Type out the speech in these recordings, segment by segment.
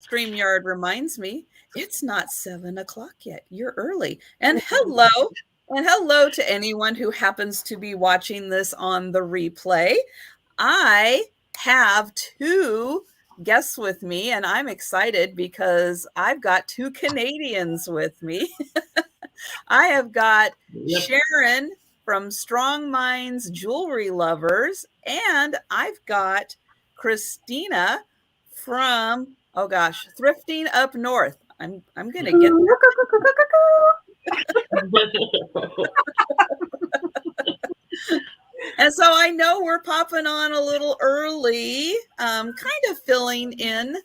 StreamYard reminds me it's not 7 o'clock yet. You're early. And hello to anyone who happens to be watching this on the replay. I have two guests with me, and I'm excited because I've got two Canadians with me. I have got Sharon from Strongminds JewelryLovers, and I've got Kristina from Thrifting Up North. I'm gonna get And so I know we're popping on a little early, kind of filling in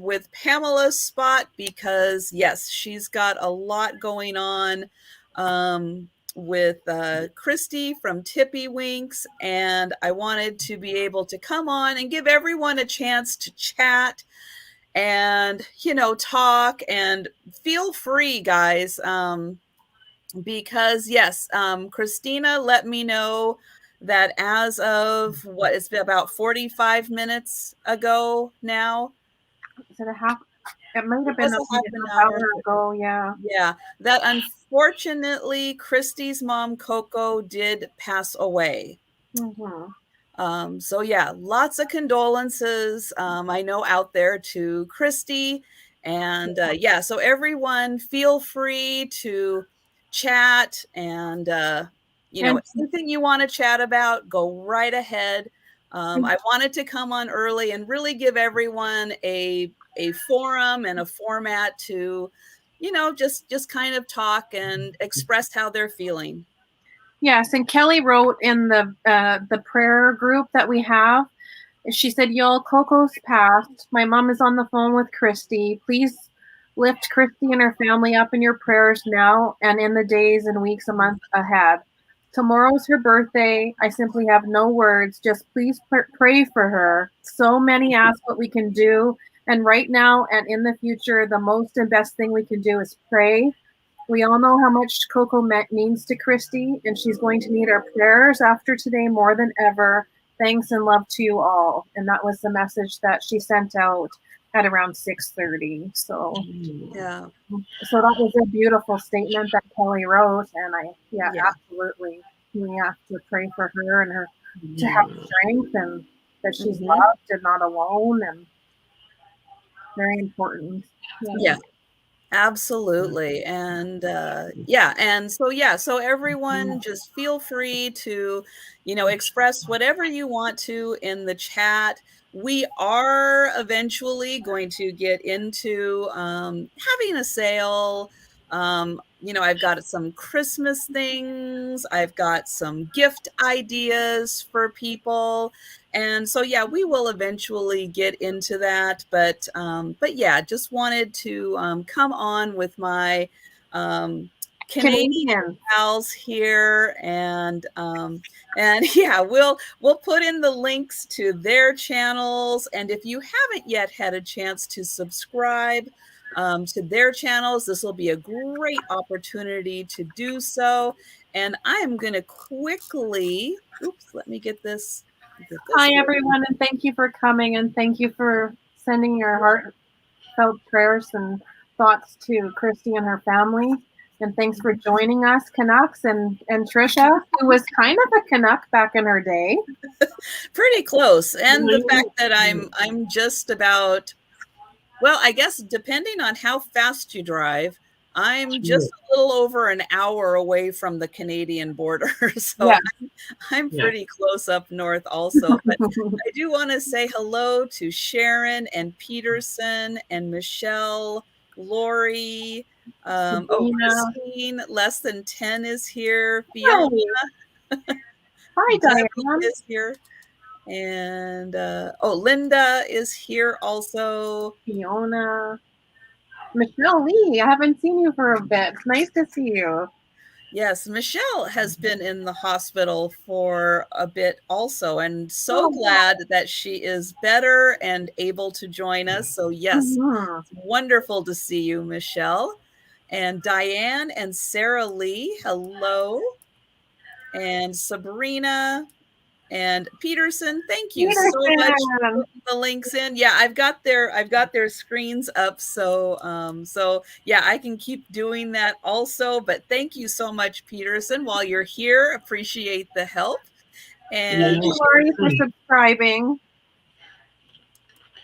with Pamela's spot because, yes, she's got a lot going on with Christy from Tippy Winks, and I wanted to be able to come on and give everyone a chance to chat and, talk, and feel free, guys. Because yes, Kristina let me know that as of it's been about 45 minutes ago now. Is it a half? It might have been an hour ago. Yeah. That unfortunately, Christy's mom, Coco, did pass away. Mm-hmm. So yeah, lots of condolences. I know out there to Christy, and so everyone feel free to chat, and anything you want to chat about, go right ahead. I wanted to come on early and really give everyone a forum and a format to, just kind of talk and express how they're feeling. Yes, and Kelly wrote in the prayer group that we have. She said, "Y'all, Coco's passed. My mom is on the phone with Christy. Please lift Christy and her family up in your prayers now and in the days and weeks and months ahead. Tomorrow's her birthday. I simply have no words. Just please pray for her. So many ask what we can do. And right now and in the future, the most and best thing we can do is pray. We all know how much Coco means to Christy, and she's going to need our prayers after today more than ever. Thanks and love to you all." And that was the message that she sent out at around 6:30. So yeah. So that was a beautiful statement that Kelly wrote, and absolutely, we have to pray for her and her to have strength, and that she's loved and not alone, and very important. Yeah. Absolutely. And so everyone just feel free to, express whatever you want to in the chat. We are eventually going to get into having a sale. I've got some Christmas things. I've got some gift ideas for people. And so, we will eventually get into that. But yeah, just wanted to come on with my Canadian pals here, and we'll put in the links to their channels. And if you haven't yet had a chance to subscribe to their channels, this will be a great opportunity to do so. And I am going to quickly, let me get this. Hi, everyone, and thank you for coming, and thank you for sending your heartfelt prayers and thoughts to Christy and her family. And thanks for joining us, Canucks, and Trisha, who was kind of a Canuck back in her day. Pretty close. And the fact that I'm just about, well, I guess depending on how fast you drive, I'm just a little over an hour away from the Canadian border. So I'm pretty close up north also. But I do want to say hello to Sharon and Peterson and Michelle, Lori, Christine, Less Than 10 is here. Fiona. Hi, Diane. Is here. And Linda is here also. Fiona. Michelle Lee, I haven't seen you for a bit. It's nice to see you. Yes, Michelle has been in the hospital for a bit also, and so glad that she is better and able to join us. So yes, it's wonderful to see you, Michelle. And Diane and Sarah Lee, hello. And Sabrina And Peterson, thank you so much for Peterson. putting the links in. Yeah, I've got their screens up, so yeah, I can keep doing that also. But thank you so much, Peterson. While you're here, appreciate the help. And Thank you, Lori, for subscribing.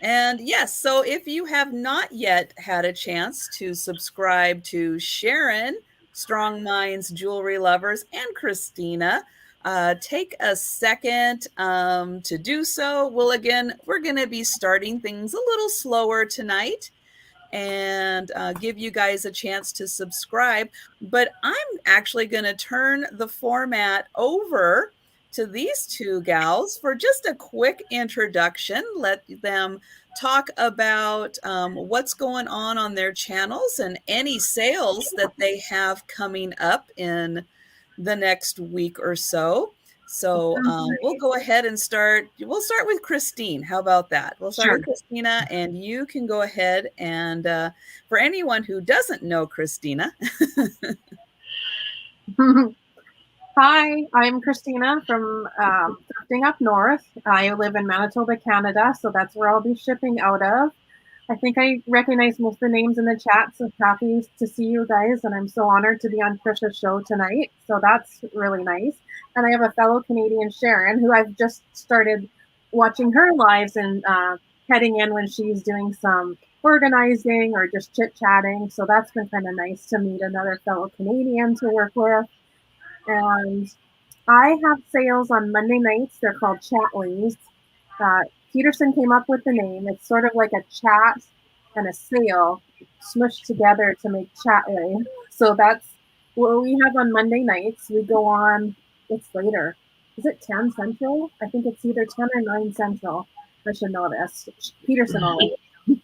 And yes, so if you have not yet had a chance to subscribe to Sharon, Strongminds JewelryLovers, and Kristina, take a second to do so. We're going to be starting things a little slower tonight and give you guys a chance to subscribe. But I'm actually going to turn the format over to these two gals for just a quick introduction. Let them talk about what's going on their channels and any sales that they have coming up in the next week or so. So we'll go ahead and start. We'll start with Christine. How about that? We'll start with Christina, and you can go ahead and for anyone who doesn't know Christina. Hi, I'm Christina from Thrifting Up North. I live in Manitoba, Canada, so that's where I'll be shipping out of. I think I recognize most of the names in the chat, so happy to see you guys, and I'm so honored to be on Trisha's show tonight, so that's really nice. And I have a fellow Canadian, Sharon, who I've just started watching her lives and heading in when she's doing some organizing or just chit-chatting, so that's been kind of nice to meet another fellow Canadian to work with. And I have sales on Monday nights. They're called Chatleys. Peterson came up with the name. It's sort of like a chat and a sale smushed together to make Chatley. So that's what we have on Monday nights. We go on, it's later. Is it 10 Central? I think it's either 10 or 9 Central. I should know this. Peterson always.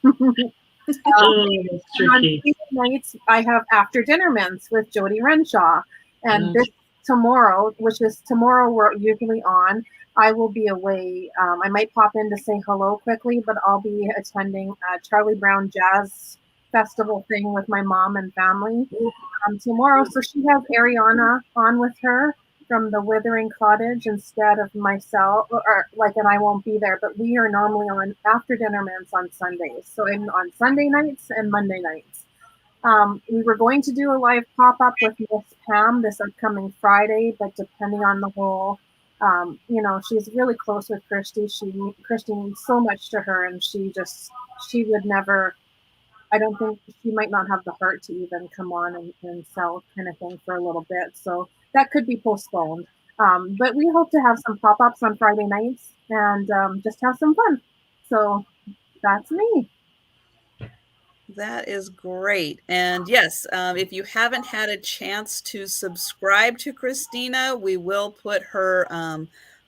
On Tuesday nights, I have After Dinner Mints with Jody Renshaw. And this tomorrow, which is tomorrow we're usually on, I will be away. I might pop in to say hello quickly, but I'll be attending a Charlie Brown Jazz Festival thing with my mom and family tomorrow. So she has Ariana on with her from the Withering Cottage instead of myself, and I won't be there, but we are normally on After Dinner Mints on Sundays. So I'm on Sunday nights and Monday nights. We were going to do a live pop-up with Miss Pam this upcoming Friday, but depending on the whole, she's really close with Christy. Christy means so much to her, and she would never, I don't think, she might not have the heart to even come on and sell kind of thing for a little bit. So that could be postponed. But we hope to have some pop-ups on Friday nights and just have some fun. So that's me. That is great. And yes, if you haven't had a chance to subscribe to Christina, we will put her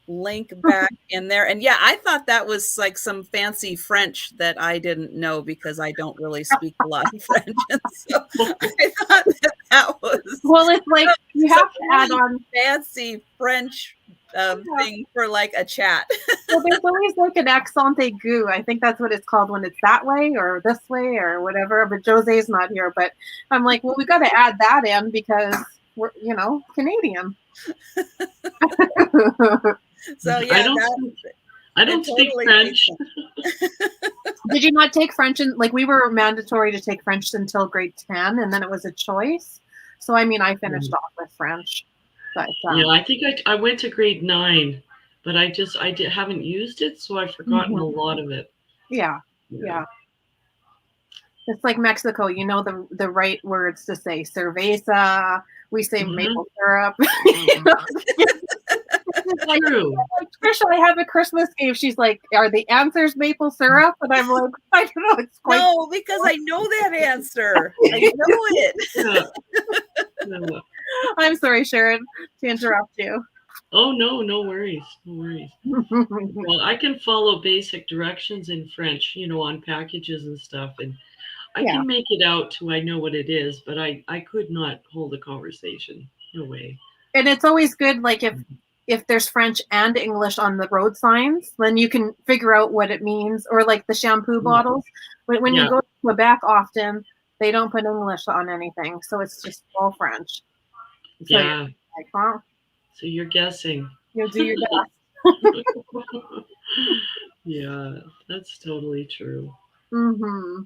link back in there. And yeah, I thought that was like some fancy French that I didn't know because I don't really speak a lot of French. And so I thought that was it's like you have to add on fancy French thing for like a chat. Well, there's always like an accent aigu. I think that's what it's called when it's that way or this way or whatever. But Jose's not here. But I'm like, well, we got to add that in because we're, Canadian. So yeah, I don't speak French. Did you not take French? We were mandatory to take French until grade 10, and then it was a choice. So I mean, I finished off with French. But I think I went to grade 9, but I haven't used it, so I've forgotten a lot of it. Yeah. It's like Mexico, the right words to say. Cerveza. We say maple syrup. True. Trisha, I have a Christmas game. She's like, "Are the answers maple syrup?" And I'm like, "I don't know." It's quite no, because I know that answer. I know it. No. I'm sorry, Sharon, to interrupt you. Oh no, no worries, no worries. Well, I can follow basic directions in French, on packages and stuff, and I can make it out to I know what it is, but I could not hold a conversation. No way. And it's always good, like if there's French and English on the road signs, then you can figure out what it means. Or like the shampoo bottles. When you go to Quebec often, they don't put English on anything, so it's just all French. So So you're guessing. You'll do your Yeah, that's totally true. Mm-hmm.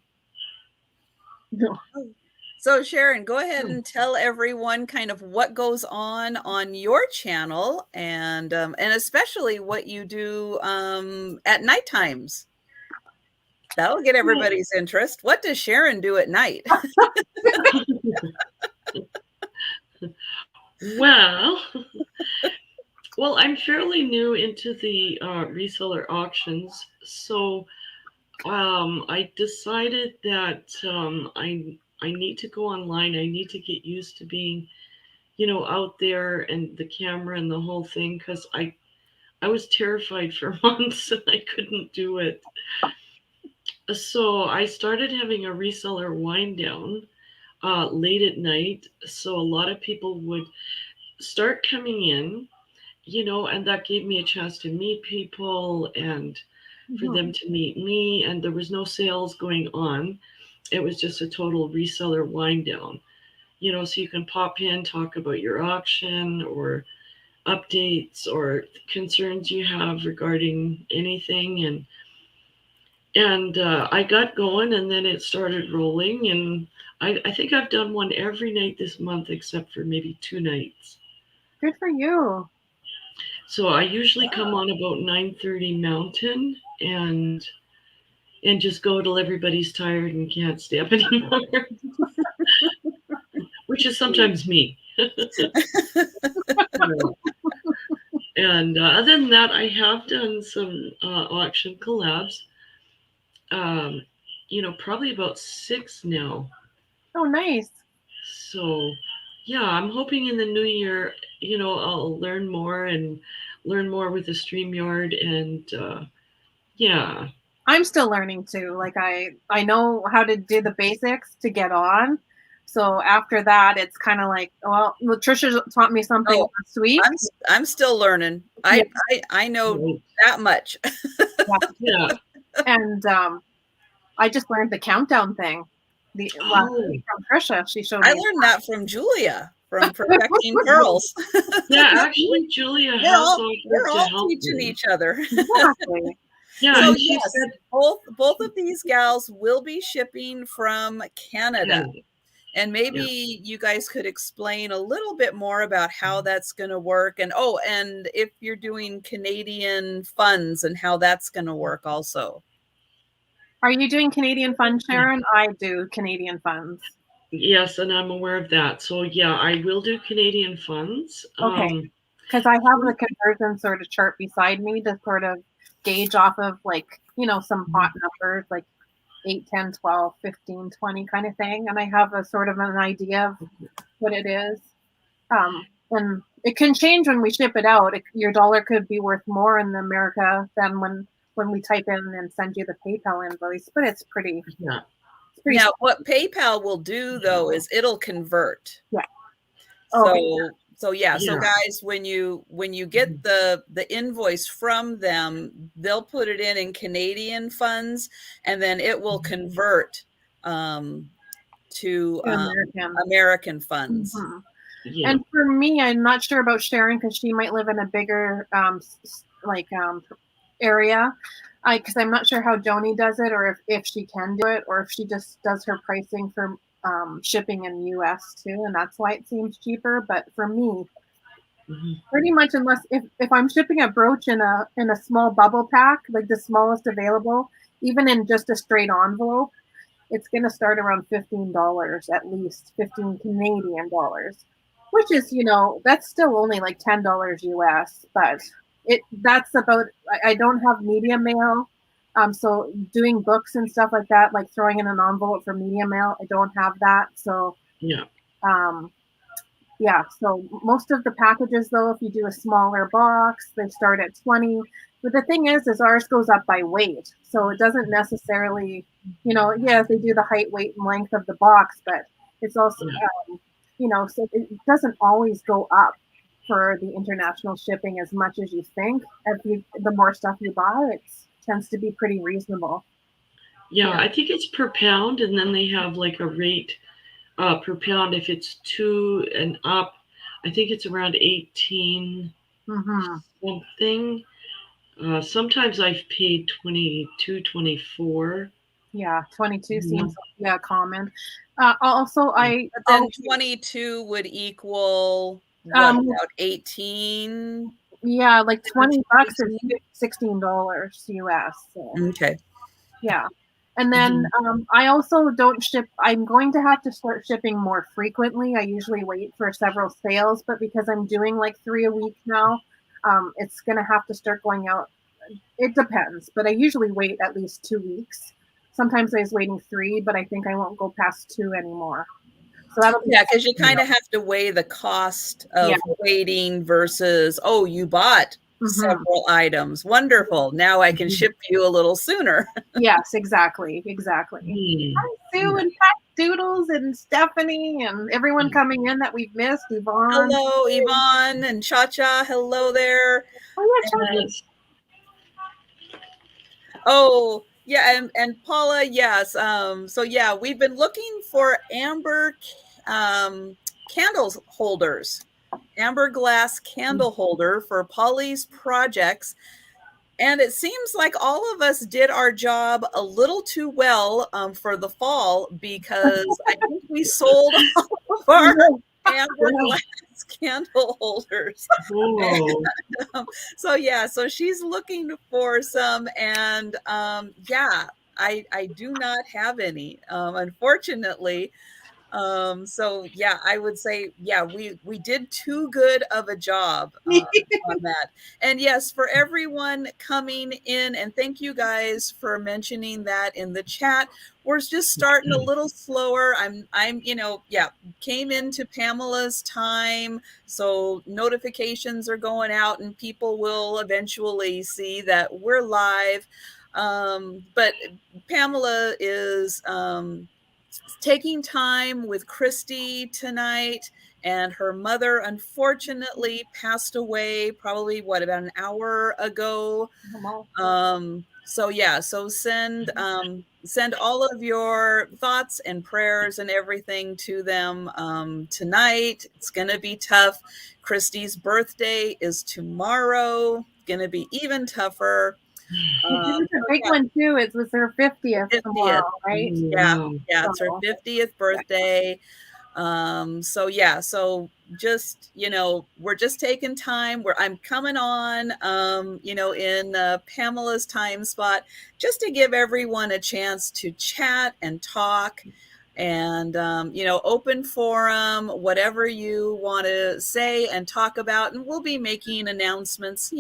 So Sharon, go ahead and tell everyone kind of what goes on your channel, and especially what you do at night times. That'll get everybody's interest. What does Sharon do at night? Well, well, I'm fairly new into the reseller auctions, so I decided that I need to go online. I need to get used to being, out there and the camera and the whole thing, because I was terrified for months and I couldn't do it. So I started having a reseller wind down late at night. So a lot of people would start coming in, and that gave me a chance to meet people and for them to meet me. And there was no sales going on. It was just a total reseller wind down, so you can pop in, talk about your auction or updates or concerns you have regarding anything. And I got going, and then it started rolling. And I think I've done one every night this month except for maybe 2 nights. Good for you. So I usually come on about 9:30 Mountain and just go till everybody's tired and can't stay up anymore, which is sometimes me. And other than that, I have done some auction collabs. Um, probably about 6 now. Oh, nice. So, yeah, I'm hoping in the new year, I'll learn more with the StreamYard, and yeah. I'm still learning too. Like I know how to do the basics to get on. So after that, it's kind of like, well, Trisha taught me something last week. I'm still learning. Yeah. I know that much. Yeah. And I just learned the countdown thing. Last week from Trisha, she showed me. I learned that from Julia from Perfecting Pearls. Yeah, actually, Julia has we're all to help teaching me. each other. Exactly. Yeah, so and yes, said, both of these gals will be shipping from Canada. And maybe you guys could explain a little bit more about how that's going to work. And and if you're doing Canadian funds and how that's going to work also. Are you doing Canadian funds, Sharon? I do Canadian funds. Yes, and I'm aware of that. So yeah, I will do Canadian funds. Okay. Because I have the conversion sort of chart beside me to sort of gauge off of some hot numbers like 8, 10, 12, 15, 20 kind of thing. And I have a sort of an idea of what it is. And it can change when we ship it out. Your dollar could be worth more in America than when we type in and send you the PayPal invoice, but it's pretty. Yeah. Now, what PayPal will do though is it'll convert. Yeah. So guys, when you get the invoice from them, they'll put it in Canadian funds, and then it will convert to American funds. Mm-hmm. Yeah. And for me, I'm not sure about Sharon because she might live in a bigger area. Because I'm not sure how Joni does it, or if she can do it, or if she just does her pricing for shipping in US too, and that's why it seems cheaper. But for me, pretty much, unless if I'm shipping a brooch in a small bubble pack, like the smallest available, even in just a straight envelope, it's going to start around $15 at least, 15 Canadian dollars, which is that's still only like $10 US, but that's about. I don't have media mail. So doing books and stuff like that, like throwing in an envelope for media mail, I don't have that. So so most of the packages though, if you do a smaller box, they start at 20. But the thing is ours goes up by weight. So it doesn't necessarily, they do the height, weight, and length of the box, but it's also, so it doesn't always go up for the international shipping as much as you think. The more stuff you buy, it tends to be pretty reasonable. Yeah, I think it's per pound, and then they have like a rate per pound if it's 2 and up. I think it's around 18 something. Sometimes I've paid 22, 24. Yeah, 22 seems common. Also, But then 22 would equal what, about 18? Yeah, like 20 bucks is 18? $16 US. So. Okay. Yeah. And then I also don't ship. I'm going to have to start shipping more frequently. I usually wait for several sales, but because I'm doing like 3 a week now, it's going to have to start going out. It depends, but I usually wait at least 2 weeks. Sometimes I was waiting 3, but I think I won't go past 2 anymore. So that'll be because you kind of have to weigh the cost of waiting versus, oh, you bought several items. Wonderful. Now I can ship you a little sooner. Yes, exactly. Hi, Sue and Pat Doodles and Stephanie and everyone coming in that we've missed. Yvonne. Hello, Yvonne and Cha-Cha. Hello there. Oh, yeah, Cha-Cha. Oh, yeah, and Paula, yes. So yeah, we've been looking for amber candles holders, amber glass candle holder for Polly's projects. And it seems like all of us did our job a little too well for the fall, because I think we sold all of our amber glass candle holders. And, so yeah, so she's looking for some, and yeah, I do not have any, unfortunately. So yeah, I would say, yeah, we did too good of a job on that. And yes, for everyone coming in, and thank you guys for mentioning that in the chat. We're just starting a little slower. I'm yeah, came into Pamela's time, so notifications are going out and people will eventually see that we're live. But Pamela is taking time with Christy tonight, and her mother unfortunately passed away probably about an hour ago. So yeah, so send all of your thoughts and prayers and everything to them tonight. It's gonna be tough. Christy's birthday is tomorrow, gonna be even tougher. It's a big one too. It was her 50th tomorrow, right? Yeah, it's her 50th birthday. So yeah, so just, we're just taking time where I'm coming on, in Pamela's time spot, just to give everyone a chance to chat and talk, and open forum, whatever you want to say and talk about. And we'll be making announcements,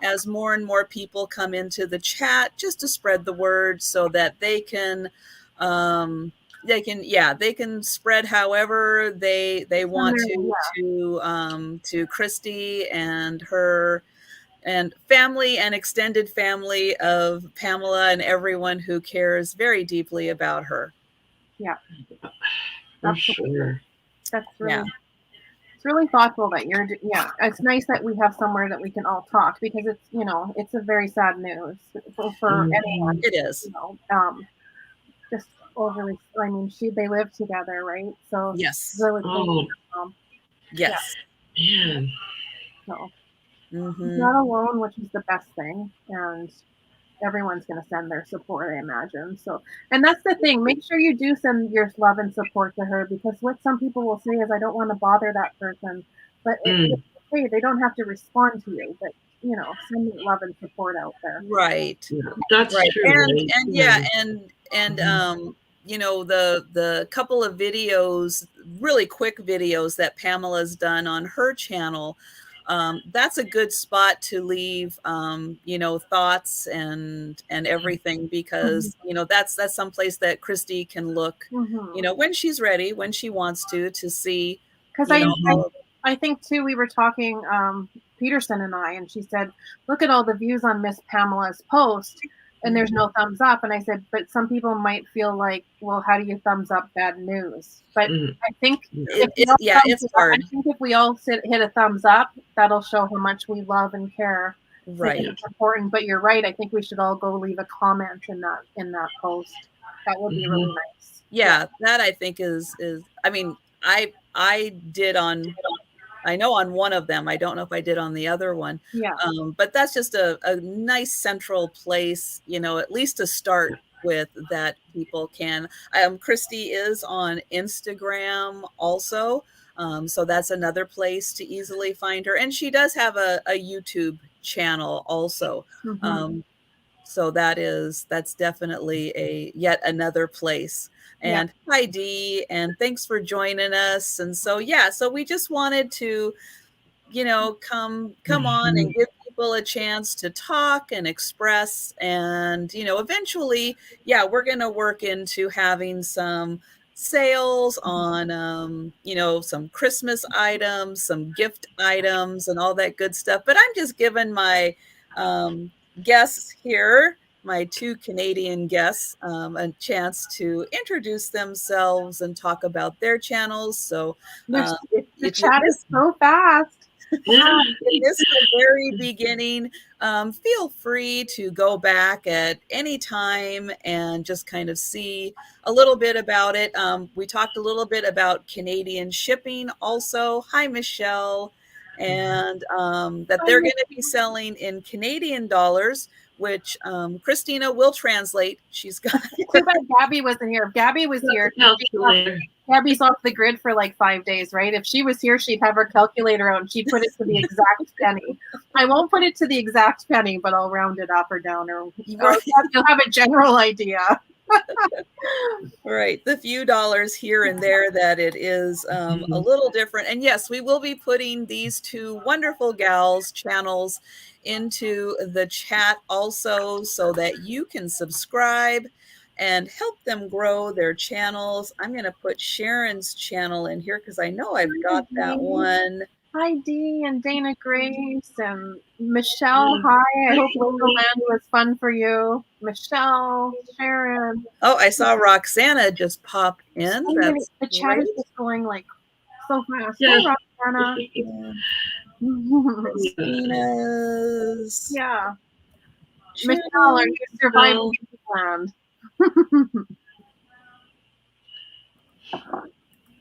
as more and more people come into the chat, just to spread the word so that they can they can spread however they want to Christy and her and family and extended family of Pamela and everyone who cares very deeply about her. Yeah, for sure. That's really it's really thoughtful that you're. Yeah, it's nice that we have somewhere that we can all talk, because it's it's a very sad news for anyone. It is. Just overly. I mean, they live together, right? So yes. Really yes. Yeah. Man. So she's not alone, which is the best thing, and everyone's going to send their support, I imagine. So, and that's the thing. Make sure you do send your love and support to her, because what some people will say is, I don't want to bother that person, but it's okay. They don't have to respond to you, but send love and support out there. Right. Yeah, that's right. true. And yeah, and the couple of videos, really quick videos that Pamela's done on her channel, that's a good spot to leave thoughts and everything, because that's someplace that Christy can look when she's ready, when she wants to see. Because I think too, we were talking, Peterson and I, and she said, look at all the views on Miss Pamela's post, and there's no thumbs up. And I said, but some people might feel like, well, how do you thumbs up bad news? But I think it's hard. I think if we all hit a thumbs up, that'll show how much we love and care. Right. It's important. But you're right. I think we should all go leave a comment in that post. That would be really nice. Yeah, that I think is I mean, I did on I know on one of them. I don't know if I did on the other one. Yeah. But that's just a nice central place, at least to start with, that people can. Christy is on Instagram also. So that's another place to easily find her. And she does have a YouTube channel also. So that's definitely yet another place. And hi Dee, and thanks for joining us. And so so we just wanted to come on and give people a chance to talk and express. And eventually we're going to work into having some sales on some Christmas items, some gift items, and all that good stuff. But I'm just giving my guests here, my two Canadian guests, a chance to introduce themselves and talk about their channels. So the chat is so fast. If this is the very beginning, feel free to go back at any time and just kind of see a little bit about it. We talked a little bit about Canadian shipping also. Hi, Michelle. And that they're going to be selling in Canadian dollars, which Kristina will translate. She's got. Too bad Gabby wasn't here. If Gabby was here, Gabby's off the grid for like 5 days, right? If she was here, she'd have her calculator out and she'd put it to the exact penny. I won't put it to the exact penny, but I'll round it up or down, or you'll have a general idea. Right, the few dollars here and there that it is a little different. And yes, we will be putting these two wonderful gals' channels into the chat also, so that you can subscribe and help them grow their channels. I'm going to put Sharon's channel in here because I know I've got that one. Hi, Dee and Dana Grace and Michelle. Hi, I hope Land was fun for you. Michelle, Sharon. Oh, I saw Roxana just pop in. That's the chat is just going like so fast. Yeah. Hi, Roxana. Christina's. Yeah. Michelle, are you surviving land?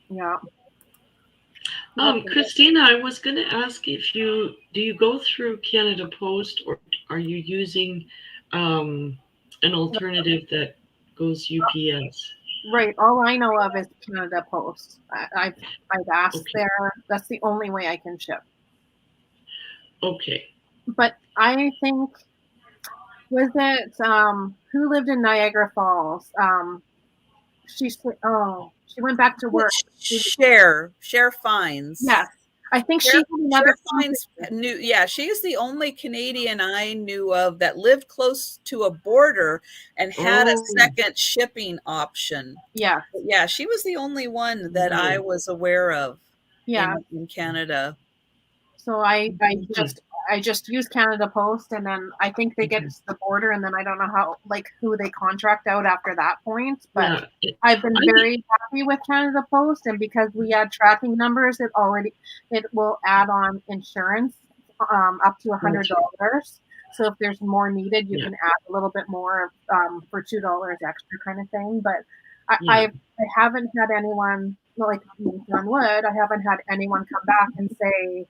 Yeah. Kristina, I was going to ask if do you go through Canada Post, or are you using an alternative that goes UPS? Right. All I know of is Canada Post. I've asked there. That's the only way I can ship. Okay. But I think, was it who lived in Niagara Falls? She went back to work. Cher Fines. Yes. I think she had another Fines she's the only Canadian I knew of that lived close to a border and had a second shipping option. Yeah. Yeah, she was the only one that I was aware of in Canada. So I just use Canada Post, and then I think they get to the border, and then I don't know who they contract out after that point. But I've been very happy with Canada Post, and because we add tracking numbers, it will add on insurance up to $100. So if there's more needed, you can add a little bit more for $2 extra, kind of thing. But I haven't had anyone, like on wood, I haven't had anyone come back and say,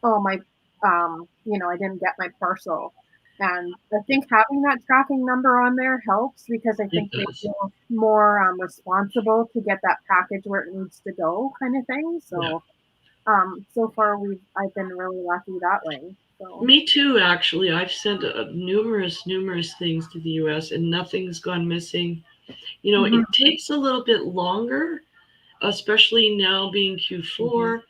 oh, my I didn't get my parcel. And I think having that tracking number on there helps, because I think they feel more responsible to get that package where it needs to go, kind of thing. So so far I've been really lucky that way. So. Me too, actually. I've sent numerous things to the US and nothing's gone missing. It takes a little bit longer, especially now being Q4.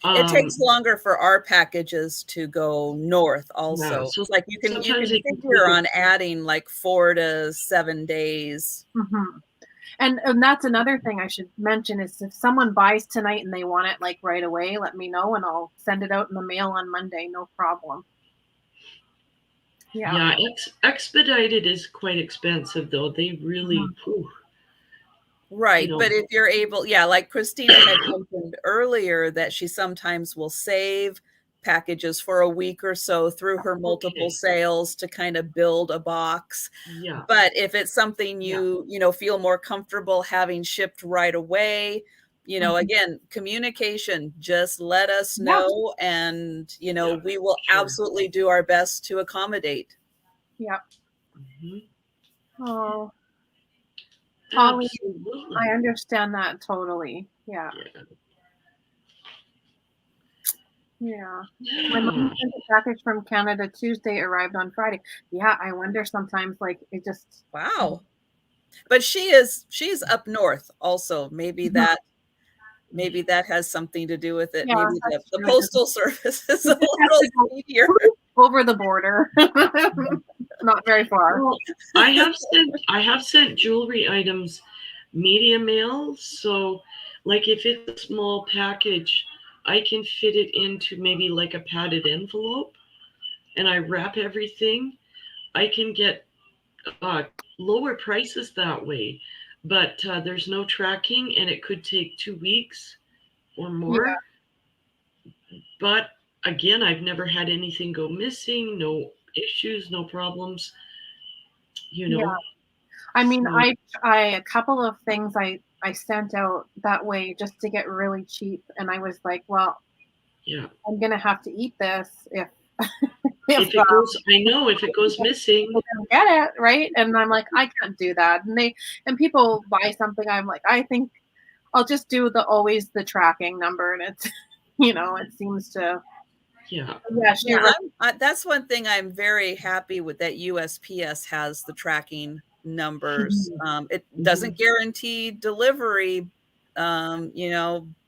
It takes longer for our packages to go north also. Yeah, so like you can figure on adding like 4 to 7 days. And that's another thing I should mention is, if someone buys tonight and they want it like right away, let me know and I'll send it out in the mail on Monday. No problem. Yeah, expedited is quite expensive though. They really, Right. But if you're able, like Kristina had mentioned earlier, that she sometimes will save packages for a week or so through her multiple sales to kind of build a box. But if it's something you feel more comfortable having shipped right away, you know, again, communication, just let us know, and, you know, we will absolutely do our best to accommodate. Yeah. Mm-hmm. Oh, Holly, Absolutely. I understand that totally. Yeah. Yeah. My mom sent a package from Canada Tuesday, arrived on Friday. Yeah, I wonder sometimes, like, it just. Wow. But she's up north also. Maybe that has something to do with it. Yeah, Maybe that's the true. postal service is a little speedier. Over the border. Not very far. Well, I have sent jewelry items media mail, so like if it's a small package, I can fit it into maybe like a padded envelope, and I wrap everything. I can get lower prices that way, but there's no tracking, and it could take 2 weeks or more. But again, I've never had anything go missing, no issues, no problems, you know. Yeah. I mean, So, I a couple of things I sent out that way just to get really cheap, and I was like, well, yeah. I'm gonna have to eat this if If it goes, I know if it goes missing, people don't get it, right? And I'm like, I can't do that. And people buy something, I'm like, I think I'll just do always the tracking number, and it's it seems to. yeah. Yeah, right. That's one thing I'm very happy with, that USPS has the tracking numbers. It doesn't guarantee delivery, but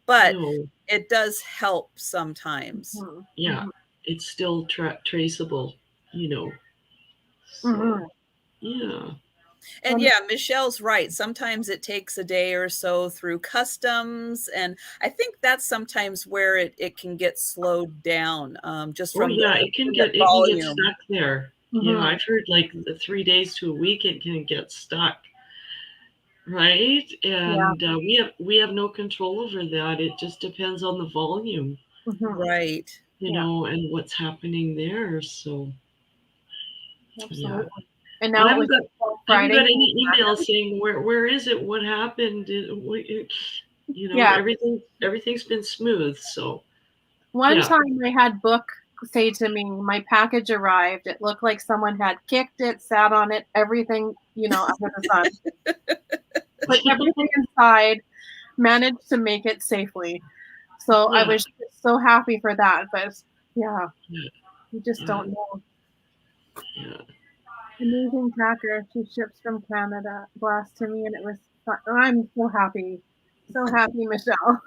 No. it does help sometimes. Yeah. It's still traceable, So, yeah. And yeah, Michelle's right. Sometimes it takes a day or so through customs. And I think that's sometimes where it can get slowed down, just from it can the get volume. stuck there. Yeah, I've heard like the 3 days to a week it can get stuck. Right? And we have no control over that. It just depends on the volume. Right. And what's happening there. So absolutely. Yeah. And now I haven't got Friday. any emails saying where is it? What happened? Everything's been smooth. So one time I had Book say to me, my package arrived. It looked like someone had kicked it, sat on it, everything, under the sun. Put everything inside, managed to make it safely. So I was just so happy for that. But yeah, you just don't know. Yeah. Amazing tracker. She ships from Canada. Blast to me, and it was fun. I'm so happy. So happy, Michelle.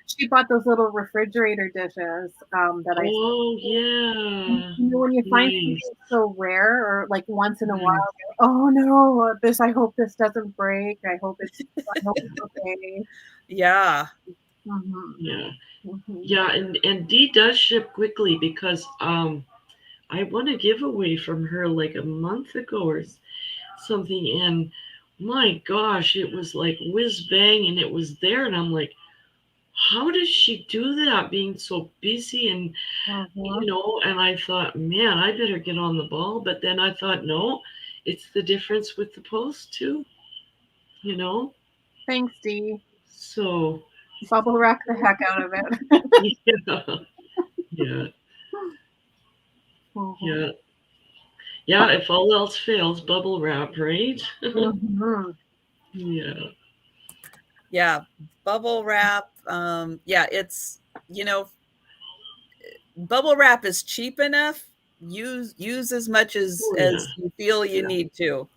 She bought those little refrigerator dishes that yeah. when you find something so rare, or like once in a while, oh no, I hope this doesn't break. I hope it's okay. Yeah. Yeah. Yeah, and Dee does ship quickly because I won a giveaway from her like a month ago or something, and my gosh, it was like whiz bang, and it was there, and I'm like, how does she do that, being so busy? And and I thought, man, I better get on the ball. But then I thought, no, it's the difference with the post too. Thanks, Dee. So bubble wrap the heck out of it. Yeah. Yeah, if all else fails, bubble wrap, right? Yeah, bubble wrap. It's bubble wrap is cheap enough. Use as much as you feel you need to.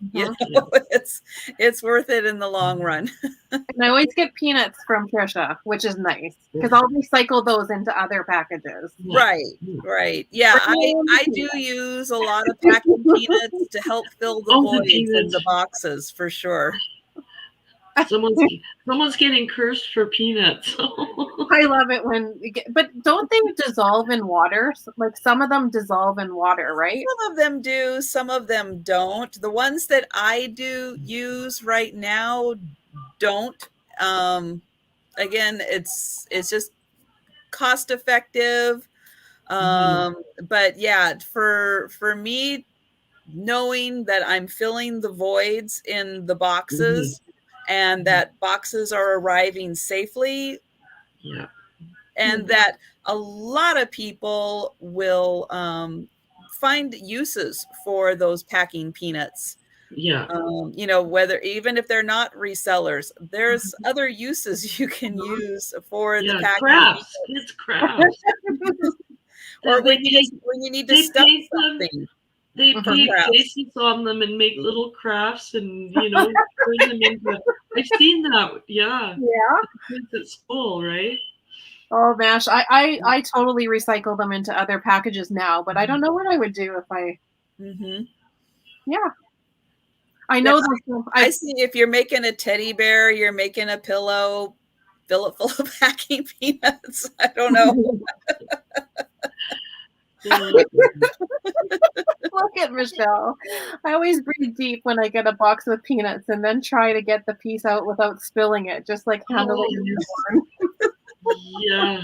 It's worth it in the long run. And I always get peanuts from Trisha, which is nice because I'll recycle those into other packages. Right. Yeah, I do use a lot of packing peanuts to help fill the voids in the boxes for sure. Someone's getting cursed for peanuts. I love it when but don't they dissolve in water? Like some of them dissolve in water, right? Some of them do, some of them don't. The ones that I do use right now don't. Again, it's just cost effective. But yeah, for me, knowing that I'm filling the voids in the boxes, and that boxes are arriving safely. Yeah. And that a lot of people will find uses for those packing peanuts. Yeah. You know, whether even if they're not resellers, there's other uses you can use for the packing crafts. peanuts. It's crafts. Or when you need to stuff something. They paint faces on them and make little crafts and, you know, turn them into. I've seen that. Yeah. Yeah. It's at school, right? Oh gosh, I totally recycle them into other packages now, but I don't know what I would do if I. Yeah. I know that. I see if you're making a teddy bear, you're making a pillow, fill it full of packing peanuts. I don't know. Look at Michelle. I always breathe deep when I get a box of peanuts and then try to get the piece out without spilling it, just like handling a newborn. Yeah.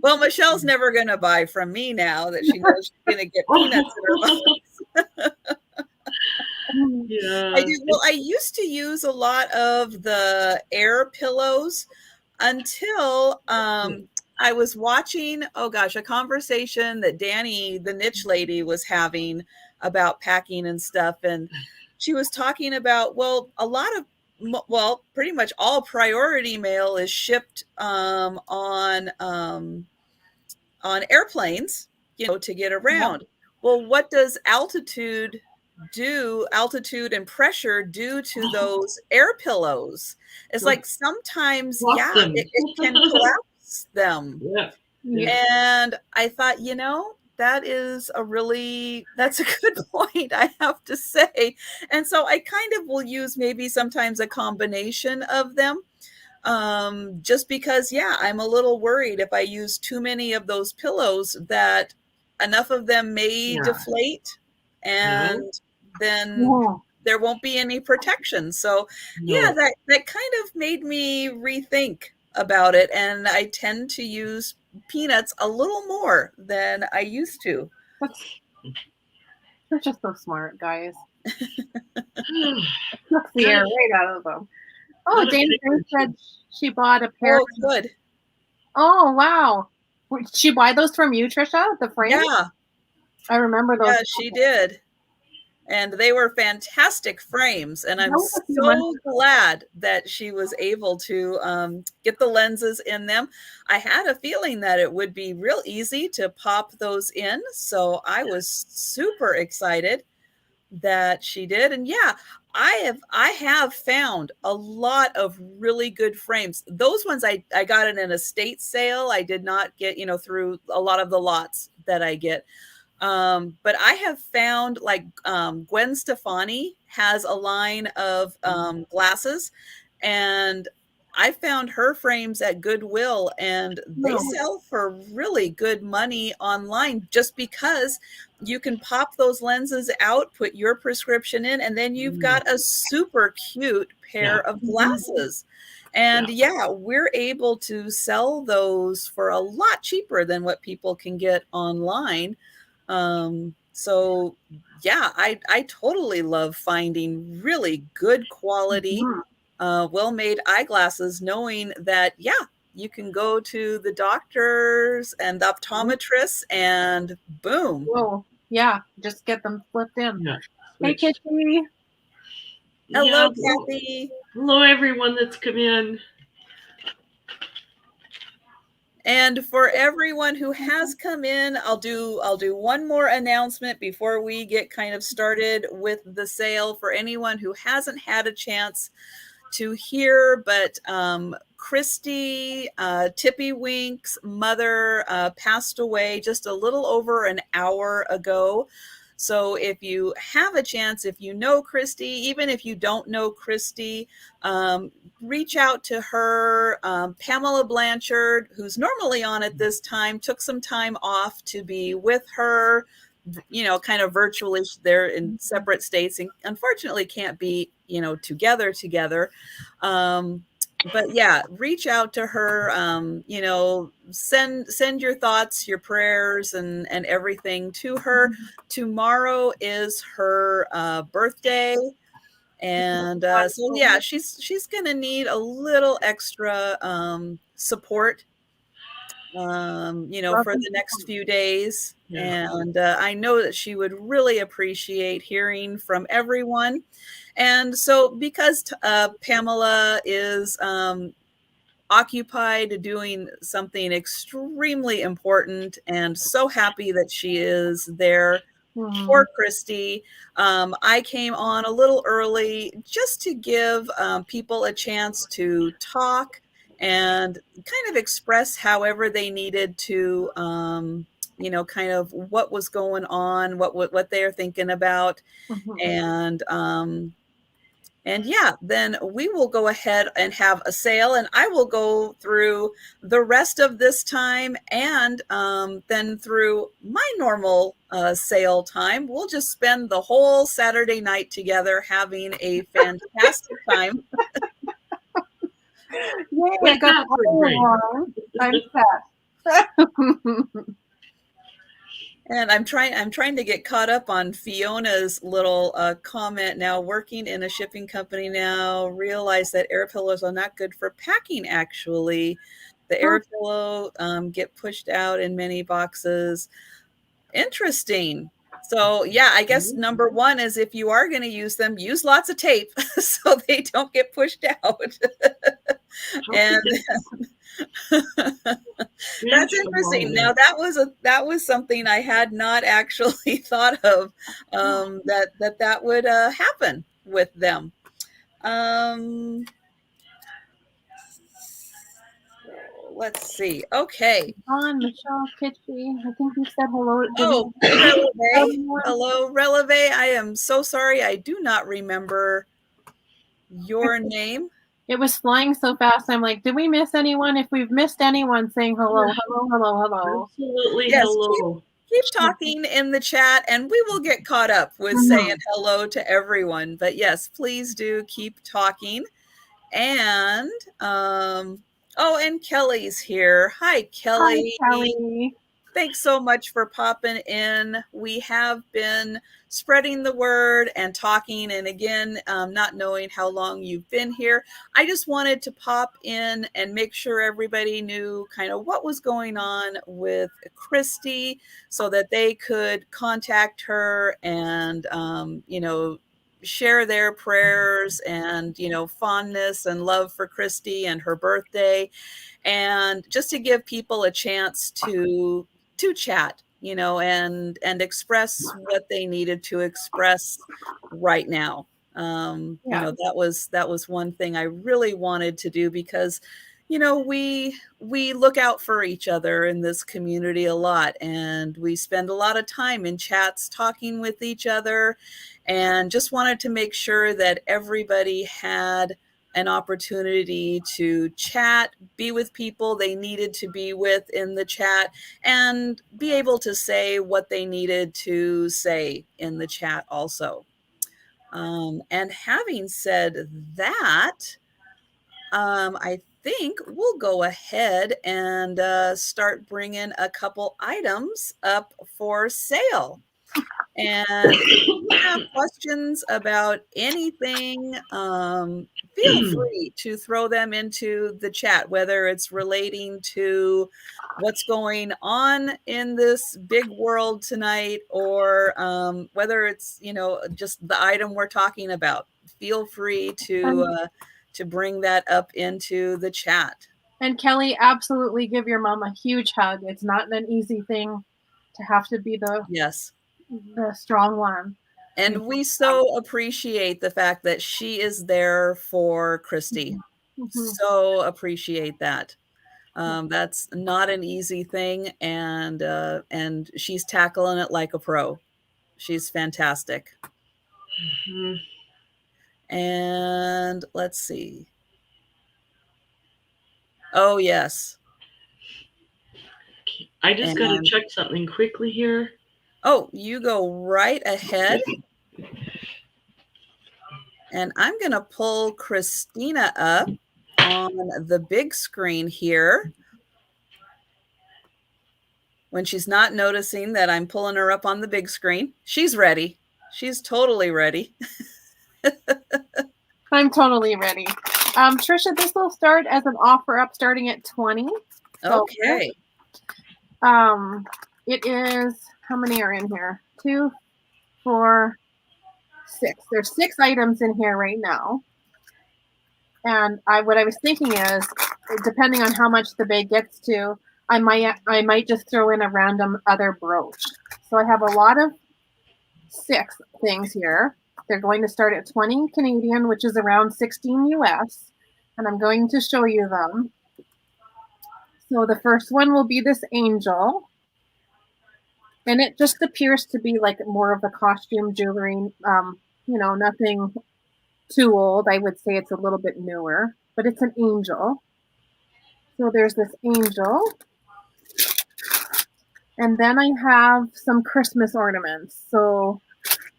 Well, Michelle's never going to buy from me now that she knows she's going to get peanuts in her box. Yeah. I used to use a lot of the air pillows until I was watching, a conversation that Danny, the niche lady, was having about packing and stuff. And she was talking about, pretty much all priority mail is shipped on airplanes, you know, to get around. Yeah. Well, what does altitude and pressure do to those air pillows? It's like sometimes, it can collapse them. Yeah. And I thought, you know, that's a good point, I have to say. And so I kind of will use maybe sometimes a combination of them. Just because, I'm a little worried if I use too many of those pillows that enough of them may deflate and then there won't be any protection. So that kind of made me rethink about it. And I tend to use peanuts a little more than I used to. They're just so smart, guys. Sucks the air right out of them. Oh, Dana said she bought a pair. Oh, good. Oh, wow. Did she buy those from you, Trisha? The frames? Yeah. I remember those. Yeah, she did. And they were fantastic frames. And I'm so glad that she was able to get the lenses in them. I had a feeling that it would be real easy to pop those in. So I was super excited that she did. And I have found a lot of really good frames. Those ones I got in an estate sale. I did not get, through a lot of the lots that I get. But I have found like Gwen Stefani has a line of glasses, and I found her frames at Goodwill, and they sell for really good money online just because you can pop those lenses out, put your prescription in, and then you've got a super cute pair of glasses. And we're able to sell those for a lot cheaper than what people can get online. So I totally love finding really good quality, well-made eyeglasses, knowing that, you can go to the doctors and the optometrists and boom. Whoa. Yeah. Just get them flipped in. Yeah. Hey, Kitty. Hello, Kathy. Hello, everyone that's come in. And for everyone who has come in, I'll do one more announcement before we get kind of started with the sale. For anyone who hasn't had a chance to hear, but Christy, Tippy Wink's mother, passed away just a little over an hour ago. So if you have a chance, if you know Christy, even if you don't know Christy, reach out to her. Pamela Blanchard, who's normally on at this time, took some time off to be with her, kind of virtually. They're in separate states and unfortunately can't be, together. But reach out to her, send your thoughts, your prayers and everything to her. Tomorrow is her birthday. And so yeah, she's gonna need a little extra support, for the next few days. Yeah. And I know that she would really appreciate hearing from everyone. And so because Pamela is occupied doing something extremely important, and so happy that she is there for Christy, I came on a little early just to give people a chance to talk and kind of express however they needed to, kind of what was going on, what they're thinking about. And yeah, then we will go ahead and have a sale, and I will go through the rest of this time, and then through my normal sale time. We'll just spend the whole Saturday night together having a fantastic time. Yay, I got all I'm set. And I'm trying to get caught up on Fiona's little comment. Now, working in a shipping company now, realize that air pillows are not good for packing. Actually, the air pillow get pushed out in many boxes. Interesting. So yeah, I guess number one is, if you are going to use them, use lots of tape so they don't get pushed out. And that's interesting. Now that was something I had not actually thought of, that would happen with them. Let's see. Okay. On Michelle Kitschy. I think you said hello. Oh, Releve. Hello, Releve. I am so sorry. I do not remember your name. It was flying so fast. I'm like, did we miss anyone? If we've missed anyone, saying hello, hello, hello, hello. Absolutely, yes, hello. Keep talking in the chat, and we will get caught up with saying hello to everyone. But yes, please do keep talking. And and Kelly's here. Hi, Kelly. Hi, Kelly. Thanks so much for popping in. We have been spreading the word and talking, and again, not knowing how long you've been here, I just wanted to pop in and make sure everybody knew kind of what was going on with Christy, so that they could contact her and share their prayers and fondness and love for Christy and her birthday, and just to give people a chance to chat, and express what they needed to express right now. That was one thing I really wanted to do, because we look out for each other in this community a lot, and we spend a lot of time in chats talking with each other, and just wanted to make sure that everybody had an opportunity to chat, be with people they needed to be with in the chat, and be able to say what they needed to say in the chat also. And having said that, I think we'll go ahead and start bringing a couple items up for sale. And if you have questions about anything, feel free to throw them into the chat, whether it's relating to what's going on in this big world tonight, or whether it's, just the item we're talking about. Feel free to bring that up into the chat. And Kelly, absolutely give your mom a huge hug. It's not an easy thing to have to be the strong one. And we so appreciate the fact that she is there for Christy. So appreciate that. That's not an easy thing, and she's tackling it like a pro. She's fantastic. And let's see. Oh, yes. I just got to check something quickly here. Oh, you go right ahead. And I'm going to pull Kristina up on the big screen here. When she's not noticing that I'm pulling her up on the big screen, she's ready. She's totally ready. I'm totally ready. Trisha, this will start as an offer up starting at 20. Okay. It is, how many are in here? 2, 4, 6. There's 6 items in here right now. And what I was thinking is, depending on how much the bag gets to, I might just throw in a random other brooch. So I have a lot of 6 things here. They're going to start at 20 Canadian, which is around 16 US. And I'm going to show you them. So the first one will be this angel. And it just appears to be like more of a costume jewelry. Nothing too old. I would say it's a little bit newer, but it's an angel. So there's this angel. And then I have some Christmas ornaments. So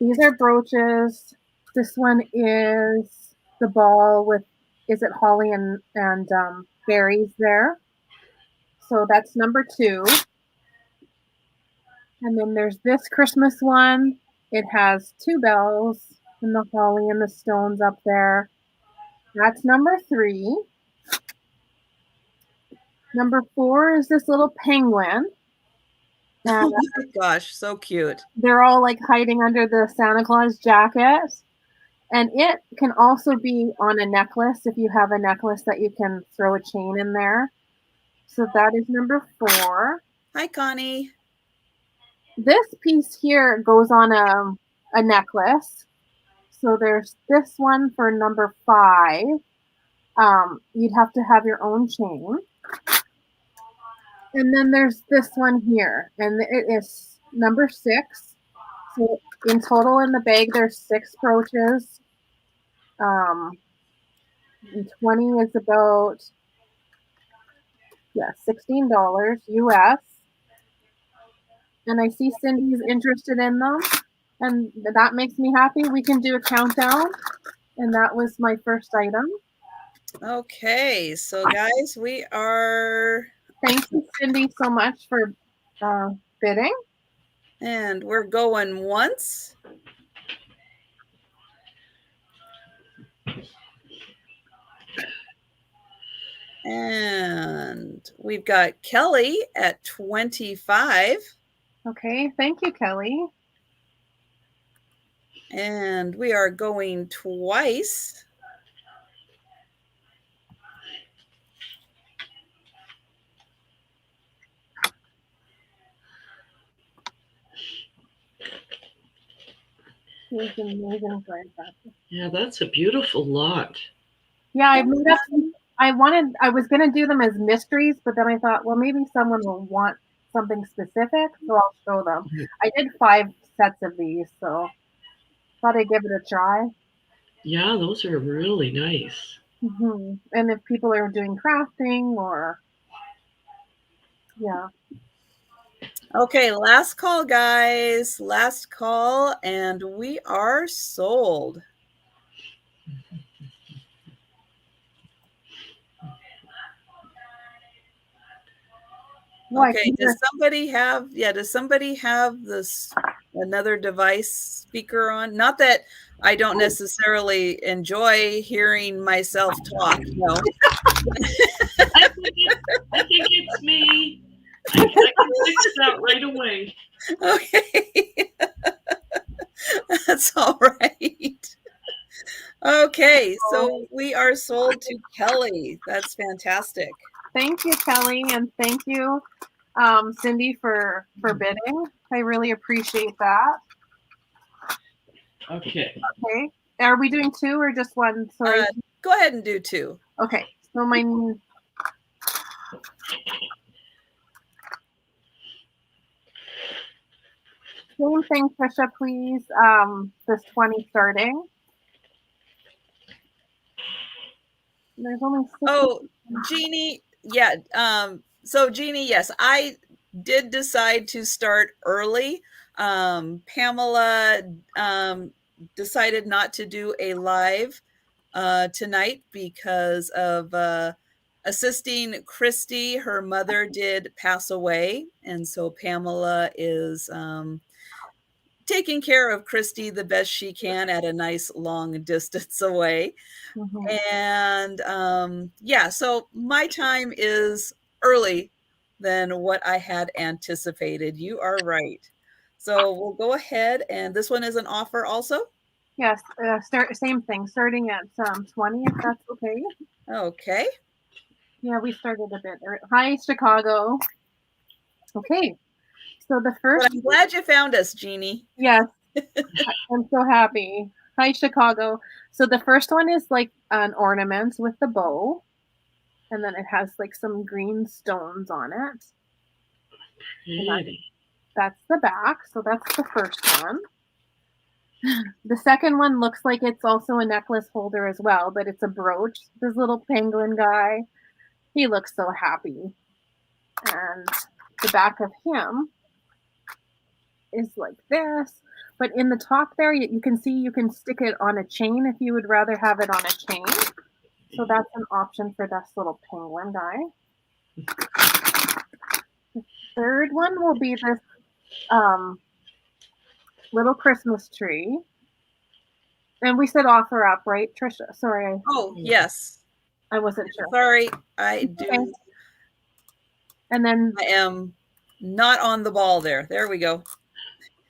these are brooches. This one is the ball with, is it holly and berries there? So that's number 2. And then there's this Christmas one. It has 2 bells and the holly and the stones up there. That's number 3. Number 4 is this little penguin. Oh my gosh, so cute. They're all like hiding under the Santa Claus jacket. And it can also be on a necklace if you have a necklace that you can throw a chain in there. So that is number 4. Hi, Connie. This piece here goes on a necklace. So there's this one for number 5. You'd have to have your own chain. And then there's this one here, and it is number 6. So in total in the bag, there's 6 brooches. And 20 is about, $16 US. And I see Cindy's interested in them, and that makes me happy. We can do a countdown, and that was my first item. Okay, so guys, we are... Thank you, Cindy, so much for bidding. And we're going once. And we've got Kelly at 25. Okay, thank you, Kelly. And we are going twice. Yeah, that's a beautiful lot. Yeah, I made up. I was going to do them as mysteries, but then I thought, well, maybe someone will want something specific, so I'll show them. I did 5 sets of these, so thought I'd give it a try. Yeah, those are really nice. Mm-hmm. And if people are doing crafting or, yeah. Okay, last call, guys. Last call, and we are sold. Okay, does somebody have this another device speaker on? Not that I don't necessarily enjoy hearing myself talk, no. I think it's me. I can fix that right away. Okay. That's all right. Okay, so we are sold to Kelly. That's fantastic. Thank you, Kelly, and thank you, Cindy, for bidding. I really appreciate that. Okay. Okay. Are we doing 2 or just 1? Sorry. Go ahead and do 2. Okay. So my same thing, Trisha, please. This 20 starting. There's only 6. Oh, Jeannie, yeah. So Jeannie, yes, I did decide to start early. Pamela decided not to do a live tonight because of assisting Christy. Her mother did pass away, and so Pamela is taking care of Christy the best she can at a nice long distance away. And yeah, so my time is early than what I had anticipated. You are right. So we'll go ahead, and this one is an offer also? Yes, same thing, starting at 20, if that's okay. Okay. Yeah, we started a bit. Hi, Chicago. Okay, so the first. But I'm glad you found us, Jeannie. Yes, I'm so happy. Hi, Chicago. So the first one is like an ornament with the bow, and then it has like some green stones on it. That's the back. So that's the first one. The second one looks like it's also a necklace holder as well, but it's a brooch. This little penguin guy, he looks so happy. And the back of him is like this. But in the top there, you can see you can stick it on a chain if you would rather have it on a chain. So that's an option for this little penguin guy. The third one will be this little Christmas tree. And we said offer up, right, Trisha? Sorry. Oh, yes. I wasn't sure. Sorry, I do. Okay. And then I am not on the ball there. There we go.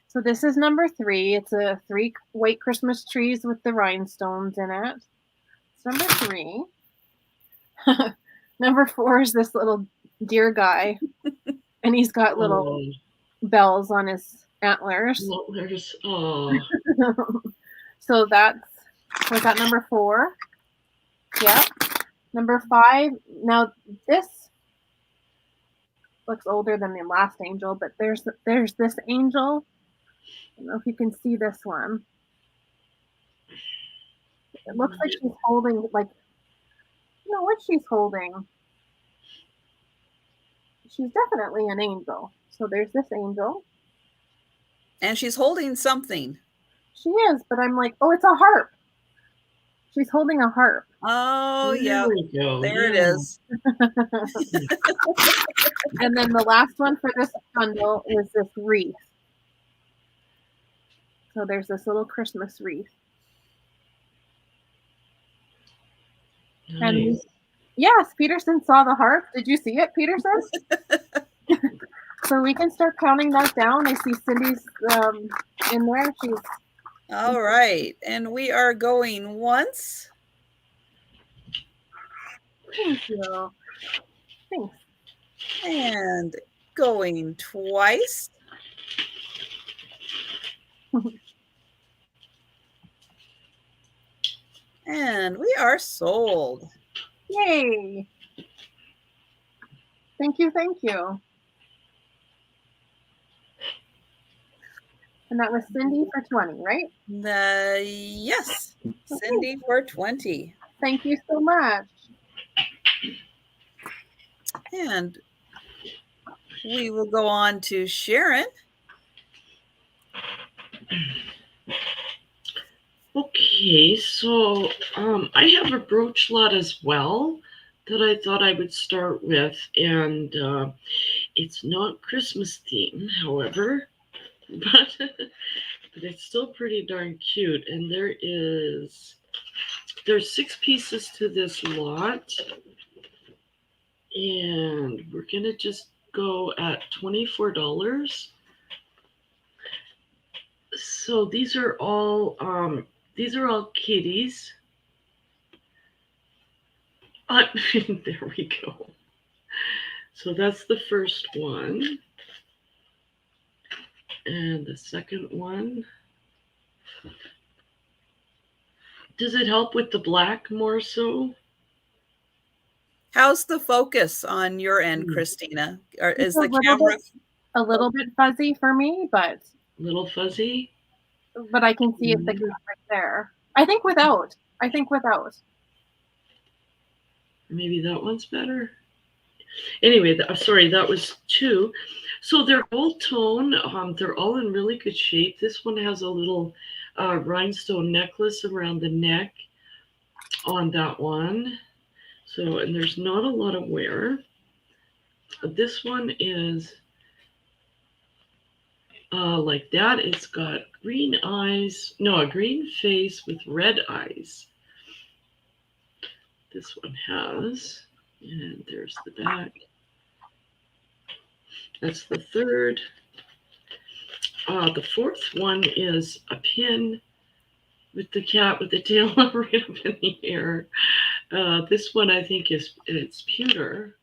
So this is number 3. It's a 3 white Christmas trees with the rhinestones in it. It's number 3. Number 4 is this little deer guy. And he's got little bells on his antlers. Oh. So was that number 4? Yeah. Number 5. Now this looks older than the last angel, but there's this angel. I don't know if you can see this one. It looks like she's holding, like, you know what she's holding. She's definitely an angel. So there's this angel. And she's holding something. She is, but I'm like, oh, it's a harp. She's holding a harp. Oh, yeah. There it is. And then the last one for this bundle is this wreath. So there's this little Christmas wreath. Nice. And yes, Peterson saw the harp. Did you see it, Peterson? So we can start counting that down. I see Cindy's in there. She's all right. And we are going once. Thank you. Thanks. And going twice. And we are sold. Yay. Thank you. Thank you. And that was Cindy for 20, right? Yes. Cindy for 20. Thank you so much. And we will go on to Sharon. Okay, so I have a brooch lot as well that I thought I would start with, and it's not Christmas themed, however, but it's still pretty darn cute. And there's 6 pieces to this lot, and we're gonna just go at $24. So these are all kitties. There we go. So that's the first one. And the second one. Does it help with the black more so? How's the focus on your end, Kristina? Or is the camera a little bit fuzzy for me, but a little fuzzy? But I can see it right there. I think without. Maybe that one's better. Anyway, sorry, that was 2. So they're all tone. They're all in really good shape. This one has a little rhinestone necklace around the neck on that one. So, and there's not a lot of wear. This one is like that. It's got green eyes. No, a green face with red eyes. This one has, and there's the back. That's the third. The fourth one is a pin with the cat with the tail right up in the air. This one I think it's pewter.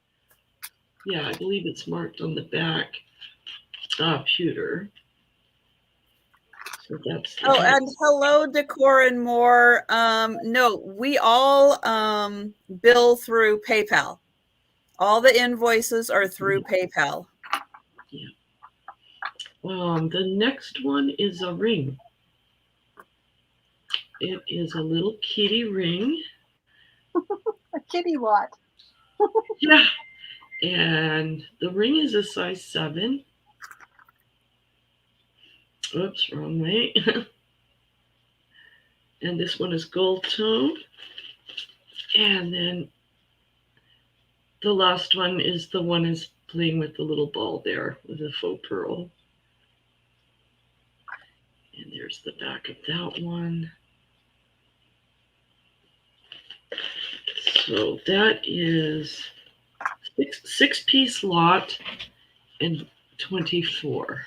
Yeah, I believe it's marked on the back. Pewter. So that's and hello, Decor and More. No, we all bill through PayPal. All the invoices are through PayPal. Yeah. The next one is a ring. It is a little kitty ring. A kitty lot. Yeah. And the ring is a size 7. Oops, wrong way. And this one is gold tone. And then the last one is the one is playing with the little ball there with a faux pearl. And there's the back of that one. So that is six-piece lot and 24.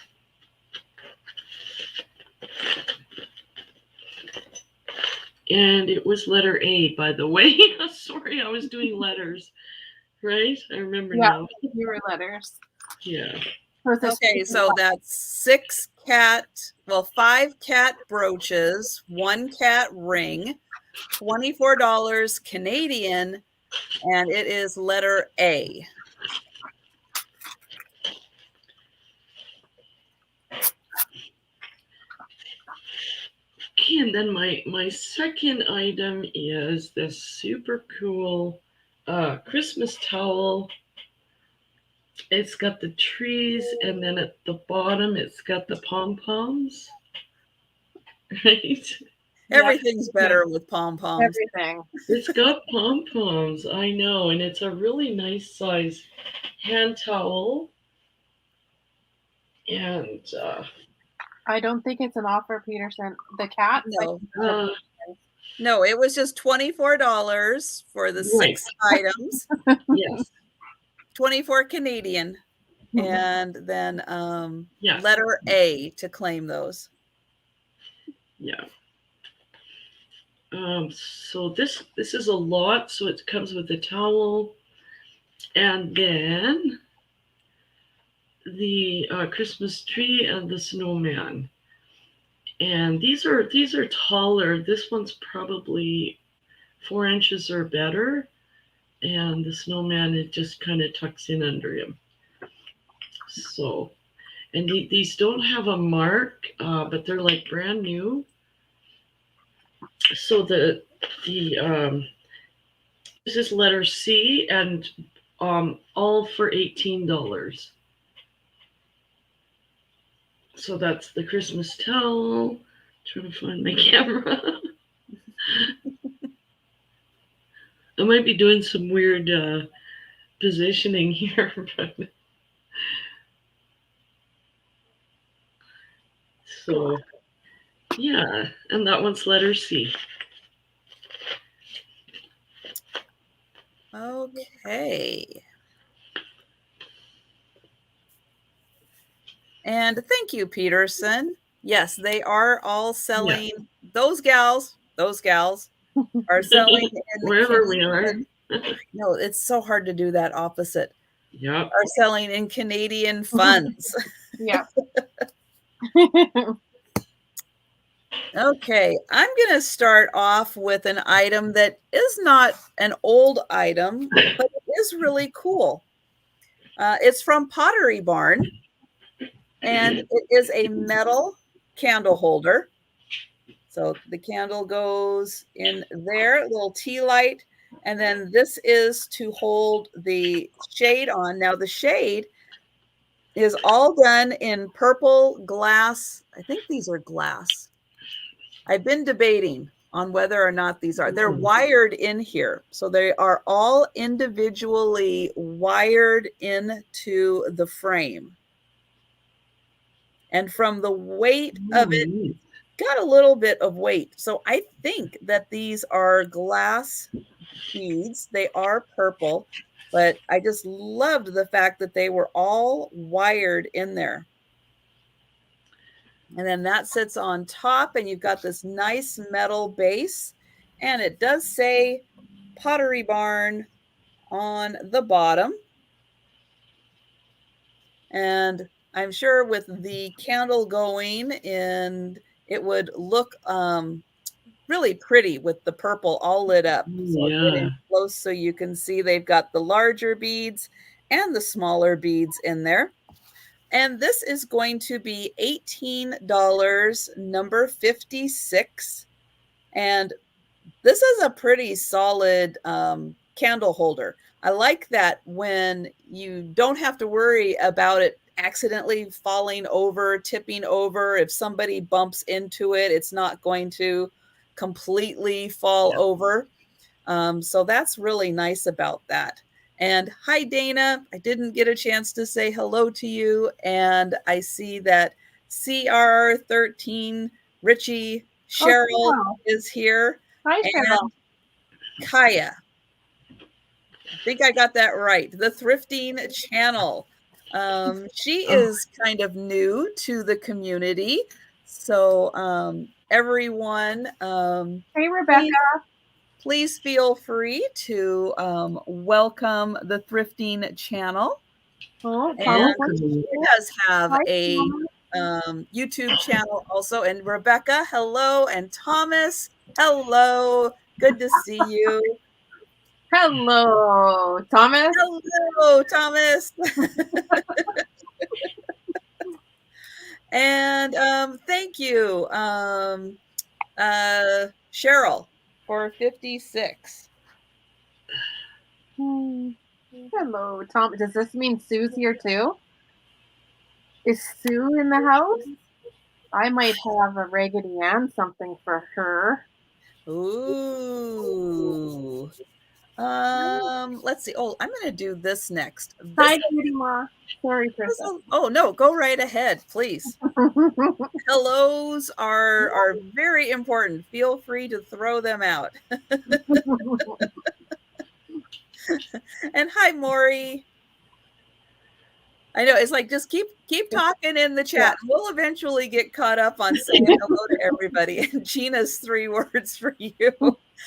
And it was letter A, by the way. Sorry, I was doing letters. Right? I remember now. You were letters. Yeah. Okay, so that's 5 cat brooches, 1 cat ring, $24 Canadian, and it is letter A. Okay, and then my second item is this super cool Christmas towel. It's got the trees, and then at the bottom it's got the pom-poms. Right? Everything's better with pom-poms. Everything. It's got pom-poms, I know, and it's a really nice size hand towel. And I don't think it's an offer, Peterson. The cat? No. No, it was just $24 for the 6 items. Yes. 24 Canadian. And then letter A to claim those. Yeah. So this is a lot. So it comes with the towel, and then the Christmas tree and the snowman. And these are taller. This one's probably 4 inches or better, and the snowman, it just kind of tucks in under him. So, and these don't have a mark, but they're like brand new. So this is letter C, and all for $18. So that's the Christmas towel. I'm trying to find my camera. I might be doing some weird positioning here, but so yeah, and that one's letter C. Okay. And thank you, Peterson. Yes, they are all selling. Yeah. Those gals are selling in wherever we are. No, it's so hard to do that opposite. Yeah. Are selling in Canadian funds. Yeah. Okay, I'm going to start off with an item that is not an old item, but it is really cool. It's from Pottery Barn, and it is a metal candle holder. So the candle goes in there, a little tea light, and then this is to hold the shade on. Now the shade is all done in purple glass. I think these are glass. I've been debating on whether or not these are. They're wired in here. So they are all individually wired into the frame. And from the weight of it, got a little bit of weight. So I think that these are glass beads. They are purple, but I just loved the fact that they were all wired in there. And then that sits on top, and you've got this nice metal base. And it does say Pottery Barn on the bottom. And I'm sure with the candle going, and it would look really pretty with the purple all lit up. So I'll get in close so you can see they've got the larger beads and the smaller beads in there. And this is going to be $18, number 56. And this is a pretty solid candle holder. I like that when you don't have to worry about it accidentally falling over, tipping over. If somebody bumps into it, it's not going to completely fall over. So that's really nice about that. And hi, Dana. I didn't get a chance to say hello to you. And I see that CR13 Richie Cheryl is here. Hi, Cheryl. Kaya. I think I got that right. The Thrifting Channel. She is kind of new to the community. So everyone. Hey, Rebecca. Please feel free to welcome the Thrifting Channel. And she does have a YouTube channel also. And Rebecca, hello. And Thomas, hello. Good to see you. Hello, Thomas. Hello, Thomas. And thank you, Cheryl, for 56. Hello, Tom. Does this mean Sue's here too? Is Sue in the house? I might have a Raggedy Ann something for her. Ooh. Let's see. Oh, I'm going to do this next. Hi, Judy Ma. Sorry, Princess. Oh, no, go right ahead, please. Hellos are very important. Feel free to throw them out. And hi, Maury. I know it's like just keep talking in the chat. Yeah. We'll eventually get caught up on saying hello to everybody. And Gina's 3 words for you.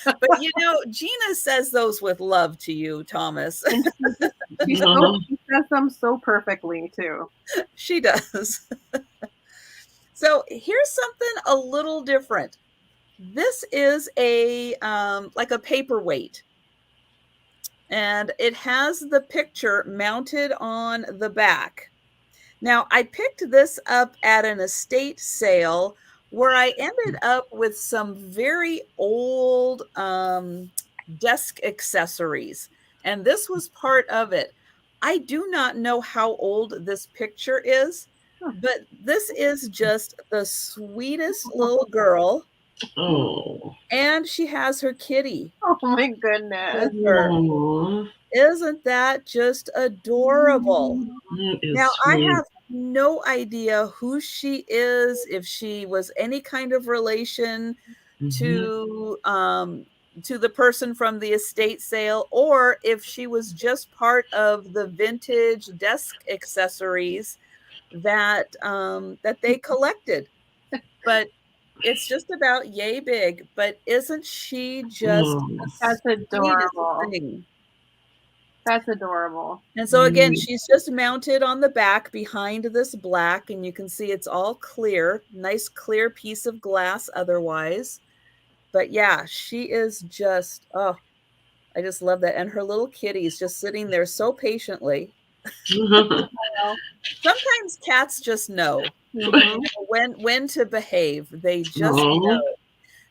But you know, Gina says those with love to you, Thomas. She says them so perfectly too. She does. So here's something a little different. This is a like a paperweight. And it has the picture mounted on the back. Now, I picked this up at an estate sale where I ended up with some very old desk accessories. And this was part of it. I do not know how old this picture is, but this is just the sweetest little girl. Oh. And she has her kitty. Oh my goodness. Isn't that just adorable? Now, sweet. I have no idea who she is, if she was any kind of relation to the person from the estate sale, or if she was just part of the vintage desk accessories that that they collected. But it's just about yay big. But isn't she just that's adorable? That's adorable. And so again, she's just mounted on the back behind this black, and you can see it's all clear, nice clear piece of glass otherwise. But yeah, she is just, oh, I just love that. And her little kitty is just sitting there so patiently. Sometimes cats just know when to behave. They just know.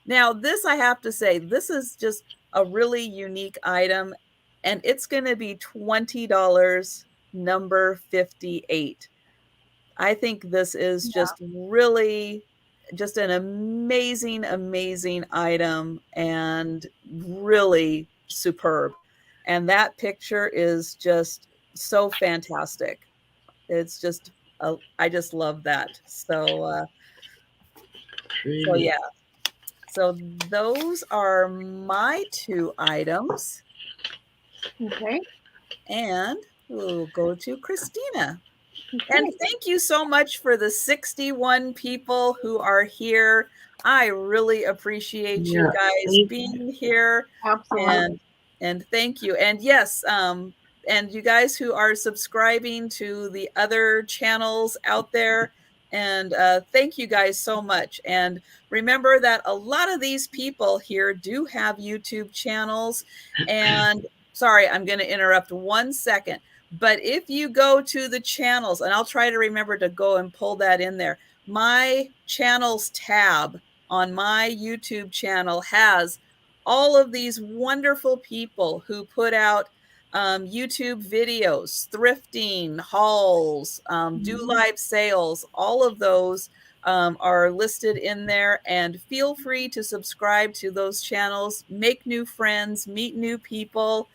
Now, this, I have to say, this is just a really unique item. And it's going to be $20, number 58. I think this is just really just an amazing, amazing item and really superb. And that picture is just so fantastic. It's just I just love that. So Really. yeah. So those are my 2 items. Okay. And we'll go to Kristina. Okay. And thank you so much for the 61 people who are here. I really appreciate you guys being here. Absolutely. And thank you. And yes, and you guys who are subscribing to the other channels out there, and thank you guys so much. And remember that a lot of these people here do have YouTube channels. And sorry, I'm going to interrupt 1 second. But if you go to the channels, and I'll try to remember to go and pull that in there, my channels tab on my YouTube channel has all of these wonderful people who put out YouTube videos, thrifting, hauls, do live sales. All of those are listed in there, and feel free to subscribe to those channels, make new friends, meet new people,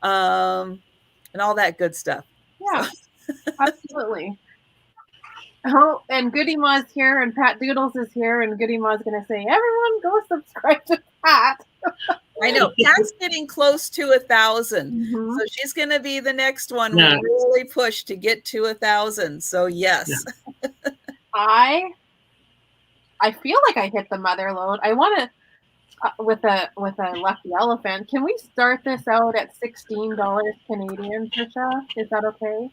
and all that good stuff. Yeah, so. Absolutely. Oh, and Goody Ma's here, and Pat Doodles is here, and Goody Ma's going to say, everyone go subscribe to Pat. I know. Pat's getting close to 1,000. Mm-hmm. So she's going to be the next one we really push to get to 1,000. So yes. Yeah. I feel like I hit the mother load. I want to, with a lucky elephant, can we start this out at $16 Canadian, Trisha? Is that okay?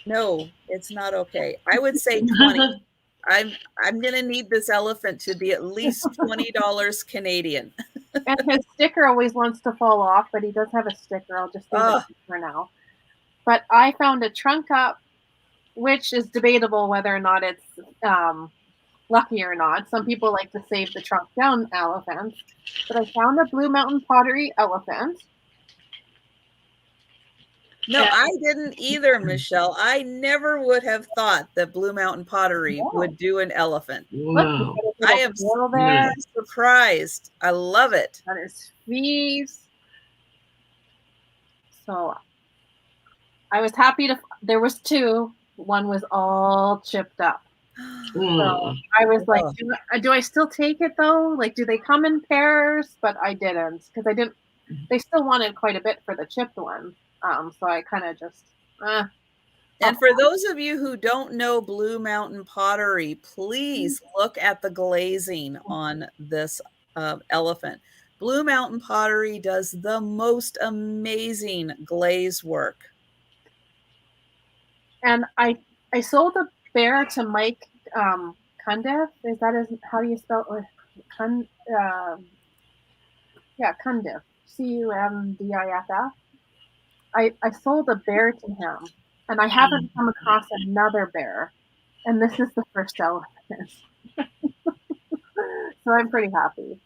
No, it's not okay. I would say 20. I'm going to need this elephant to be at least $20 Canadian. And his sticker always wants to fall off, but he does have a sticker. I'll just leave it for now. But I found a trunk up, which is debatable whether or not it's lucky or not. Some people like to save the trunk down elephants. But I found a Blue Mountain Pottery elephant. No, I didn't either, Michelle. I never would have thought that Blue Mountain Pottery would do an elephant. Wow. I am so surprised. I love it. On his fees. So I was happy to. There was 2. One was all chipped up. So I was like, do I still take it though? Like, do they come in pairs? But I didn't, because I didn't. They still wanted quite a bit for the chipped one. So I kind of just. And for those of you who don't know Blue Mountain Pottery, please look at the glazing on this elephant. Blue Mountain Pottery does the most amazing glaze work. And I sold a bear to Mike Cundiff. Is that how do you spell it? Yeah, Cundiff. Cumdiff. I sold a bear to him, and I haven't come across another bear, and this is the first elephant. So I'm pretty happy.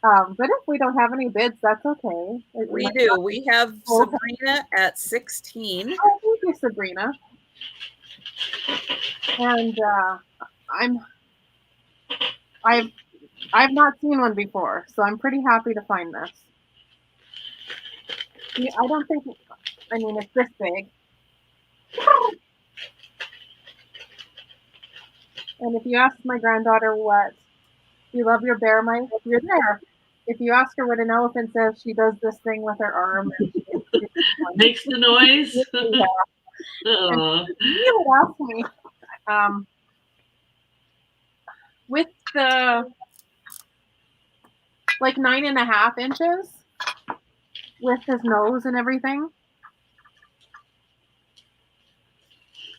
But if we don't have any bids, that's okay. We do. We have Sabrina at 16. Oh, thank you, Sabrina. And I've not seen one before, so I'm pretty happy to find this. I don't think, I mean, it's this big. And if you ask my granddaughter what, you love your bear, Mike? You're there. If you ask her what an elephant says, she does this thing with her arm. And makes the noise. You would ask me, with the, like 9.5 inches, with his nose and everything.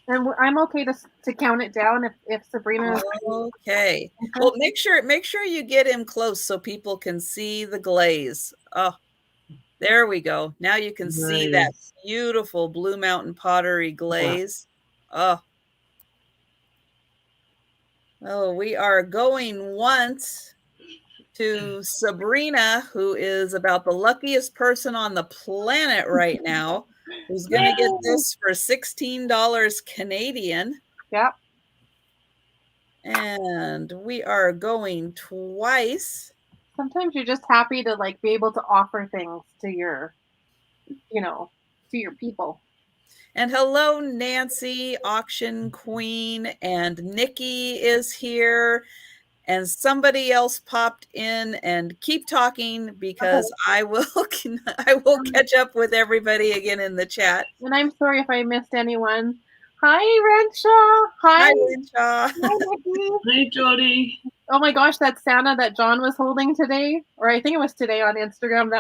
And I'm okay to count it down if Sabrina is okay. Well, make sure you get him close so people can see the glaze. Oh, there we go. Now you can see that beautiful Blue Mountain Pottery glaze. Oh, we are going once to Sabrina, who is about the luckiest person on the planet right now, who's going to get this for $16 Canadian. Yep. And we are going twice. Sometimes you're just happy to like be able to offer things to your, to your people. And hello, Nancy, Auction Queen, and Nikki is here. And somebody else popped in, and keep talking because I will catch up with everybody again in the chat. And I'm sorry if I missed anyone. Hi, Renshaw. Hi, Renshaw. Hi, Nikki. Hi, Jody. Oh my gosh, that Santa that John was holding today, or I think it was today on Instagram.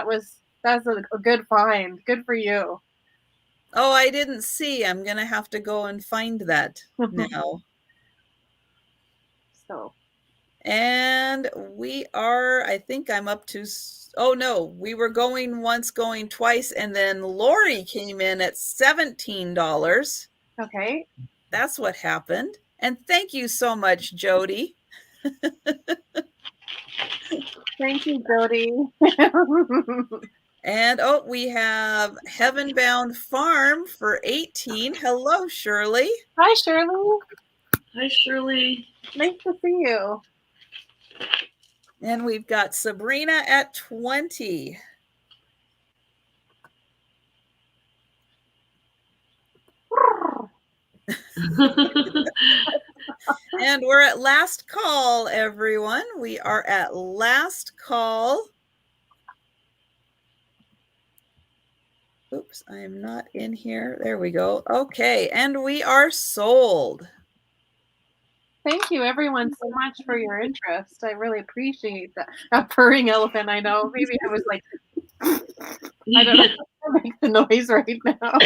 That's a good find. Good for you. Oh, I didn't see. I'm gonna have to go and find that now. So. And we are, I think I'm up to, oh no, we were going once, going twice, and then Lori came in at $17. Okay. That's what happened. And thank you so much, Jody. Thank you, Jody. And oh, we have Heaven Bound Farm for 18. Hello, Shirley. Hi, Shirley. Hi, Shirley. Nice to see you. And we've got Sabrina at 20. And we're at last call, everyone. We are at last call. Oops, I am not in here. There we go. Okay, and we are sold. Thank you, everyone, so much for your interest. I really appreciate that. A purring elephant, I know. Maybe I was like, I don't know how to make the noise right now.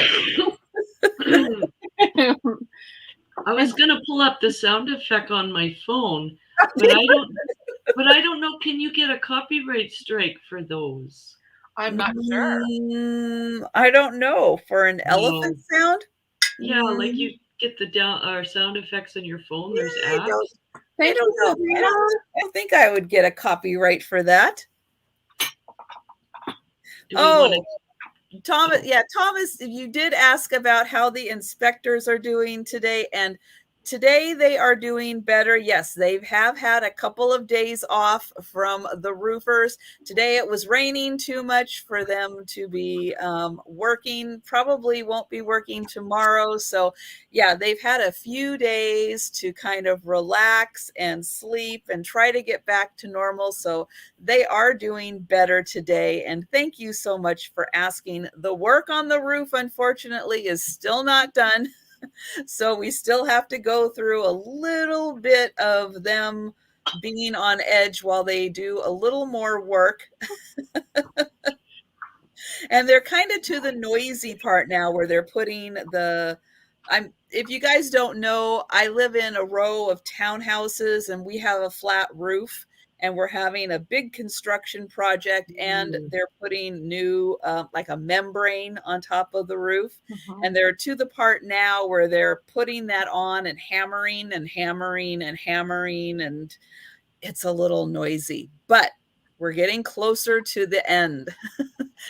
I was gonna pull up the sound effect on my phone, but I don't know. Can you get a copyright strike for those? I'm not sure. I don't know. For an elephant sound? Yeah, like you get the sound effects on your phone. There's apps. I don't know. I think I would get a copyright for that. Thomas, Thomas, you did ask about how the inspectors are doing today, and today they are doing better. Yes, they have had a couple of days off from the roofers. Today it was raining too much for them to be working. Probably won't be working tomorrow. So yeah, they've had a few days to kind of relax and sleep and try to get back to normal. So they are doing better today. And thank you so much for asking. The work on the roof, unfortunately, is still not done. So we still have to go through a little bit of them being on edge while they do a little more work. And they're kind of to the noisy part now where they're putting if you guys don't know, I live in a row of townhouses and we have a flat roof. And we're having a big construction project, and they're putting new, like a membrane on top of the roof. And they're to the part now where they're putting that on and hammering and hammering and hammering. And it's a little noisy, but we're getting closer to the end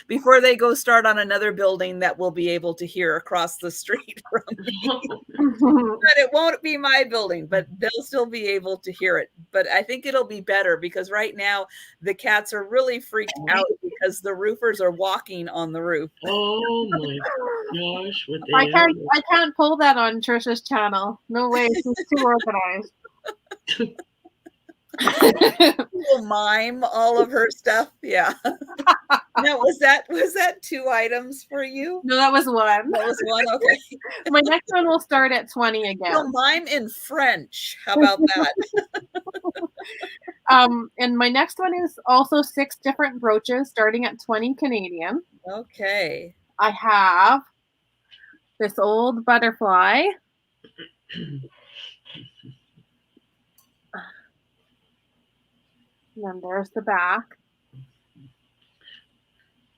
before they go start on another building that we'll be able to hear across the street from me. But it won't be my building, but they'll still be able to hear it. But I think it'll be better because right now the cats are really freaked out because the roofers are walking on the roof. Oh my gosh, what I can't pull that on Trisha's channel. No way, she's too organized. We'll mime all of her stuff. Yeah. Now, was that 2 items for you? No, that was one. That was one. Okay. My next one will start at 20 again. So mime in French. How about that? And my next one is also 6 different brooches starting at 20 Canadian. Okay. I have this old butterfly. And then there's the back.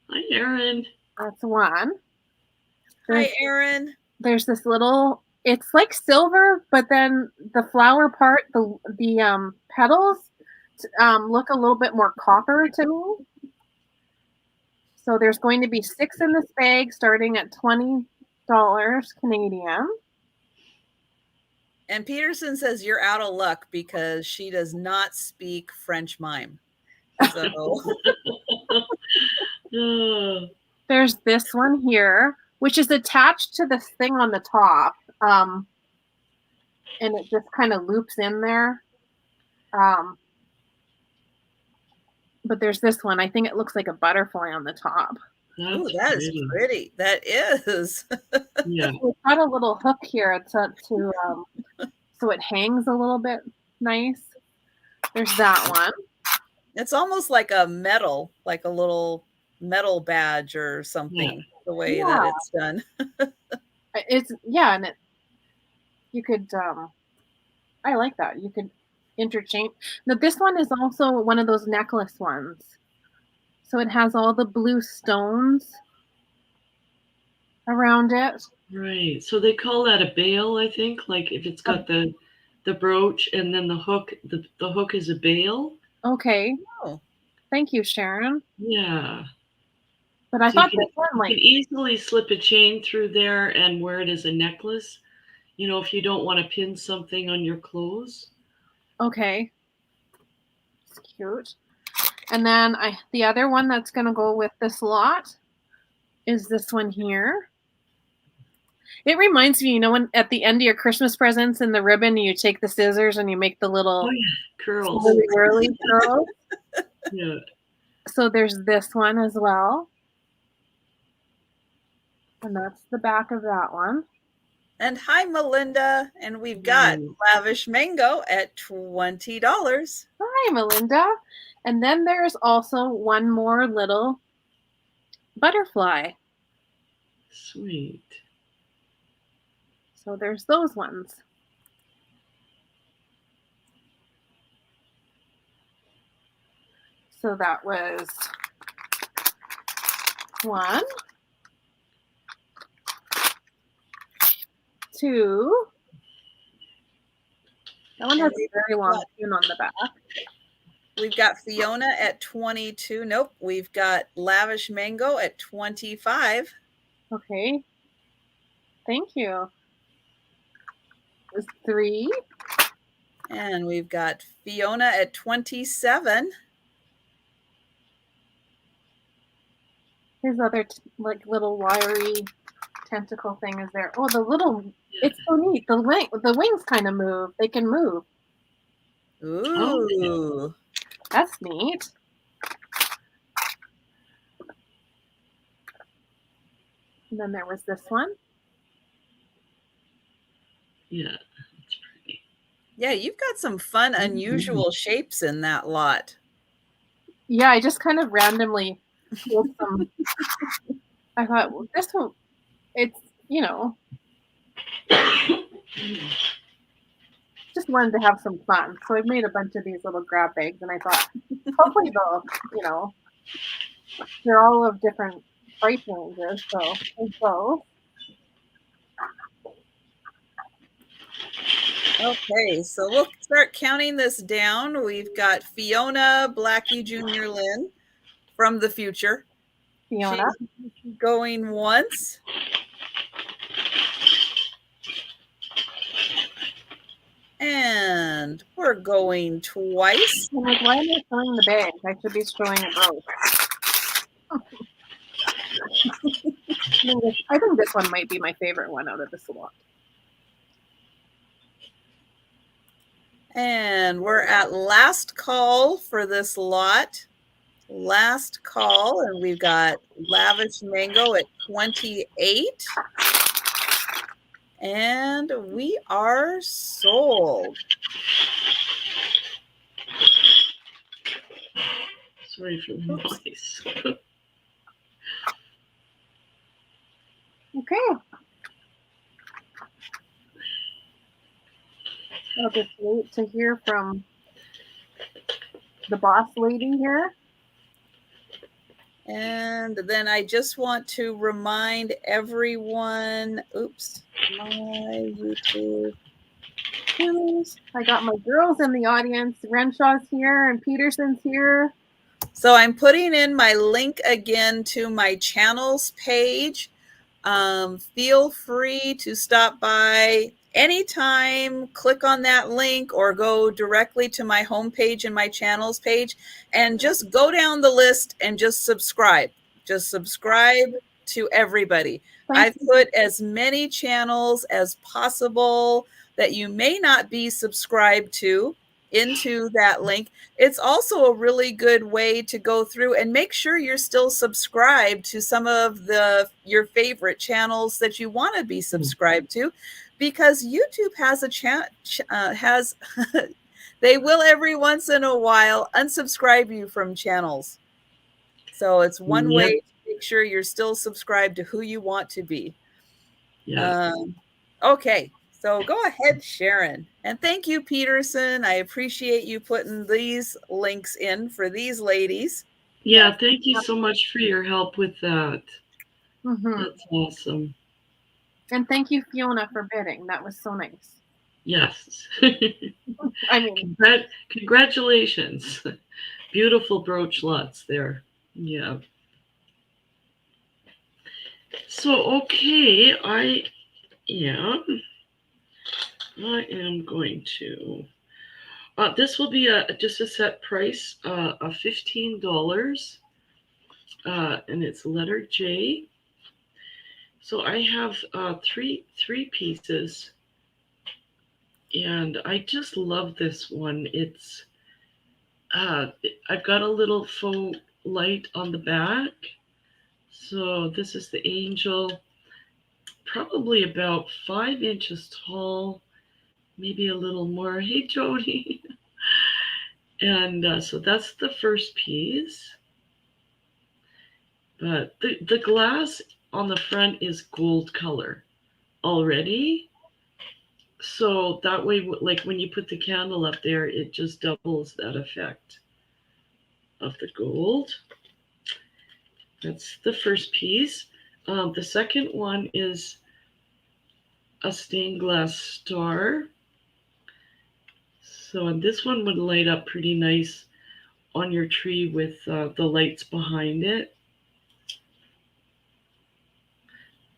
Hi, Erin. That's one. Hi, Erin. There's this little, it's like silver, but then the flower part, the petals look a little bit more copper to me. So there's going to be 6 in this bag starting at $20 Canadian. And Peterson says you're out of luck because she does not speak French mime. So there's this one here. which is attached to this thing on the top. And it just kind of loops in there. But there's this one. I think it looks like a butterfly on the top. Oh, that is pretty. That is. Yeah. It's got a little hook here so it hangs a little bit nice. There's that one. It's almost like a metal, like a little metal badge or something, the way that it's done. And you could I like that. You could interchange. Now this one is also one of those necklace ones. So it has all the blue stones around it. Right. So they call that a bail, I think. Like if it's got the brooch and then the hook, the hook is a bail. Okay. Oh. Thank you, Sharon. Yeah. But I thought this one, you can easily slip a chain through there and wear it as a necklace. You know, if you don't want to pin something on your clothes. Okay. It's cute. And then the other one that's going to go with this lot is this one here. It reminds me, you know, when at the end of your Christmas presents and the ribbon, you take the scissors and you make the little curls. Swirly curls. Yeah. So there's this one as well. And that's the back of that one. And hi, Melinda. And we've got Lavish Mango at $20. Hi, Melinda. And then there's also one more little butterfly. Sweet. So there's those ones. So that was 1, 2. That one has a very long pin on the back. We've got Fiona at 22. Nope. We've got Lavish Mango at 25. Okay. Thank you. There's 3. And we've got Fiona at 27. His other like little wiry tentacle thing is there. Oh, the little, it's so neat. The wings kind of move. They can move. Ooh. That's neat. And then there was this one. Yeah, that's pretty. Yeah, you've got some fun, unusual shapes in that lot. Yeah, I just kind of randomly pulled some. I thought, well, this one, it's, you know, just wanted to have some fun. So I've made a bunch of these little grab bags, and I thought, hopefully they'll, you know, they're all of different price ranges. So. Okay, so we'll start counting this down. We've got Fiona Blackie Jr. Lynn from the future. Fiona. She's going once. And we're going twice. I'm like, why am I showing the bag? I should be showing it both. I think this one might be my favorite one out of this lot. And we're at last call for this lot. Last call, and we've got Lavish Mango at 28. And we are sold. Sorry for the noise. Okay. I'll just wait to hear from the boss lady here. And then I just want to remind everyone, oops, my YouTube. I got my girls in the audience. Renshaw's here and Peterson's here. So I'm putting in my link again to my channels page. Feel free to stop by anytime, click on that link or go directly to my homepage and my channels page and just go down the list and just subscribe. Just subscribe to everybody. I've put as many channels as possible that you may not be subscribed to into that link. It's also a really good way to go through and make sure you're still subscribed to some of your favorite channels that you want to be subscribed to, because YouTube has they will every once in a while unsubscribe you from channels. So it's one way to make sure you're still subscribed to who you want to be. Yeah. Okay. So go ahead, Sharon. And thank you, Peterson. I appreciate you putting these links in for these ladies. Yeah, thank you so much for your help with that. That's awesome. And thank you, Fiona, for bidding. That was so nice. Yes. I mean, congratulations. Beautiful brooch lots there. Yeah. So, okay, I am going to, this will be just a set price of $15, and it's letter J. So I have three pieces, and I just love this one. It's I've got a little faux light on the back. So this is the angel, probably about 5 inches tall, maybe a little more. Hey, Jody. And so that's the first piece. But the glass on the front is gold color already. So that way, like when you put the candle up there, it just doubles that effect of the gold. That's the first piece. The second one is a stained glass star. So and this one would light up pretty nice on your tree with the lights behind it.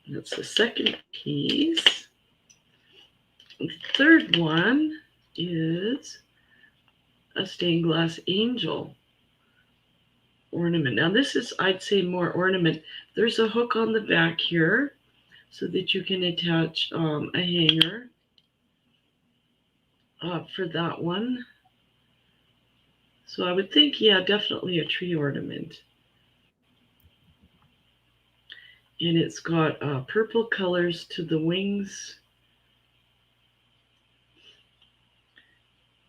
That's the second piece. The third one is a stained glass angel ornament. Now this is, I'd say, more ornament. There's a hook on the back here so that you can attach a hanger for that one. So I would think, yeah, definitely a tree ornament. And it's got purple colors to the wings.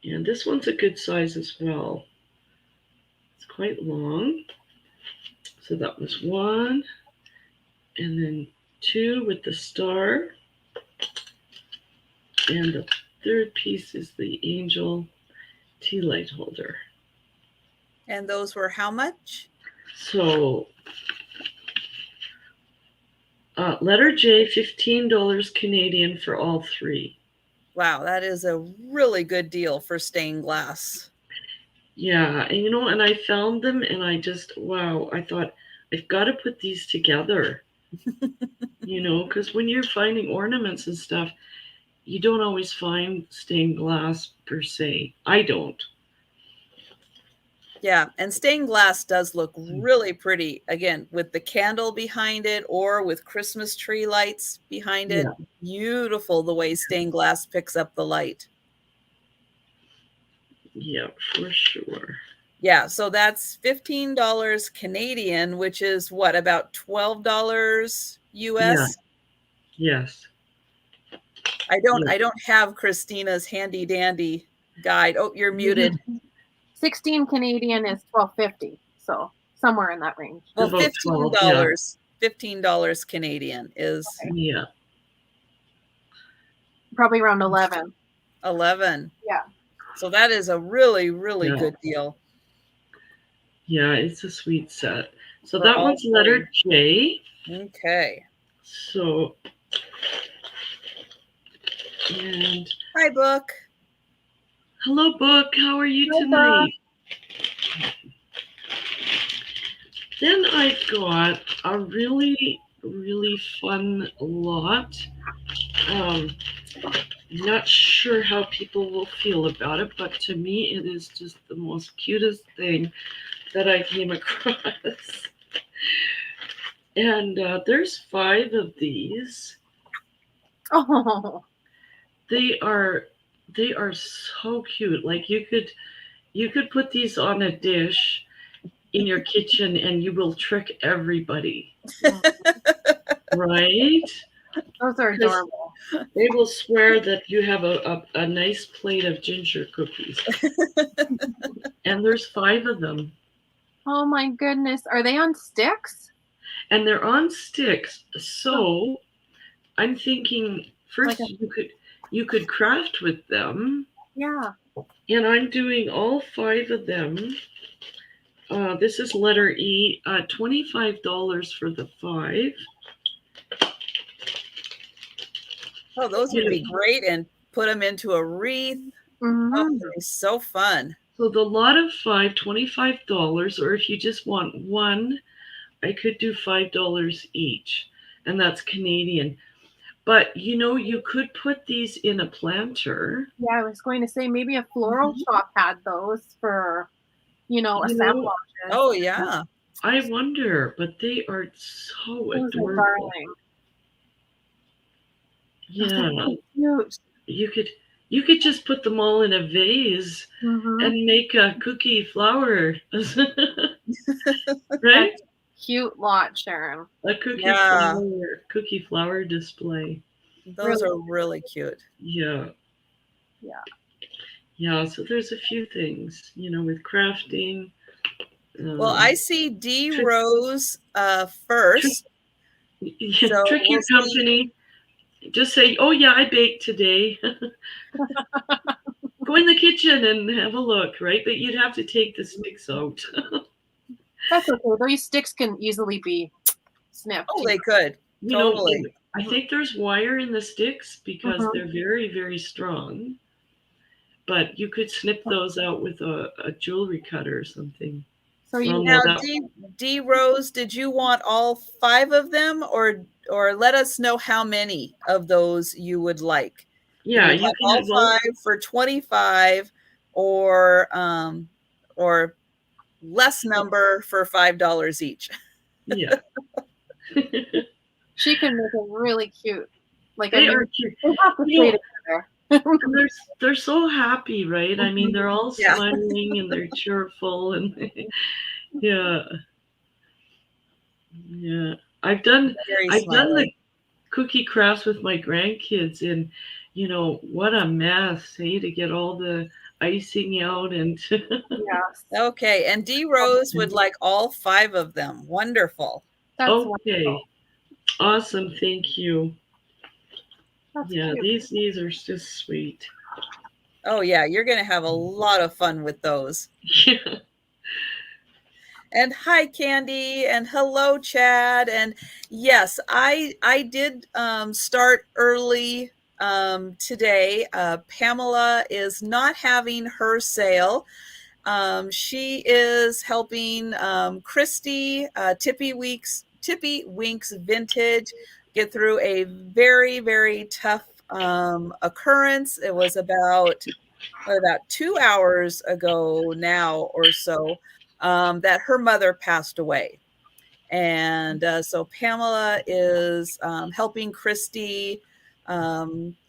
And this one's a good size as well. It's quite long. So that was one. And then two with the star. And the third piece is the angel tea light holder. And those were how much? So letter J, $15 Canadian for all three. Wow, that is a really good deal for stained glass. Yeah, and and I found them and I just, wow, I thought, I've got to put these together. Because when you're finding ornaments and stuff, you don't always find stained glass per se. I don't. Yeah, and stained glass does look really pretty, again, with the candle behind it or with Christmas tree lights behind it. Yeah. Beautiful the way stained glass picks up the light. Yeah, for sure. Yeah, so that's $15 Canadian, which is what, about $12 US? Yeah. Yes. I don't have Christina's handy dandy guide. Oh, you're muted. 16 Canadian is $12.50, so somewhere in that range. Well, $15. $15 Canadian is probably around 11. 11. Yeah. So that is a really, really good deal. Yeah, it's a sweet set. So that one's letter J. Okay. So, and hi, Book. Hello, Book. How are you tonight? Then I've got a really, really fun lot. Not sure how people will feel about it, but to me it is just the most cutest thing that I came across. And there's 5 of these. Oh, They are so cute. Like you could put these on a dish in your kitchen and you will trick everybody, right? those are Because adorable. they will swear that you have a nice plate of ginger cookies. And there's 5 of them. Oh my goodness. Are they on sticks? And they're on sticks. So I'm thinking Like first you could craft with them. yeah. And I'm doing all 5 of them. This is letter E. $25 for the 5. Oh, those would be great, and put them into a wreath. Oh, Mm-hmm. that'd be so fun. So the lot of 5, $25, or if you just want one, I could do $5 each, and that's Canadian. But you could put these in a planter. Yeah, I was going to say maybe a floral shop had those for, assemblage. Oh yeah. I wonder, but they are so Those are adorable. darling. Yeah, So cute. you could just put them all in a vase Mm-hmm. and make a cookie flower, right? Cute lot, Sharon. A Yeah. cookie flower display. Those are really cute. Yeah. Yeah. Yeah, so there's a few things, with crafting. Well, I see D Rose first. So Trick your company. Just say, "Oh yeah, I baked today." Go in the kitchen and have a look, right? But you'd have to take the sticks out. That's okay. Those sticks can easily be snipped. Oh, they could. Totally. I think there's wire in the sticks because they're very, very strong. But you could snip those out with a jewelry cutter or something. So you now, D Rose, did you want all 5 of them, or let us know how many of those you would like? Yeah, you like all 5 for 25, or less number for $5 each. Yeah. She can make it really cute. Like they are cute. They have to play together. They're so happy, right? I mean, they're all smiling and they're cheerful and yeah. I've done the cookie crafts with my grandkids, and what a mess, hey, to get all the icing out and yes. Okay, and D Rose would like all 5 of them. Wonderful. That's okay. wonderful. Awesome, thank you. That's yeah, cute. these are just sweet. Oh yeah, you're going to have a lot of fun with those. Yeah. And hi, Candy, and hello, Chad. And yes, I did start early today. Pamela is not having her sale. She is helping Christy, Tippy Winks Vintage, get through a very, very tough occurrence. It was about 2 hours ago now or so that her mother passed away. And so Pamela is helping Christy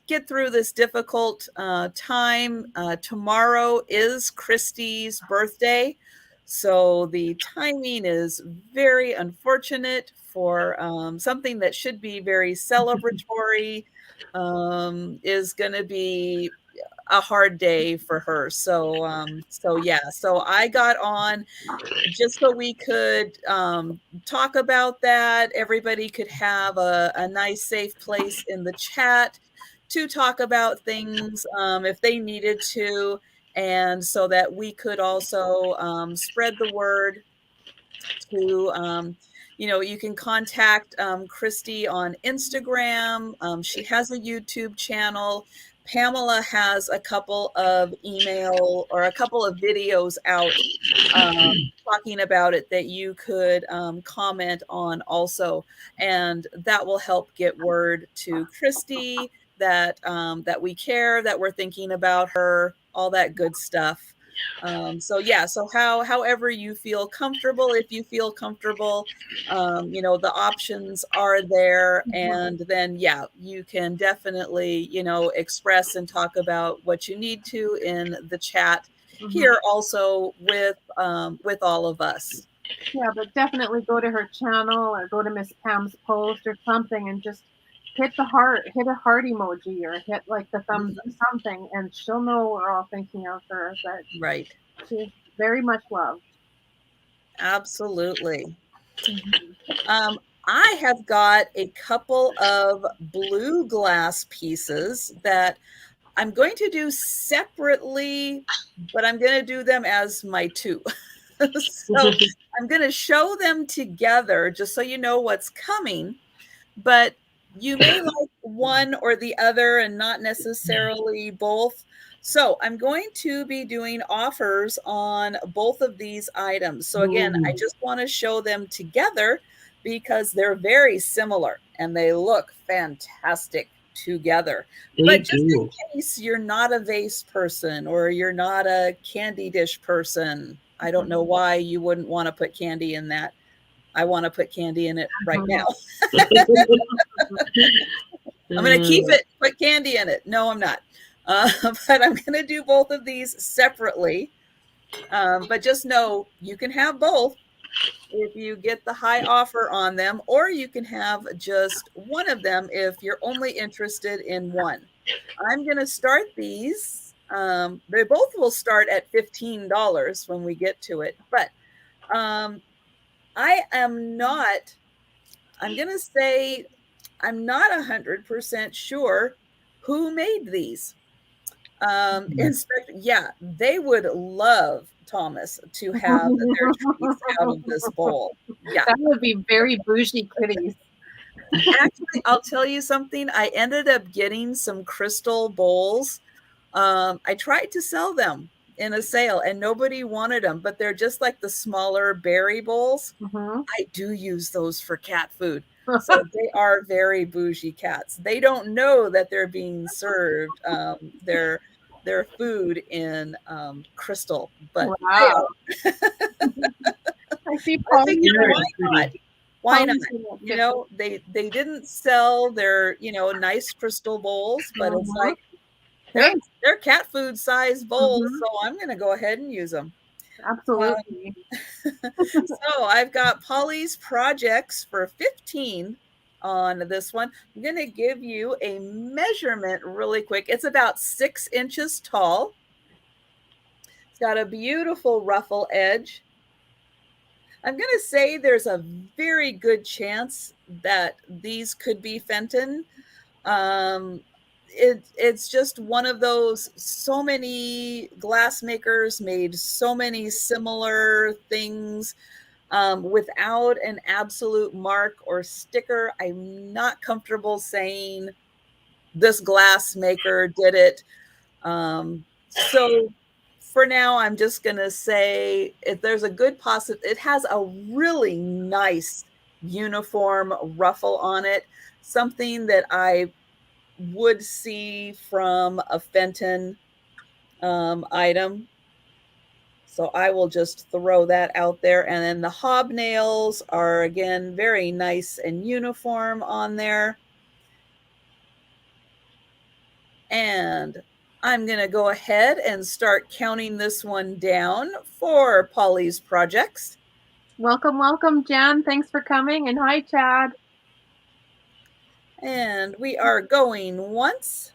get through this difficult time. Tomorrow is Christy's birthday. So the timing is very unfortunate for something that should be very celebratory, is going to be a hard day for her. So so I got on just so we could talk about that. Everybody could have a nice, safe place in the chat to talk about things if they needed to, and so that we could also spread the word to you can contact Christy on Instagram. She has a YouTube channel. Pamela has a couple of email or a couple of videos out talking about it that you could comment on also, and that will help get word to Christy that that we care, that we're thinking about her, all that good stuff. So yeah, so however you feel comfortable, if you feel comfortable, the options are there. And then, yeah, you can definitely, express and talk about what you need to in the chat here also with all of us. Yeah, but definitely go to her channel or go to Miss Pam's post or something and just hit a heart emoji or hit like the thumbs up something, and she'll know we're all thinking of her, that Right. she's very much loved. Absolutely. I have got a couple of blue glass pieces that I'm going to do separately, but I'm going to do them as my two. So I'm going to show them together just so you know what's coming, but you may like one or the other and not necessarily both. So I'm going to be doing offers on both of these items. So again, I just want to show them together because they're very similar and they look fantastic together. But just in case you're not a vase person or you're not a candy dish person, I don't know why you wouldn't want to put candy in that. I want to put candy in it right now. I'm going to keep it, put candy in it. No, I'm not. But I'm going to do both of these separately. But just know you can have both if you get the high offer on them, or you can have just one of them if you're only interested in one. I'm going to start these. They both will start at $15 when we get to it. But I am not, I'm going to say, I'm not 100% sure who made these. Yeah, they would love, Thomas, to have their treats out of this bowl. Yeah. That would be very bougie kitties. Actually, I'll tell you something. I ended up getting some crystal bowls. I tried to sell them in a sale and nobody wanted them, but they're just like the smaller berry bowls. I do use those for cat food. So they are very bougie cats. They don't know that they're being served their food in crystal, but wow. I see Polly. Why not? Why not? They didn't sell their, nice crystal bowls, but it's like they're cat food size bowls, so I'm going to go ahead and use them. Absolutely. So I've got Polly's Projects for 15 on this one. I'm going to give you a measurement really quick. It's about 6 inches tall. It's got a beautiful ruffle edge. I'm going to say there's a very good chance that these could be Fenton. It's just one of those, so many glass makers made so many similar things without an absolute mark or sticker. I'm not comfortable saying this glass maker did it. So for now, I'm just going to say if there's a good possibility, it has a really nice uniform ruffle on it, something that I would see from a Fenton item. So I will just throw that out there. And then the hobnails are, again, very nice and uniform on there. And I'm going to go ahead and start counting this one down for Polly's Projects. Welcome, welcome, Jen. Thanks for coming. And hi, Chad. And we are going once.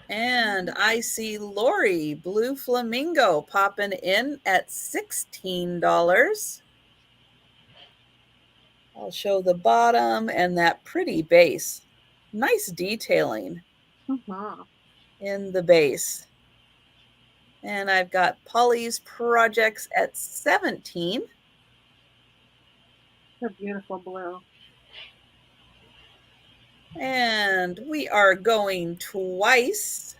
And I see Lori Blue Flamingo popping in at $16. I'll show the bottom and that pretty base. Nice detailing in the base. And I've got Polly's Projects at 17. A beautiful blue. And we are going twice.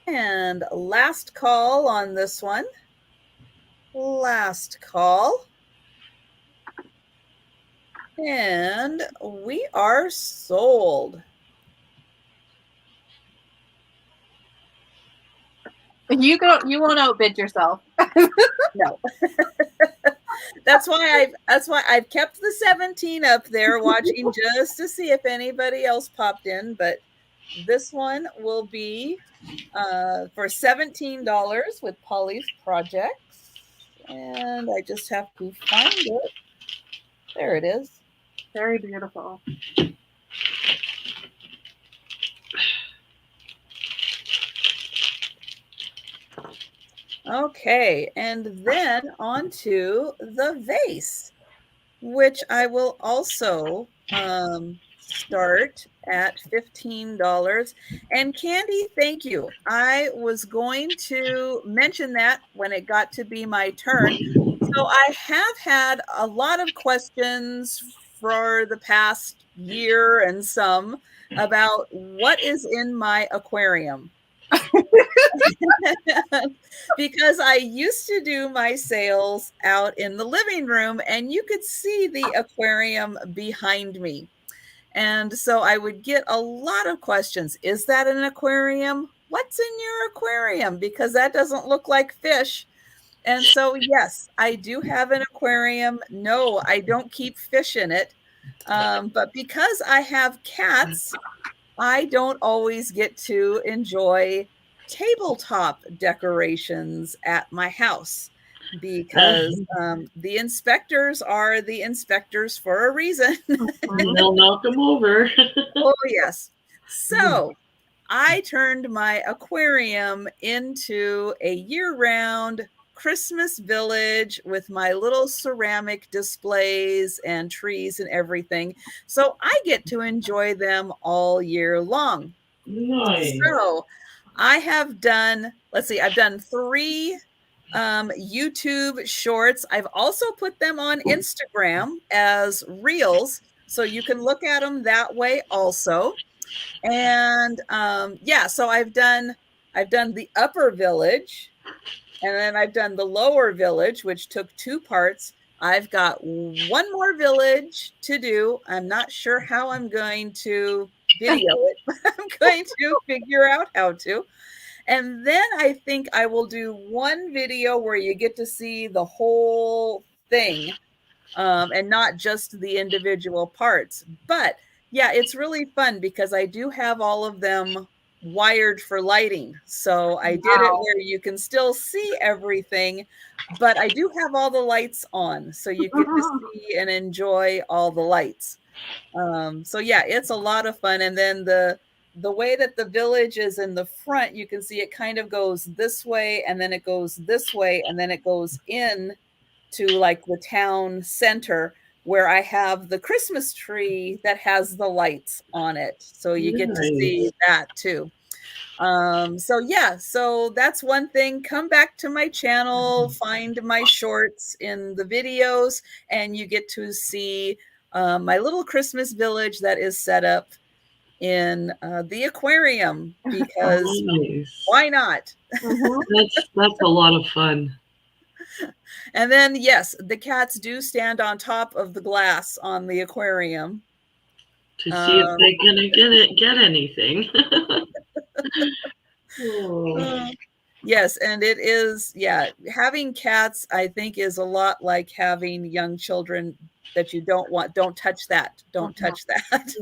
And last call on this one. Last call. And we are sold. You won't outbid yourself. No. That's why I've kept the 17 up there watching just to see if anybody else popped in, but this one will be for $17 with Polly's Projects. And I just have to find it. There it is. Very beautiful. Okay, and then on to the vase, which I will also start at $15. And Candy, thank you. I was going to mention that when it got to be my turn. So I have had a lot of questions for the past year and some about what is in my aquarium. Because I used to do my sales out in the living room and you could see the aquarium behind me. And so I would get a lot of questions. Is that an aquarium? What's in your aquarium? Because that doesn't look like fish. And so, yes, I do have an aquarium. No, I don't keep fish in it. But because I have cats, I don't always get to enjoy tabletop decorations at my house because the inspectors are the inspectors for a reason. They'll knock them over. Oh, yes. So I turned my aquarium into a year-round Christmas village with my little ceramic displays and trees and everything. So I get to enjoy them all year long. Nice. So I have done, let's see, I've done 3 YouTube shorts. I've also put them on Instagram as reels, so you can look at them that way also. And yeah, so I've done the upper village, and then I've done the lower village, which took 2 parts. I've got one more village to do. I'm not sure how I'm going to video it, but I'm going to figure out how to. And then I think I will do one video where you get to see the whole thing and not just the individual parts. But yeah, it's really fun because I do have all of them wired for lighting. So I did it where you can still see everything, but I do have all the lights on. So you get to see and enjoy all the lights. So yeah, it's a lot of fun. And then the way that the village is in the front, you can see it kind of goes this way and then it goes this way and then it goes in to like the town center where I have the Christmas tree that has the lights on it. So you get to see that too. So yeah, so that's one thing. Come back to my channel, find my shorts in the videos, and you get to see my little Christmas village that is set up in the aquarium because why not? That's a lot of fun. And then, yes, the cats do stand on top of the glass on the aquarium to see if they're gonna get anything. Yes, and it is, yeah, having cats, I think, is a lot like having young children that you don't want. Don't touch that. Don't touch that.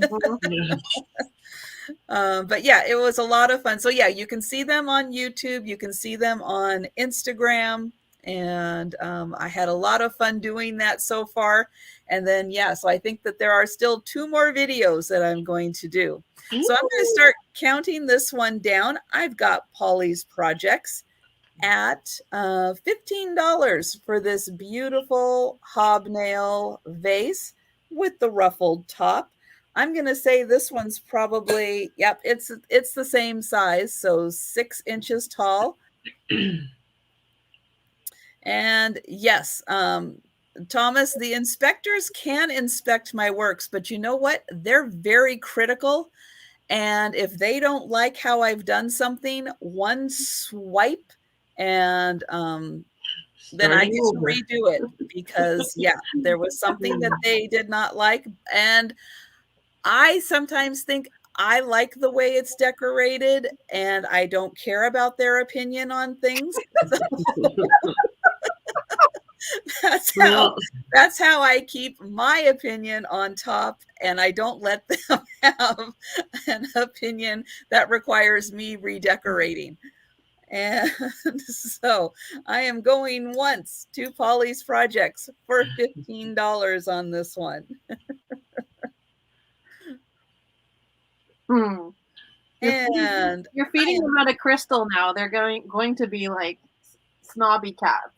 But yeah, it was a lot of fun. So yeah, you can see them on YouTube. You can see them on Instagram. And I had a lot of fun doing that so far. And then, yeah, so I think that there are still 2 more videos that I'm going to do. So I'm going to start counting this one down. I've got Polly's Projects at $15 for this beautiful hobnail vase with the ruffled top. I'm going to say this one's probably, yep, it's the same size, so 6 inches tall. And yes, Thomas, the inspectors can inspect my works, but you know what? They're very critical. And if they don't like how I've done something, one swipe and then I Starting get to over. redo it because, yeah, there was something that they did not like. And I sometimes think I like the way it's decorated and I don't care about their opinion on things. So that's how I keep my opinion on top, and I don't let them have an opinion that requires me redecorating. And so I am going once to Polly's Projects for $15 on this one. And you're feeding them out of crystal now. They're going to be like snobby cats.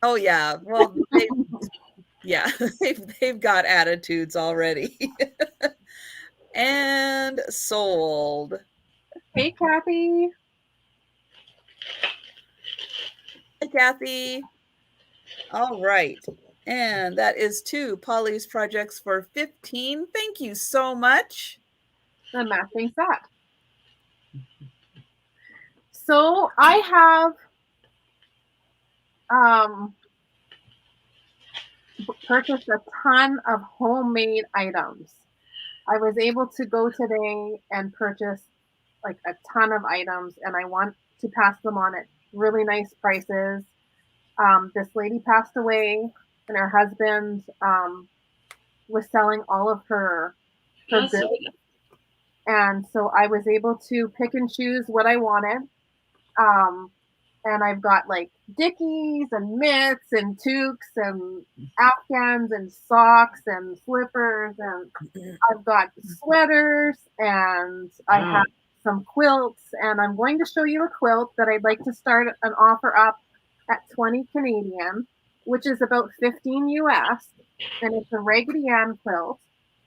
Oh yeah, well they've got attitudes already. And sold. Hey, Kathy. Hi, Kathy. All right. And that is 2 Polly's Projects for 15. Thank you so much. The matching set. So I have purchased a ton of homemade items. I was able to go today and purchase like a ton of items, and I want to pass them on at really nice prices. This lady passed away, and her husband was selling all of her goods. And so I was able to pick and choose what I wanted. And I've got like dickies and mitts and toques and afghans and socks and slippers, and I've got sweaters, and I have some quilts, and I'm going to show you a quilt that I'd like to start an offer up at 20 Canadian, which is about 15 US, and it's a Raggedy Ann quilt,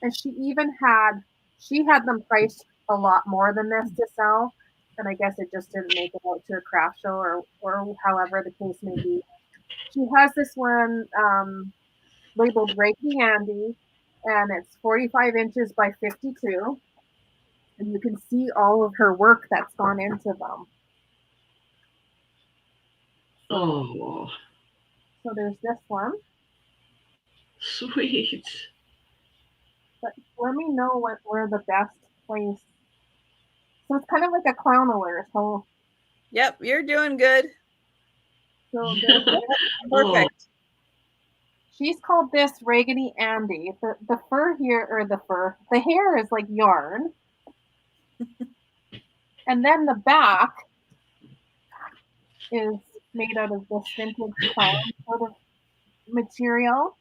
and she had them priced a lot more than this to sell, and I guess it just didn't make it out to a craft show or however the case may be. She has this one labeled Raggedy Andy, and it's 45 inches by 52, and you can see all of her work that's gone into them. Oh. So there's this one. Sweet. But let me know where the best place. So it's kind of like a clown alert. So yep, you're doing good. So perfect. Oh. She's called this Raggedy Andy. The fur here, or the hair is like yarn. And then the back is made out of this vintage clown sort of material.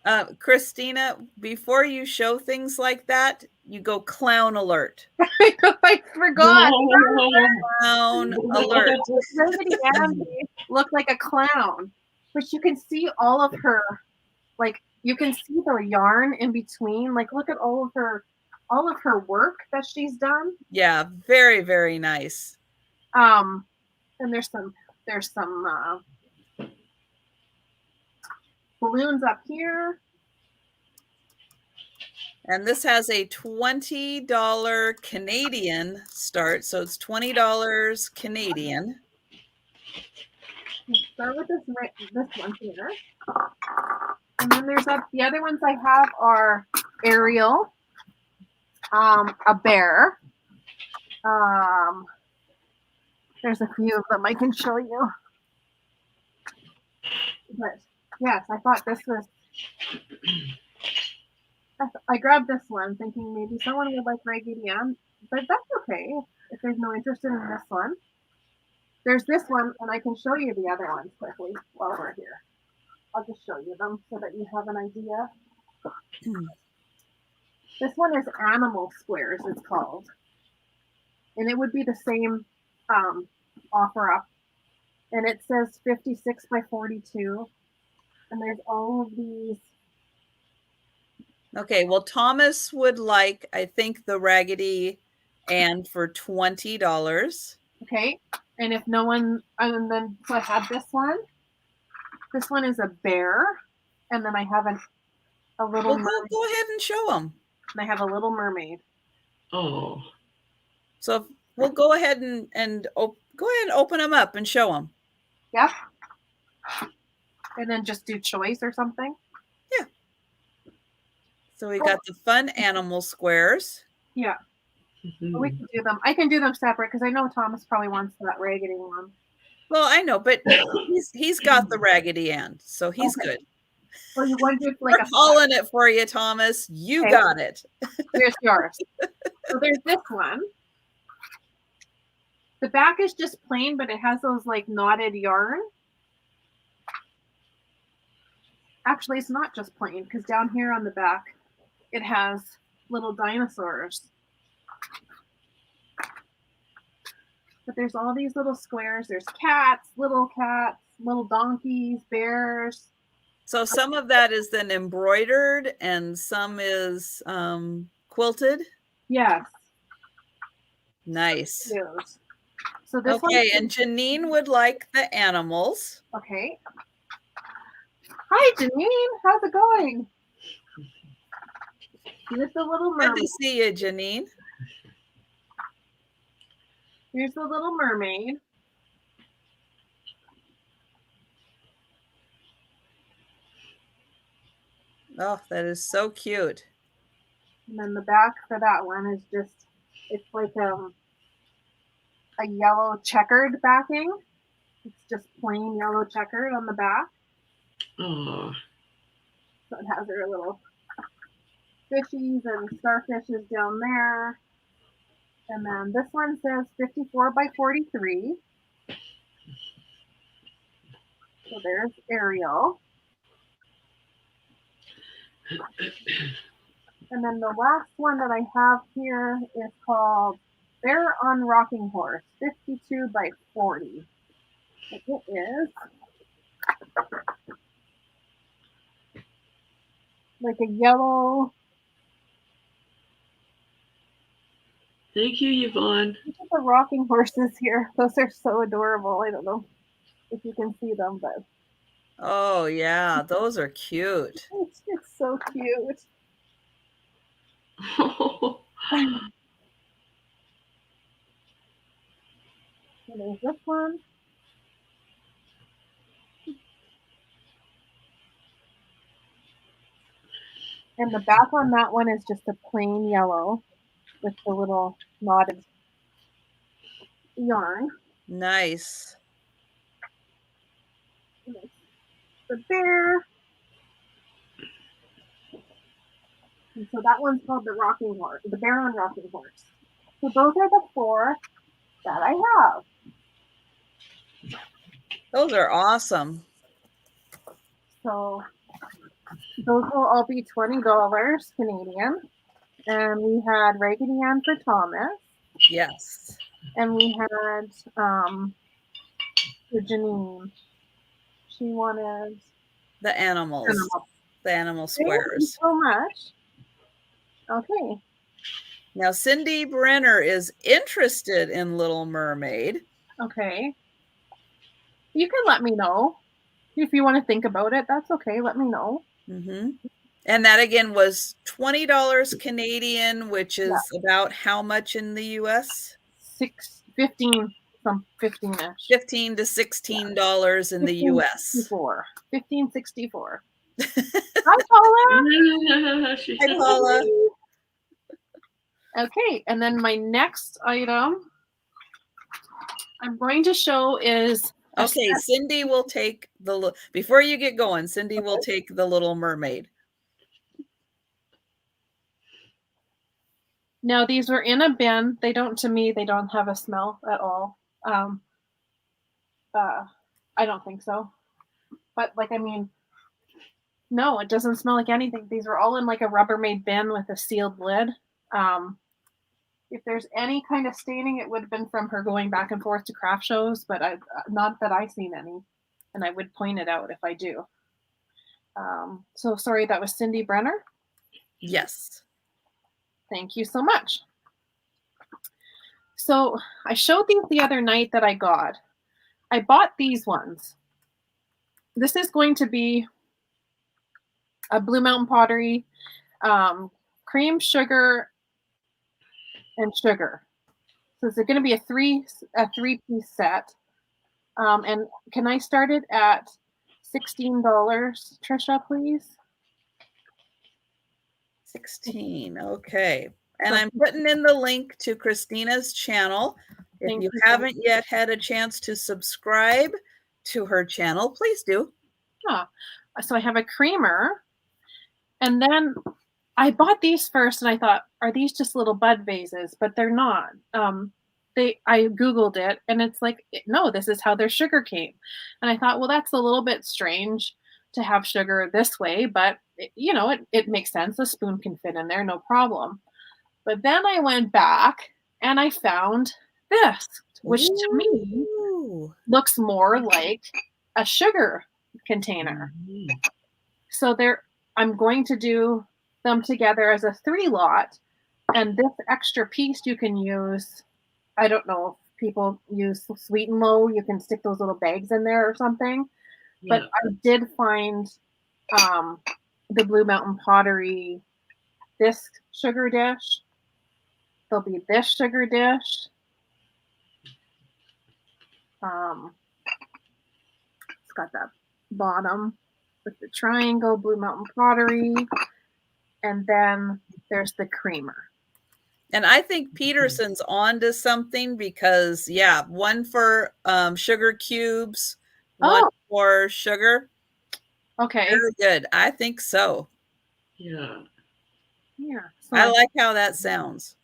Kristina, before you show things like that, you go clown alert. I forgot. Clown alert. Raggedy Andy looked like a clown, but you can see all of her, like you can see the yarn in between. Like look at all of her work that she's done. Yeah, very, very nice. And there's some balloons up here. And this has a $20 Canadian start, so it's $20 Canadian. Let's start with this one here. And then there's the other ones I have are Ariel, a bear. There's a few of them I can show you. But yes, I thought this was. I grabbed this one thinking maybe someone would like Raggedy Ann, but that's okay if there's no interest in this one. There's this one, and I can show you the other ones quickly while we're here. I'll just show you them so that you have an idea. This one is Animal Squares, it's called. And it would be the same offer up. And it says 56 by 42. And there's all of these. Okay, well, Thomas would like, I think, the Raggedy Ann for $20. Okay, and if no one, and then so I have this one. This one is a bear, and then I have a little. Well, go ahead and show them. And I have a little mermaid. Oh. So we'll go ahead and go ahead and open them up and show them. Yep. And then just do choice or something. Yeah. So we got the fun animal squares. Yeah. We can do them. I can do them separate because I know Thomas probably wants that raggedy one. Well, I know, but he's got the Raggedy Ann, so he's good. Well, you want to do like We're calling it for you, Thomas. You got it. Here's yours. So there's this one. The back is just plain, but it has those like knotted yarn. Actually, it's not just plain because down here on the back, it has little dinosaurs. But there's all these little squares. There's cats, little donkeys, bears. So some of that is then embroidered and some is quilted. Yes. Nice. So this okay, and Janine would like the animals. Okay. Hi, Janine. How's it going? Here's the little mermaid. Good to see you, Janine. Here's the little mermaid. Oh, that is so cute. And then the back for that one is just, it's like a yellow checkered backing. It's just plain yellow checkered on the back. Oh. So it has her little fishies and starfishes down there. And then this one says 54 by 43. So there's Ariel. And then the last one that I have here is called Bear on Rocking Horse, 52 by 40. It is like a yellow. Thank you, Yvonne. Look at the rocking horses here. Those are so adorable. I don't know if you can see them, but. Oh, yeah. Those are cute. It's so cute. Oh. And there's this one. And the back on that one is just a plain yellow with the little knotted yarn. Nice. The bear. And so that one's called the Rocking Horse, the Bear on Rocking Horse. So those are the 4 that I have. Those are awesome. So those will all be $20 Canadian. And we had Raggedy Ann for Thomas. Yes. And we had for Janine. She wanted the animals. The animal squares. Thank you so much. Okay. Now Cindy Brenner is interested in Little Mermaid. Okay. You can let me know if you want to think about it. That's okay. Let me know. Mm-hmm. And that again was $20 Canadian, which is about how much in the US? 15 15-ish. $15 to $16 in the US. $15.64. Hi, Paula. Hi, Paula. Okay, and then my next item I'm going to show is okay. Cindy will take the before you get going. Cindy will take the Little Mermaid. Now these were in a bin. They don't, to me, they don't have a smell at all. I don't think so. But like, I mean, no, it doesn't smell like anything. These were all in like a Rubbermaid bin with a sealed lid. If there's any kind of staining, it would have been from her going back and forth to craft shows, but not that I've seen any, and I would point it out if I do. So sorry, that was Cindy Brenner? Yes. Thank you so much. So I showed these the other night that I got. I bought these ones. This is going to be a Blue Mountain Pottery, cream, sugar, and sugar. So it's going to be a three-piece set. And can I start it at $16, Trisha, please? 16. Okay. And I'm putting in the link to Kristina's channel. If you haven't yet had a chance to subscribe to her channel, please do. So I have a creamer, and then I bought these first, and I thought, are these just little bud vases? But they're not. I Googled it, and it's like, no, this is how their sugar came. And I thought, well, that's a little bit strange to have sugar this way, but it makes sense. A spoon can fit in there, no problem. But then I went back and I found this, which to me looks more like a sugar container. So I'm going to do them together as a 3-lot, and this extra piece you can use. I don't know if people use Sweet and Low. You can stick those little bags in there or something. Yeah. But I did find the Blue Mountain Pottery, this sugar dish. There'll be this sugar dish. It's got that bottom with the triangle, Blue Mountain Pottery. And then there's the creamer. And I think Peterson's on to something because, yeah, one for sugar cubes, one for sugar. Okay. Very good. I think so. Yeah. Yeah. So I like how that sounds.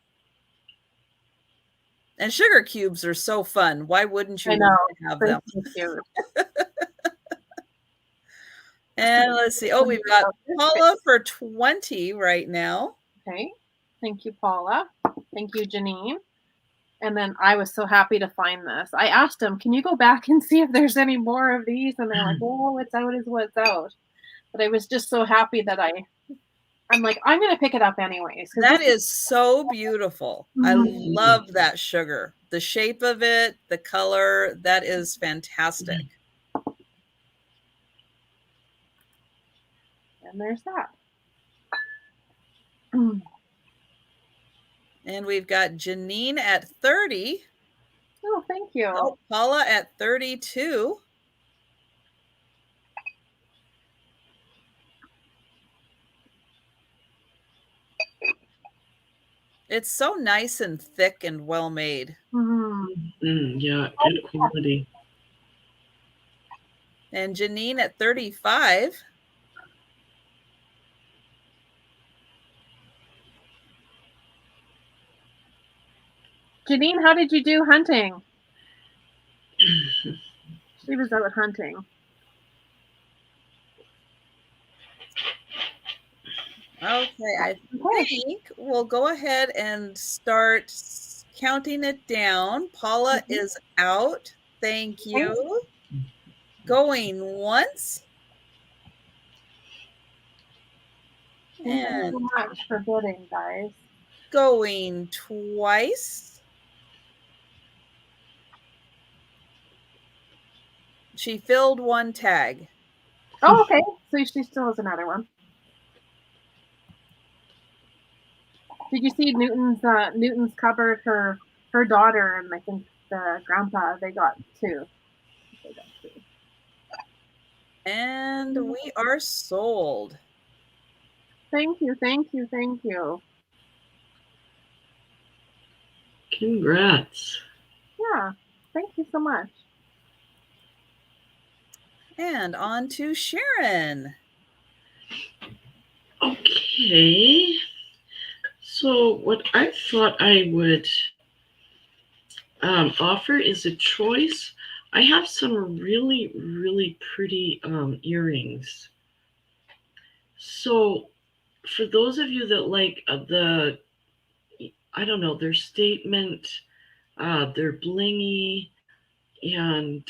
And sugar cubes are so fun. Why wouldn't you want to have them? And let's see. Oh, we've got Paula for 20 right now. Okay. Thank you, Paula. Thank you, Janine. And then I was so happy to find this. I asked them, can you go back and see if there's any more of these? And they're like, oh, what's out is what's out. But I was just so happy that I'm like, I'm going to pick it up anyways. That is so beautiful. I love that sugar. The shape of it, the color, that is fantastic. And there's that. And we've got Janine at 30. Oh, thank you. Oh, Paula at 32. It's so nice and thick and well made. Yeah, good quality. And Janine at 35. Janine, how did you do hunting? She was out hunting. Okay, I think we'll go ahead and start counting it down. Paula is out. Thank you. Going once. Thank you so much for bidding, guys. Going twice. She filled one tag. Oh, okay. So she still has another one. Did you see Newton's covered her daughter, and I think the grandpa, they got two. And we are sold. Thank you, thank you, thank you. Congrats. Yeah, thank you so much. And on to Sharon. Okay. So what I thought I would offer is a choice. I have some really, really pretty earrings. So for those of you that like I don't know, their statement, they're blingy, and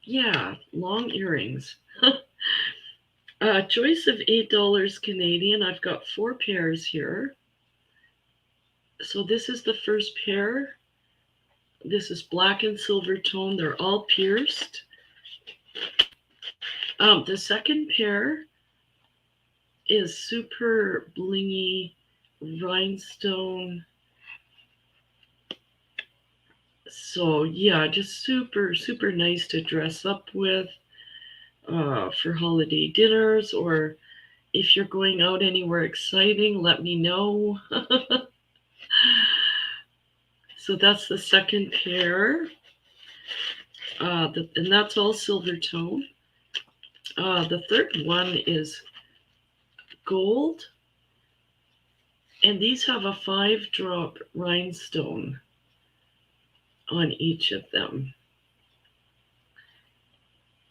yeah, long earrings. Choice of $8 Canadian. I've got 4 pairs here. So this is the first pair. This is black and silver tone. They're all pierced. The second pair is super blingy rhinestone So yeah, just super, super nice to dress up with for holiday dinners, or if you're going out anywhere exciting, let me know. So that's the second pair, and that's all silver tone. The third one is gold, and these have a 5-drop rhinestone on each of them.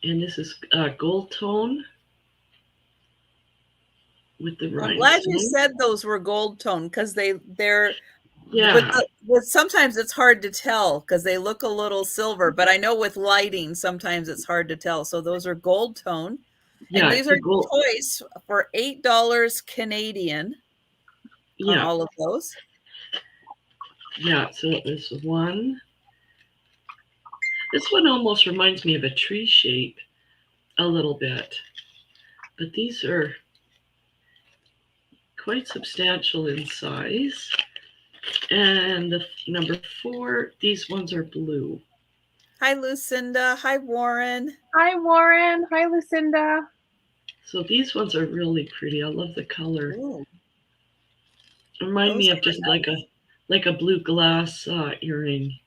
And this is gold tone with the rhinestone. I'm glad you said those were gold tone, because they're yeah. with sometimes it's hard to tell because they look a little silver, but I know with lighting sometimes it's hard to tell. So those are gold tone, and these are gold. choice for $8 Canadian on all of those. Yeah, so this one. This one almost reminds me of a tree shape a little bit, but these are quite substantial in size. And the number 4, these ones are blue. Hi, Lucinda. Hi, Warren. Hi, Warren. Hi, Lucinda. So these ones are really pretty. I love the color. Ooh. Remind me of just nice. like a blue glass earring.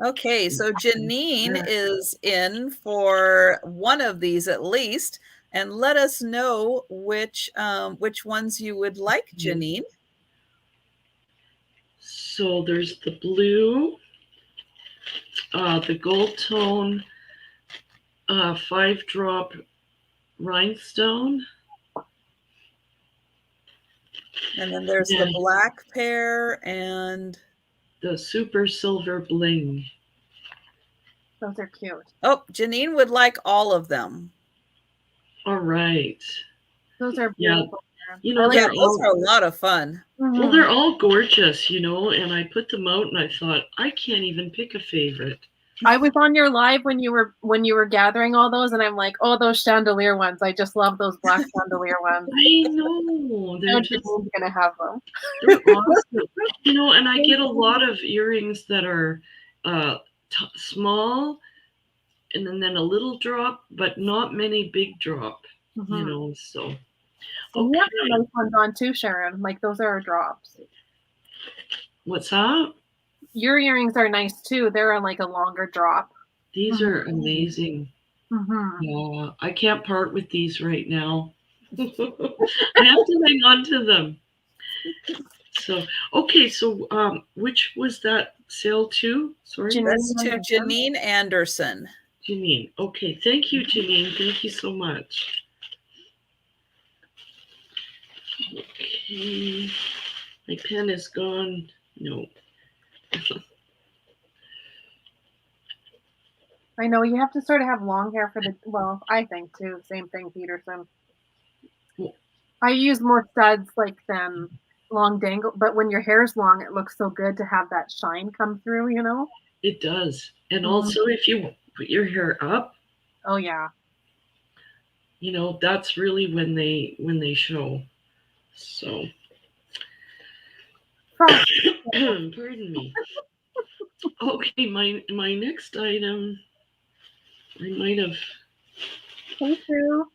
Okay, so Janine is in for one of these at least, and let us know which ones you would like, Janine. So there's the blue, the gold tone, 5-drop rhinestone. And then there's the black pair and the super silver bling. Those are cute. Oh, Janine would like all of them. All right. Those are beautiful. You know, those are a lot of fun. Well, they're all gorgeous, you know, and I put them out and I thought, I can't even pick a favorite. I was on your live when you were gathering all those, and I'm like, oh, those chandelier ones. I just love those black chandelier ones. I know. They're just gonna have them. They're awesome. You know, and I get a lot of earrings that are small and then a little drop, but not many big drop. Mm-hmm. You know, so. Okay. You have some nice ones on too, Sharon. Like those are drops. What's that? Your earrings are nice too. They're like a longer drop. These are amazing. Mm-hmm. I can't part with these right now. I have to hang on to them. So, okay, so which was that sale to? Sorry? That's to Janine Anderson. Janine. Okay, thank you, Janine. Thank you so much. Okay, my pen is gone. No. I know you have to sort of have long hair for I think too. Same thing, Peterson. I use more studs than long dangle, but when your hair's long, it looks so good to have that shine come through, you know? It does. And also if you put your hair up. Oh yeah. You know, that's really when they show. So pardon me. Okay, my next item, I might have. Thank you.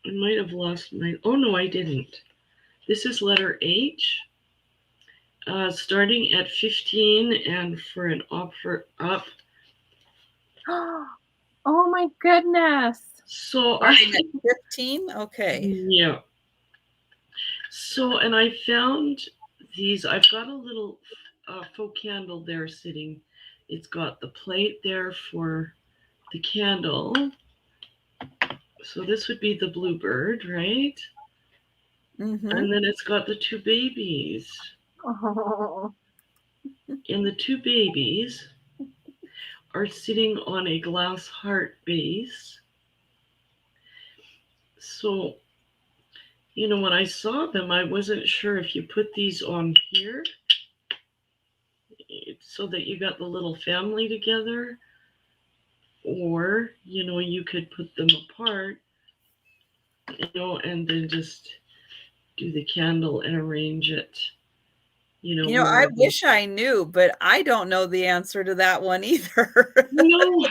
I might have lost my. Oh no, I didn't. This is letter H, starting at 15, and for an offer up. Oh my goodness! So starting at 15. Okay. Yeah. So, and I found these. I've got a little faux candle there sitting. It's got the plate there for the candle. So this would be the bluebird, right? Mm-hmm. And then it's got the 2 babies. Oh. And the 2 babies are sitting on a glass heart base. So, you know, when I saw them, I wasn't sure if you put these on here so that you got the little family together, or, you know, you could put them apart, you know, and then just do the candle and arrange it, I wish I knew, but I don't know the answer to that one either. No.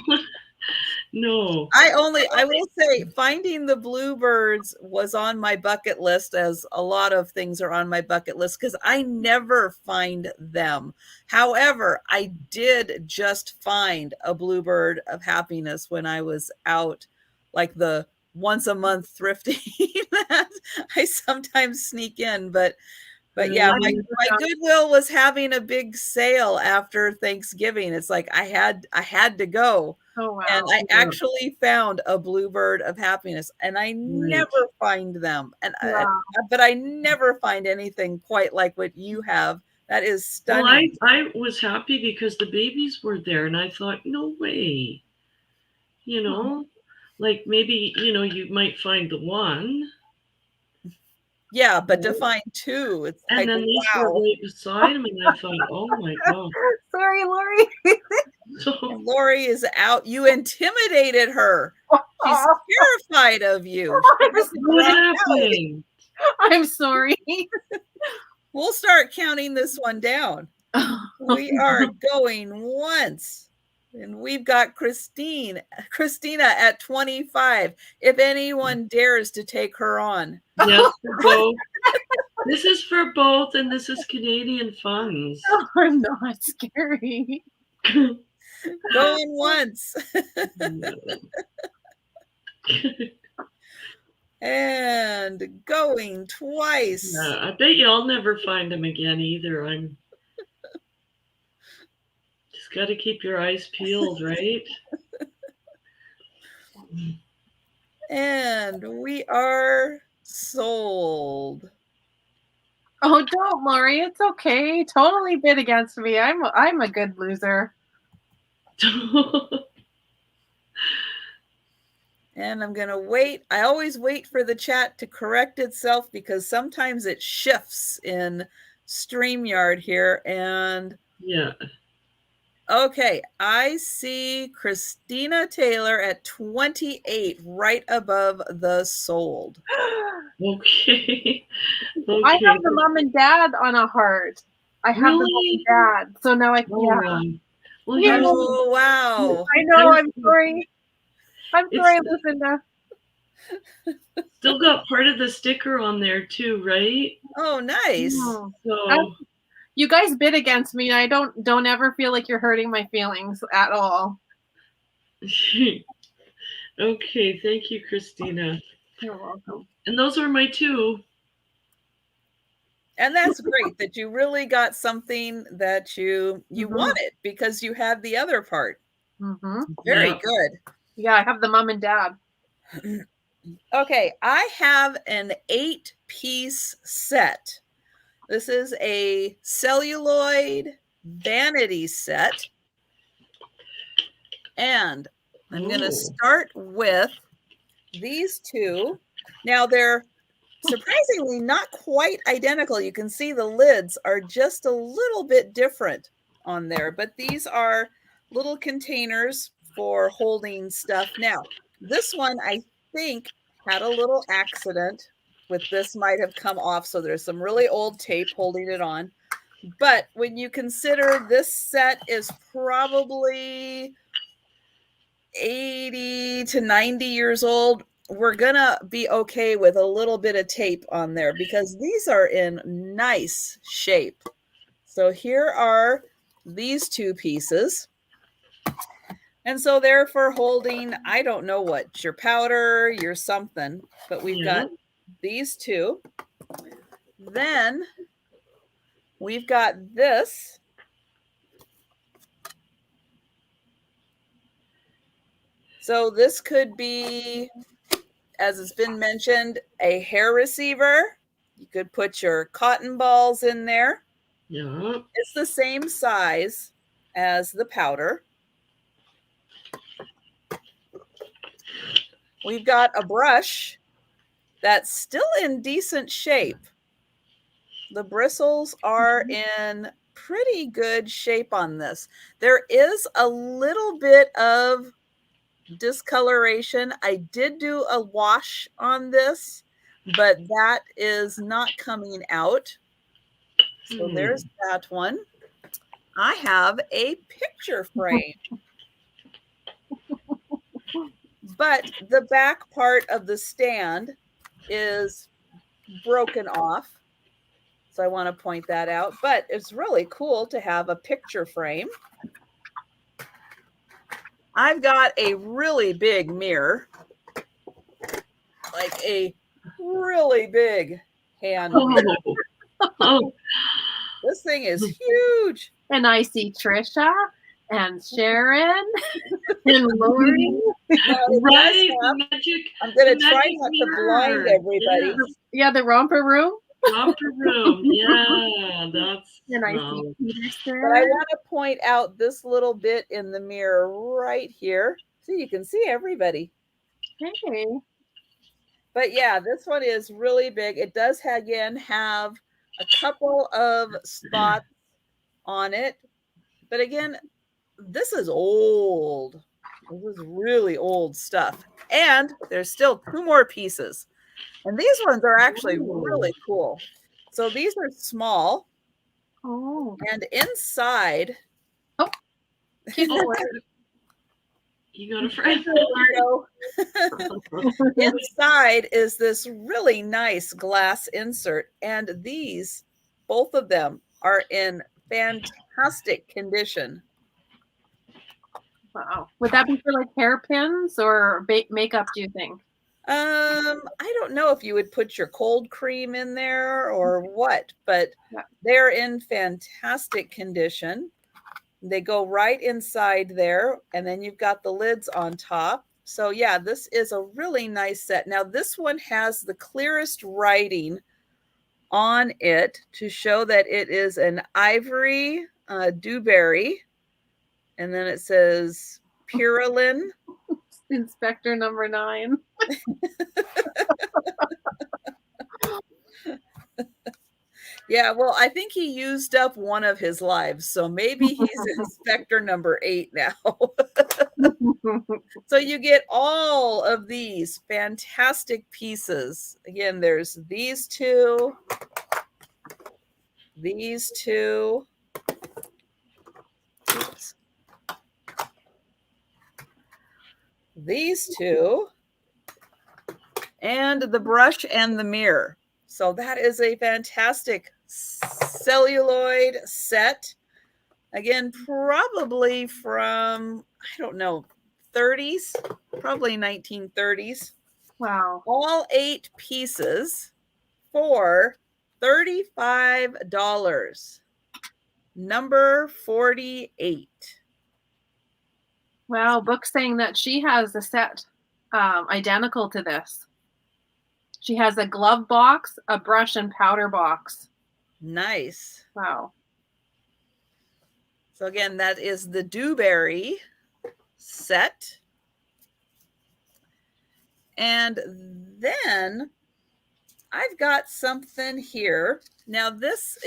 No. I will say finding the bluebirds was on my bucket list, as a lot of things are on my bucket list, because I never find them. However, I did just find a bluebird of happiness when I was out, like the once a month thrifting that I sometimes sneak in, but yeah, my Goodwill was having a big sale after Thanksgiving. It's like I had to go. Oh, wow. And I actually found a bluebird of happiness, and I never find them. And but I never find anything quite like what you have. That is stunning. Well, I was happy because the babies were there, and I thought, no way. Like maybe, you might find the one. Yeah, but to find two, it's and like, then these wow. were right beside him, and I thought, oh my God. Sorry, Lori. Lori is out. You intimidated her. She's terrified of you. What happened? I'm sorry. We'll start counting this one down. We are going once. And we've got Christina at 25. If anyone dares to take her on. Yes, for both. This is for both, and this is Canadian funds. Oh, I'm not scary. Going once. And going twice. Yeah, I bet you I'll never find him again either. I'm just got to keep your eyes peeled, right? And we are sold. Oh, don't, Lori. It's okay. Totally bid against me. I'm a good loser. And I'm going to wait. I always wait for the chat to correct itself because sometimes it shifts in StreamYard here. And yeah. Okay, I see Christina Taylor at 28, right above the sold. Okay. I have the mom and dad on a heart. I have the mom and dad. So now I can. Well, oh, wow. I know. I'm sorry. I'm sorry, Lucinda. Still got part of the sticker on there too, right? Oh, nice. So you guys bid against me. I don't ever feel like you're hurting my feelings at all. Okay, thank you, Christina. You're welcome. And those are my two. And that's great that you really got something that you wanted because you had the other part. Very good. Yeah, I have the mom and dad. Okay, I have an 8-piece set. This is a celluloid vanity set. And I'm going to start with these two. Now, they're surprisingly not quite identical. You can see the lids are just a little bit different on there, but these are little containers for holding stuff. Now, this one, I think, had a little accident with this, might have come off. So there's some really old tape holding it on. But when you consider this set is probably 80 to 90 years old, we're going to be okay with a little bit of tape on there because these are in nice shape. So here are these two pieces. And so they're for holding, I don't know what, your powder, your something, but we've got these two. Then we've got this. So this could be, as it's been mentioned, a hair receiver. You could put your cotton balls in there. Yeah. It's the same size as the powder. We've got a brush that's still in decent shape. The bristles are in pretty good shape on this. There is a little bit of discoloration. I did do a wash on this, but that is not coming out. So there's that one. I have a picture frame. But the back part of the stand is broken off. So I want to point that out. But it's really cool to have a picture frame. I've got a really big mirror, like a really big hand mirror. Oh. This thing is huge. And I see Trisha and Sharon and Lori. Right. I'm going to try not to blind everybody. Yeah, the romper room. Romper room. Yeah, that's. And I see Peterson. But I want to point out this little bit in the mirror right here. So you can see everybody. Okay. But yeah, this one is really big. It does, again, have a couple of spots on it. But again, this is old. This is really old stuff. And there's still 2 more pieces. And these ones are actually really cool. So these are small. Oh. And inside. Oh. You got a friend. Inside is this really nice glass insert. And these, both of them, are in fantastic condition. Wow. Would that be for like hairpins or makeup, do you think? I don't know if you would put your cold cream in there or what, but they're in fantastic condition. They go right inside there, and then you've got the lids on top. So yeah, this is a really nice set. Now this one has the clearest writing on it to show that it is an ivory dewberry. And then it says Purulin. Inspector number 9. Yeah, well, I think he used up one of his lives, so maybe he's inspector number 8 now. So you get all of these fantastic pieces. Again, there's these 2, these 2. Oops. These 2, and the brush and the mirror. So that is a fantastic celluloid set. Again, probably from, I don't know, 30s, probably 1930s. Wow. All 8 pieces for $35. Number 48. Wow, Book's saying that she has a set identical to this. She has a glove box, a brush, and powder box. Nice. Wow. So again, that is the dewberry set. And then I've got something here. Now this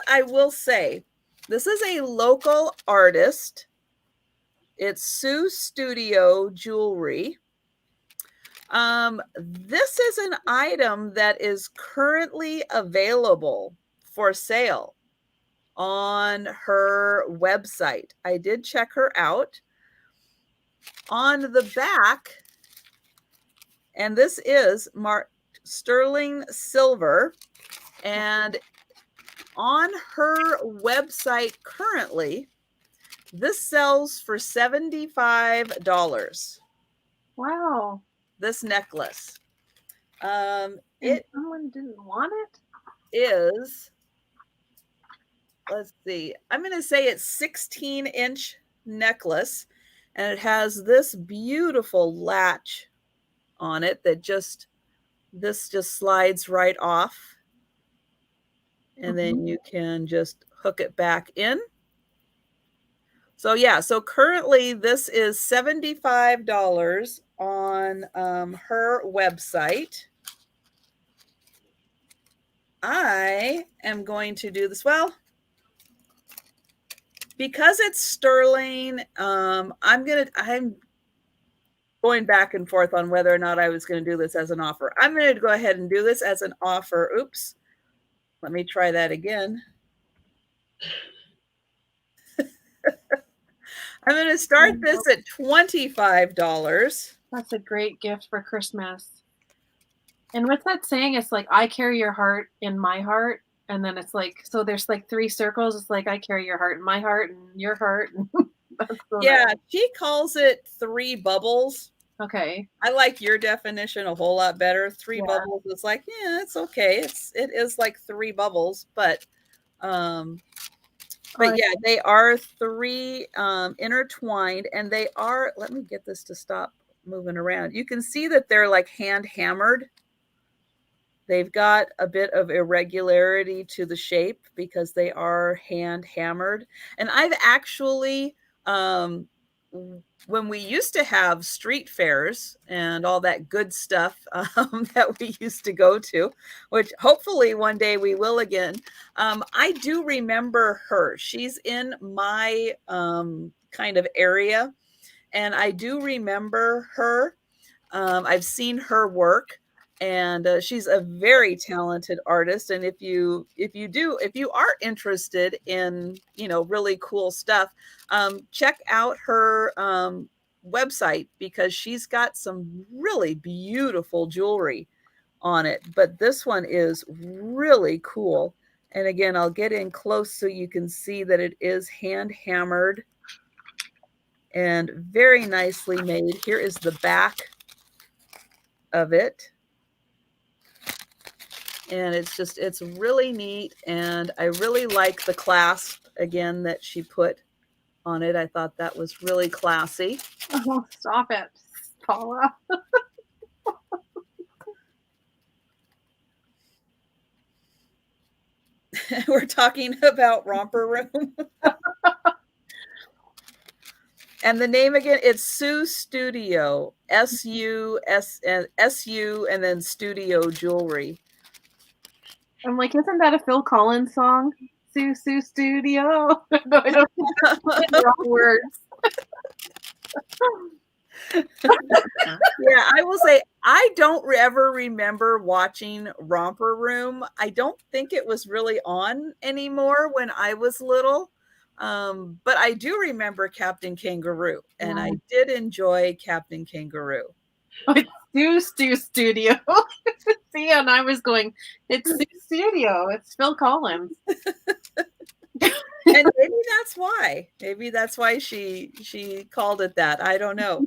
I will say, this is a local artist. It's Sue Studio Jewelry. This is an item that is currently available for sale on her website. I did check her out. On the back, and this is marked sterling silver, and on her website currently, this sells for $75. Wow. This necklace. Someone didn't want it? Is, let's see, I'm going to say it's 16-inch necklace, and it has this beautiful latch on it that this just slides right off. And then you can just hook it back in. So yeah, so currently this is $75 on her website. I am going to do this. Well, because it's sterling, I'm going back and forth on whether or not I was going to do this as an offer. I'm going to go ahead and do this as an offer. Oops. Let me try that again. I'm going to start this at $25. That's a great gift for Christmas. And with that saying, it's like, I carry your heart in my heart. And then it's like, so there's like 3 circles. It's like, I carry your heart in my heart and your heart. That's so yeah, nice. she calls it 3 bubbles. Okay. I like your definition a whole lot better. 3 bubbles is like, yeah, it's okay. It is like 3 bubbles, but yeah, they are 3 intertwined, and they are, let me get this to stop moving around. You can see that they're like hand hammered. They've got a bit of irregularity to the shape because they are hand hammered. And I've actually, when we used to have street fairs and all that good stuff that we used to go to, which hopefully one day we will again, I do remember her. She's in my kind of area, and I do remember her. I've seen her work, and she's a very talented artist. And if you are interested in, really cool stuff, check out her website, because she's got some really beautiful jewelry on it. But this one is really cool. And again, I'll get in close so you can see that it is hand hammered and very nicely made. Here is the back of it. And it's really neat. And I really like the clasp again that she put on it. I thought that was really classy. Oh, stop it, Paula. We're talking about Romper Room. And the name again, it's Sue Studio, S-U, and then Studio Jewelry. I'm like, isn't that a Phil Collins song? Sue Studio. No, I don't think that's the wrong words. Yeah, I will say I don't ever remember watching Romper Room. I don't think it was really on anymore when I was little. But I do remember Captain Kangaroo, and I did enjoy Captain Kangaroo. It's Stu Studio. See, and I was going, it's Stu Studio. It's Phil Collins. And maybe that's why. Maybe that's why she called it that. I don't know.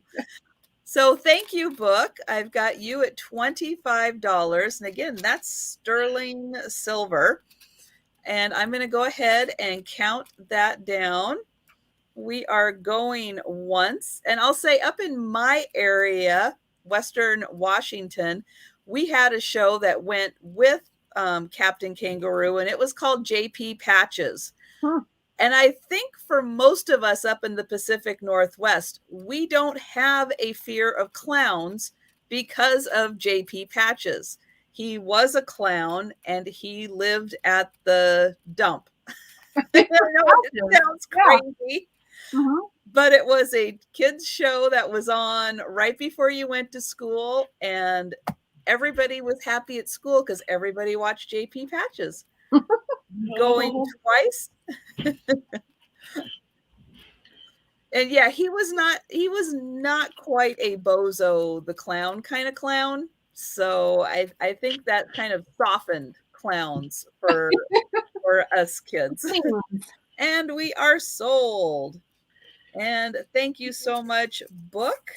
So thank you, book. I've got you at $25. And again, that's sterling silver. And I'm going to go ahead and count that down. We are going once. And I'll say up in my area, Western Washington, we had a show that went with Captain Kangaroo, and it was called JP Patches. Huh. And I think for most of us up in the Pacific Northwest, we don't have a fear of clowns because of JP Patches. He was a clown, and he lived at the dump. I know it sounds crazy, but it was a kids show that was on right before you went to school, and everybody was happy at school because everybody watched JP Patches. Going twice. And yeah, he was not quite a Bozo the Clown kind of clown. So I think that kind of softened clowns for us kids. And we are sold. And thank you so much, book.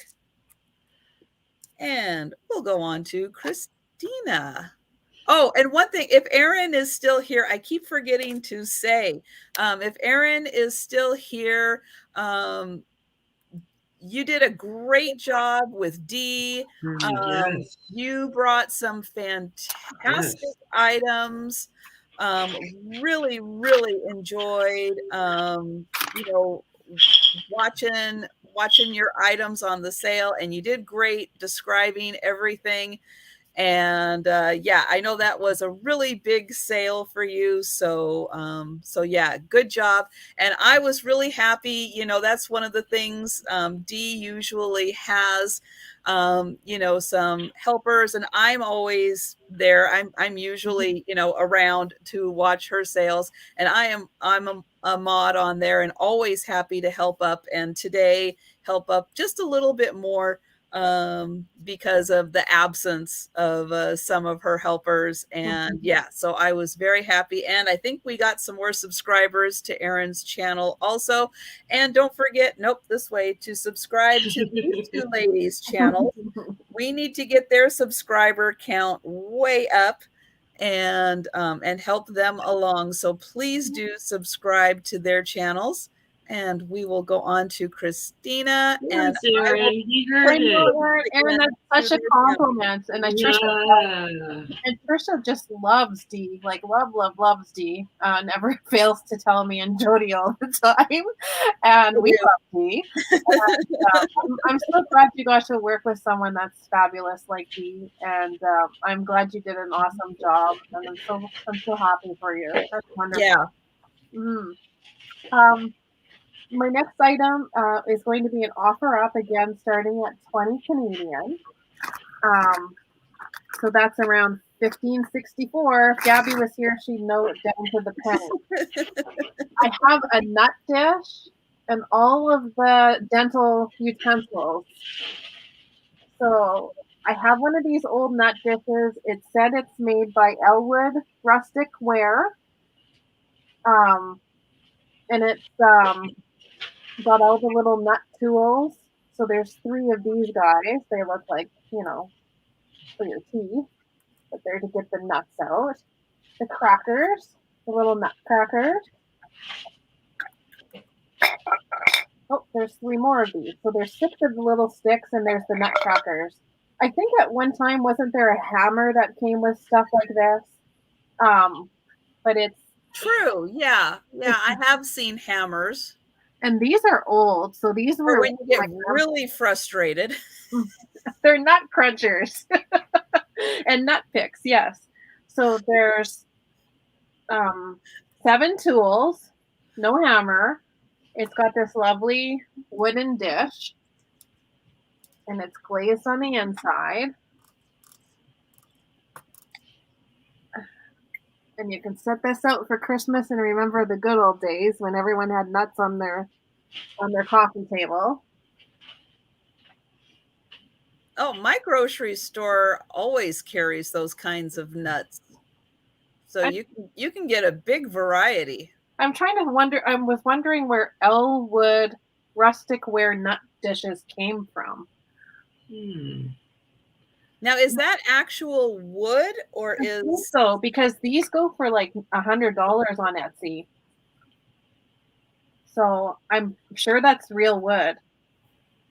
And we'll go on to Kristina. Oh, and one thing, if Erin is still here, I keep forgetting to say, if Erin is still here, you did a great job with Dee. Yes. You brought some fantastic items. Really, really enjoyed, watching your items on the sale, and you did great describing everything. And yeah, I know that was a really big sale for you. So yeah, good job. And I was really happy. That's one of the things. Dee usually has some helpers, and I'm always there. I'm usually around to watch her sales, and I'm a mod on there and always happy to help up. And today help up just a little bit more because of the absence of some of her helpers. And yeah, so I was very happy. And I think we got some more subscribers to Erin's channel also. And don't forget, this way, to subscribe to these two ladies' channels. We need to get their subscriber count way up and help them along. So please do subscribe to their channels. And we will go on to Kristina. Yes, Erin, he heard it. Erin, that's such a compliment. And Trisha just loves Dee, like loves Dee. Never fails to tell me and Jody all the time. And we love Dee. I'm so glad you got to work with someone that's fabulous like Dee. And I'm glad you did an awesome job. And I'm so happy for you. That's wonderful. Yeah. My next item is going to be an offer up again, starting at 20 Canadian. So that's around $15.64. If Gabby was here, she'd know it down to the penny. I have a nut dish and all of the dental utensils. So I have one of these old nut dishes. It said it's made by Elwood Rustic Ware. And it's got all the little nut tools. So there's 3 of these guys. They look like, for your teeth, but they're to get the nuts out. The crackers, the little nut crackers. Oh, there's 3 more of these. So there's 6 of the little sticks, and there's the nut crackers. I think at one time, wasn't there a hammer that came with stuff like this? But it's true. Yeah. I have seen hammers. And these are old, so these were when you get really frustrated. They're nut crunchers and nut picks, yes. So there's 7 tools, no hammer. It's got this lovely wooden dish, and it's glazed on the inside. And you can set this out for Christmas and remember the good old days when everyone had nuts on their coffee table. Oh, my grocery store always carries those kinds of nuts. So you can get a big variety. I was wondering where Elwood Rustic Ware nut dishes came from. Now, is that actual wood or is so? Because these go for like $100 on Etsy. So I'm sure that's real wood,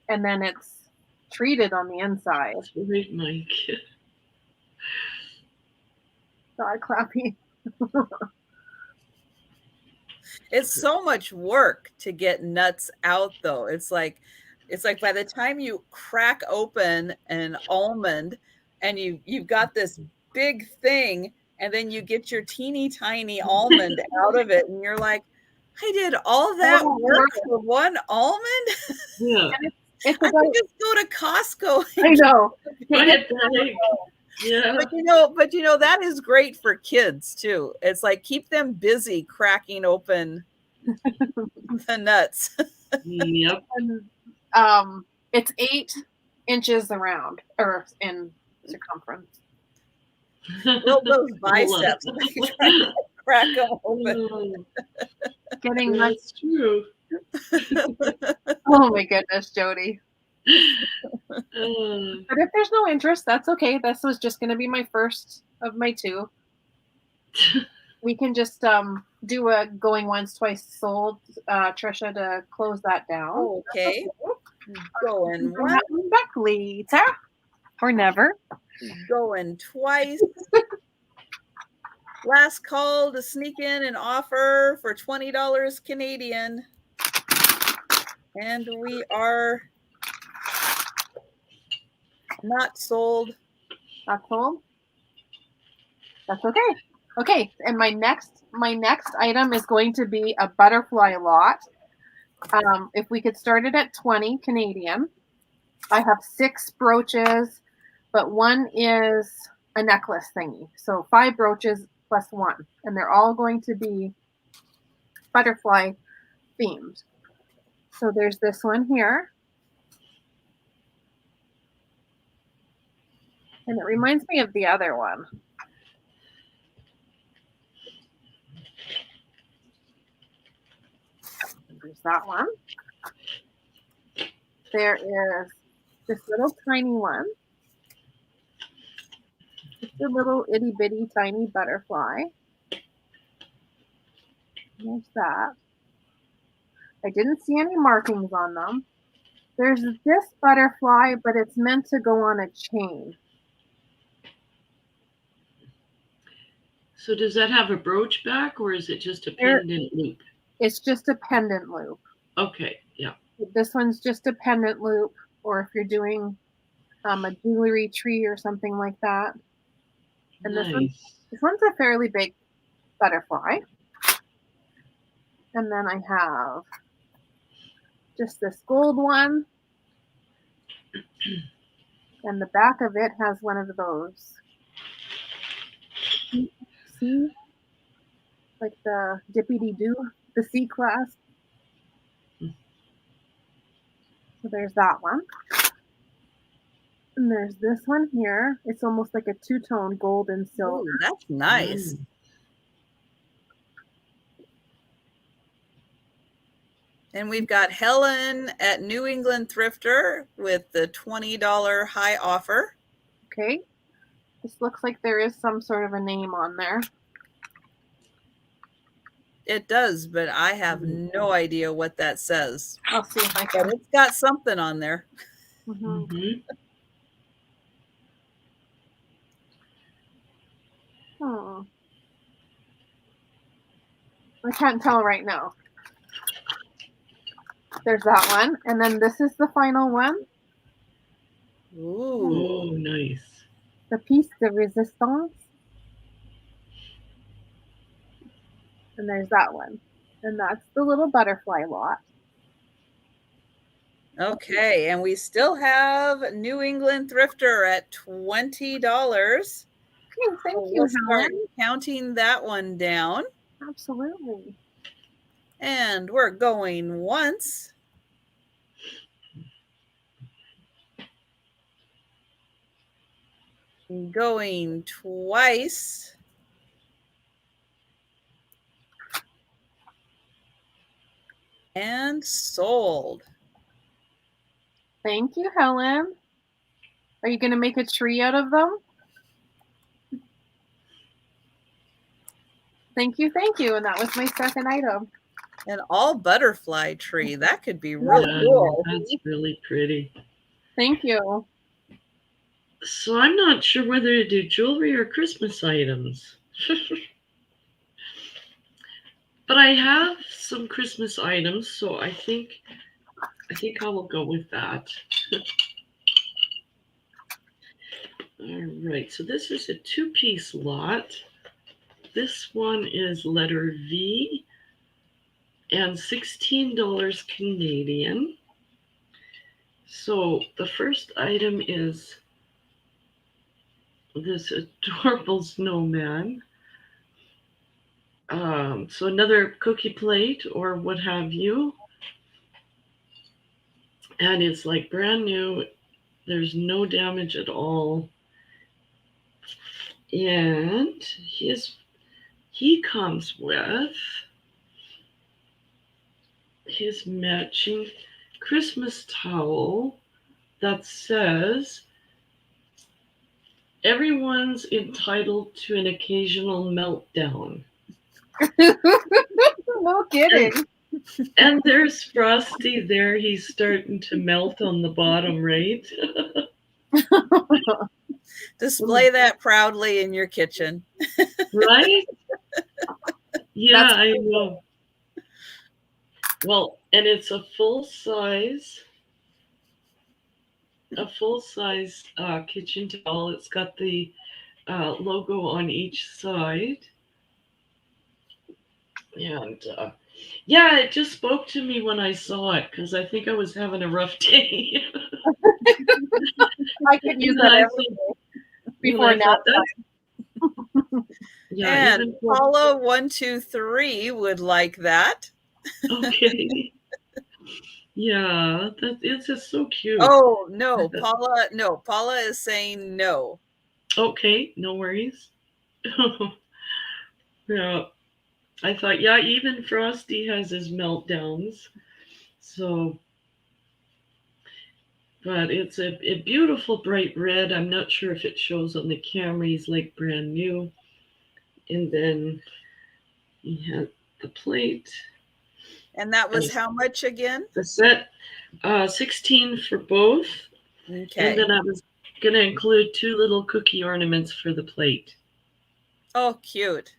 and then it's treated on the inside. Great, Mike. Sorry, Clappy. It's so much work to get nuts out, though. It's like by the time you crack open an almond and you've got this big thing, and then you get your teeny tiny almond out of it, and you're like, I did all that work for one almond? Yeah. I could just go to Costco. I know. Yeah. But that is great for kids too. It's like keep them busy cracking open the nuts. Yep. And, it's 8 inches around or in circumference. Those biceps crack open. Getting nuts. True. Oh my goodness, Jody. But if there's no interest, that's okay. This was just going to be my first of my 2. We can just do a going once, twice sold, Trisha, to close that down. Okay. Going once. Back later. Or never. Going twice. Last call to sneak in an offer for $20 Canadian. And we are not sold. That's sold. That's okay. Okay, and my next item is going to be a butterfly lot. If we could start it at 20 Canadian. I have 6 brooches, but one is a necklace thingy. So 5 brooches plus 1, and they're all going to be butterfly themed. So there's this one here. And it reminds me of the other one. There's that one. There is this little tiny one. Just a little itty bitty tiny butterfly. There's that. I didn't see any markings on them. There's this butterfly, but it's meant to go on a chain. So does that have a brooch back, or is it just a pendant loop? It's just a pendant loop. Okay, yeah. This one's just a pendant loop, or if you're doing a jewelry tree or something like that. And Nice. this one's a fairly big butterfly. And then I have just this gold one. And the back of it has one of those. See? Like the dippity-doo, the C class. So there's that one. And there's this one here. It's almost like a two-tone gold and silver. Ooh, that's nice. And we've got Helen at New England Thrifter with the $20 high offer. Okay. This looks like there is some sort of a name on there. It does, but I have no idea what that says. I'll see if I can. But it's got something on there. Mm-hmm. Oh. I can't tell right now. There's that one. And then this is the final one. Ooh. Oh, nice. The piece de resistance. And there's that one. And that's the little butterfly lot. Okay, and we still have New England Thrifter at $20. Okay, thank you, Start counting that one down. Absolutely. And we're going once. Going twice. And sold. Thank you, Helen. Are you going to make a tree out of them? Thank you, thank you. And that was my second item. An all butterfly tree. That could be really cool. That's really pretty. Thank you. So I'm not sure whether to do jewelry or Christmas items. But I have some Christmas items, so I think I will go with that. All right, so this is a 2-piece lot. This one is letter V and $16 Canadian. So the first item is this adorable snowman. So another cookie plate or what have you. And it's like brand new. There's no damage at all. And he comes with his matching Christmas towel that says, "Everyone's entitled to an occasional meltdown." No kidding. And there's Frosty there. He's starting to melt on the bottom, right? Display that proudly in your kitchen. Right? Yeah, I know. Well, and it's a full size. a full-size kitchen towel. It's got the logo on each side. And yeah, it just spoke to me when I saw it because I think I was having a rough day. I could use that every day before nap time. Yeah, and even Paula123 would like that. okay. Yeah, it's just so cute. Oh no, Paula! No, Paula is saying no. Okay, no worries. Yeah, I thought, yeah, even Frosty has his meltdowns. So, but it's a beautiful bright red. I'm not sure if it shows on the camera. He's like brand new. And then he had the plate. And that was how much again? The set, 16 for both. Okay. And then I was going to include 2 little cookie ornaments for the plate. Oh, cute.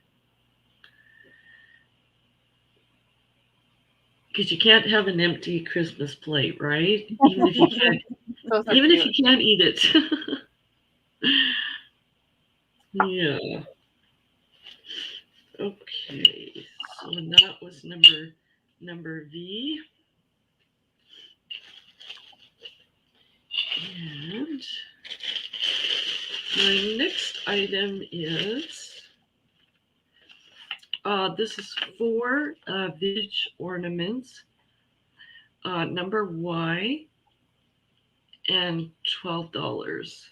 Because you can't have an empty Christmas plate, right? Even if you can't, if you can't eat it. Yeah. Okay. So that was number V. And my next item is this is 4 vintage ornaments, number Y, and $12.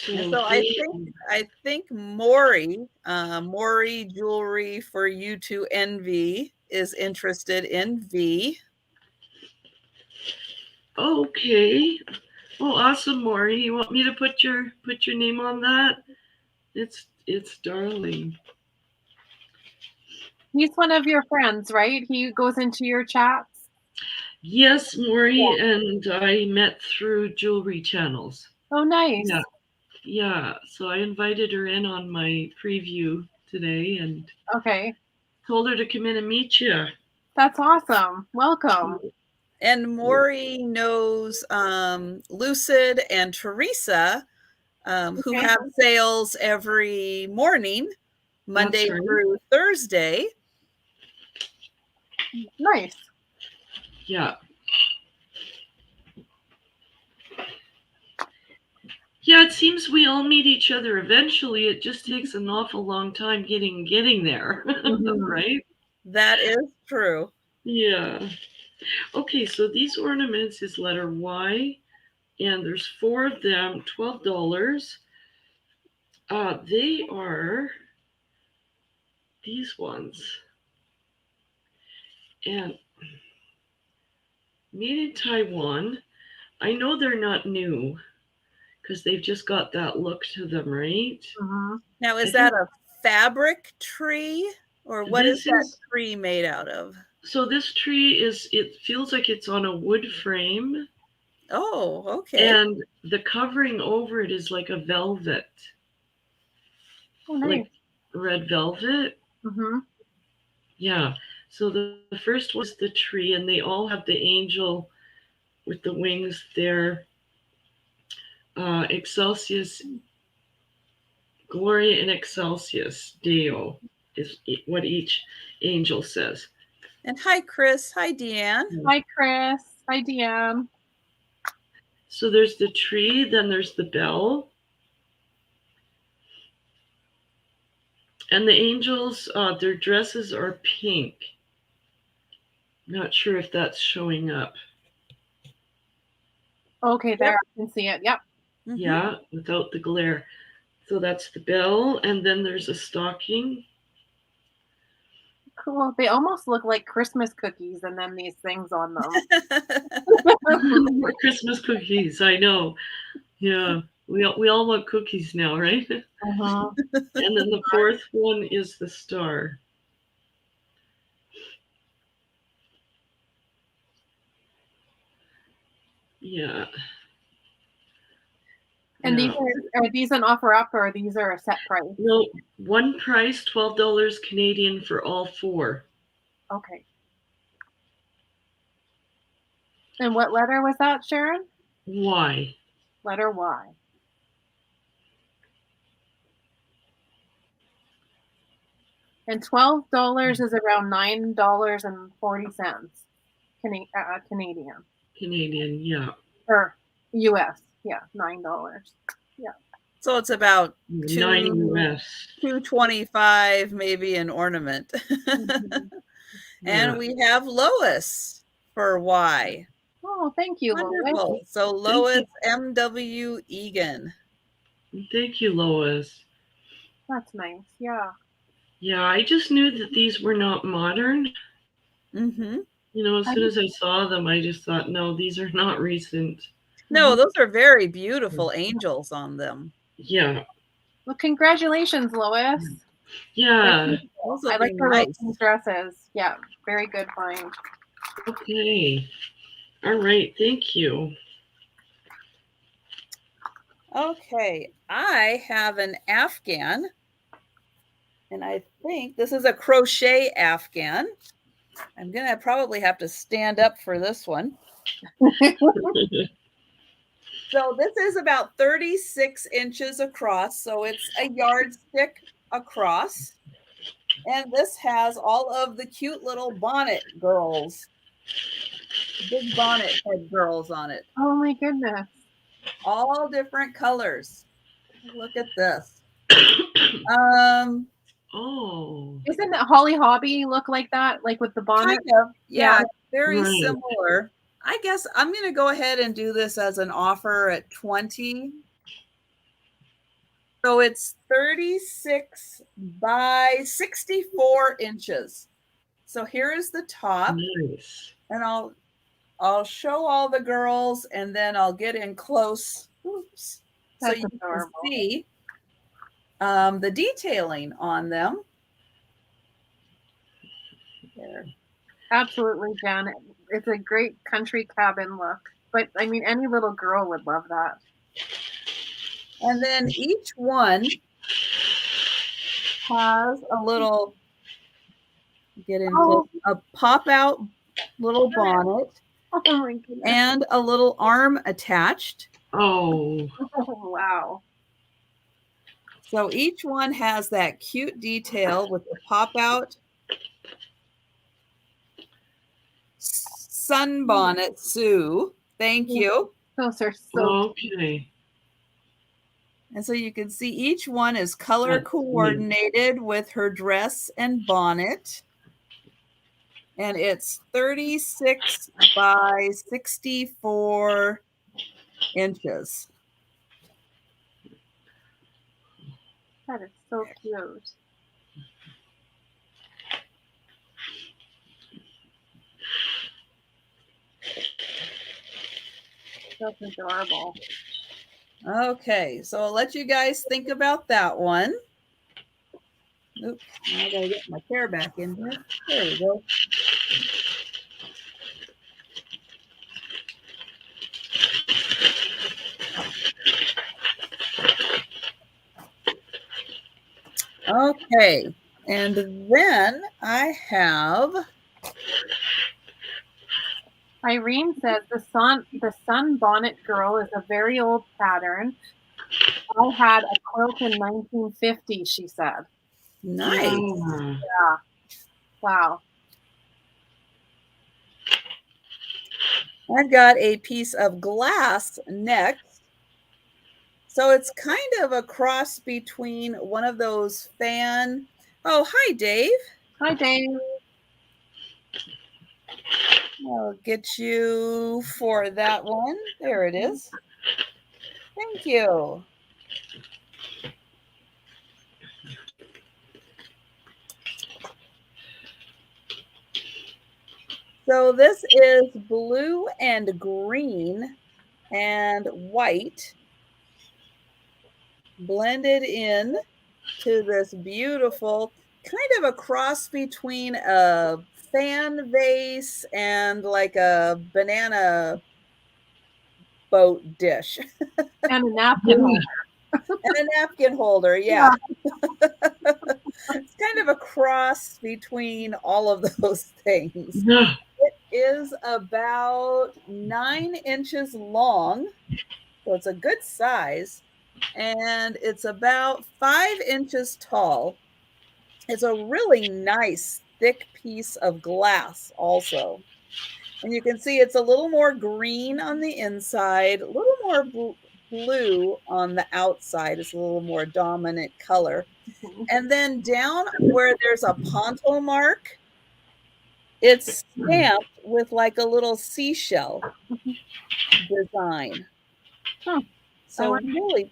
So I think Maury Jewelry for You to Envy is interested in V. Okay. Oh, awesome, Maury. You want me to put your name on that? It's darling. He's one of your friends, right? He goes into your chats. Yes, Maury and I met through jewelry channels. Oh, nice. Yeah. So I invited her in on my preview today and told her to come in and meet you. That's awesome. Welcome. And Maury knows Lucid and Teresa, who have sales every morning, Monday through Thursday. Nice. Yeah. Yeah, it seems we all meet each other eventually. It just takes an awful long time getting there, right? That is true. Yeah. Okay, so these ornaments is letter Y, and there's 4 of them, $12. They are these ones. And made in Taiwan. I know they're not new because they've just got that look to them, right? Now, is that a fabric tree or what is that tree made out of? So this tree it feels like it's on a wood frame. Oh, okay. And the covering over it is like a velvet. Oh, nice. Like red velvet. Yeah. So the first was the tree, and they all have the angel with the wings there. Excelsius, Gloria in Excelsius Deo is what each angel says. And hi, Chris. Hi, Deanne. Hi, Chris. Hi, Deanne. So there's the tree, then there's the bell. And the angels, their dresses are pink. Not sure if that's showing up. Okay, there, I can see it. Yep. Yeah, without the glare. So that's the bell, and then there's a stocking. Cool. They almost look like Christmas cookies, and then these things on them. More Christmas cookies, I know. Yeah, we all want cookies now, right? And then the 4th one is the star. Yeah. And are these an offer up, or these are a set price? No, one price, $12 Canadian for all 4. Okay. And what letter was that, Sharon? Y. Letter Y. And $12 is around $9.40 Canadian. Canadian, yeah. Or US, yeah, $9. Yeah. So it's about 9 US. $2.25 maybe an ornament. Mm-hmm. And Yeah. we have Lois for Y. Oh, thank you, Wonderful. Lois. So Lois M.W. Egan. Thank you, Lois. That's nice. Yeah. Yeah, I just knew that these were not modern. Mm-hmm. You know, as soon as I saw them, I just thought, no, these are not recent. No, those are very beautiful angels on them. Yeah. Well, congratulations, Lois. Yeah. I like her nice dresses. Yeah, very good find. Okay. All right. Thank you. Okay. I have an Afghan. And I think this is a crochet Afghan. I'm going to probably have to stand up for this one. So this is about 36 inches across. So it's a yardstick across. And this has all of the cute little bonnet girls. Big bonnet head girls on it. Oh my goodness. All different colors. Look at this. Oh. Isn't it Holly Hobby look like that? Like with the bonnet? Kind of. Yeah. Very similar. I guess I'm going to go ahead and do this as an offer at 20. So it's 36 by 64 inches. So here is the top. Nice. And I'll show all the girls and then I'll get in close. Oops. So you can see the detailing on them. There. Absolutely, Janet. It's a great country cabin look. But I mean, any little girl would love that. And then each one has a little, a pop out little bonnet. Oh my goodness. And a little arm attached. Oh. Wow. So each one has that cute detail with the pop out sunbonnet Sue. Thank you. Those are so okay. And so you can see each one is color coordinated with her dress and bonnet. And it's 36 by 64 inches. That is so cute. That's adorable. Okay, so I'll let you guys think about that one. Oops, I gotta get my chair back in here. There we go. Okay, and then I have Irene says the sunbonnet girl is a very old pattern. I had a quilt in 1950, she said. Nice. Yeah. Wow. I've got a piece of glass next. So it's kind of a cross between one of those fan. Oh, hi, Dave. Hi, Dave. I'll get you for that one. There it is. Thank you. So this is blue and green and white blended in to this beautiful, kind of a cross between a fan vase and like a banana boat dish. And a napkin holder. And a napkin holder, yeah. It's kind of a cross between all of those things. Yeah. It is about 9 inches long, so it's a good size, and it's about 5 inches tall. It's a really nice, thick piece of glass also. And you can see it's a little more green on the inside, a little more blue on the outside. It's a little more dominant color. And then down where there's a ponto mark, it's stamped with like a little seashell design. So really,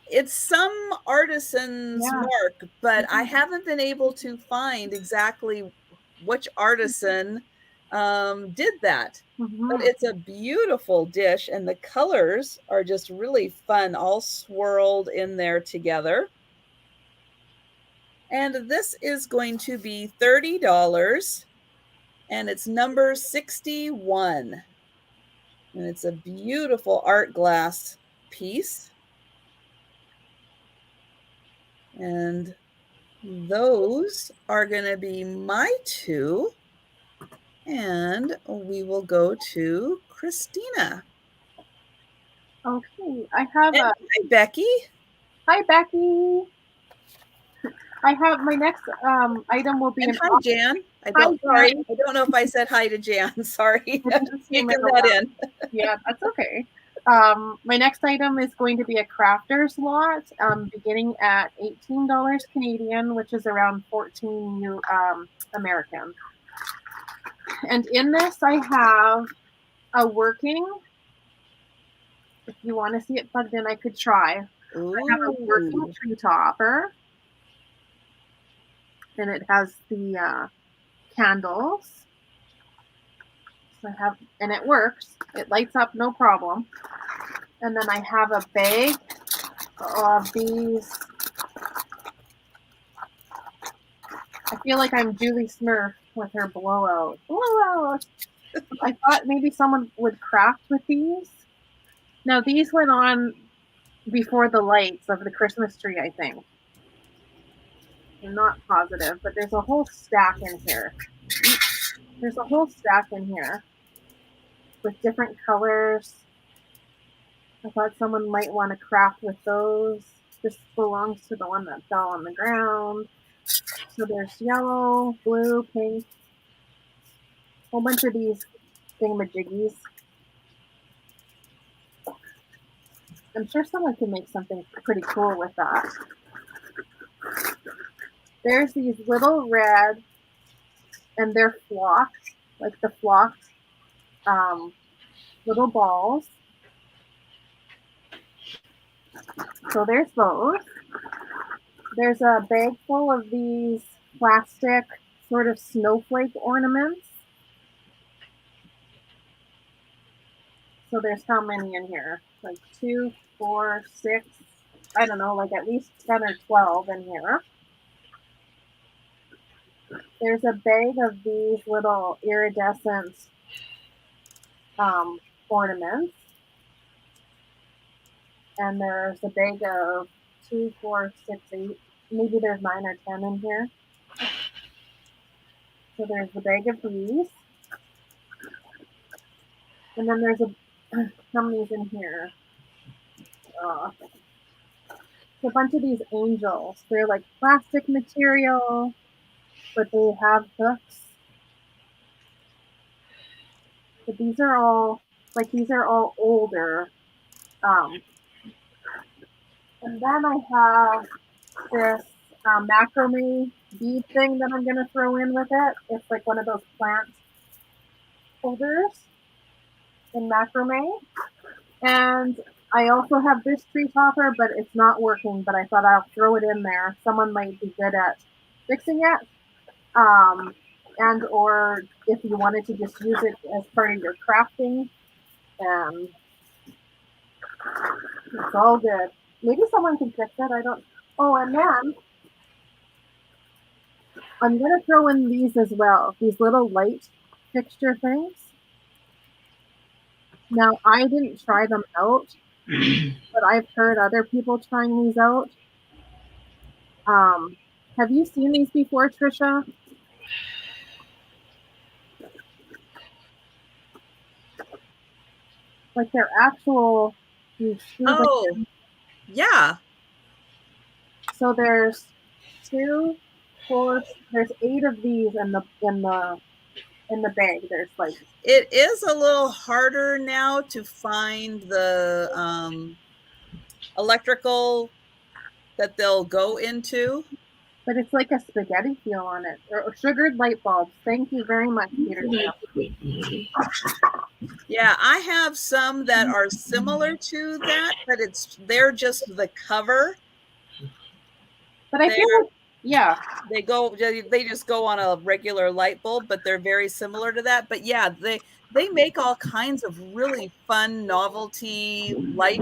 it's some artisan's mark, but I haven't been able to find exactly which artisan did that. But it's a beautiful dish, and the colors are just really fun, all swirled in there together. And this is going to be $30, and it's number 61. And it's a beautiful art glass piece. And those are going to be my two. And we will go to Kristina. Okay, I have hi, Becky. Hi, Becky. I have my next item will be hi, Jan. I don't know if I said hi to Jan. Sorry. You get that in. Yeah, that's okay. My next item is going to be a crafter's lot, beginning at $18 Canadian, which is around 14 American. And in this, I have a working. If you want to see it plugged in, I could try. Ooh. I have a working tree topper, and it has the candles. So I have, and it works. It lights up, no problem. And then I have a bag of these. I feel like I'm Julie Smurf with her blowout. Blowout. I thought maybe someone would craft with these. Now these went on before the lights of the Christmas tree, I think. I'm not positive, but there's a whole stack in here. There's a whole stack in here with different colors. I thought someone might want to craft with those. This belongs to the one that fell on the ground. So there's yellow, blue, pink, a whole bunch of these thingamajiggies. I'm sure someone could make something pretty cool with that. There's these little red, and they're flocked, like the flocked little balls. So there's those. There's a bag full of these plastic sort of snowflake ornaments. So there's how many in here? Like 2, 4, 6, I don't know, like at least 10 or 12 in here. There's a bag of these little iridescent ornaments. And there's a bag of 2, 4, 6, 8. Maybe there's 9 or 10 in here. So there's the bag of these. And then there's how many's in here? A bunch of these angels. They're like plastic material, but they have hooks. But these are all older. And then I have this macrame bead thing that I'm going to throw in with it. It's like one of those plant holders in macrame. And I also have this tree topper, but it's not working, but I thought I'll throw it in there. Someone might be good at fixing it. And or if you wanted to just use it as part of your crafting, it's all good. Maybe someone can fix it. I don't. Oh, and then I'm going to throw in these as well. These little light fixture things. Now, I didn't try them out, but I've heard other people trying these out. Have you seen these before, Trisha? like they're actual. Oh, yeah. So there's 2, 4. There's 8 of these in the bag. There's like. It is a little harder now to find the electrical that they'll go into. But it's like a spaghetti feel on it, or sugared light bulbs. Thank you very much, Peter. Yeah, I have some that are similar to that, but they're just the cover. But I feel like, yeah, they just go on a regular light bulb, but they're very similar to that. But yeah, they make all kinds of really fun novelty light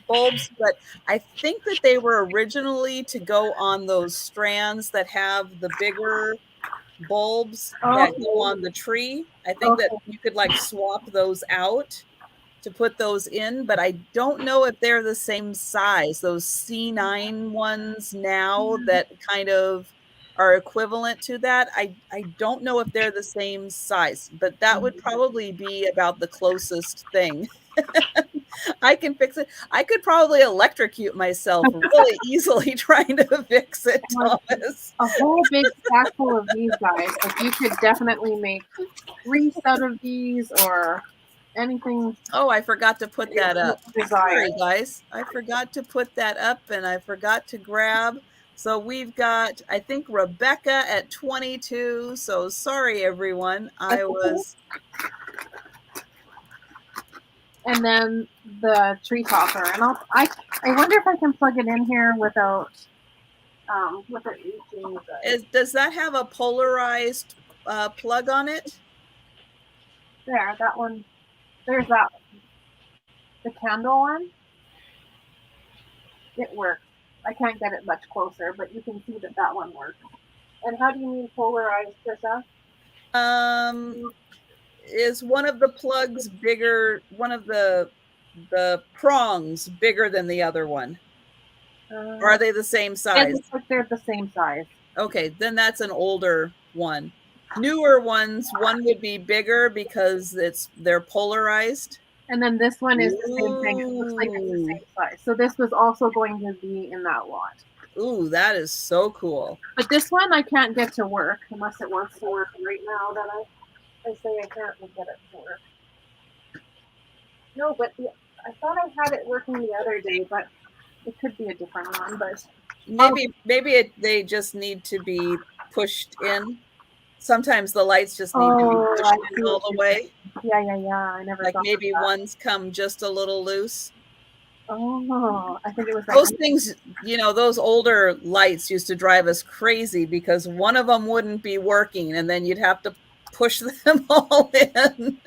bulbs, but I think that they were originally to go on those strands that have the bigger bulbs that go on the tree. I think that you could like swap those out to put those in, but I don't know if they're the same size. Those C9 ones now that kind of are equivalent to that. I don't know if they're the same size, but that would probably be about the closest thing. I can fix it. I could probably electrocute myself really easily trying to fix it, Thomas. A whole big stack full of these guys. Like you could definitely make 3 set of these or anything. Oh, I forgot to put that up. Sorry, guys. I forgot to put that up and I forgot to grab. So we've got, I think, Rebecca at 22. So sorry, everyone. And then the tree topper. And I wonder if I can plug it in here without does that have a polarized plug on it? There, that one. There's that one. The candle one. It works. I can't get it much closer, but you can see that one works. And how do you mean polarized, Trisha? Is one of the plugs bigger? One of the prongs bigger than the other one? Or are they the same size? It looks like they're the same size. Okay, then that's an older one. Newer ones, one would be bigger because they're polarized. And then this one is the same thing. It looks like it's the same size. So this was also going to be in that lot. Ooh, that is so cool. But this one I can't get to work unless it wants to work right now. That I say I can't get it to work. No, but I thought I had it working the other day, but it could be a different one. But maybe they just need to be pushed in. Sometimes the lights just need to be pushed in all the way. Yeah. I never like maybe ones come just a little loose. Oh, I think it was those things. Those older lights used to drive us crazy because one of them wouldn't be working, and then you'd have to push them all in.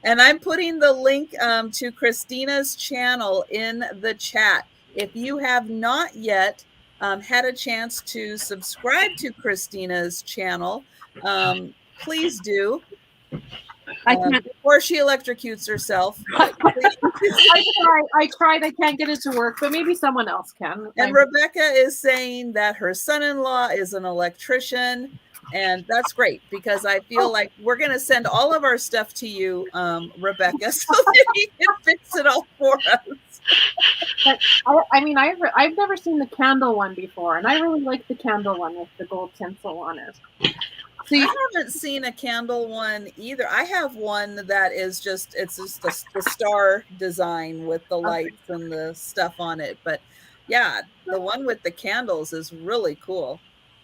And I'm putting the link to Christina's channel in the chat. If you have not yet had a chance to subscribe to Christina's channel, please do. I can't. Before she electrocutes herself. I tried. I can't get it to work, but maybe someone else can. And Rebecca is saying that her son-in-law is an electrician. And that's great because I feel like we're going to send all of our stuff to you, Rebecca, so that you can fix it all for us. But I've never seen the candle one before, and I really like the candle one with the gold tinsel on it. See, I haven't seen a candle one either. I have one that is just the star design with the lights and the stuff on it. But yeah, the one with the candles is really cool.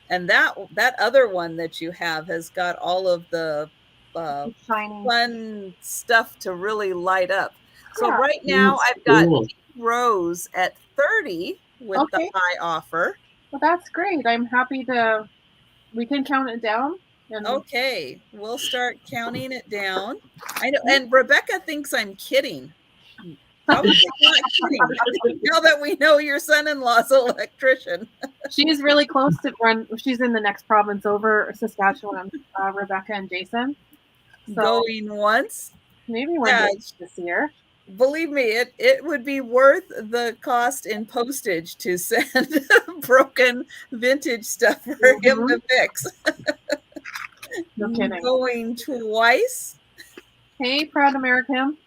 And that other one that you have has got all of the fun stuff to really light up. So right now I've got Rose at 30 with the high offer. Well, that's great. I'm happy we can count it down. Okay, we'll start counting it down. I know, and Rebecca thinks I'm kidding. Probably not kidding. Now that we know your son-in-law's an electrician. She's really close to she's in the next province over, Saskatchewan, Rebecca and Jason. So going once? Maybe one day this year. Believe me, it would be worth the cost in postage to send broken vintage stuff for him to fix. No kidding. Going twice? Hey, Proud American.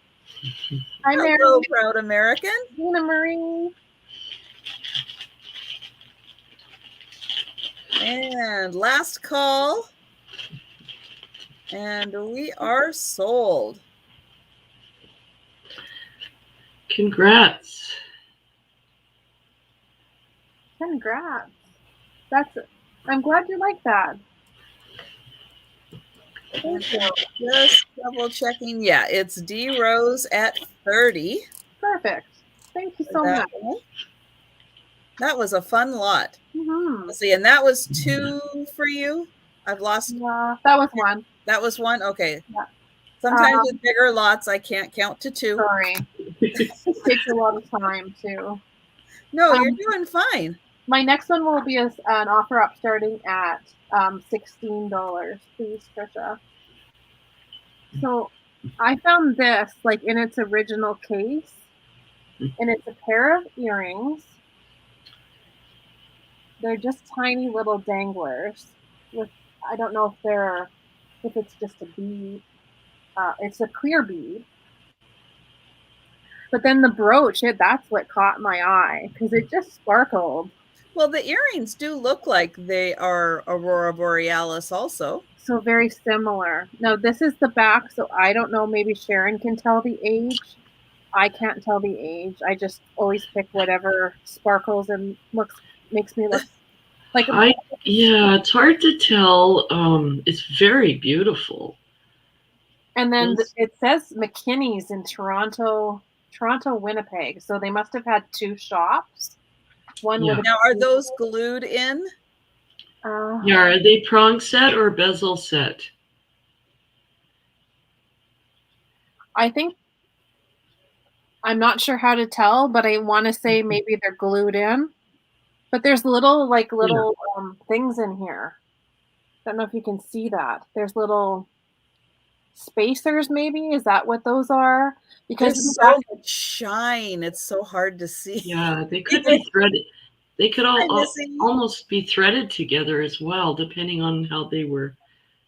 Hi, Mary. Hello, Proud American. Nina Marie. And last call. And we are sold. Congrats. Congrats. I'm glad you like that. Thank you. Just double checking. Yeah, it's D Rose at 30. Perfect. Thank you so much. That was a fun lot. Let's see, and that was 2 for you. I've lost. That was 1. That was 1. Okay. Yeah. Sometimes with bigger lots, I can't count to 2. Sorry. It takes a lot of time too. No, you're doing fine. My next one will be an offer up starting at $16. Please, Trisha. So I found this like in its original case, and it's a pair of earrings. They're just tiny little danglers with, I don't know if it's just a bead. It's a clear bead. But then the brooch, that's what caught my eye because it just sparkled. Well, the earrings do look like they are Aurora Borealis also. So very similar. Now, this is the back, so I don't know. Maybe Sharon can tell the age. I can't tell the age. I just always pick whatever sparkles and makes me look like yeah, it's hard to tell. It's very beautiful. And then it says McKinney's in Toronto, Winnipeg. So they must have had 2 shops. Now, are those glued in? Yeah, are they prong set or bezel set? I think, I'm not sure how to tell, but I want to say maybe they're glued in. But there's little things in here. I don't know if you can see that. There's little spacers, maybe. Is that what those are? Because there's so much shine. It's so hard to see. Yeah, they could be threaded. They could almost be threaded together as well, depending on how they were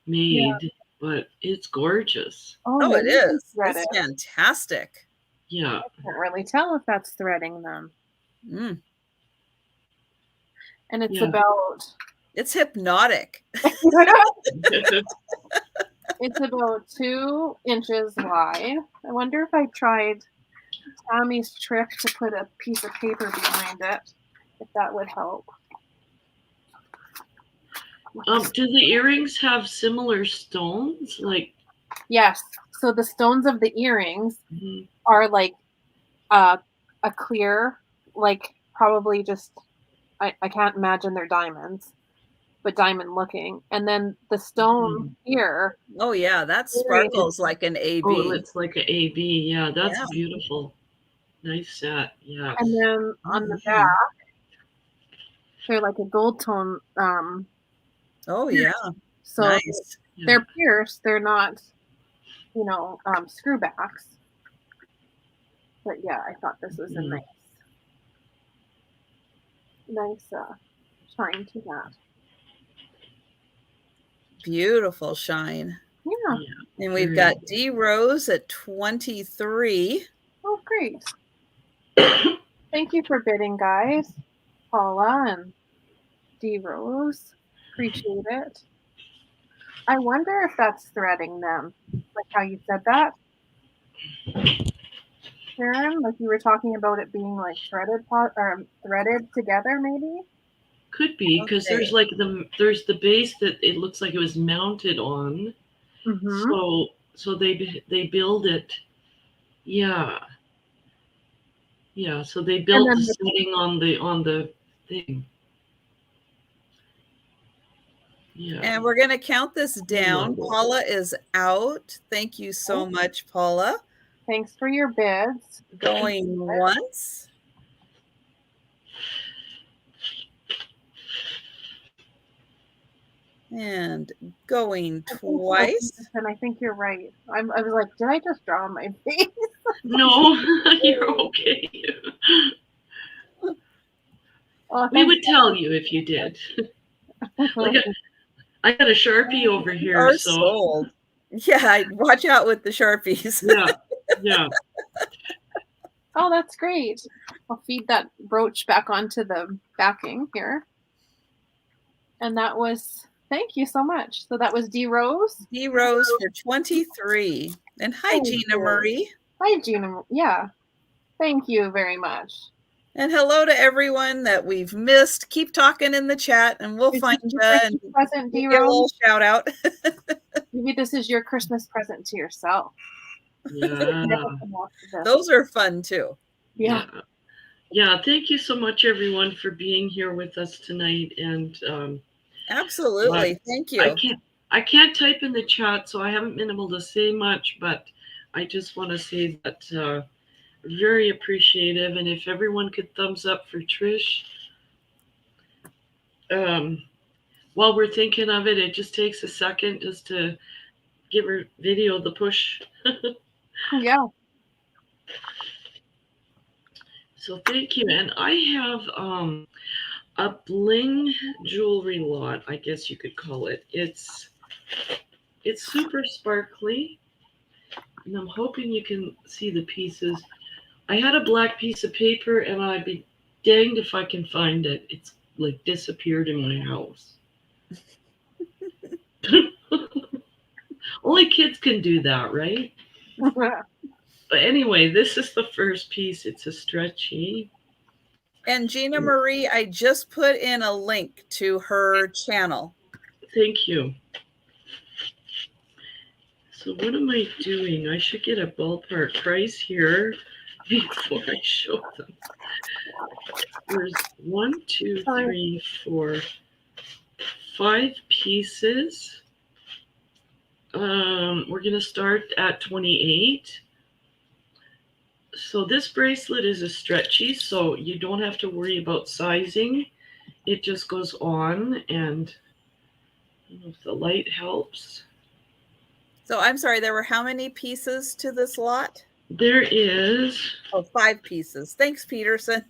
made. Yeah. But it's gorgeous. Oh, it is. It's fantastic. Yeah. I can't really tell if that's threading them. And it's it's hypnotic. It's about 2 inches wide. I wonder if I tried Tommy's trick to put a piece of paper behind it, if that would help. Do the earrings have similar stones? Yes. So the stones of the earrings are like a clear, like probably just, I can't imagine they're diamonds, but diamond looking. And then the stone here. Oh yeah, that sparkles like an AB. Oh, it's like an AB. Yeah, that's beautiful. Nice set. Yeah. And then on the back, they're like a gold tone. Oh yeah. So nice. They're pierced. They're not, screwbacks. But yeah, I thought this was a nice shine to that. Beautiful shine. Yeah. And we've got D Rose at 23. Oh, great. Thank you for bidding, guys. Paula and D Rose. Appreciate it. I wonder if that's threading them, like how you said that. Sharon, like you were talking about it being like threaded together, maybe? Could be, because there's like there's the base that it looks like it was mounted on. So they build it. Yeah. Yeah, so they built the setting on the thing. Yeah. And we're going to count this down. Paula is out. Thank you so much, Paula. Thanks for your bids. Going once. And going twice. And I think you're right. I was like, did I just draw my face? No, you're okay. We would tell you if you did. I got a Sharpie over here. Sold. Yeah, watch out with the Sharpies. Yeah. Oh, that's great. I'll feed that brooch back onto the backing here. And that was, thank you so much. So that was D Rose. D Rose for 23. And hi, Gina Marie. Hi, Gina. Yeah. Thank you very much. And hello to everyone that we've missed. Keep talking in the chat and we'll find you and present, give you a little shout out. Maybe this is your Christmas present to yourself. Yeah. Those are fun too. Yeah. Yeah. Thank you so much, everyone, for being here with us tonight. And absolutely. Thank you. I can't type in the chat, so I haven't been able to say much, but I just want to say that very appreciative. And if everyone could thumbs up for Trish, while we're thinking of it, it just takes a second just to give her video the push. Yeah. So thank you. And I have a bling jewelry lot, I guess you could call it. It's super sparkly, and I'm hoping you can see the pieces. I had a black piece of paper, and I'd be danged if I can find it. It's like disappeared in my house. Only kids can do that, right? But anyway, this is the first piece. It's a stretchy. And Gina Marie, I just put in a link to her channel. Thank you. So what am I doing? I should get a ballpark price here before I show them. There's 1, 2, 3, 4, 5 pieces. We're going to start at 28. So this bracelet is a stretchy, so you don't have to worry about sizing. It just goes on, and I don't know if the light helps. So I'm sorry, there were how many pieces to this lot? There is... 5 pieces. Thanks, Peterson.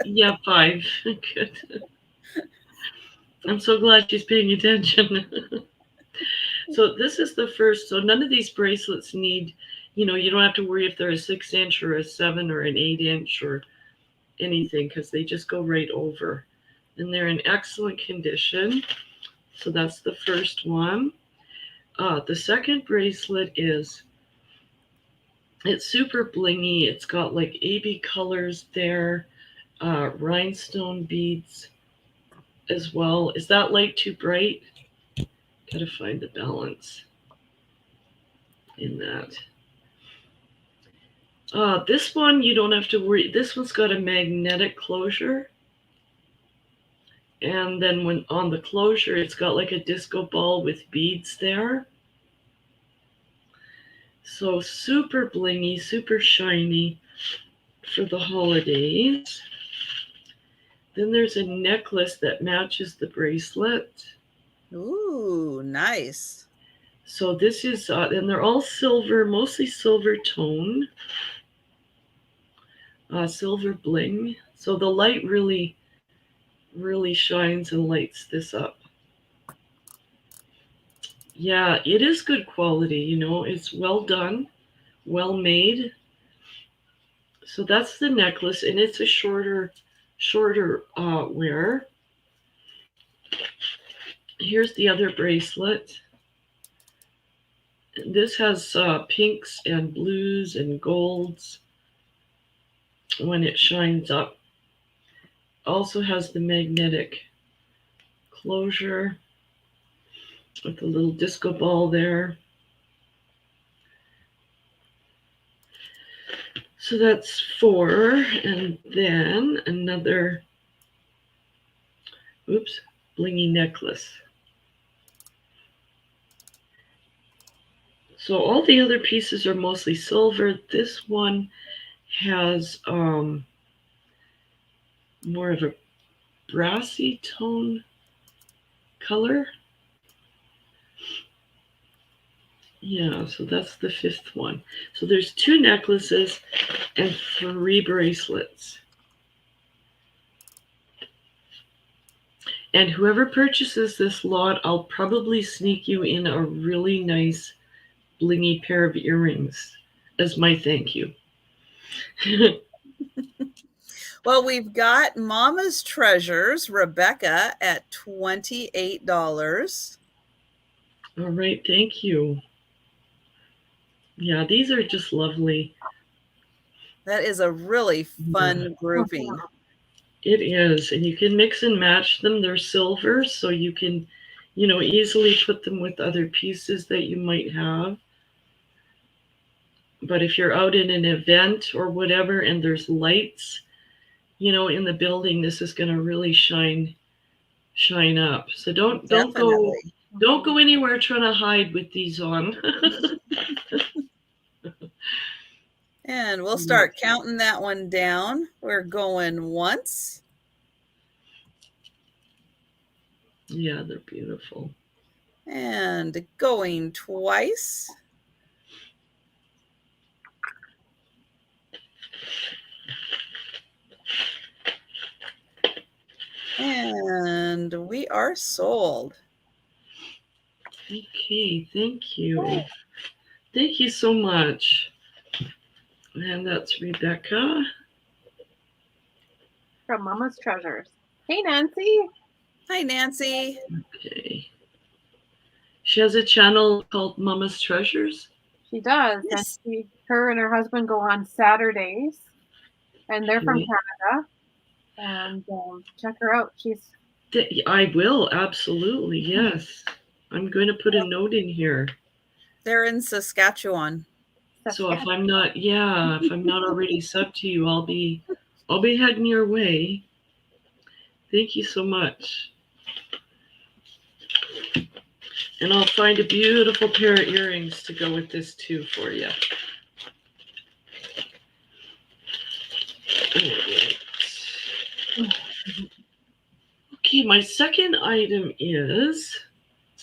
Yeah, 5. Good. I'm so glad she's paying attention. So this is the first. So none of these bracelets need, you don't have to worry if they're a 6-inch or a 7 or an 8-inch or anything, because they just go right over. And they're in excellent condition. So that's the first one. The second bracelet it's super blingy. It's got like AB colors there, rhinestone beads as well. Is that light too bright? Gotta find the balance in that. This one, you don't have to worry. This one's got a magnetic closure. And then when on the closure, it's got like a disco ball with beads there. So super blingy, super shiny for the holidays. Then there's a necklace that matches the bracelet. Ooh, nice. So this is, and they're all silver, mostly silver tone. Silver bling. So the light really, really shines and lights this up. Yeah, it is good quality, it's well done, well made. So that's the necklace, and it's a shorter wear. Here's the other bracelet. This has pinks and blues and golds when it shines up. Also has the magnetic closure with a little disco ball there. So that's 4, and then another, blingy necklace. So all the other pieces are mostly silver. This one has more of a brassy tone color. Yeah, so that's the 5th one. So there's 2 necklaces and 3 bracelets. And whoever purchases this lot, I'll probably sneak you in a really nice blingy pair of earrings as my thank you. Well, we've got Mama's Treasures, Rebecca, at $28. All right, thank you. Yeah, these are just lovely. That is a really fun grouping. It is, and you can mix and match them. They're silver, so you can, easily put them with other pieces that you might have. But if you're out in an event or whatever and there's lights, in the building, this is going to really shine up. So don't go anywhere trying to hide with these on. And we'll start counting that one down. We're going once. Yeah, they're beautiful. And going twice. And we are sold. Okay, thank you. Thank you so much. And that's Rebecca. From Mama's Treasures. Hey, Nancy. Hi, Nancy. Okay. She has a channel called Mama's Treasures. She does. Yes. And her and her husband go on Saturdays. And they're from Canada. And check her out. I will, absolutely, yes. I'm going to put a note in here. They're in Saskatchewan. So if I'm not already subbed to you, I'll be heading your way. Thank you so much. And I'll find a beautiful pair of earrings to go with this too for you. Okay, my second item is,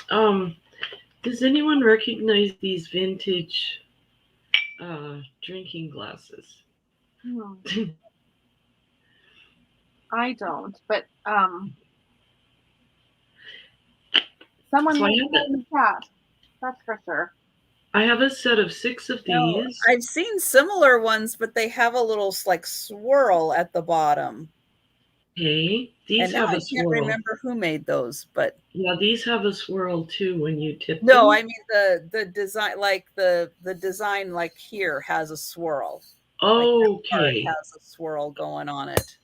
does anyone recognize these vintage drinking glasses? I don't, but someone might have in the chat. That's for sure. I have a set of 6 of these. I've seen similar ones, but they have a little like swirl at the bottom. Okay, these have a swirl. I can't remember who made those, but yeah, these have a swirl too when you tip them. No, I mean the design, like the design, like here has a swirl. Okay, it has a swirl going on it.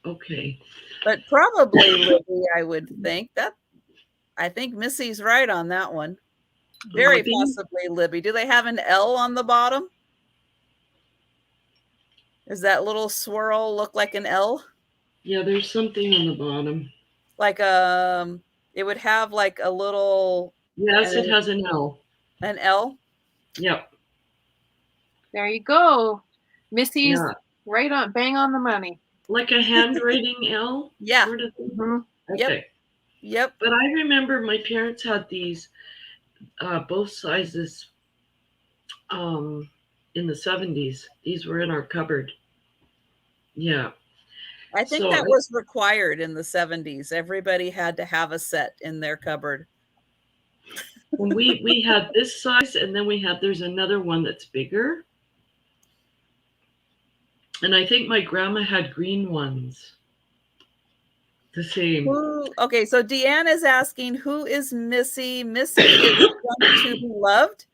Okay, but probably Libby, I would think that. I think Missy's right on that one. Very possibly Libby. Do they have an L on the bottom? Does that little swirl look like an L? Yeah, there's something on the bottom. Like it would have like a little. Yes, it has an L. An L? Yep. There you go. Missy's right on, bang on the money. Like a handwriting L? Yeah. Okay. Yep. But I remember my parents had these both sizes in the 70s. These were in our cupboard. Yeah. I think that was required in the 70s. Everybody had to have a set in their cupboard. When we had this size, and then there's another one that's bigger. And I think my grandma had green ones. The same. Okay, so Deanne is asking, who is Missy? Missy is Junk to Be Loved.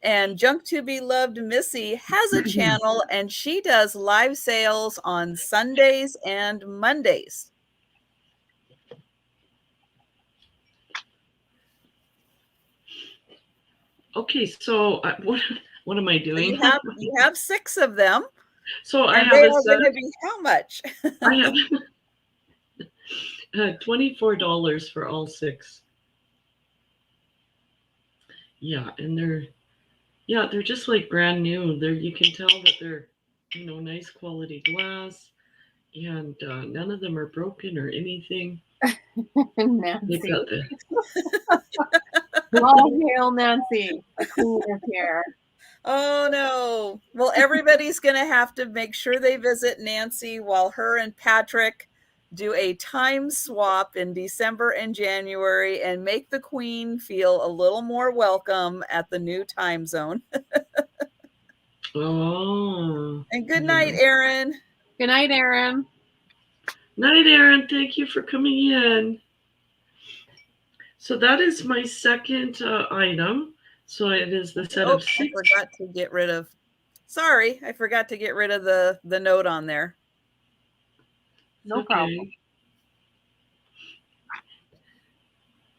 And Junk to Be Loved Missy has a channel, and she does live sales on Sundays and Mondays. Okay, so what am I doing? So you have 6 of them. So I have they are going to be how much? I have $24 for all 6. Yeah, and they're just like brand new. You can tell that they're nice quality glass, and none of them are broken or anything. Nancy. Long hail Nancy. The coolest here. Oh no. Well, everybody's going to have to make sure they visit Nancy while her and Patrick do a time swap in December and January and make the queen feel a little more welcome at the new time zone. Oh. And good night, Erin. Good night, Erin. Night, Erin. Thank you for coming in. So that is my second item. So it is the set of 6. I forgot to get rid of. Sorry, I forgot to get rid of the note on there. No problem.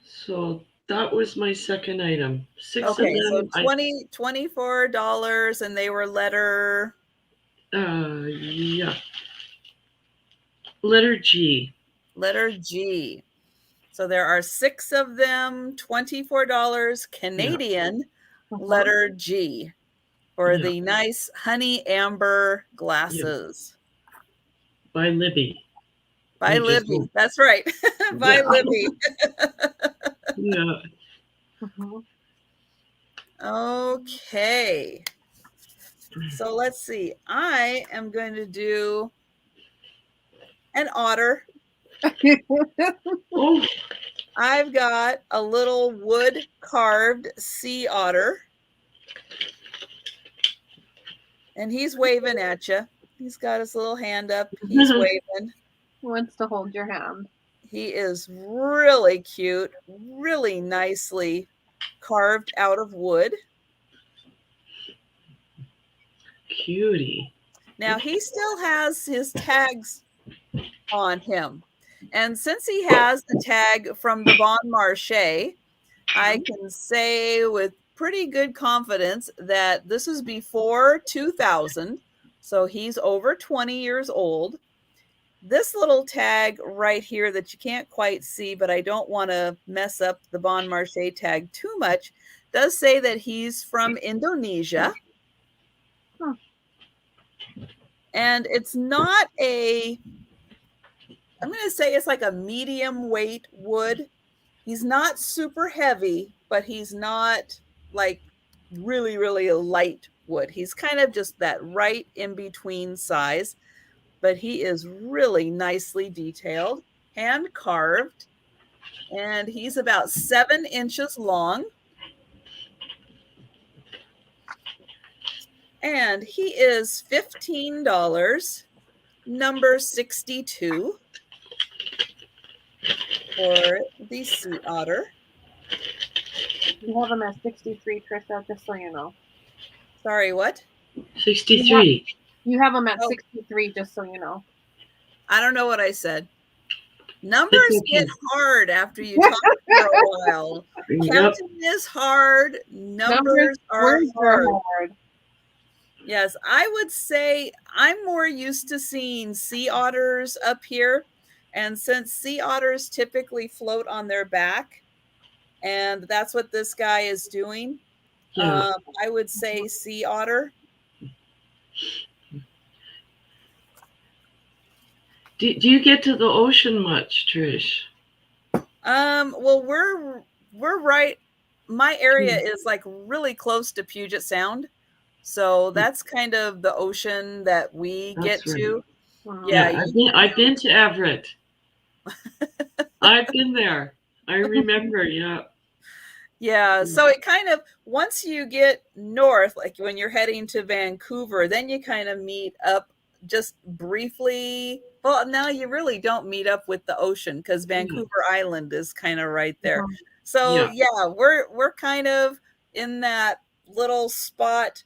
So that was my second item. 6 okay, of them. So $24, and they were letter. Yeah. Letter G. Letter G. So there are 6 of them, $24 Canadian, letter G, for the nice honey amber glasses. By Libby. By Libby. That's right. By Libby. Yeah. Okay. So let's see. I am going to do an otter. Oh. I've got a little wood carved sea otter. And he's waving at you. He's got his little hand up. He's waving. He wants to hold your hand. He is really cute, really nicely carved out of wood. Cutie. Now, he still has his tags on him. And since he has the tag from the Bon Marché, I can say with pretty good confidence that this is before 2000. So he's over 20 years old. This little tag right here that you can't quite see, but I don't want to mess up the Bon Marché tag too much, does say that he's from Indonesia. And it's not I'm going to say it's like a medium weight wood. He's not super heavy, but he's not like really, really a light wood. He's kind of just that right in between size, but he is really nicely detailed, hand carved, and he's about 7 inches long. And he is $15, number 62. For the sea otter. You have him at 63, Trisha, just so you know. Sorry, what? 63. You have him at 63, just so you know. I don't know what I said. Numbers get hard after you talk for a while. Counting is hard. Numbers are hard. Yes, I would say I'm more used to seeing sea otters up here. And since sea otters typically float on their back, and that's what this guy is doing, I would say sea otter. Do you get to the ocean much, Trish? Well, we're right. My area is like really close to Puget Sound, so that's kind of the ocean that we get to. Yeah, I've been to Everett. I've been there. I remember, Yeah, so it kind of, once you get north, like when you're heading to Vancouver, then you kind of meet up just briefly. Well, now you really don't meet up with the ocean because Vancouver Island is kind of right there. So yeah, we're kind of in that little spot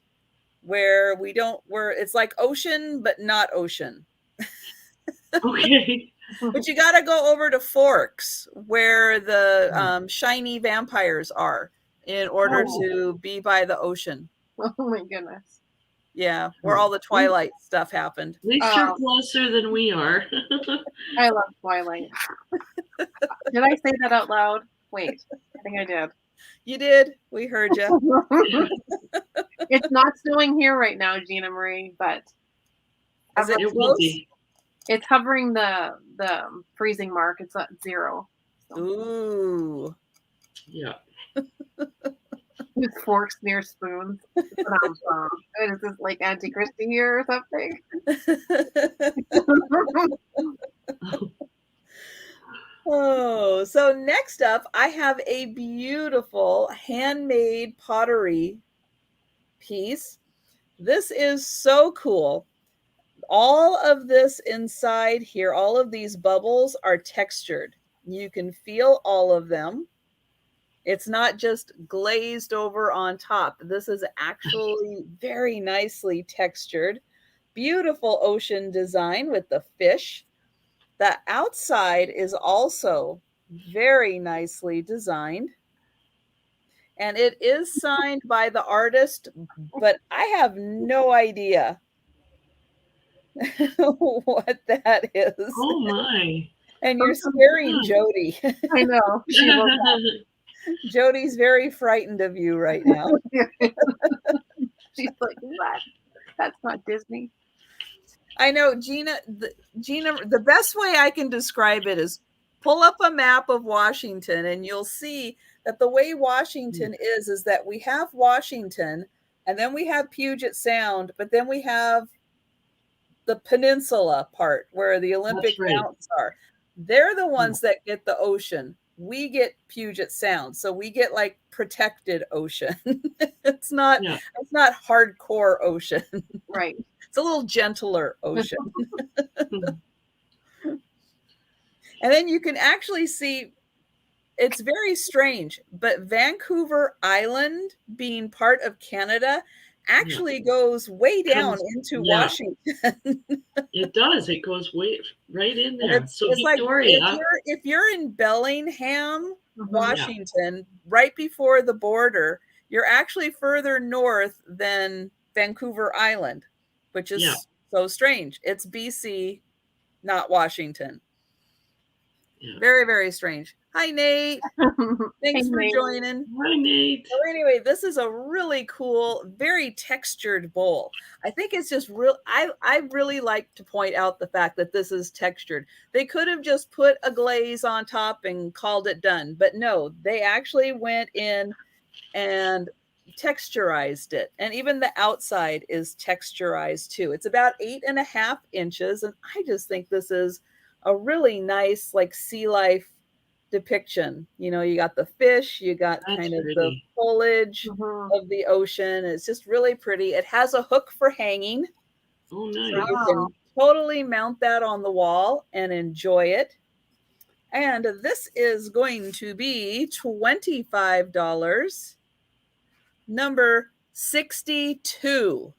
where it's like ocean, but not ocean. Okay. But you got to go over to Forks where the shiny vampires are in order to be by the ocean. Oh my goodness. Yeah, where all the Twilight stuff happened. At least you're closer than we are. I love Twilight. Did I say that out loud? Wait, I think I did. You did. We heard you. It's not snowing here right now, Gina Marie, but it will be. It's hovering the freezing mark. It's at 0. So. Ooh. Yeah. With forks near spoons. Is this like Auntie Christy here or something? Oh, so next up, I have a beautiful handmade pottery piece. This is so cool. All of this inside here, all of these bubbles are textured. You can feel all of them. It's not just glazed over on top. This is actually very nicely textured. Beautiful ocean design with the fish. The outside is also very nicely designed. And it is signed by the artist, but I have no idea what that is. Oh my. And you're scaring Jody. I know. She wrote that. Jody's very frightened of you right now. She's like, what? That's not Disney. I know, Gina, the best way I can describe it is pull up a map of Washington and you'll see that the way Washington is that we have Washington and then we have Puget Sound, but then we have the peninsula part where the Olympic Mountains are. They're the ones that get the ocean. We get Puget Sound, so we get like protected ocean. It's not hardcore ocean. Right. It's a little gentler ocean. And then you can actually see, it's very strange, but Vancouver Island, being part of Canada, actually goes way down into Washington. It does. It goes way right in there. So it's Victoria, like if you're in Bellingham, Washington, right before the border, you're actually further north than Vancouver Island, which is so strange. It's BC, not Washington. Yeah. Very, very strange. Hi, Nate. Thanks for joining. Hi, Nate. So anyway, this is a really cool, very textured bowl. I think it's just real. I really like to point out the fact that this is textured. They could have just put a glaze on top and called it done, but no, they actually went in and texturized it. And even the outside is texturized too. It's about 8.5 inches. And I just think this is a really nice, like, sea life depiction. You know, you got the fish, you got kind of the foliage of the ocean. It's just really pretty. It has a hook for hanging. Oh, nice. So you can totally mount that on the wall and enjoy it. And this is going to be $25. Number 62.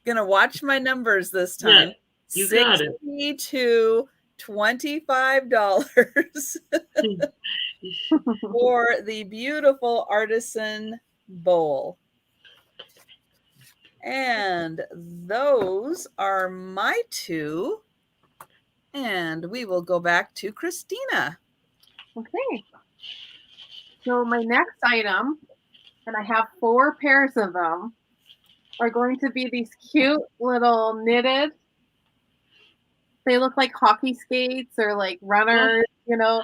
Gonna watch my numbers this time. Yeah. You got it. 62, $25 for the beautiful artisan bowl. And those are my two. And we will go back to Kristina. Okay. So my next item, and I have 4 pairs of them, are going to be these cute little knitted. They look like hockey skates or like runners, you know.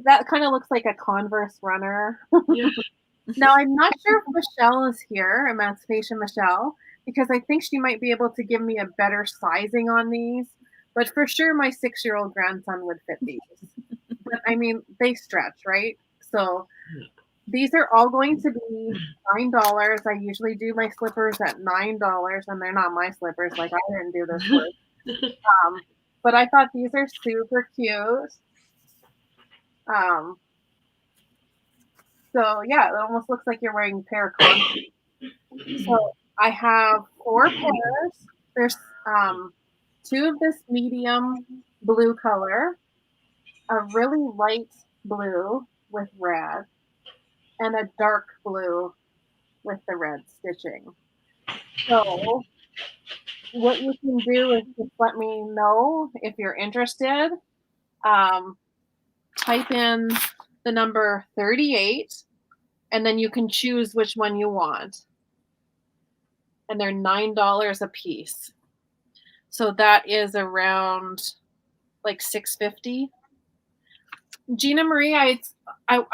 That kind of looks like a Converse runner. Yeah. Now, I'm not sure if Michelle is here, Emancipation Michelle, because I think she might be able to give me a better sizing on these. But for sure, my 6-year-old grandson would fit these. But I mean, they stretch, right? So these are all going to be $9. I usually do my slippers at $9, and they're not my slippers. Like, I didn't do this work. But I thought these are super cute. So yeah, it almost looks like you're wearing a pair of Converse. So I have 4 pairs. There's 2 of this medium blue color, a really light blue with red, and a dark blue with the red stitching. So what you can do is just let me know if you're interested. Type in the number 38, and then you can choose which one you want. And they're $9 a piece. So that is around like $6.50. Gina Marie, I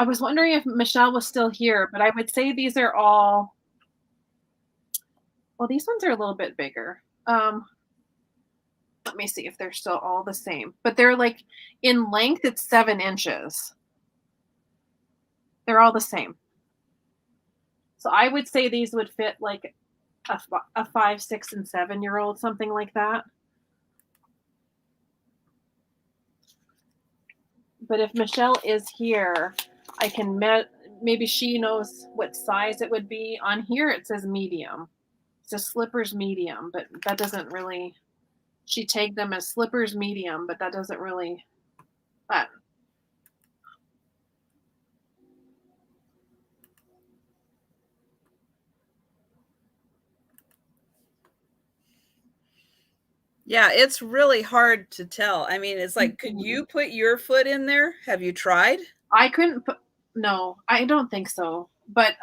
was wondering if Michelle was still here, but I would say these are all, well, these ones are a little bit bigger. Let Let me see if they're still all the same. But they're like in length, it's 7 inches. They're all the same. So I would say these would fit like a 5, 6, and 7-year-old, something like that. But if Michelle is here, I can maybe she knows what size it would be. On here it says medium. It says slippers medium, but that doesn't really. She tagged them as slippers medium, but that doesn't really. But Yeah, it's really hard to tell. I mean, it's like, could you put your foot in there? Have you tried? I couldn't put. No, I don't think so. But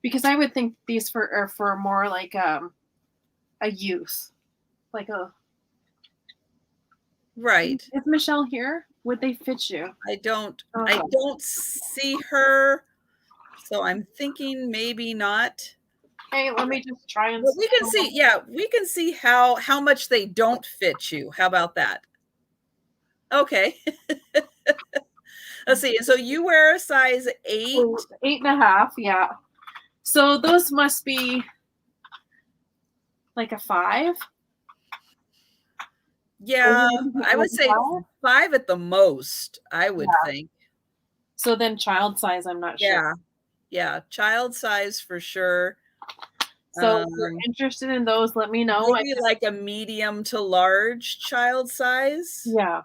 because I would think these are for more like a youth, like a. Right. Is Michelle here? Would they fit you? I don't see her, so I'm thinking maybe not. Okay, let me just try and. But we can see, yeah, we can see how much they don't fit you. How about that? Okay. Let's see. So you wear a size 8. 8.5, yeah. So those must be like a 5. Yeah, I would say 5 at the most, I would think. So then child size, I'm not sure. Yeah, child size for sure. So if you're interested in those, let me know. Maybe like a medium to large child size. Yeah.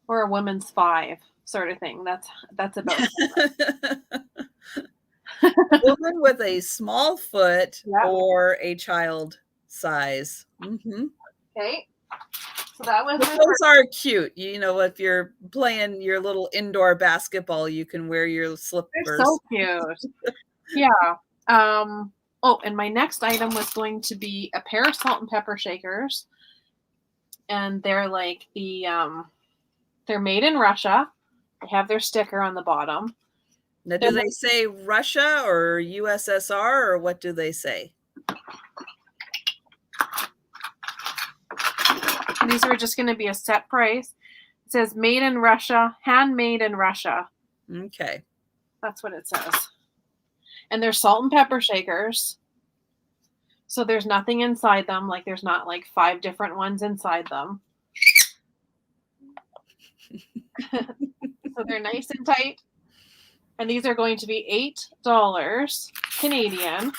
Or a woman's 5 sort of thing. That's about woman with a small foot or a child size. Mm-hmm. Okay. So that was those are cute. You know, if you're playing your little indoor basketball, you can wear your slippers. They're so cute. Yeah. Oh, and my next item was going to be a pair of salt and pepper shakers. And they're like they're made in Russia. They have their sticker on the bottom. Now, do they say Russia or USSR or what do they say? These are just going to be a set price. It says made in Russia, handmade in Russia. Okay. That's what it says. And they're salt and pepper shakers. So there's nothing inside them. Like there's not like 5 different ones inside them. So they're nice and tight. And these are going to be $8 Canadian.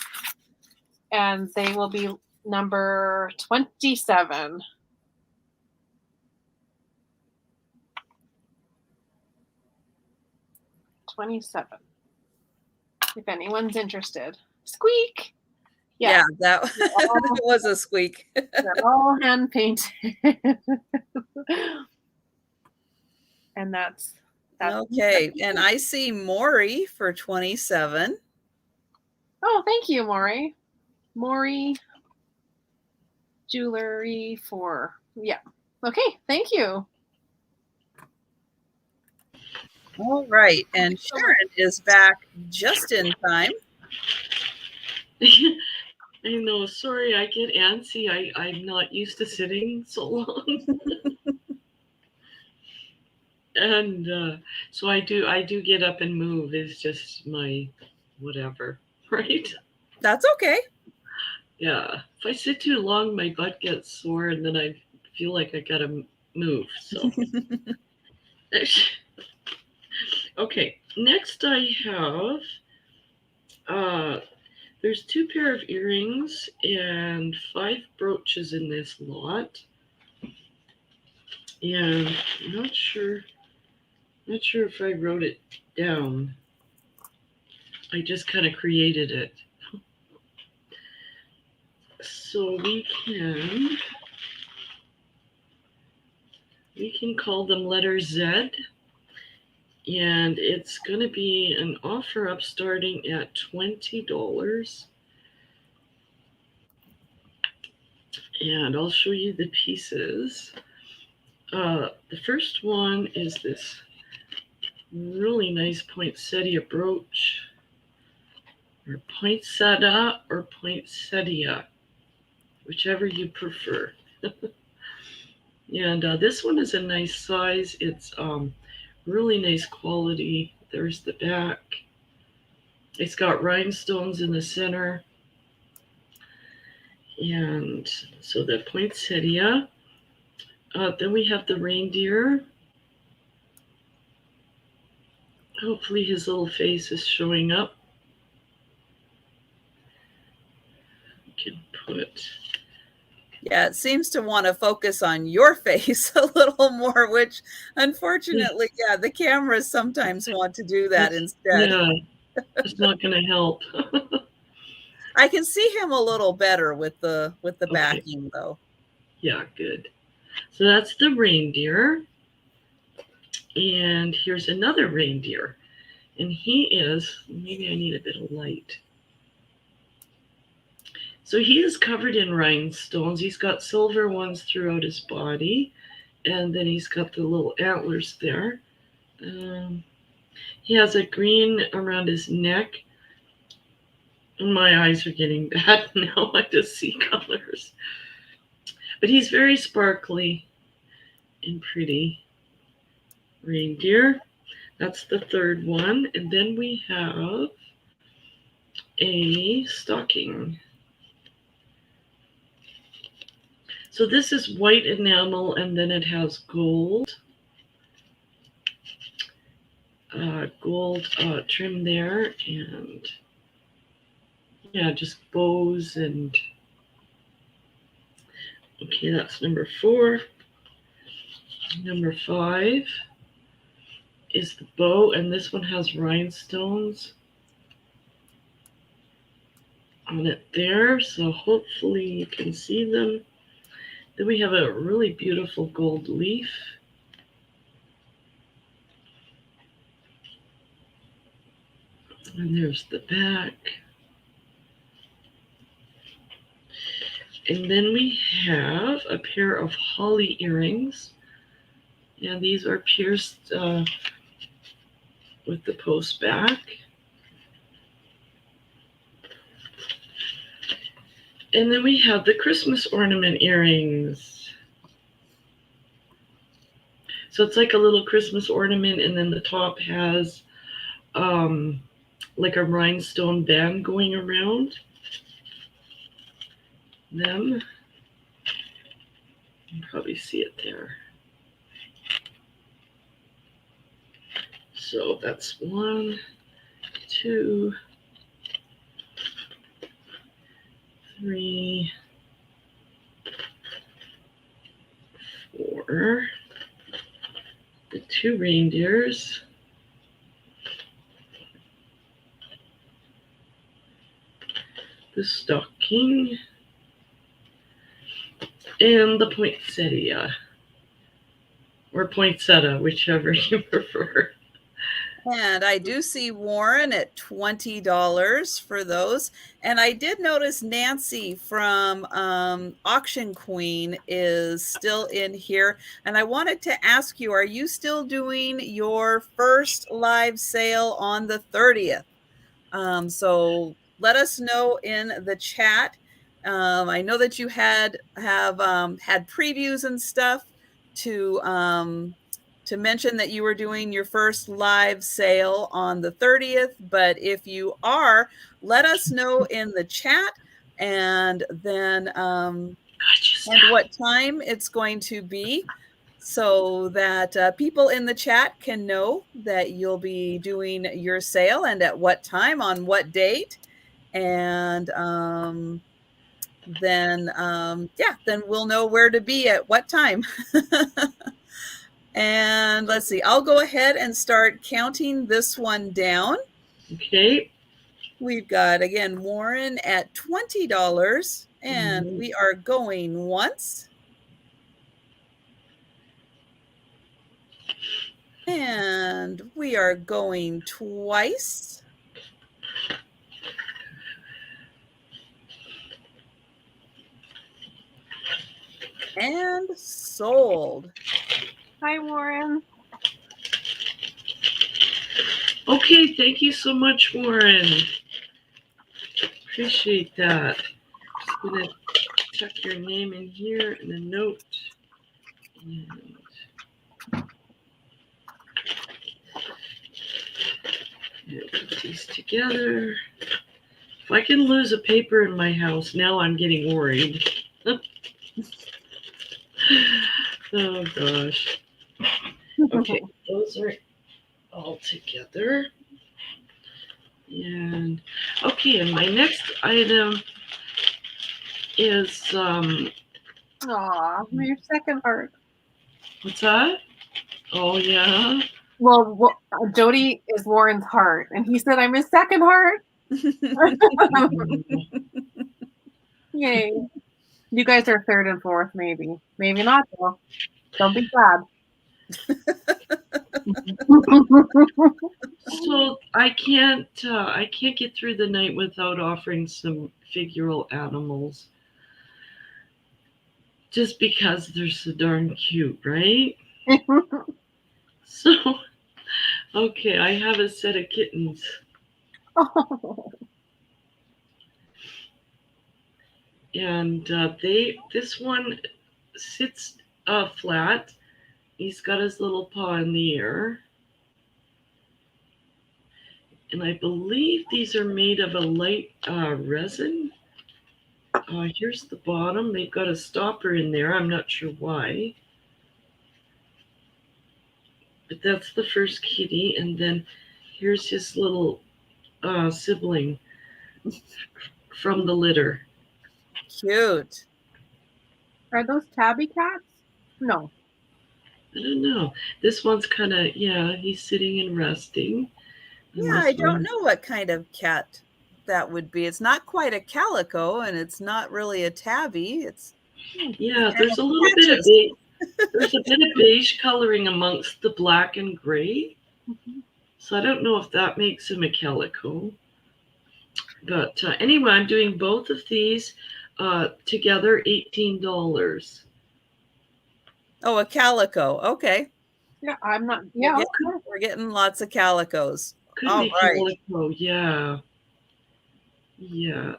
And they will be number 27. If anyone's interested. Squeak. Yeah, that was a squeak. They're all hand painted. And that's okay. And I see Maury for 27. Oh, thank you, Maury. Maury Jewelry for Okay, thank you. All right, and Sharon is back just in time. I know. Sorry, I get antsy. I'm not used to sitting so long. And so I do get up and move. It's just my whatever, right? That's okay. Yeah. If I sit too long, my butt gets sore, and then I feel like I gotta move. So. Okay. Next, I have. There's 2 pair of earrings and 5 brooches in this lot. And I'm not sure if I wrote it down. I just kind of created it. So we can call them letter Z. And it's going to be an offer up starting at $20. And I'll show you the pieces. The first one is this really nice poinsettia brooch, or poinsettia or poinsettia. whichever you prefer. And this one is a nice size. It's really nice quality. There's the back. It's got rhinestones in the center. And so the poinsettia. Then we have the reindeer. Hopefully his little face is showing up. We can put... Yeah, it seems to want to focus on your face a little more, which unfortunately, yeah, the cameras sometimes want to do that instead. Yeah, it's not going to help. I can see him a little better with the backing though. Yeah, good. So that's the reindeer. And here's another reindeer. And he is, maybe I need a bit of light. So he is covered in rhinestones. He's got silver ones throughout his body. And then he's got the little antlers there. He has a green around his neck. And my eyes are getting bad now. I just see colors. But he's very sparkly and pretty. Reindeer. That's the third one. And then we have a stocking. So this is white enamel, and then it has gold. Gold trim there, and yeah, just bows and... Okay, that's number 4. Number 5 is the bow, and this one has rhinestones on it there, so hopefully you can see them. Then we have a really beautiful gold leaf. And there's the back. And then we have a pair of holly earrings. And these are pierced with the post back. And then we have the Christmas ornament earrings. So it's like a little Christmas ornament, and then the top has like a rhinestone band going around them. You can probably see it there. So that's 1, 2, 3, 4. The 2 reindeers. The stocking. And the poinsettia. Or poinsettia, whichever you prefer. And I do see Warren at $20 for those. And I did notice Nancy from Auction Queen is still in here. And I wanted to ask you, are you still doing your first live sale on the 30th? So let us know in the chat. I know that you have had previews and stuff to mention that you were doing your first live sale on the 30th, but if you are, let us know in the chat, and then and what time it's going to be, so that people in the chat can know that you'll be doing your sale and at what time, on what date, and then we'll know where to be at what time. And let's see, I'll go ahead and start counting this one down. Okay. We've got, again, Warren at $20, and we are going once. And we are going twice. And sold. Hi, Warren. Okay, thank you so much, Warren. Appreciate that. Just gonna chuck your name in here and a note. And put these together. If I can lose a paper in my house, now I'm getting worried. Oh gosh. Okay, those are all together. And okay, and my next item is Aw, your second heart. what's that? Oh yeah. Well, Jody is Warren's heart, and he said, "I'm his second heart." Yay! You guys are third and fourth, maybe not though. Don't be sad. So I can't get through the night without offering some figural animals. Just because they're so darn cute, right? So, okay, I have a set of kittens. And this one sits flat. He's got his little paw in the air. And I believe these are made of a light resin. Here's the bottom. They've got a stopper in there. I'm not sure why. But that's the first kitty. And then here's his little sibling from the litter. Cute. Are those tabby cats? No. I don't know. This one's kind of, yeah, he's sitting and resting. And yeah, I don't know what kind of cat that would be. It's not quite a calico, and it's not really a tabby. Yeah, there's a little bit of beige. There's a bit of beige coloring amongst the black and gray. So I don't know if that makes him a calico. But anyway, I'm doing both of these together, $18. Oh, a calico. Okay. Yeah, I'm not. Yeah, we're getting lots of calicos. Could be calico, yeah. Yeah,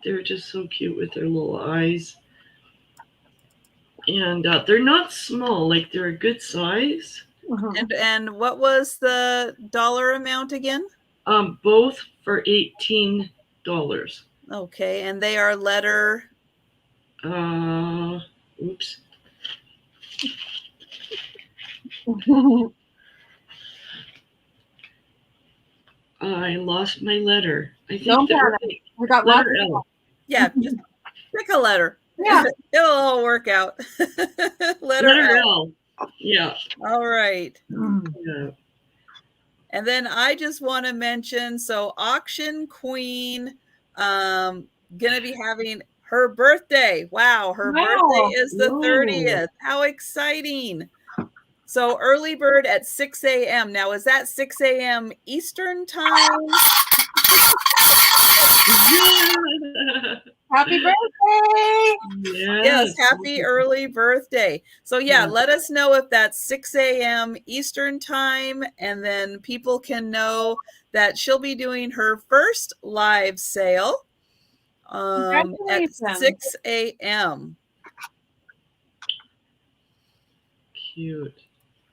they're just so cute with their little eyes. And they're not small, like they're a good size. And what was the dollar amount again? Both for $18. Okay, and they are letter. Oops. I lost my letter. I think we got letter L. Yeah, just pick a letter. Yeah, it'll all work out. letter L. Yeah. All right. Yeah. And then I just want to mention, so Auction Queen, gonna be having her birthday. Wow, her birthday is the 30th. How exciting! So early bird at 6 a.m. Now, is that 6 a.m. Eastern time? Yeah. Happy birthday! Yes, happy early birthday. So yeah, let us know if that's 6 a.m. Eastern time, and then people can know that she'll be doing her first live sale at 6 a.m. Cute.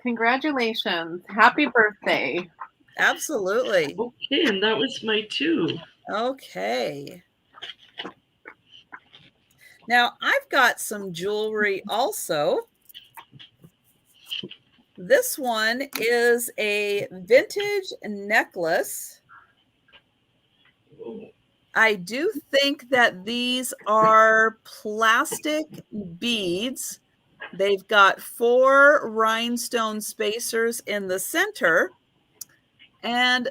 Congratulations. Happy birthday. Absolutely. Okay, and that was my 2. Okay. Now, I've got some jewelry also. This one is a vintage necklace. I do think that these are plastic beads. They've got 4 rhinestone spacers in the center. And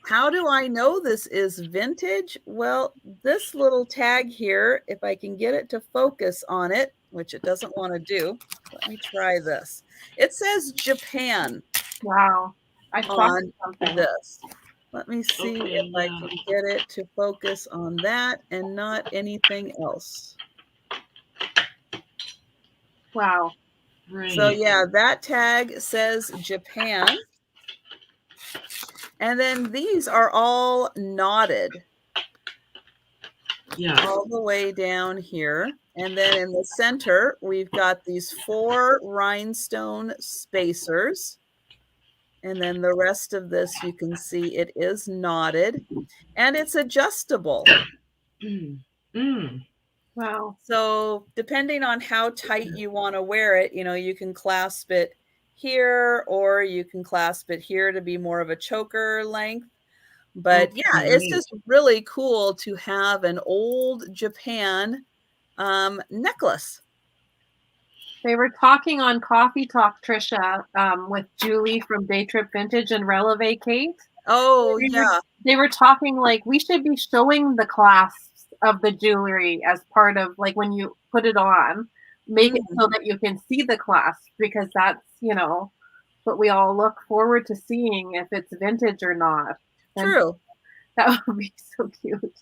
how do I know this is vintage? Well, this little tag here, if I can get it to focus on it, which it doesn't want to do. Let me try this. It says Japan. Wow. I saw something. This. Let me see if I can get it to focus on that and not anything else. Wow. Right. So yeah, that tag says Japan. And then these are all knotted. all the way down here. And then in the center, we've got these 4 rhinestone spacers. And then the rest of this, you can see it is knotted and it's adjustable. Wow. So depending on how tight you want to wear it, you can clasp it here or you can clasp it here to be more of a choker length. But yeah, it's just really cool to have an old Japan necklace. They were talking on Coffee Talk, Trisha, with Julie from Day Trip Vintage and Releve Kate. Oh, yeah. They were talking like we should be showing the clasps of the jewelry as part of like when you put it on, make it so that you can see the clasp because that's, what we all look forward to seeing if it's vintage or not. True. That would be so cute.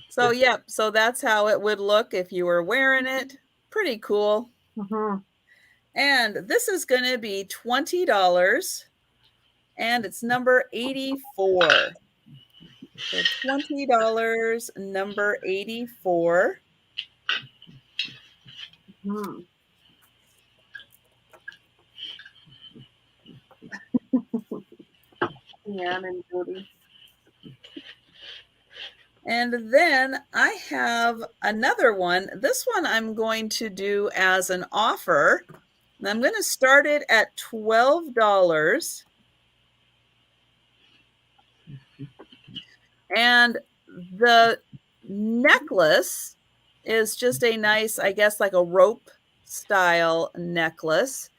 So, yeah, so that's how it would look if you were wearing it. Pretty cool. And this is going to be $20 and it's number 84. So $20, number 84. Yeah, and Jody. And then I have another one. This one I'm going to do as an offer. And I'm going to start it at $12. And the necklace is just a nice, I guess, like a rope style necklace.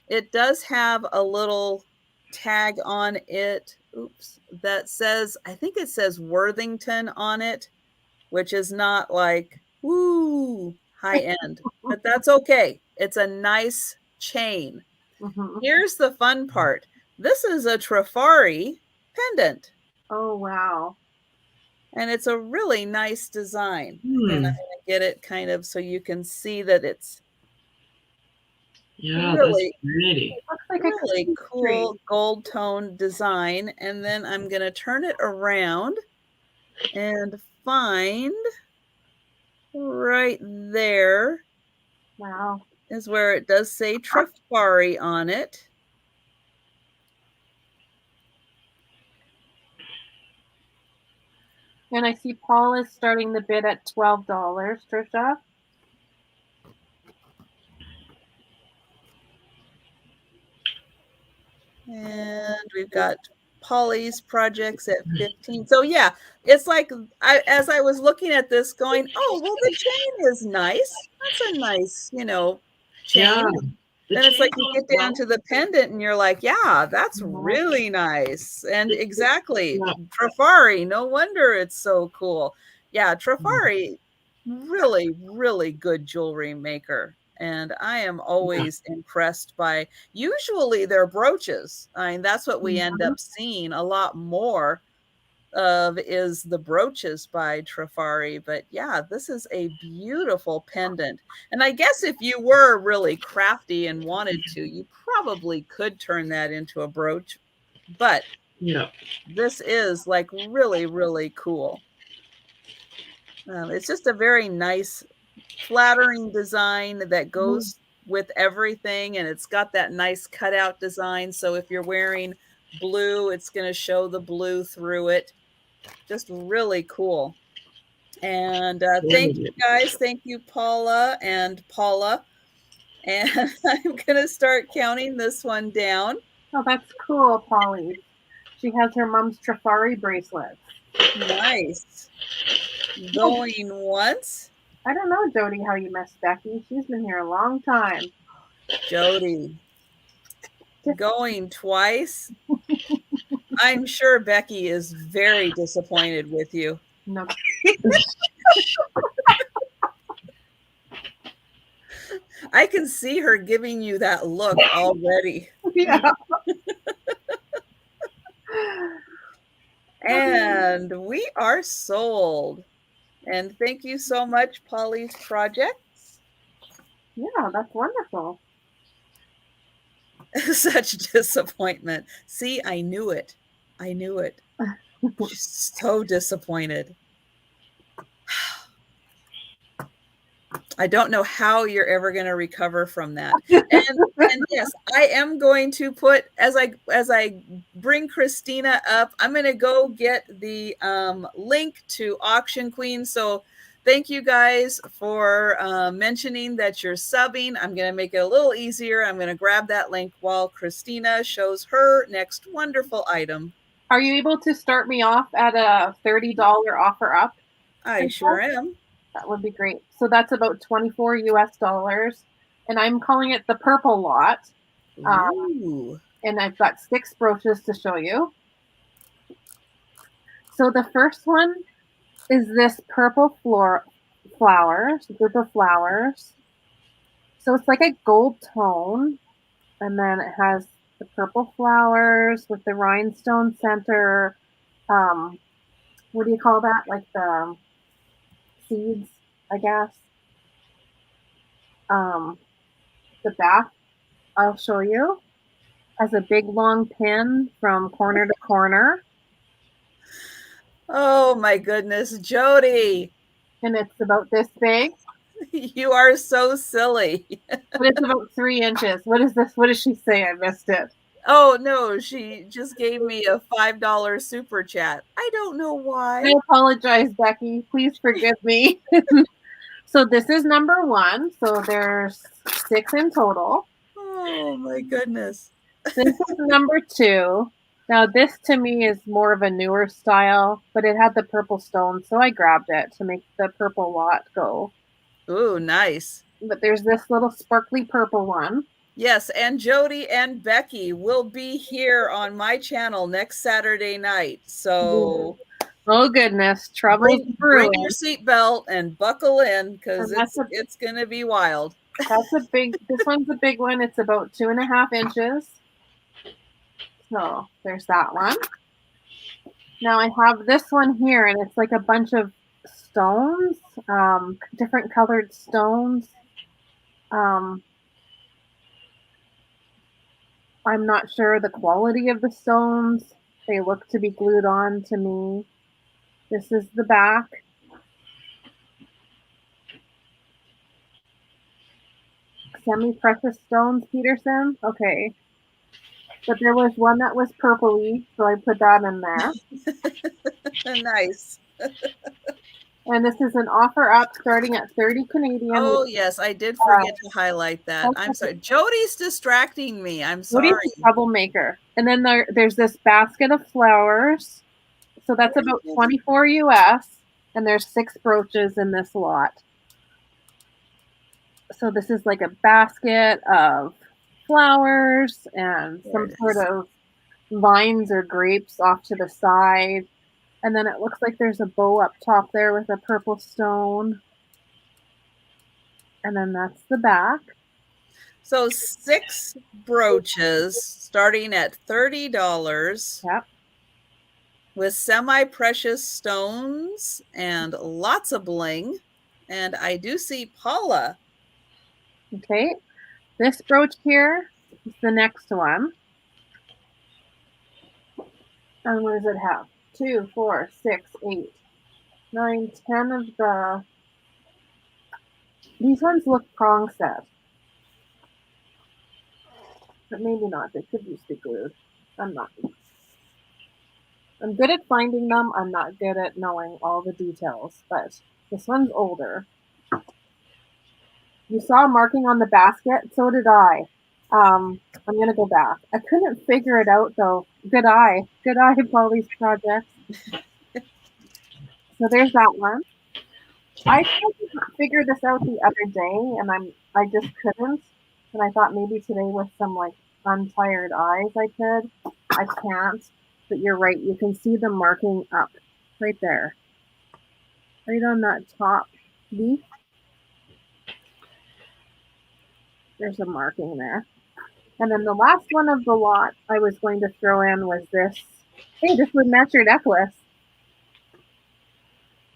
It does have a little tag on it. Oops, that says, I think it says Worthington on it, which is not like, woo, high end, but that's okay. It's a nice chain. Here's the fun part. This is a Trifari pendant. Oh, wow. And it's a really nice design. And I'm going to get it kind of so you can see that it's really, that's pretty. It looks like really cool gold tone design. And then I'm going to turn it around and find right there. Wow. Is where it does say Trifari on it. And I see Paul is starting the bid at $12, Trisha. And we've got Polly's projects at 15. So yeah, it's like as I was looking at this going, oh, well, the chain is nice. That's a nice, chain. Yeah. Then it's like you get down to the pendant and you're like, yeah, that's really nice. And exactly. Trifari, no wonder it's so cool. Yeah, Trifari, really, really good jewelry maker. And I am always impressed by usually their brooches. I mean, that's what we end up seeing a lot more of is the brooches by Trifari. But yeah, this is a beautiful pendant. And I guess if you were really crafty and wanted to, you probably could turn that into a brooch. But this is like really, really cool. It's just a very nice, flattering design that goes with everything. And it's got that nice cutout design. So if you're wearing blue, it's going to show the blue through it. Just really cool. And thank you guys. Thank you, Paula and Paula. And I'm going to start counting this one down. Oh, that's cool, Polly. She has her mom's Trifari bracelet. Nice. Going once. I don't know, Jody, how you missed Becky. She's been here a long time. Jody. Going twice. I'm sure Becky is very disappointed with you. No. I can see her giving you that look already. Yeah. And we are sold. And thank you so much, Polly's Projects. Yeah, that's wonderful. Such disappointment. See, I knew it. I knew it. She's so disappointed. I don't know how you're ever going to recover from that. And yes, I am going to put, as I bring Kristina up, I'm going to go get the link to Auction Queen. So thank you guys for mentioning that you're subbing. I'm going to make it a little easier. I'm going to grab that link while Kristina shows her next wonderful item. Are you able to start me off at a $30 offer up? I sure am. That would be great. So that's about $24 US. And I'm calling it the purple lot. And I've got 6 brooches to show you. So the first one is this purple flowers, group of flowers. So it's like a gold tone. And then it has the purple flowers with the rhinestone center. What do you call that? Like the seeds, I guess. The back, I'll show you, has a big long pin from corner to corner. Oh my goodness, Jody. And it's about this big. You are so silly. But it's about 3 inches. What is this? What did she say? I missed it. Oh no, she just gave me a $5 super chat. I don't know why. I apologize, Becky. Please forgive me. So this is number 1. So there's 6 in total. Oh my goodness. This is number 2. Now this to me is more of a newer style, but it had the purple stone, so I grabbed it to make the purple lot go. Ooh, nice. But there's this little sparkly purple one. Yes, and Jody and Becky will be here on my channel next Saturday night. So oh goodness, bring your seatbelt and buckle in because it's going to be wild. That's a big. This one's a big one. It's about 2.5 inches. So there's that one. Now I have this one here, and it's like a bunch of stones, different colored stones. I'm not sure the quality of the stones. They look to be glued on to me. This is the back. Semi-precious stones, Peterson. Okay. But there was one that was purpley, so I put that in there. Nice. And this is an offer up starting at 30 Canadian. Oh, yes, I did forget to highlight that. I'm sorry. Jody's distracting me. I'm sorry. Jody's a troublemaker. And then there's this basket of flowers. So that's about 24 US. And there's 6 brooches in this lot. So this is like a basket of flowers and some sort of vines or grapes off to the side. And then it looks like there's a bow up top there with a purple stone. And then that's the back. So 6 brooches starting at $30. Yep. With semi-precious stones and lots of bling. And I do see Paula. Okay. This brooch here is the next one. And what does it have? 2, 4, 6, 8, 9, 10 of the... These ones look prong set. But maybe not. They could be stick glued. I'm not. I'm good at finding them. I'm not good at knowing all the details. But this one's older. You saw a marking on the basket? So did I. I'm going to go back. I couldn't figure it out, though. Good eye. Good eye, Polly's project. So there's that one. I tried to figure this out the other day, and I just couldn't. And I thought maybe today with some, like, untired eyes I could. I can't. But you're right. You can see the marking up right there. Right on that top leaf. There's a marking there. And then the last one of the lot I was going to throw in was this. Hey, this would match your necklace.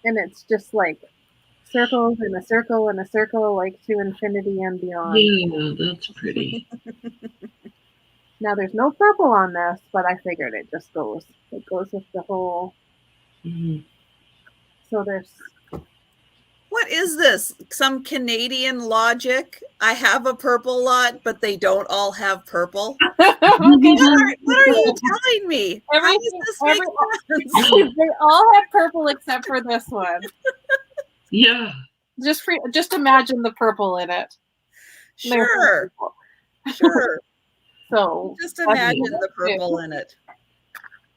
And it's just like circles and a circle and a circle, like to infinity and beyond. Yeah, that's pretty. Now there's no purple on this, but I figured it just goes. It goes with the whole. Mm-hmm. So there's what is this? Some Canadian logic? I have a purple lot, but they don't all have purple. Okay. What are you telling me? How does this make sense? They all have purple except for this one. Yeah. Just imagine the purple in it. Sure. Sure. So just imagine the purple in it.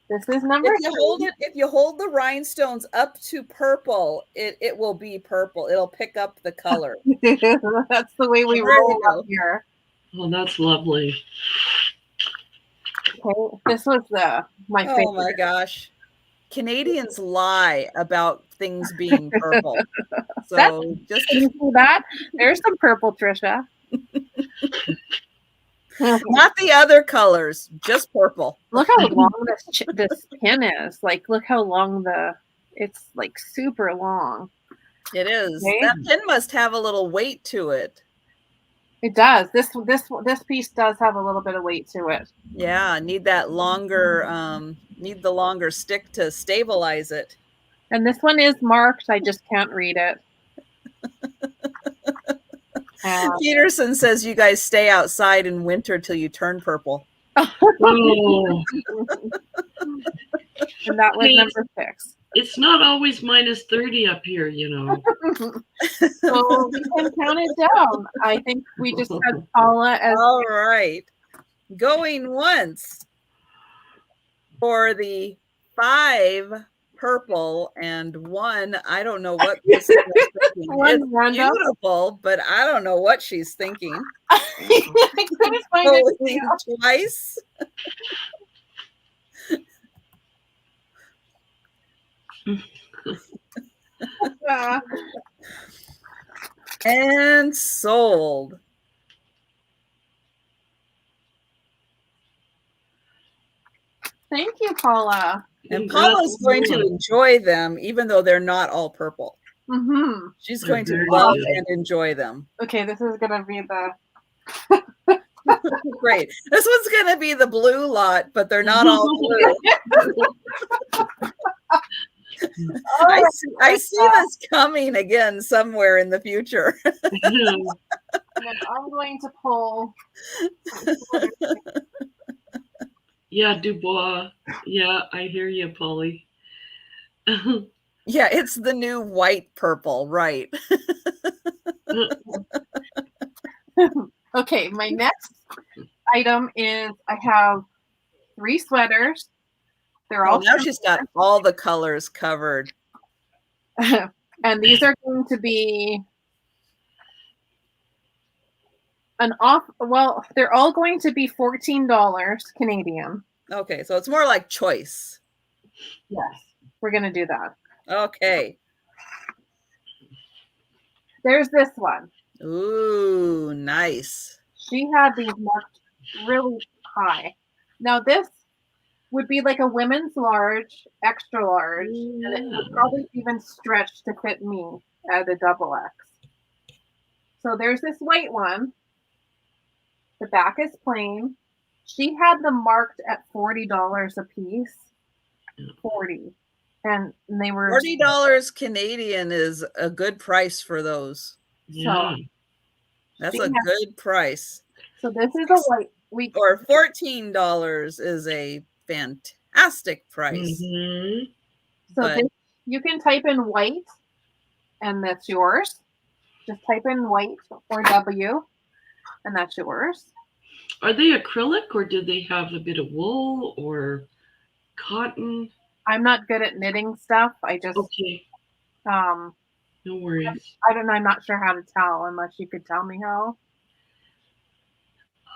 This is number if you hold the rhinestones up to purple, it will be purple. It'll pick up the color. That's the way we roll up here. Oh, that's lovely. Okay, this was my favorite. Oh my gosh. Canadians lie about things being purple. So just can you see that? There's some purple, Trisha. Not the other colors, just purple. Look how long this pin is. Like, look how long it's like super long. It is. Okay. That pin must have a little weight to it. It does. This piece does have a little bit of weight to it. Yeah, need that longer, need the longer stick to stabilize it. And this one is marked. I just can't read it. Peterson says you guys stay outside in winter till you turn purple. Oh. And that was number 6. It's not always minus 30 up here, you know. So we can count it down. I think we just had Paula as all right. Going once for the 5 purple and 1. I don't know what this is thinking. It's beautiful, but I don't know what she's thinking. I couldn't find it twice. And sold. Thank you, Paula. And Paula's going to enjoy them, even though they're not all purple. Mm-hmm. She's going to love and enjoy them. Okay, this is going to be the... Great. This one's going to be the blue lot, but they're not all blue. I see this coming again somewhere in the future. And I'm going to pull... Yeah, Dubois. Yeah, I hear you, Polly. Yeah, it's the new white purple, right? Okay, my next item is I have 3 sweaters. They're all now she's got all the colors covered. And these are going to be they're all going to be $14 Canadian. Okay, so it's more like choice. Yes, we're going to do that. Okay. There's this one. Ooh, nice. She had these marked really high. Now this would be like a women's large, extra large, and it would probably even stretch to fit me at a XXX. So there's this white one. The back is plain. She had them marked at $40 a piece. 40. And they were $40 Canadian is a good price for those. Yeah. So that's a good price. So this is a white. Or $14 is a fantastic price. Mm-hmm. So you can type in white, and that's yours. Just type in white or W, and that's yours. Are they acrylic, or do they have a bit of wool or cotton? I'm not good at knitting stuff. I just no worries. I don't know. I'm not sure how to tell unless you could tell me how.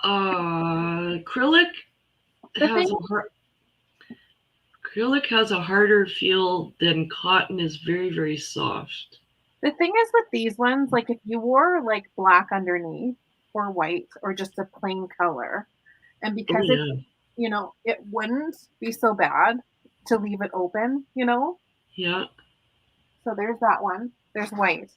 Acrylic has a harder feel than cotton. Is very, very soft. The thing is with these ones, like if you wore like black underneath or white or just a plain color, and because it wouldn't be so bad to leave it open, Yeah. So there's that one. There's white.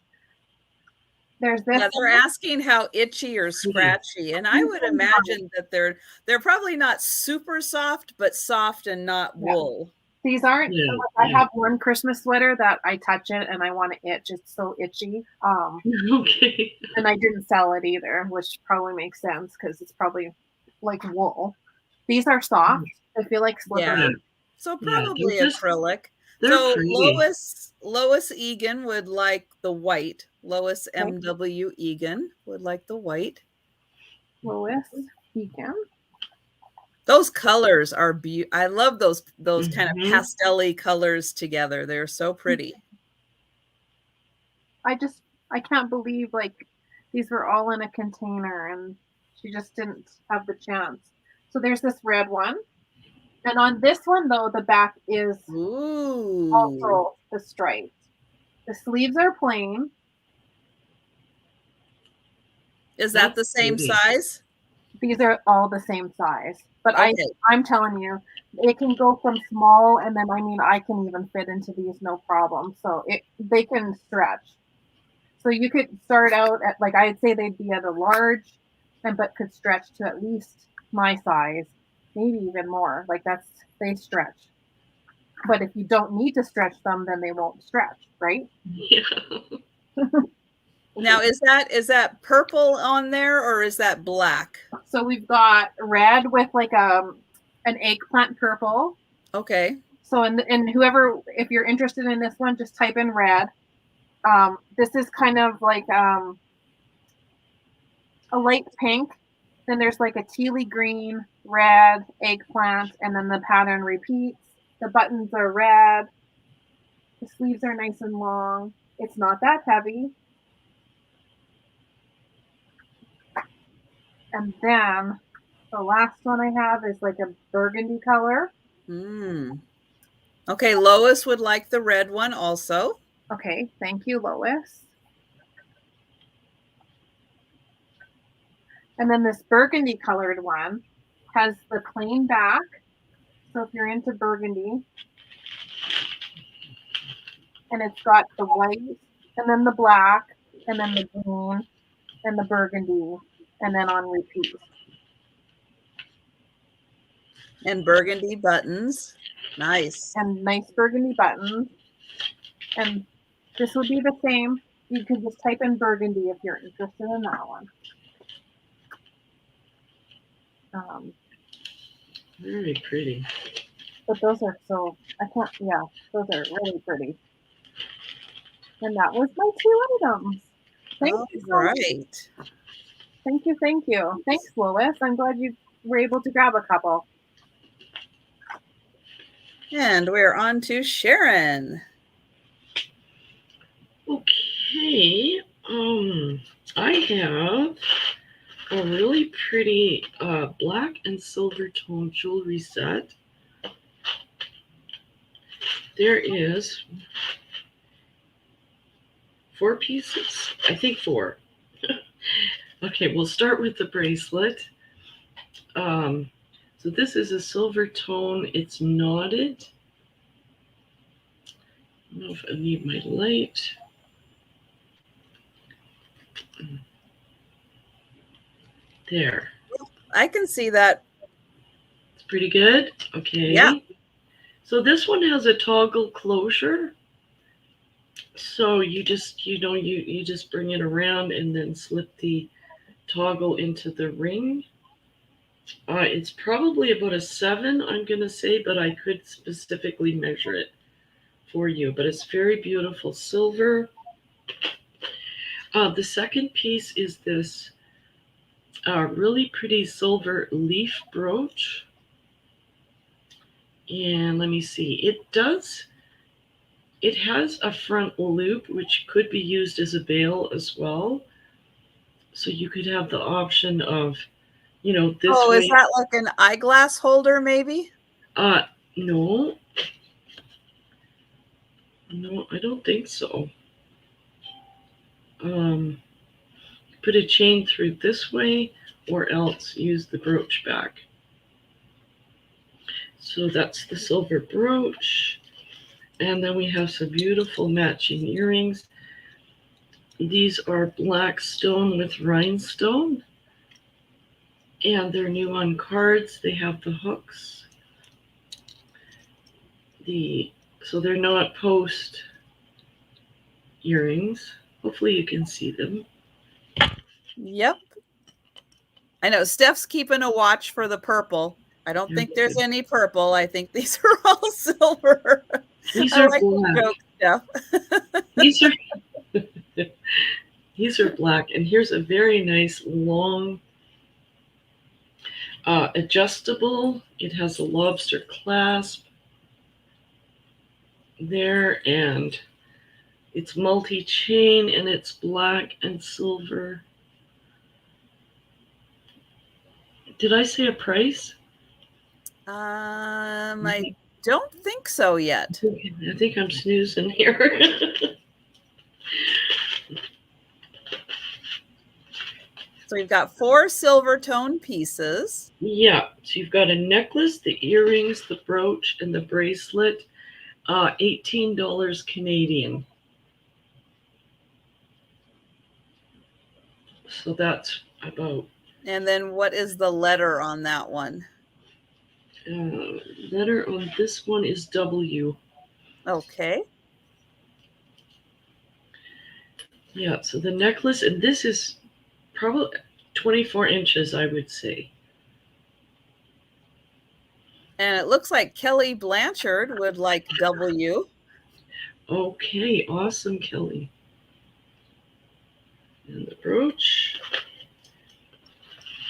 There's this. Yeah, they're asking how itchy or scratchy, and I would imagine that they're probably not super soft, but soft and not wool. These aren't. Yeah, I have one Christmas sweater that I touch it and I want to itch. It's so itchy. Okay. And I didn't sell it either, which probably makes sense because it's probably like wool. These are soft. I feel like slippery. Yeah. So probably acrylic. They're So pretty. Lois Egan would like the white. Lois M.W. Egan would like the white. Lois Egan. Those colors are beautiful. I love those kind of pastel-y colors together. They're so pretty. I can't believe like these were all in a container and she just didn't have the chance. So there's this red one. And on this one though, the back is also the stripes. The sleeves are plain. Is that the same size? These are all the same size. But I'm telling you, it can go from small and then I can even fit into these no problem. So they can stretch. So you could start out at like I'd say they'd be at a large but could stretch to at least my size, maybe even more. Like they stretch. But if you don't need to stretch them, then they won't stretch, right? Yeah. Now is that purple on there or is that black? So we've got red with like an eggplant purple. Okay. So and whoever, if you're interested in this one, just type in red. This is kind of like a light pink. Then there's like a tealy green, red, eggplant, and then the pattern repeats. The buttons are red. The sleeves are nice and long. It's not that heavy. And then the last one I have is like a burgundy color. Okay, Lois would like the red one also. Okay, thank you, Lois. And then this burgundy colored one has the plain back. So if you're into burgundy, and it's got the white, and then the black, and then the green, and the burgundy, and then on repeat. And burgundy buttons. Nice. And nice burgundy buttons. And this would be the same. You could just type in burgundy if you're interested in that one. Very pretty. But those are those are really pretty. And that was my 2 items. Thank you so much. Thank you. Thanks, Lois. I'm glad you were able to grab a couple. And we're on to Sharon. Okay. I have a really pretty black and silver tone jewelry set. There is 4 pieces. I think 4. Okay, we'll start with the bracelet. So this is a silver tone. It's knotted. I don't know if I need my light. There. I can see that. It's pretty good. Okay. Yeah. So this one has a toggle closure. So you just bring it around and then slip the toggle into the ring. It's probably about a 7, I'm going to say, but I could specifically measure it for you. But it's very beautiful silver. The second piece is this really pretty silver leaf brooch. And let me see. It has a front loop, which could be used as a bail as well. So you could have the option of, this way. Is that like an eyeglass holder maybe? No. No, I don't think so. Put a chain through this way or else use the brooch back. So that's the silver brooch. And then we have some beautiful matching earrings. These are black stone with rhinestone. And they're new on cards. They have the hooks. So they're not post earrings. Hopefully you can see them. Yep. I know Steph's keeping a watch for the purple. I don't think there's any purple. I think these are all silver. These I are like black. the joke, Steph. These are black, and here's a very nice long adjustable. It has a lobster clasp there, and it's multi-chain, and it's black and silver. Did I say a price? I don't think so yet. I think I'm snoozing here. So we've got 4 silver tone pieces. Yeah, so you've got a necklace, the earrings, the brooch, and the bracelet. $18 Canadian. So that's about. And then what is the letter on that one? Letter on this one is W. Okay. Yeah, so the necklace, and this is probably 24 inches, I would say. And it looks like Kelly Blanchard would like W. Okay, awesome, Kelly. And the brooch,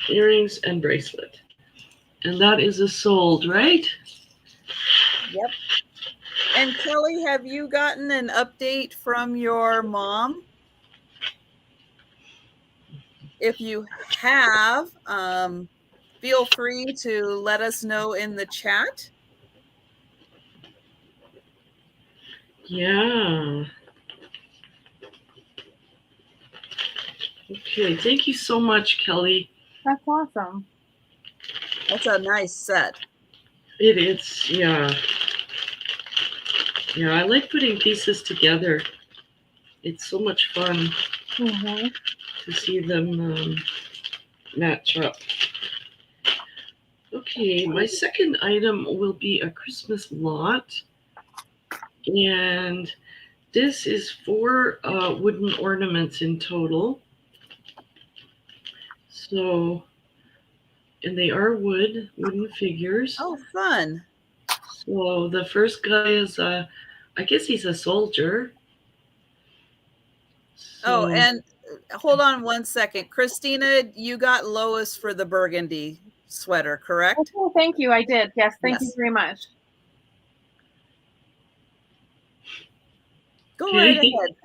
earrings, and bracelet. And that is a sold, right? Yep. And Kelly, have you gotten an update from your mom? If you have, feel free to let us know in the chat. Yeah. Okay, thank you so much, Kelly. That's awesome. That's a nice set. It is, yeah. Yeah, I like putting pieces together. It's so much fun to see them match up. Okay, my second item will be a Christmas lot. And this is 4 wooden ornaments in total. So, and they are wooden figures. Oh, fun. So the first guy is, I guess he's a soldier. So, oh, and hold on one second. Christina, you got Lois for the burgundy sweater, correct? Okay, thank you. I did. Yes, thank you very much. Go right ahead.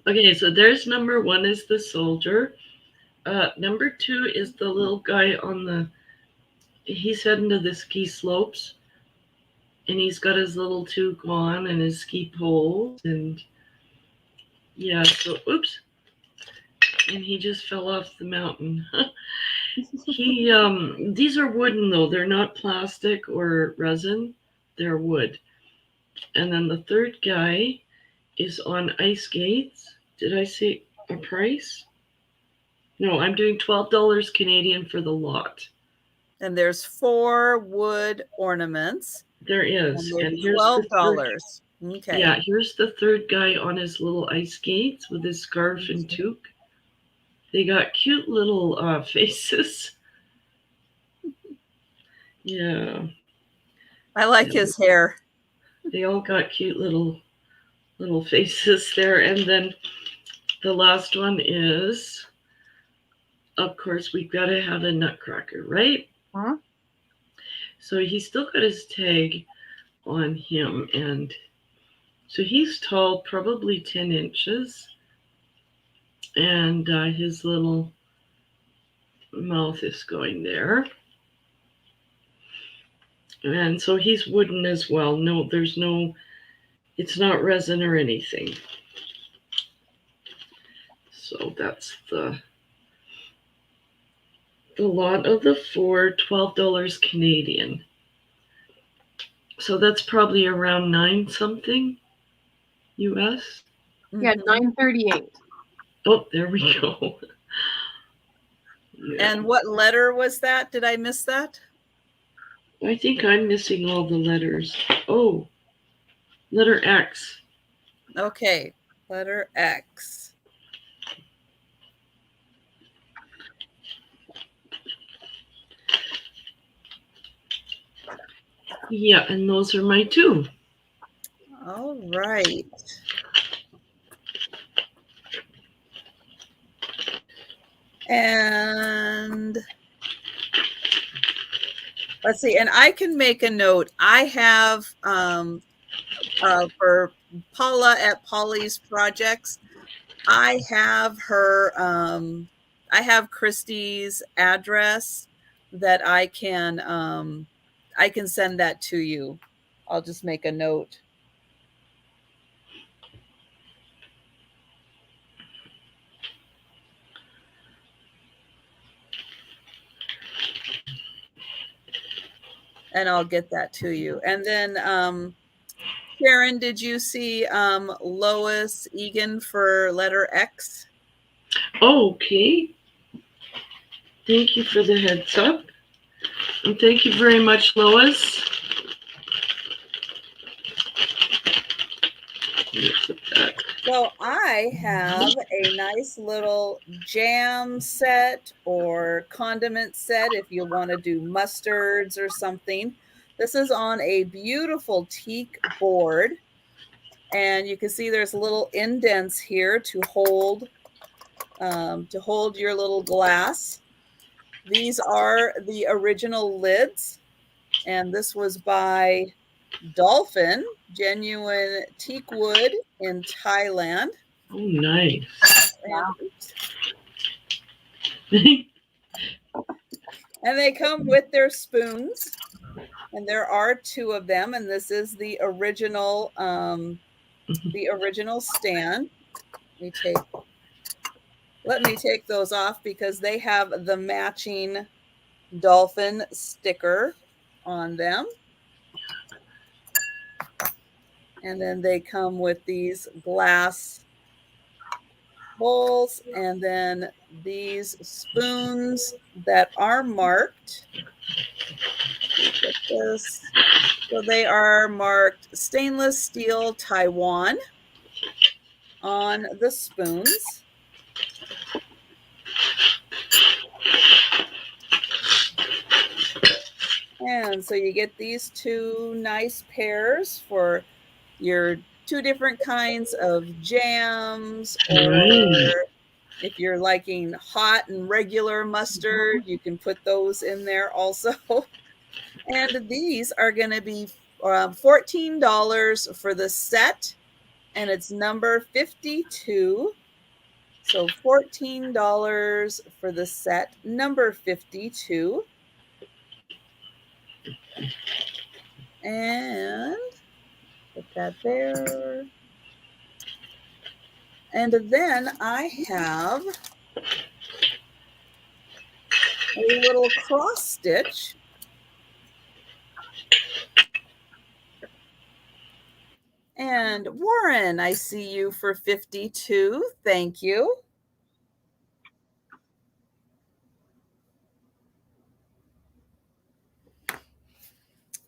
Okay, so there's number 1 is the soldier. Number 2 is the little guy he's heading to the ski slopes. And he's got his little toque on and his ski poles. And yeah, so, oops. And he just fell off the mountain. These are wooden though. They're not plastic or resin. They're wood. And then the third guy is on ice skates. Did I say a price? No, I'm doing $12 Canadian for the lot. And there's 4 wood ornaments. There is. And here's $12. Okay. Yeah, here's the third guy on his little ice skates with his scarf and toque. They got cute little faces. Yeah. I like his hair. They all got cute little faces there. And then the last one is, of course, we've got to have a nutcracker, right? Huh? So he's still got his tag on him. And so he's tall, probably 10 inches. And his little mouth is going there. And so he's wooden as well. No, it's not resin or anything. So that's the lot of the 4, $12 Canadian. So that's probably around 9 something US. Yeah, $9.38. Oh, there we go. Yeah. And what letter was that? Did I miss that? I think I'm missing all the letters. Oh, letter X. Okay, letter X. Yeah, and those are my two. All right. And let's see, and I can make a note. I have for Paula at Polly's Projects, I have Christy's address that I can send that to you. I'll just make a note. And I'll get that to you. And then Sharon, did you see Lois Egan for letter X? Okay. Thank you for the heads up. And thank you very much, Lois. So I have a nice little jam set or condiment set if you want to do mustards or something. This is on a beautiful teak board. And you can see there's little indents here to hold your little glass. These are the original lids. And this was by Dolphin, genuine teak wood in Thailand. Oh, nice. And they come with their spoons. And there are two of them. And this is the original stand. Let me take those off because they have the matching dolphin sticker on them. And then they come with these glass bowls and then these spoons that are marked. Look at this. So they are marked stainless steel Taiwan on the spoons. And so you get these two nice pairs for your two different kinds of jams, or if you're liking hot and regular mustard, you can put those in there also. And these are going to be $14 for the set, and it's number 52. So $14 for the set, number 52. And put that there. And then I have a little cross stitch. And Warren, I see you for 52. Thank you.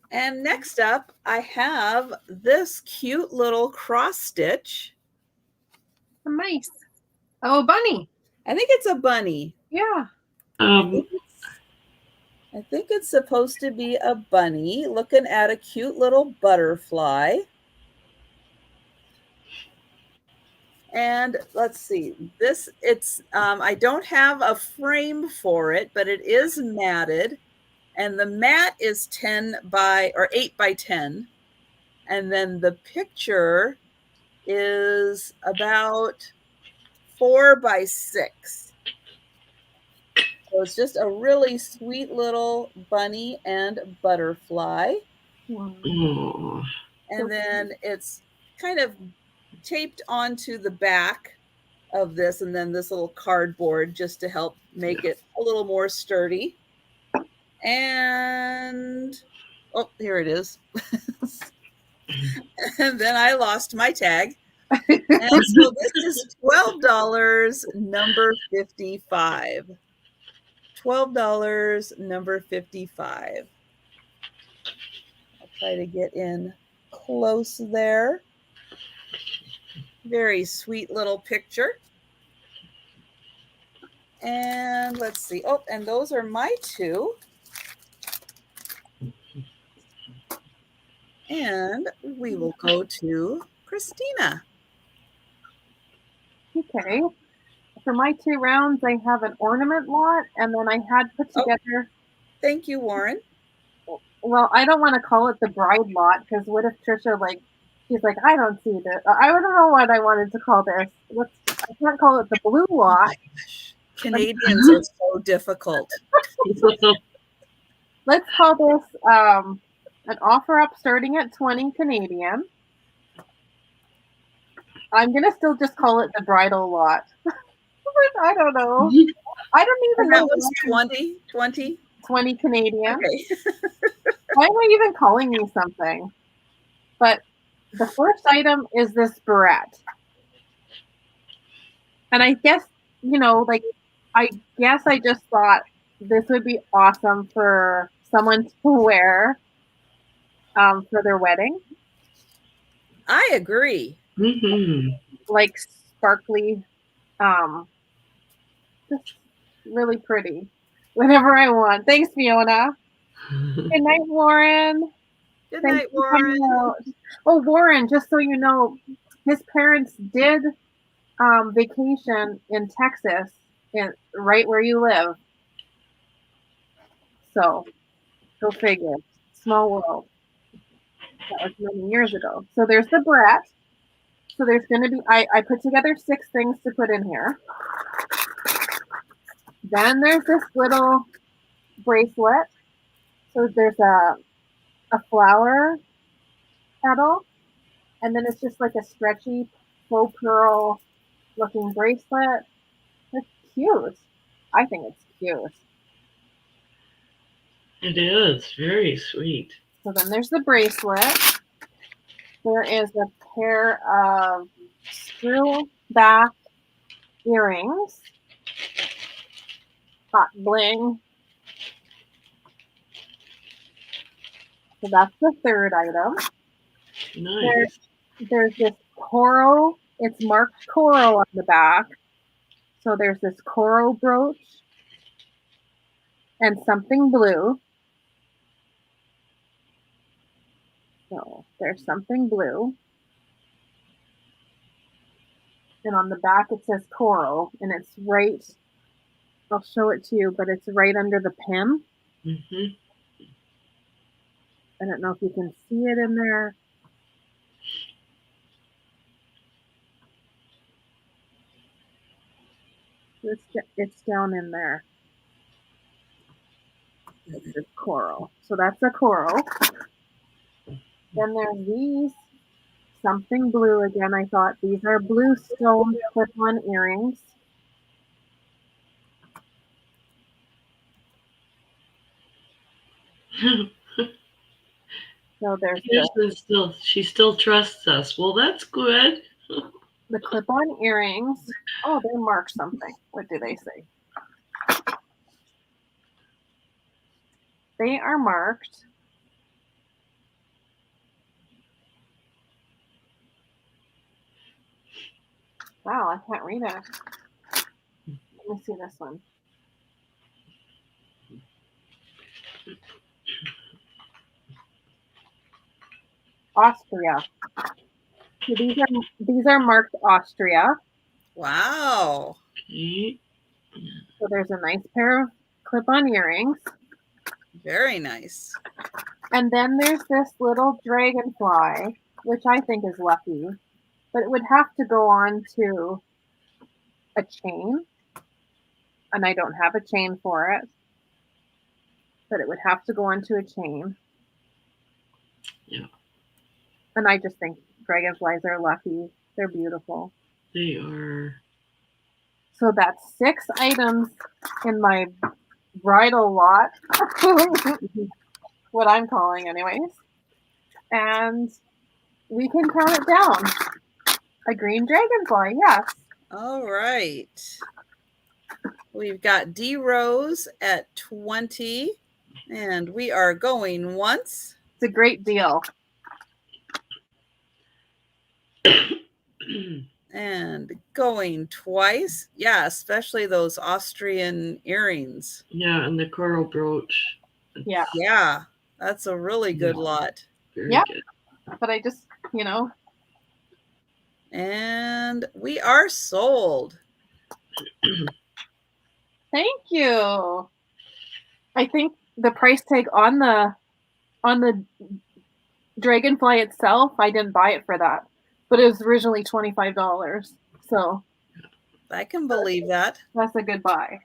And next up, I have this cute little cross stitch. Nice. Oh, a bunny. I think it's a bunny. Yeah. I think it's supposed to be a bunny looking at a cute little butterfly. And let's see, I don't have a frame for it, but it is matted. And the mat is 8 by 10. And then the picture is about 4 by 6. So it's just a really sweet little bunny and butterfly. Oh. And then it's kind of taped onto the back of this, and then this little cardboard just to help make it a little more sturdy. And oh, here it is. And then I lost my tag. And so this is $12, number 55. $12, number 55. Try to get in close there. Very sweet little picture. And let's see. Oh, and those are my two. And we will go to Kristina. Okay. For my 2 rounds, I have an ornament lot, and then I had put together. Thank you, Warren. Well, I don't want to call it the bride lot, because what if Trisha, like, she's like, I don't see this. I don't know what I wanted to call this. I can't call it the blue lot. Oh my gosh. Canadians are so difficult. Let's call this an offer up starting at 20 Canadian. I'm going to still just call it the bridal lot. I don't know. I don't even know. That was 20 Canadian. Okay. Why am I even calling you something? But the first item is this barrette. And I guess, I just thought this would be awesome for someone to wear for their wedding. I agree. Mm-hmm. Like sparkly, just really pretty. Whatever I want. Thanks, Fiona. Good night, Warren. Good night, Warren. Oh, Warren, just so you know, his parents did vacation in Texas, right where you live. So, go figure. Small world. That was many years ago. So there's the barrette. So there's going to be, I put together 6 things to put in here. Then there's this little bracelet. So there's a flower petal. And then it's just like a stretchy faux pearl looking bracelet. It's cute. I think it's cute. It is very sweet. So then there's the bracelet. There is a pair of screw back earrings. Hot bling. So that's the third item. Nice. There's this coral. It's marked coral on the back. So there's this coral brooch and something blue. So there's something blue. And on the back it says coral, and it's right, I'll show it to you, but it's right under the pin. Mm-hmm. I don't know if you can see it in there. It's down in there. It's coral. So that's a coral. Then there's these, something blue again. I thought these are blue stone clip-on earrings. So there's she still trusts us. Well, that's good. The clip-on earrings. Oh, they mark something. What do they say? They are marked. Wow, I can't read it. Let me see this one. Austria. So these are marked Austria. Wow. Okay. So there's a nice pair of clip-on earrings. Very nice. And then there's this little dragonfly, which I think is lucky, but it would have to go on to a chain. And I don't have a chain for it, but it would have to go onto a chain. Yeah. And I just think dragonflies are lucky. They're beautiful. They are. So that's 6 items in my bridal lot. What I'm calling anyways. And we can count it down. A green dragonfly, yes. All right. We've got D Rose at 20. And we are going once. It's a great deal. And going twice. Yeah, especially those Austrian earrings. Yeah, and the coral brooch. Yeah. Yeah, that's a really good lot. Very good. But I just, you know. And we are sold. Thank you. I think the price tag on the Dragonfly itself, I didn't buy it for that, but it was originally $25. So I can believe that. that's a good buy.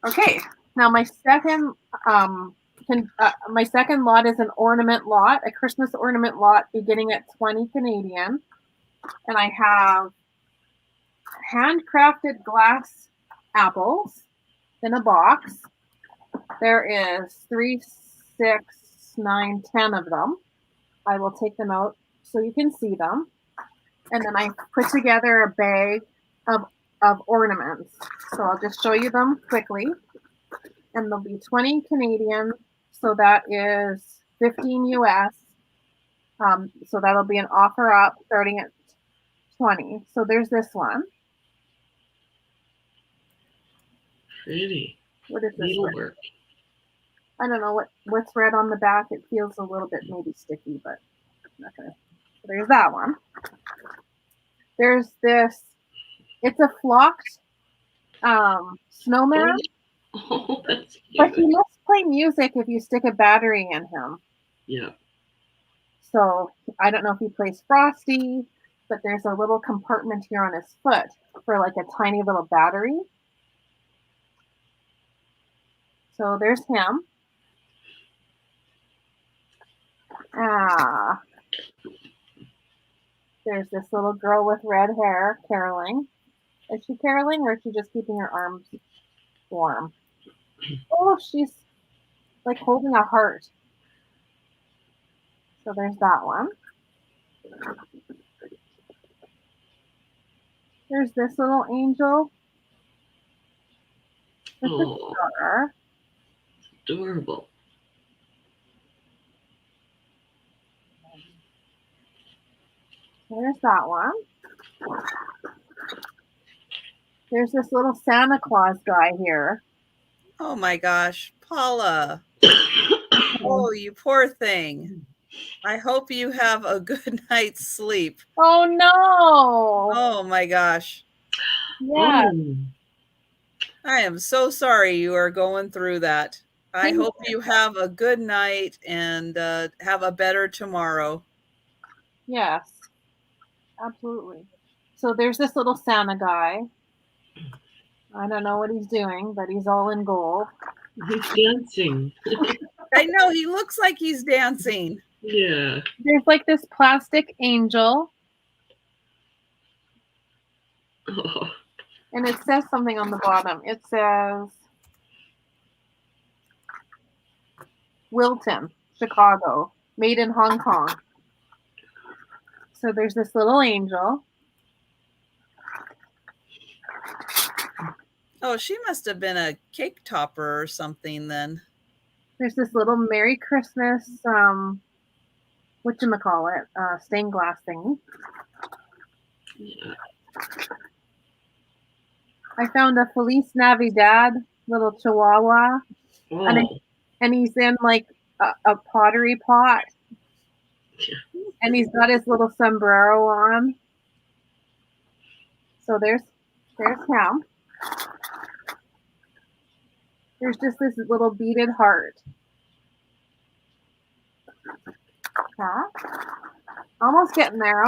Okay, now my second lot is an ornament lot, a Christmas ornament lot beginning at 20 Canadian, and I have handcrafted glass apples in a box. There is 3, 6, 9, 10 of them. I will take them out so you can see them. And then I put together a bag of ornaments. So I'll just show you them quickly. And they'll be 20 Canadian. So that is 15 US. So that'll be an offer up starting at 20. So there's this one. Pretty. What is this? Needlework. I don't know what's red on the back. It feels a little bit maybe sticky, but not gonna. So there's that one. There's this. It's a flocked snowman. Oh, that's cute. But he must play music if you stick a battery in him. Yeah. So I don't know if he plays Frosty, but there's a little compartment here on his foot for like a tiny little battery. So there's him. There's this little girl with red hair caroling. Is she caroling or is she just keeping her arms warm? Oh, she's like holding a heart. So there's that one. There's this little angel. This is a star. Adorable. There's that one. There's this little Santa Claus guy here. Oh my gosh, Paula. Oh, you poor thing. I hope you have a good night's sleep. Oh no. Oh my gosh. Yeah. Oh. I am so sorry you are going through that. I hope you have a good night and have a better tomorrow. Yes. Absolutely. So there's this little Santa guy. I don't know what he's doing, but he's all in gold. He's dancing. I know, he looks like he's dancing. Yeah. There's like this plastic angel. Oh. And it says something on the bottom. It says Wilton, Chicago, made in Hong Kong. So there's this little angel. Oh, she must have been a cake topper or something then. There's this little Merry Christmas, whatchamacallit, stained glass thing. Yeah. I found a Feliz Navidad little chihuahua. Oh. And he's in like a pottery pot. Yeah. And he's got his little sombrero on. So there's him. There's just this little beaded heart. Huh? Almost getting there.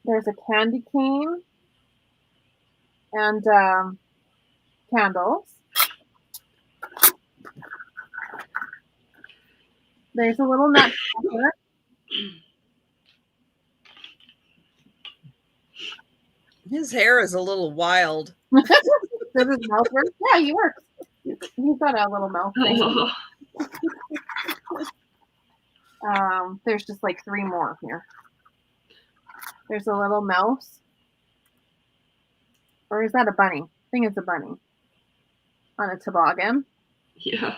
There's a candy cane and candles. There's a little nutcracker. His hair is a little wild. Does his mouth work? Yeah, he works. He's got a little mouth thing. There's just like 3 more here. There's a little mouse. Or is that a bunny? I think it's a bunny. On a toboggan. Yeah.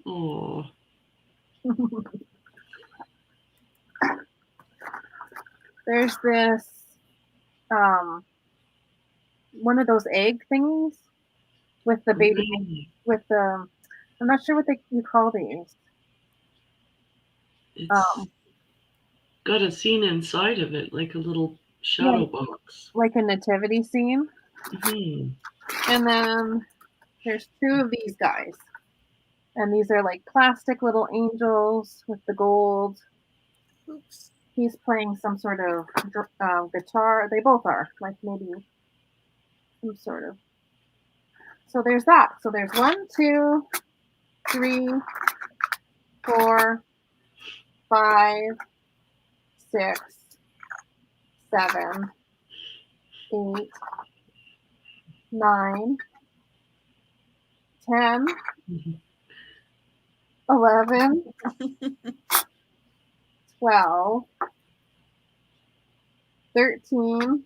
Oh. There's this one of those egg thingies with the baby with the. I'm not sure what you call these. It's got a scene inside of it, like a little shadow box, like a nativity scene. And then there's two of these guys, and these are like plastic little angels with the gold. Oops. He's playing some sort of guitar. They both are, like maybe some sort of. So there's that. So there's 1, 2, 3, 4, 5, 6, 7, 8, 9, 10, 11, 12, 13,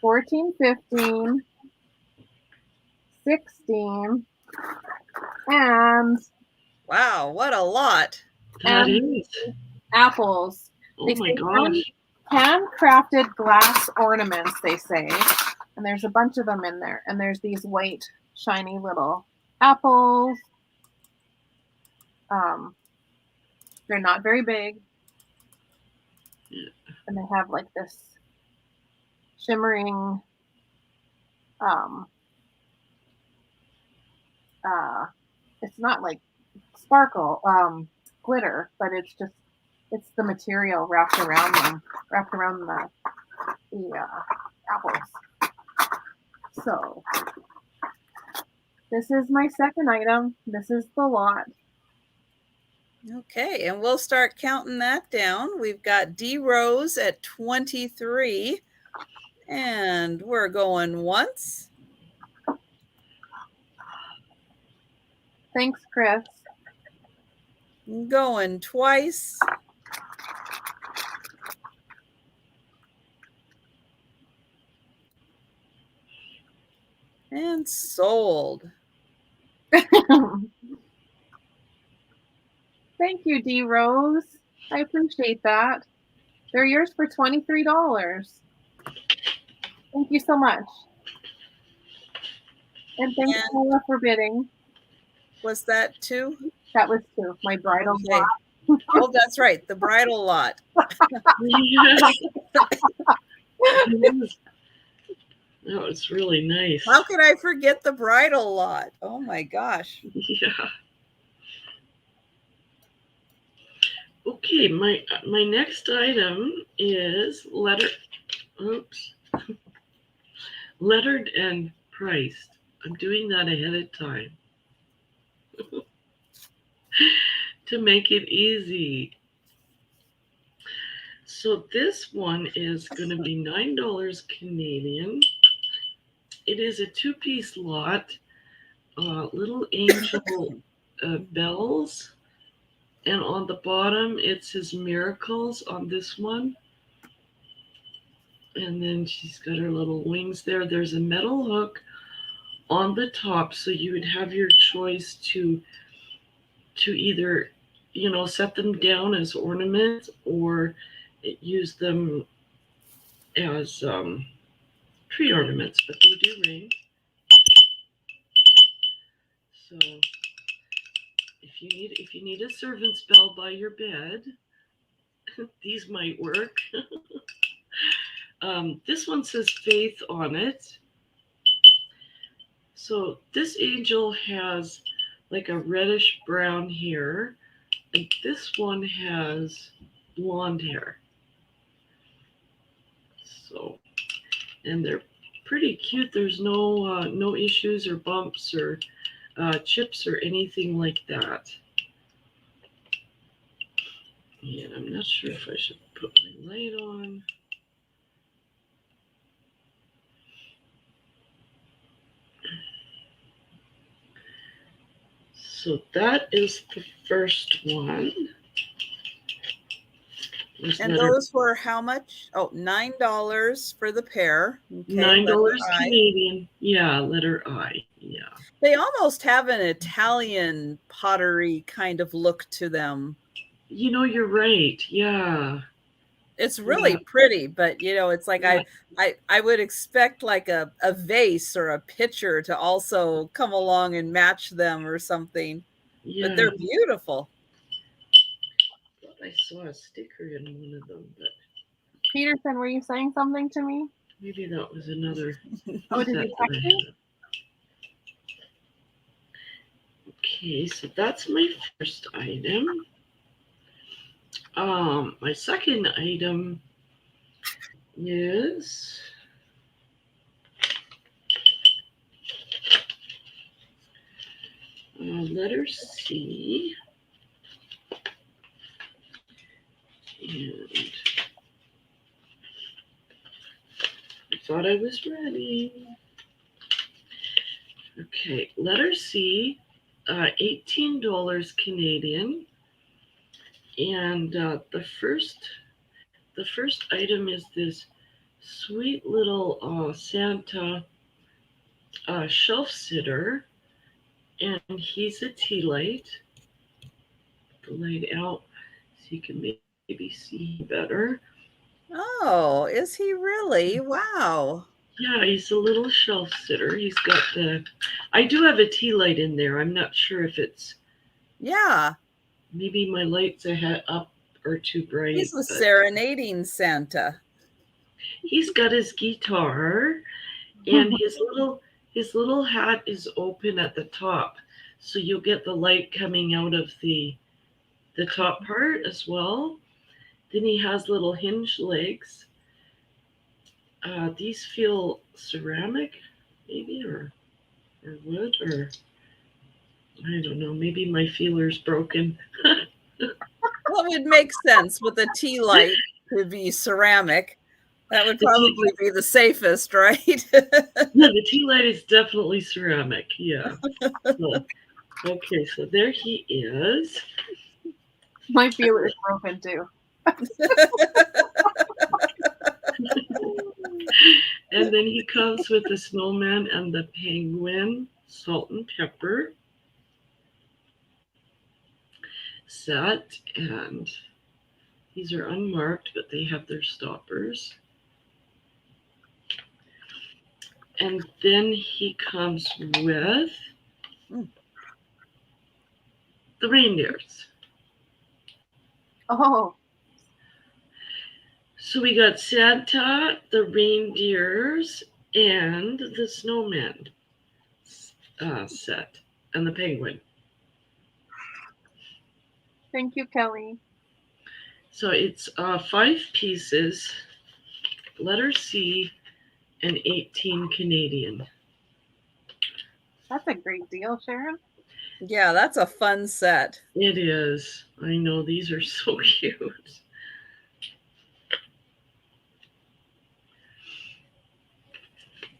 14, 15, 16, and wow, what a lot. That is. Apples. Oh my gosh. Handcrafted glass ornaments, they say. And there's a bunch of them in there. And there's these white, shiny little apples. They're not very big. Yeah. And they have like this shimmering it's not like sparkle, glitter, but it's the material wrapped around the apples. So this is my second item. This is the lot. Okay, and we'll start counting that down. We've got D Rose at 23, and we're going once. Thanks, Chris. Going twice. And sold. Thank you, D Rose. I appreciate that. They're yours for $23. Thank you so much. And thanks, Paula, for bidding. Was that 2? That was 2. My bridal lot. Oh, that's right. The bridal lot. Oh, it's really nice. How could I forget the bridal lot? Oh my gosh. Yeah. Okay, my next item is lettered and priced. I'm doing that ahead of time to make it easy. So this one is going to be $9 Canadian. It is a 2-piece lot, little angel bells. And on the bottom, it says miracles on this one. And then she's got her little wings there. There's a metal hook on the top. So you would have your choice to either, set them down as ornaments or use them as tree ornaments. But they do ring. So if you need a servant's bell by your bed, these might work. This one says faith on it. So this angel has like a reddish brown hair, and this one has blonde hair. So, and they're pretty cute. There's no issues or bumps or chips or anything like that. And I'm not sure if I should put my light on. So that is the first one. And those were how much? Oh, $9 for the pair. Okay, $9 Canadian. Yeah, letter I. Yeah. They almost have an Italian pottery kind of look to them. You know, you're right. Yeah. It's really pretty, but it's like I would expect like a vase or a pitcher to also come along and match them or something. Yeah. But they're beautiful. I saw a sticker in one of them, but Peterson, were you saying something to me? maybe that was another. Oh, did you text me? Okay, so that's my first item. My second item is letter C. And I thought I was ready. Okay, letter C, $18 Canadian. And the first item is this sweet little Santa shelf sitter, and he's a tea light. Put the light out so you can maybe see better. Oh, is he really? Wow. Yeah, he's a little shelf sitter. He's got I do have a tea light in there. I'm not sure if it's. Yeah. Maybe my light's up or too bright. He's a serenading Santa. He's got his guitar, and his little hat is open at the top, so you'll get the light coming out of the top part as well. Then he has little hinge legs. These feel ceramic, maybe, or wood, or I don't know. Maybe my feeler's broken. Well, it would make sense with a tea light to be ceramic. That would probably be the safest, right? Yeah, the tea light is definitely ceramic. Yeah. Okay, so there he is. My feeler is broken too. And then he comes with the snowman and the penguin, salt and pepper set, and these are unmarked, but they have their stoppers. And then he comes with the reindeers. Oh. So we got Santa, the reindeers, and the snowman set, and the penguin. Thank you, Kelly. So it's 5 pieces, letter C, and 18 Canadian. That's a great deal, Sharon. Yeah, that's a fun set. It is. I know, these are so cute.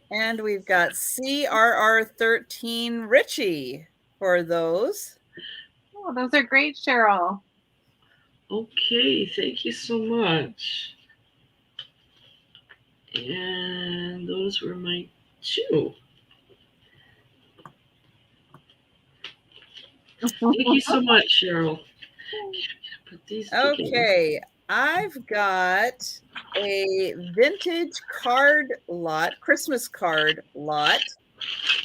And we've got CRR13 Richie for those. Oh, those are great, Cheryl. Okay, thank you so much. And those were my 2. Thank you so much, Cheryl. Put these okay, I've got a vintage card lot, Christmas card lot.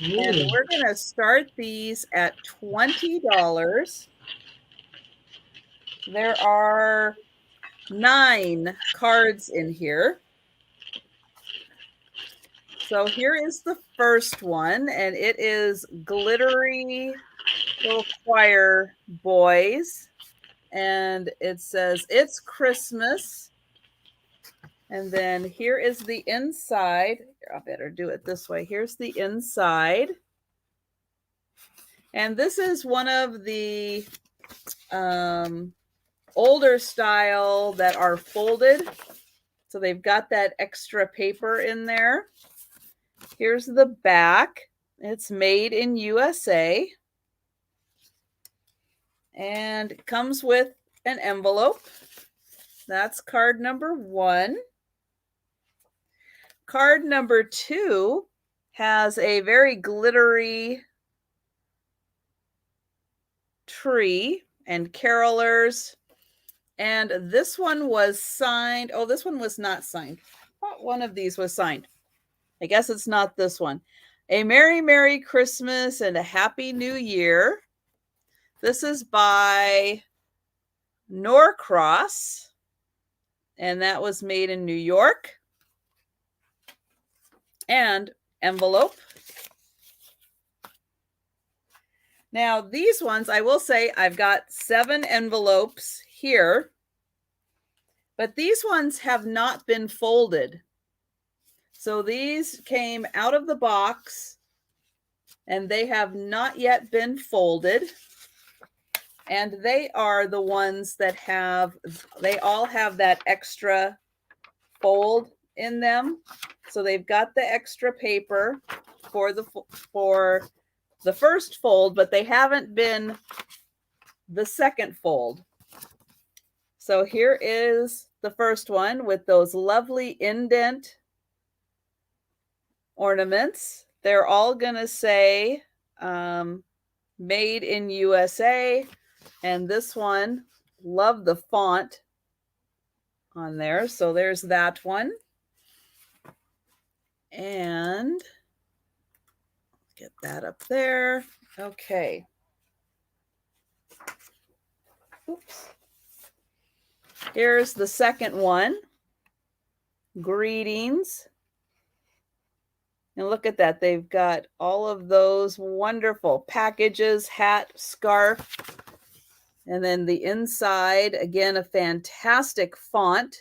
Ooh. And we're going to start these at $20. There are 9 cards in here. So here is the first one, and it is glittery little choir boys. And it says, "It's Christmas." And then here is the inside. I better do it this way. Here's the inside. And this is one of the older style that are folded. So they've got that extra paper in there. Here's the back. It's made in USA. And it comes with an envelope. That's card number 1. Card number 2 has a very glittery tree and carolers. And this one was signed. Oh, this one was not signed. I thought one of these was signed. I guess it's not this one. A Merry, Merry Christmas and a Happy New Year. This is by Norcross, and that was made in New York. And envelope. Now, these ones, I will say I've got 7 envelopes here, but these ones have not been folded. So these came out of the box and they have not yet been folded. And they are the ones that they all have that extra fold in them. So they've got the extra paper for the first fold, but they haven't been the second fold. So here is the first one with those lovely indent ornaments. They're all going to say made in USA. And this one, love the font on there. So there's that one. And get that up there. Okay. Oops. Here's the second one. Greetings. And look at that. They've got all of those wonderful packages, hat, scarf. And then the inside, again, a fantastic font.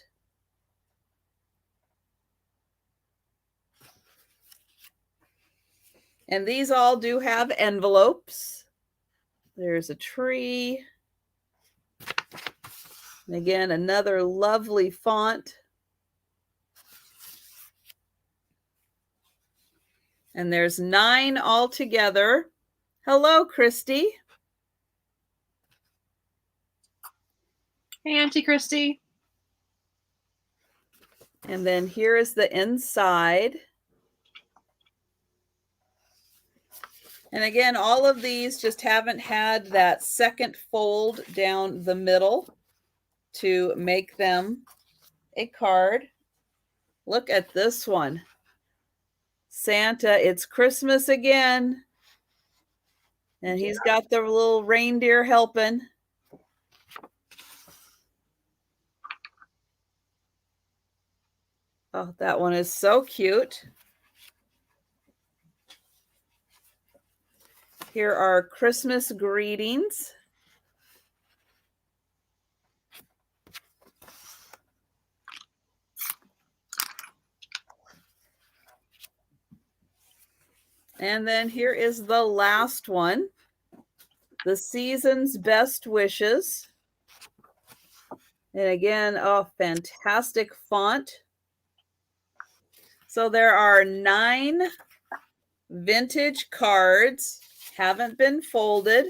And these all do have envelopes. There's a tree. And again, another lovely font. And there's 9 altogether. Hello, Christy. Hey, Auntie Christy. And then here is the inside. And again, all of these just haven't had that second fold down the middle to make them a card. Look at this one. Santa, it's Christmas again. And he's got the little reindeer helping. Oh, that one is so cute. Here are Christmas greetings. And then here is the last one. The season's best wishes. And again, oh, fantastic font. So there are 9 vintage cards, haven't been folded.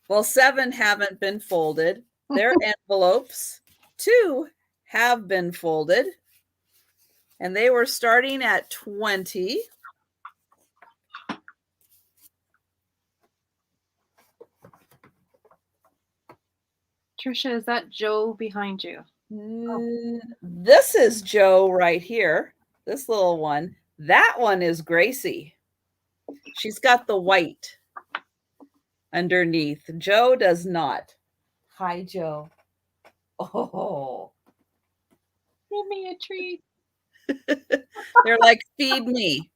Well, 7 haven't been folded. They're envelopes. 2 have been folded. And they were starting at 20. Trisha, is that Joe behind you? This is Joe right here. This little one. That one is Gracie. She's got the white underneath. Joe does not. Hi, Joe. Oh. Give me a treat. They're like, feed me.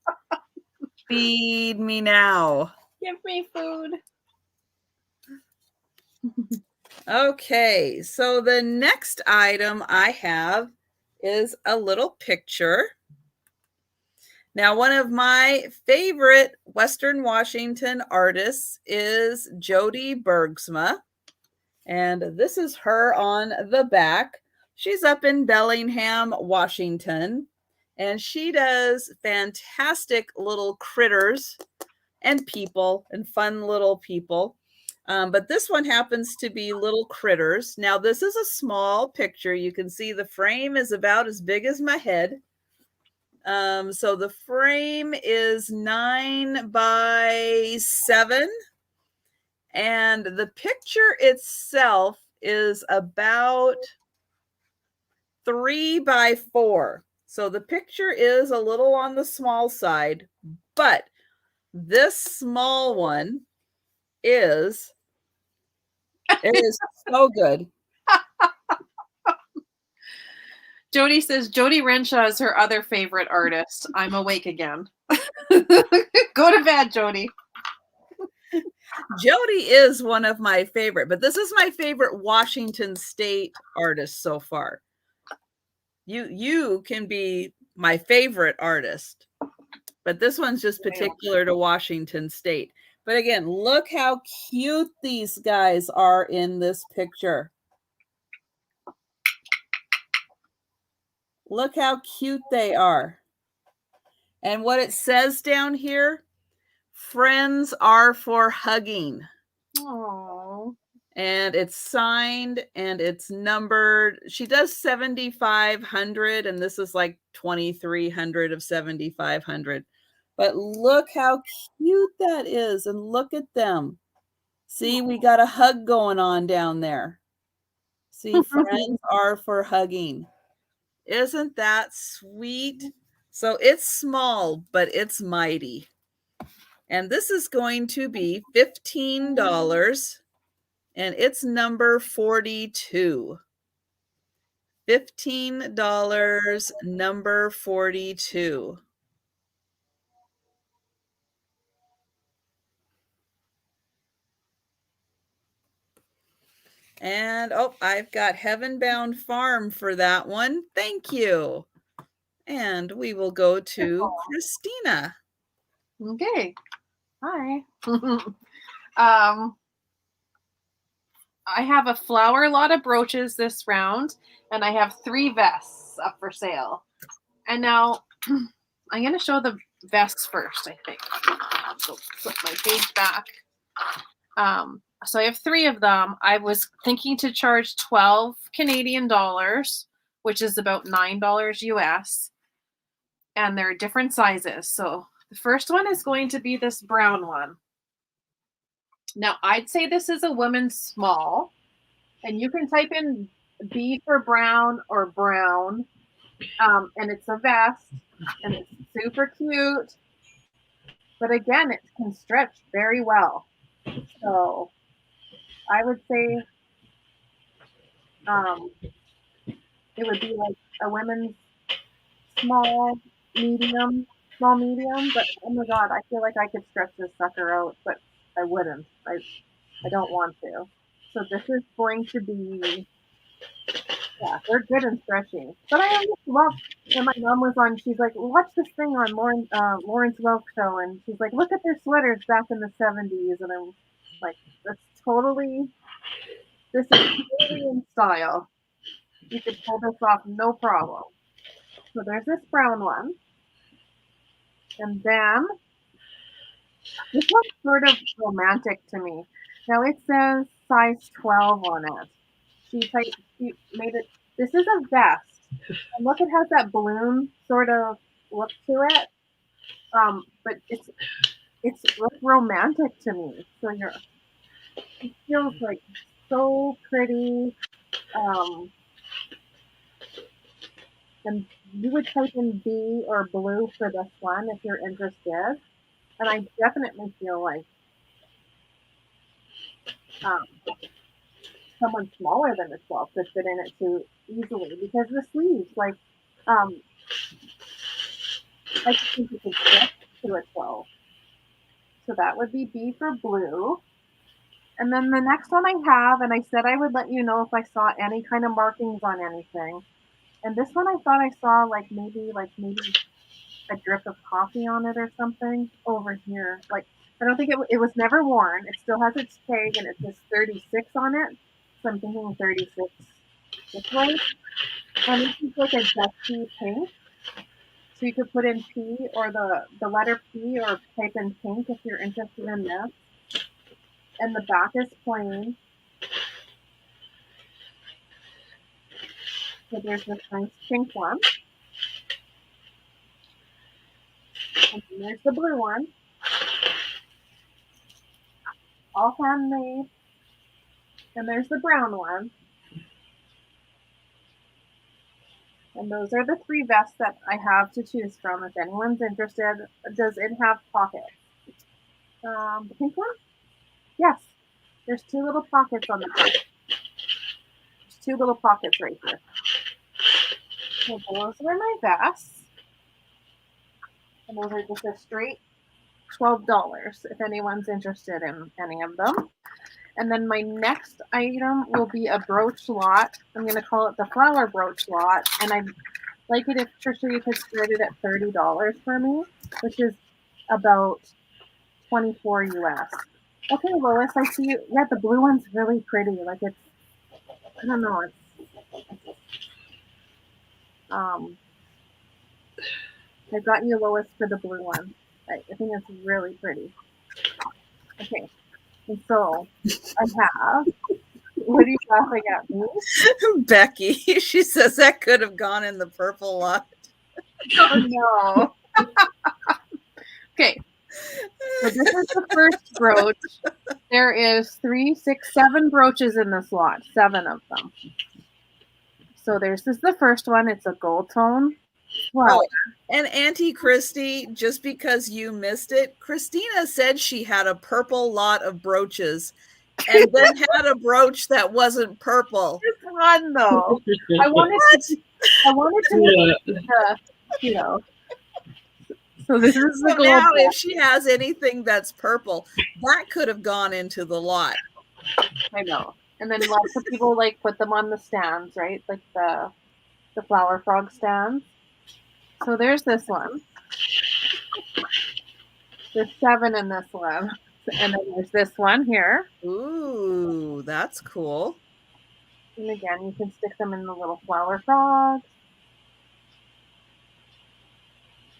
Feed me now. Give me food. Okay, so the next item I have is a little picture. Now, one of my favorite Western Washington artists is Jody Bergsma. And this is her on the back. She's up in Bellingham, Washington. And she does fantastic little critters and people and fun little people. But this one happens to be little critters. Now, this is a small picture. You can see the frame is about as big as my head. So the frame is 9 by 7. And the picture itself is about 3 by 4. So the picture is a little on the small side, but this small one is so good. Jody says Jody Renshaw is her other favorite artist. I'm awake again. Go to bed, Jody. Jody is one of my favorite, but this is my favorite Washington State artist so far. You can be my favorite artist, but this one's just particular to Washington State. But again, look how cute these guys are in this picture. Look how cute they are. And what it says down here, friends are for hugging. Aww. And it's signed and it's numbered. She does 7,500 and this is like 2,300 of 7,500. But look how cute that is. And look at them. See, we got a hug going on down there. See, friends are for hugging. Isn't that sweet? So it's small, but it's mighty. And this is going to be $15. And it's number 42. $15, number 42. And oh, I've got Heaven Bound Farm for that one. Thank you. And we will go to Kristina. Okay. Hi. I have a flower lot of brooches this round, and I have 3 vests up for sale. And now I'm going to show the vests first, I think. So flip my page back. So I have 3 of them. I was thinking to charge 12 Canadian dollars, which is about $9 US. And they're different sizes. So the first one is going to be this brown one. Now, I'd say this is a woman's small. And you can type in B for brown or brown. And it's a vest. And it's super cute. But again, it can stretch very well. So I would say it would be like a women's small, medium. But oh my God, I feel like I could stretch this sucker out, but I wouldn't. I don't want to. So this is going to be, yeah, they're good and stretchy. But I just love, when my mom was on, she's like, watch this thing on Lawrence Welk show, and she's like, look at their sweaters back in the 70s, and I'm like, this is totally in style. You could pull this off no problem. So there's this brown one. And then this one's sort of romantic to me. Now it says size 12 on it. She made it. This is a vest. And look, it has that balloon sort of look to it. But it's romantic to me. So it feels like so pretty. And you would type in B or blue for this one if you're interested. And I definitely feel like someone smaller than a 12 could fit in it too easily, because the sleeves, like, I just think you could fit to a 12. So that would be B for blue. And then the next one I have, and I said I would let you know if I saw any kind of markings on anything. And this one I thought I saw like maybe a drip of coffee on it or something over here. Like, I don't think it was never worn. It still has its tag and it says 36 on it. So I'm thinking 36 this way. And this is like a dusty pink. So you could put in P or the letter P or type in pink if you're interested in this. And the back is plain. So there's this nice pink one. And then there's the blue one. all handmade. And there's the brown one. And those are the 3 vests that I have to choose from. If anyone's interested, does it have pockets? The pink one? Yes. There's 2 little pockets on the back. There's 2 little pockets right here. So those are my vests. And those are just a straight $12 if anyone's interested in any of them. And then my next item will be a brooch lot. I'm going to call it the flower brooch lot. And I'd like it if Trisha, you could start it at $30 for me, which is about 24 US. Okay, Lois, I see you. Yeah, the blue one's really pretty. Like it's, I don't know. It's, I got you, Lois, for the blue one. I think it's really pretty. Okay, and so I have. What are you laughing at me? Becky, she says that could have gone in the purple lot. Oh no. Okay. So this is the first brooch. There is 3, 6, 7 brooches in this lot. 7 of them. So this is the first one. It's a gold tone. Wow. Oh, and Auntie Christy, just because you missed it, Christina said she had a purple lot of brooches and then had a brooch that wasn't purple. This one though. I wanted to you know. So this is the gold. Now if she has anything that's purple, that could have gone into the lot. I know. And then lots of people like put them on the stands, right? Like the flower frog stands. So there's this one. There's 7 in this one. And then there's this one here. Ooh, that's cool. And again, you can stick them in the little flower frogs.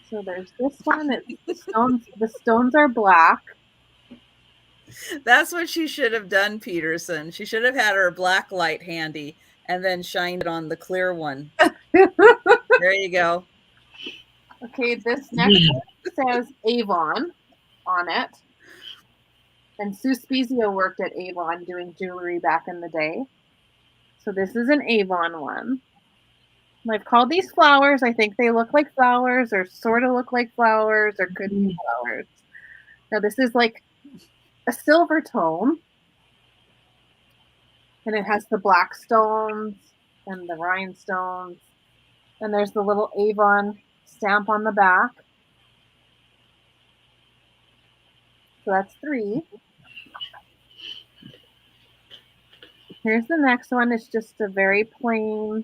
So there's this one. It's the stones are black. That's what she should have done, Peterson. She should have had her black light handy and then shined it on the clear one. There you go. Okay, this next one says Avon on it. And Sue Spezia worked at Avon doing jewelry back in the day. So this is an Avon one. And I've called these flowers. I think they look like flowers or sort of look like flowers or could be flowers. Now this is like a silver tone. And it has the black stones and the rhinestones. And there's the little Avon stamp on the back. So that's 3. Here's the next one. It's just a very plain.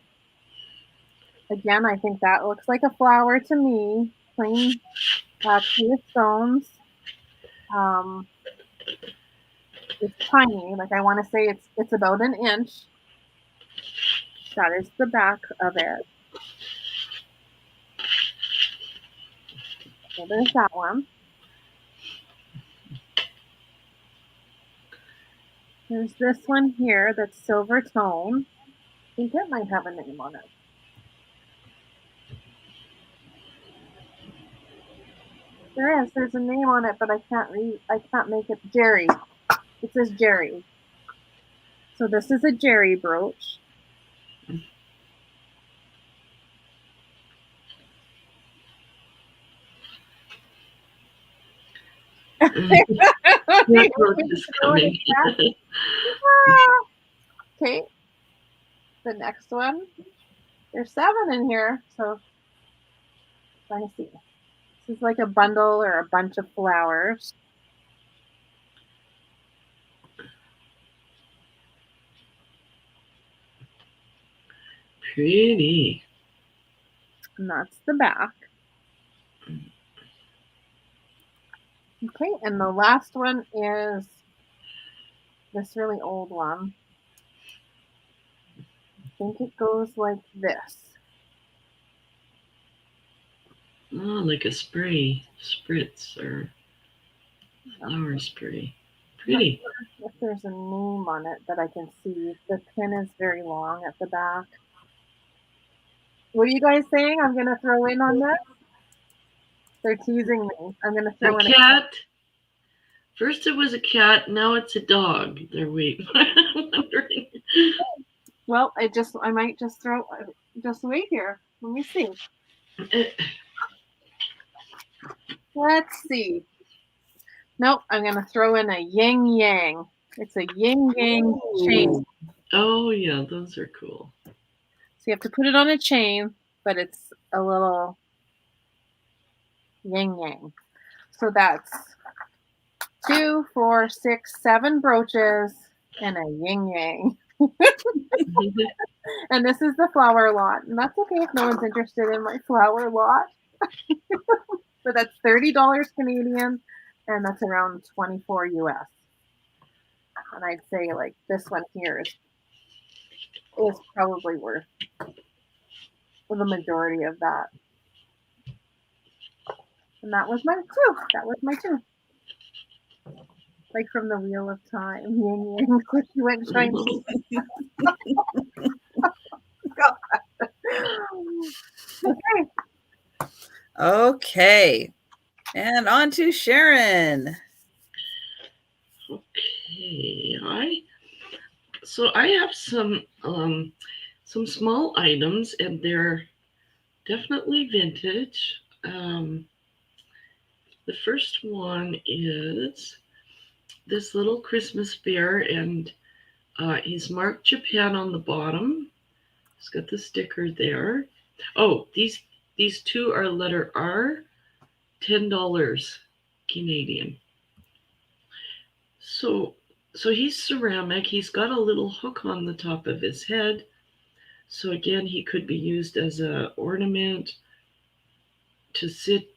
Again, I think that looks like a flower to me. Plain clear stones. It's tiny. Like I want to say it's about an inch. That is the back of it. So there's that one. There's this one here that's silver tone. I think it might have a name on it. There is. There's a name on it, but I can't read. I can't make it. Jerry. It says Jerry. So this is a Jerry brooch. Okay. The next one. There's 7 in here. So let me see. This is like a bundle or a bunch of flowers. Pretty. And that's the back. Okay, and the last one is this really old one. I think it goes like this. Oh, like a spritz or flower spray. Pretty. If there's a name on it that I can see. The pin is very long at the back. What are you guys saying? I'm going to throw in on this? They're teasing me. I'm going to throw in a cat. First it was a cat, now it's a dog. They're wondering. Well, I might just wait here. Let me see. Let's see. Nope, I'm going to throw in a yin yang. It's a yin yang chain. Oh, yeah, those are cool. So you have to put it on a chain, but it's a little yin yang. So that's 2, 4, 6, 7 brooches and a yin yang. And this is the flower lot. And that's okay if no one's interested in my flower lot. But that's $30 Canadian, and that's around 24 US. And I'd say like this one here is probably worth the majority of that. And that was my two. Like from the Wheel of Time. Yin yang, squishy went shiny. Okay. Okay. And on to Sharon. Okay. I have some small items, and they're definitely vintage. The first one is this little Christmas bear, and he's marked Japan on the bottom. He's got the sticker there. Oh, these two are letter R, $10 Canadian. So he's ceramic. He's got a little hook on the top of his head. So again, he could be used as an ornament to sit.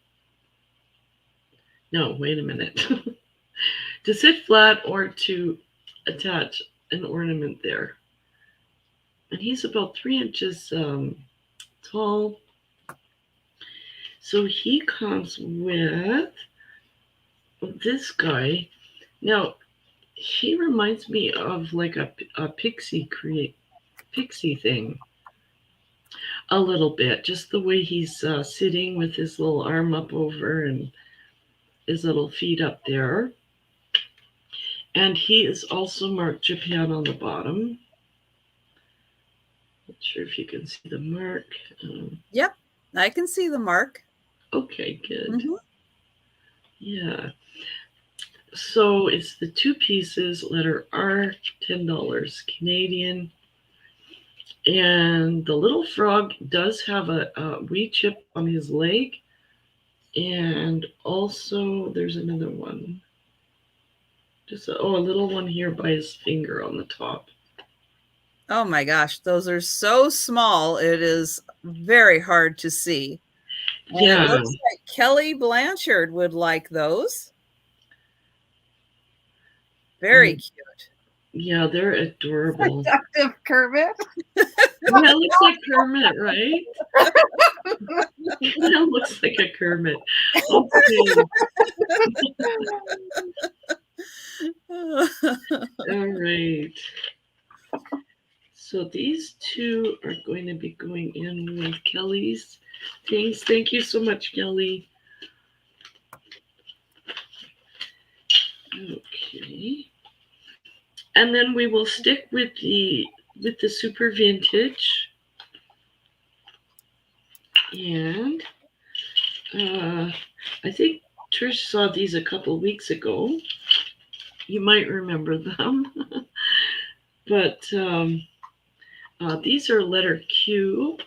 No, wait a minute. To sit flat or to attach an ornament there. And he's about 3 inches tall. So he comes with this guy. Now, he reminds me of like a pixie thing. A little bit. Just the way he's sitting with his little arm up over and his little feet up there. And he is also marked Japan on the bottom. Not sure if you can see the mark. Yep, I can see the mark. Okay, good. Mm-hmm. Yeah. So it's the 2 pieces, letter R, $10 Canadian. And the little frog does have a wee chip on his leg. And also there's another one. Just a little one here by his finger on the top. Oh my gosh, those are so small. It is very hard to see. And yeah. It looks like Kelly Blanchard would like those. Very cute. Yeah, they're adorable. Seductive Kermit. Yeah, it looks like Kermit, right? That looks like a Kermit. Okay. All right. So these 2 are going to be going in with Kelly's things. Thank you so much, Kelly. Okay. And then we will stick with the super vintage. And I think Trish saw these a couple weeks ago. You might remember them. But these are letter Q.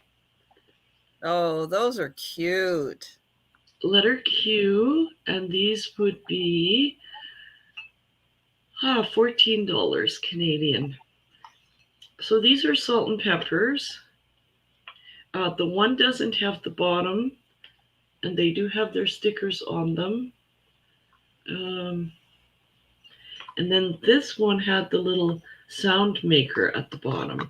Oh, those are cute. Letter Q, and these would be $14 Canadian. So these are salt and peppers. The one doesn't have the bottom, and they do have their stickers on them. And then this one had the little sound maker at the bottom.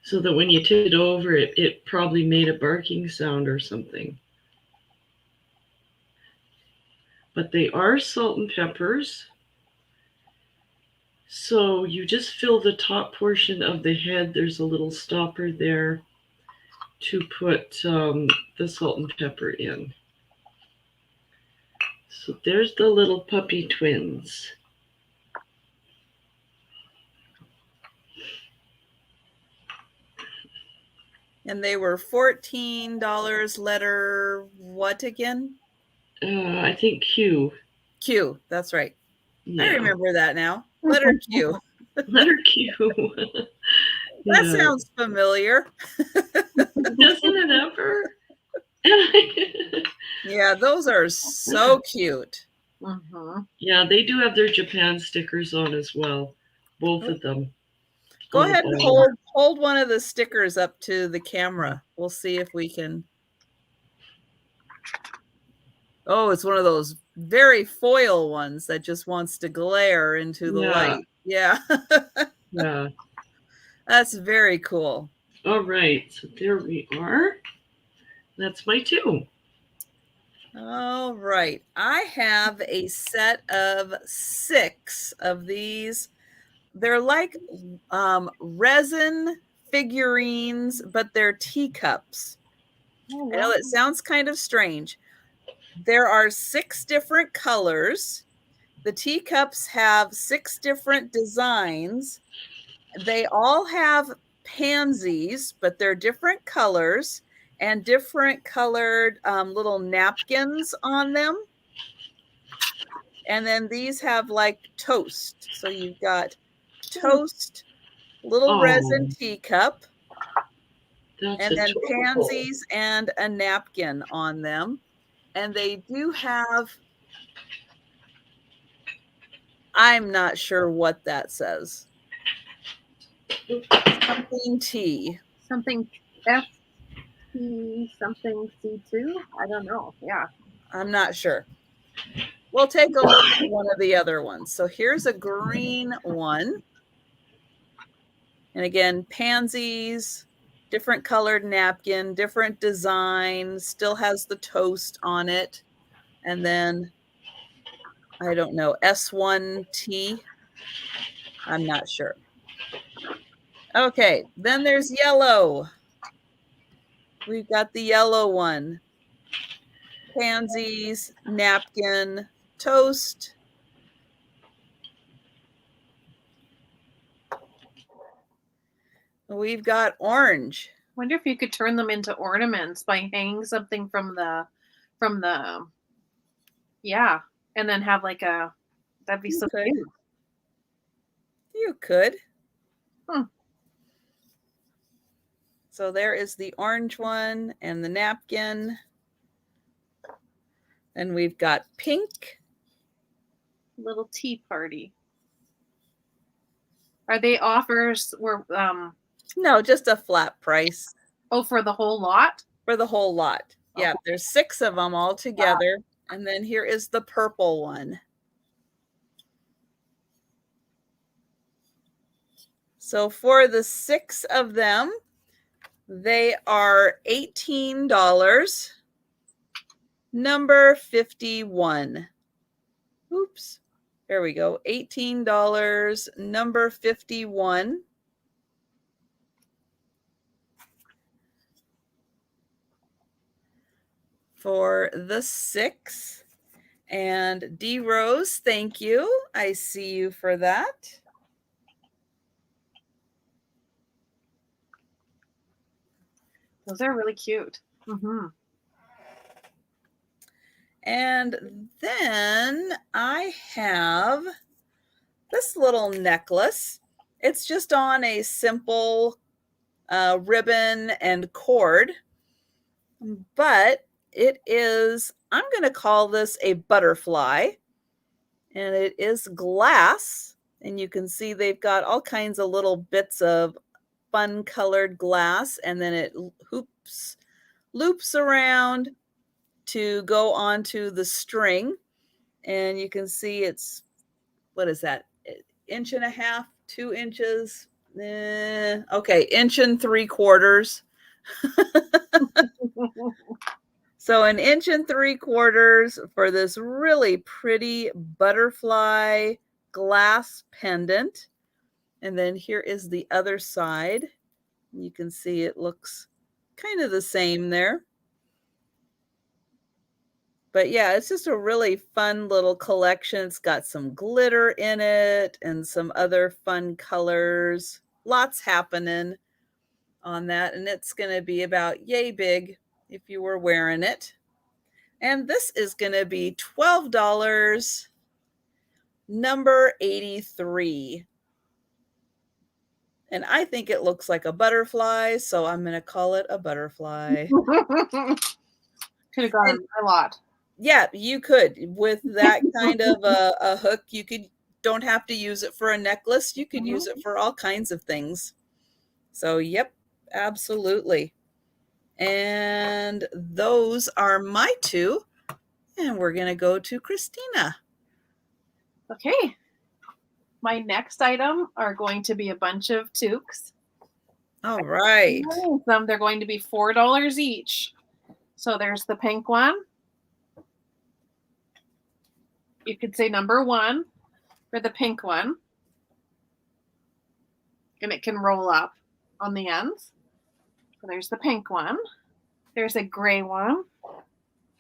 So that when you tipped it over, it probably made a barking sound or something. But they are salt and peppers. So you just fill the top portion of the head. There's a little stopper there to put the salt and pepper in. So there's the little puppy twins. And they were $14 letter what again? I think Q. Q, that's right. Yeah. I remember that now. Letter Q. Letter Q. That sounds familiar. Doesn't it ever? Yeah, those are so cute. Yeah, they do have their Japan stickers on as well. Both of them. Go ahead and hold one of the stickers up to the camera. We'll see if we can. Oh, it's one of those very foil ones that just wants to glare into the light. Yeah. Yeah. That's very cool. All right. So there we are. That's my 2. All right. I have a set of 6 of these. They're like resin figurines, but they're teacups. Oh, wow. I know it sounds kind of strange. There are 6 different colors. The teacups have 6 different designs. They all have pansies, but they're different colors and different colored little napkins on them. And then these have like toast. So you've got toast, little resin teacup, and then pansies and a napkin on them. And they do have, I'm not sure what that says. Something T. Something F T something C2. I don't know. Yeah. I'm not sure. We'll take a look at one of the other ones. So here's a green one. And again, pansies, different colored napkin, different design, still has the toast on it. And then, I don't know, S1T. I'm not sure. Okay, then there's yellow. We've got the yellow one. Pansies, napkin, toast. We've got orange. Wonder if you could turn them into ornaments by hanging something from the yeah, and then have like a, that'd be so cute. You could. So there is the orange one and the napkin. And we've got pink. Little tea party. Are they offers or no, just a flat price. Oh, for the whole lot? For the whole lot. Yeah, there's 6 of them all together. Wow. And then here is the purple one. So for the 6 of them, they are $18. Number 51. Oops. There we go. $18. Number 51. For the 6. And D Rose, thank you. I see you for that. Those are really cute. And then I have this little necklace. It's just on a simple ribbon and cord, but it is, I'm going to call this a butterfly, and it is glass, and you can see they've got all kinds of little bits of fun colored glass, and then it loops around to go onto the string, and you can see it's, what is that, 1.5 inches, 2 inches, okay, 1 3/4 So 1 3/4 inches for this really pretty butterfly glass pendant. And then here is the other side. You can see it looks kind of the same there. But yeah, it's just a really fun little collection. It's got some glitter in it and some other fun colors. Lots happening on that. And it's going to be about yay big if you were wearing it. And this is going to be $12, number 83. And I think it looks like a butterfly, so I'm going to call it a butterfly. Could have gone a lot. Yeah, you could. With that kind of a hook, you don't have to use it for a necklace. You could use it for all kinds of things. So, yep, absolutely. And those are my two. And we're going to go to Kristina. Okay. My next item are going to be a bunch of toques. All right. They're going to be $4 each. So there's the pink one. You could say number 1 for the pink one. And it can roll up on the ends. So there's the pink one. There's a gray one.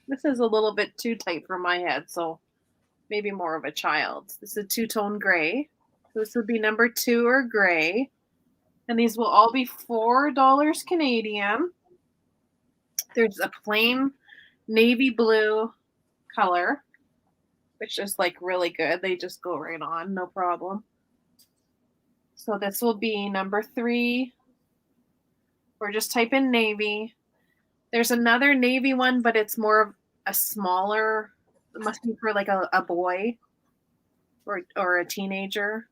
This is a little bit too tight for my head, so maybe more of a child. This is a two-tone gray. So this would be number 2 or gray. And these will all be $4 Canadian. There's a plain navy blue color, which is like really good. They just go right on, no problem. So this will be number 3. Or just type in navy. There's another navy one, but it's more of a smaller, it must be for like a boy or a teenager.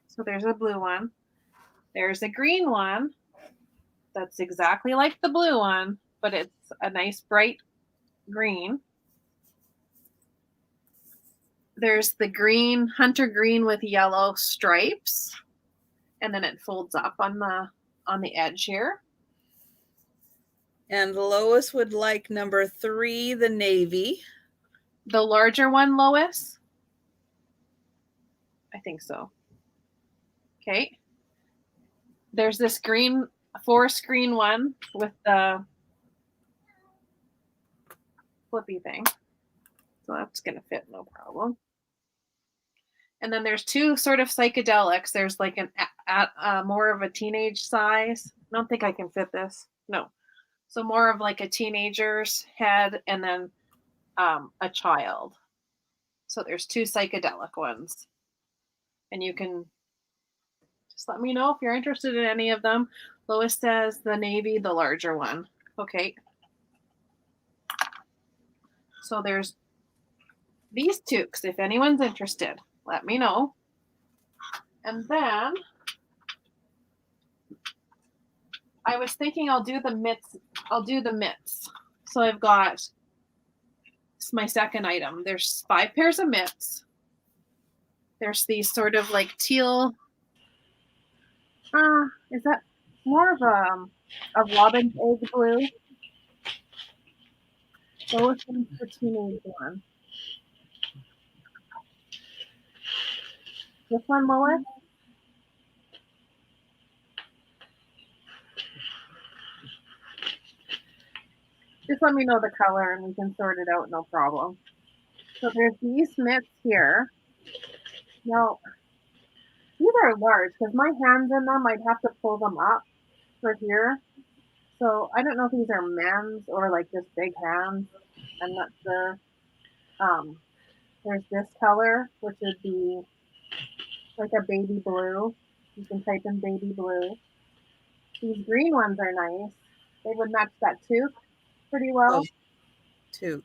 So there's a blue one. There's a green one that's exactly like the blue one, but it's a nice bright green. There's the green, hunter green with yellow stripes, and then it folds up on the edge here. And Lois would like number 3, the navy. The larger one, Lois? I think so. Okay. There's this green, forest green one with the flippy thing. So that's going to fit no problem. And then there's 2 sort of psychedelics. There's like more of a teenage size. I don't think I can fit this. No. So more of like a teenager's head and then a child. So there's 2 psychedelic ones. And you can just let me know if you're interested in any of them. Lois says the navy, the larger one. Okay. So there's these toques. If anyone's interested, let me know. And then I was thinking I'll do the mitts. So I've got, this is my second item. There's 5 pairs of mitts. There's these sort of like teal. Is that more of a robin's egg blue? So which one's the teenage one? This one, Lois? Just let me know the color and we can sort it out, no problem. So there's these mitts here. Now, these are large because my hands in them, I'd have to pull them up for here. So I don't know if these are men's or like just big hands. I'm not sure. There's this color, which would be like a baby blue. You can type in baby blue. These green ones are nice. They would match that toque pretty well. Oh, toque.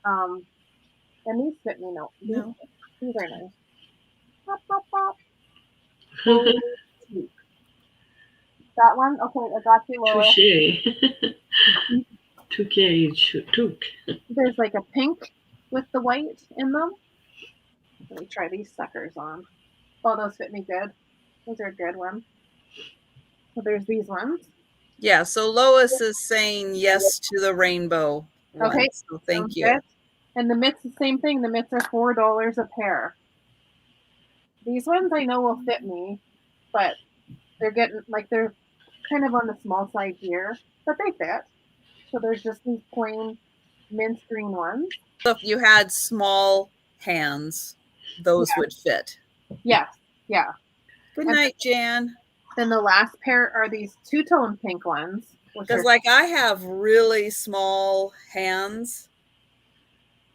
And these fit me no. These are nice. Pop, pop, pop. That one? Okay, I got you, Lois. Touche. There's like a pink with the white in them. Let me try these suckers on. Oh, those fit me good. Those are a good one. So there's these ones. Yeah, so Lois is saying yes to the rainbow one. Okay, so thank you. Good. And the mitts, the same thing. The mitts are $4 a pair. These ones I know will fit me, but they're kind of on the small side here, but they fit. So there's just these plain mint green ones. So if you had small hands, those would fit. Yes, yeah. Good night, Jan. Then the last pair are these two-tone pink ones. Because like I have really small hands.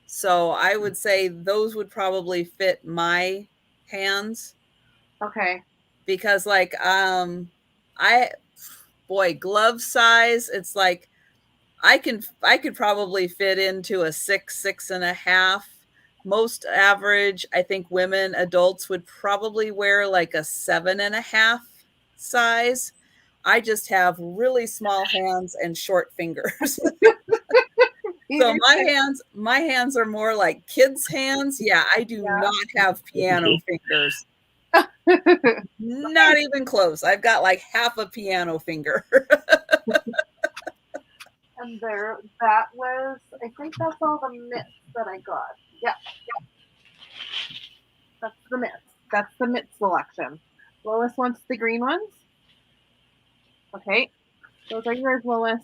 So I would say those would probably fit my hands. Okay. Because like glove size, it's like I could probably fit into a 6.5. Most average, I think women, adults would probably wear like a 7.5 size. I just have really small hands and short fingers. So my hands are more like kids' hands. Yeah, I do not have piano fingers. Not even close. I've got like half a piano finger. And that was, I think that's all the mitts that I got. Yeah. That's the mitts. That's the mitt selection. Lois wants the green ones. Okay. Those are yours, Lois.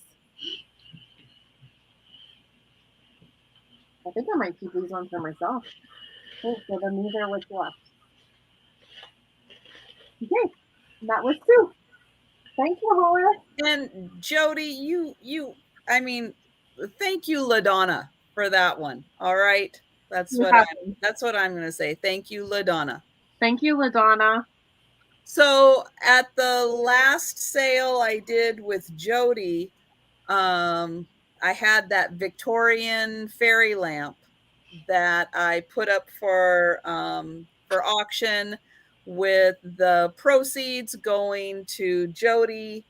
I think I might keep these ones for myself. Okay, so then these are what's left. Okay. And that was 2. Thank you, Lois. And Jody, I mean, thank you, LaDonna, for that one. All right. That's what I'm going to say. Thank you, LaDonna. Thank you, LaDonna. So at the last sale I did with Jody, I had that Victorian fairy lamp that I put up for auction, with the proceeds going to Jody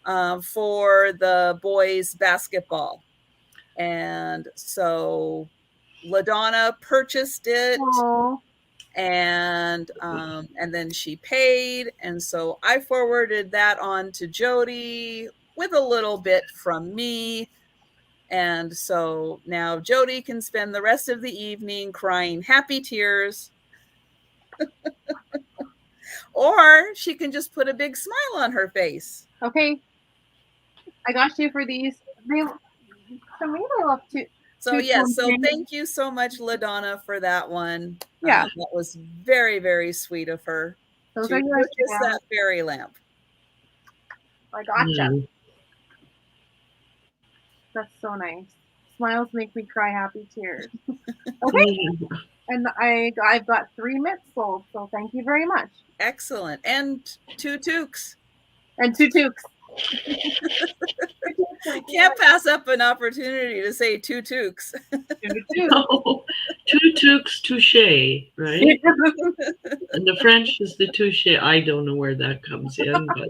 for the boys basketball. And so LaDonna purchased it. Aww. And then she paid, and so I forwarded that on to Jody with a little bit from me. And so now Jody can spend the rest of the evening crying happy tears. Or she can just put a big smile on her face. Okay. I got you for these. To me, they look too. So yes, so thank you so much, LaDonna, for that one. Yeah, that was very, very sweet of her. Those are yours. Just that fairy lamp. I gotcha. That's so nice. Smiles make me cry happy tears. Okay. And I've got 3 mitts sold, so thank you very much. Excellent. And 2 toques. And 2 toques. Can't pass up an opportunity to say 2 toques. No, 2 toques touche, right? And the French is the touche. I don't know where that comes in, but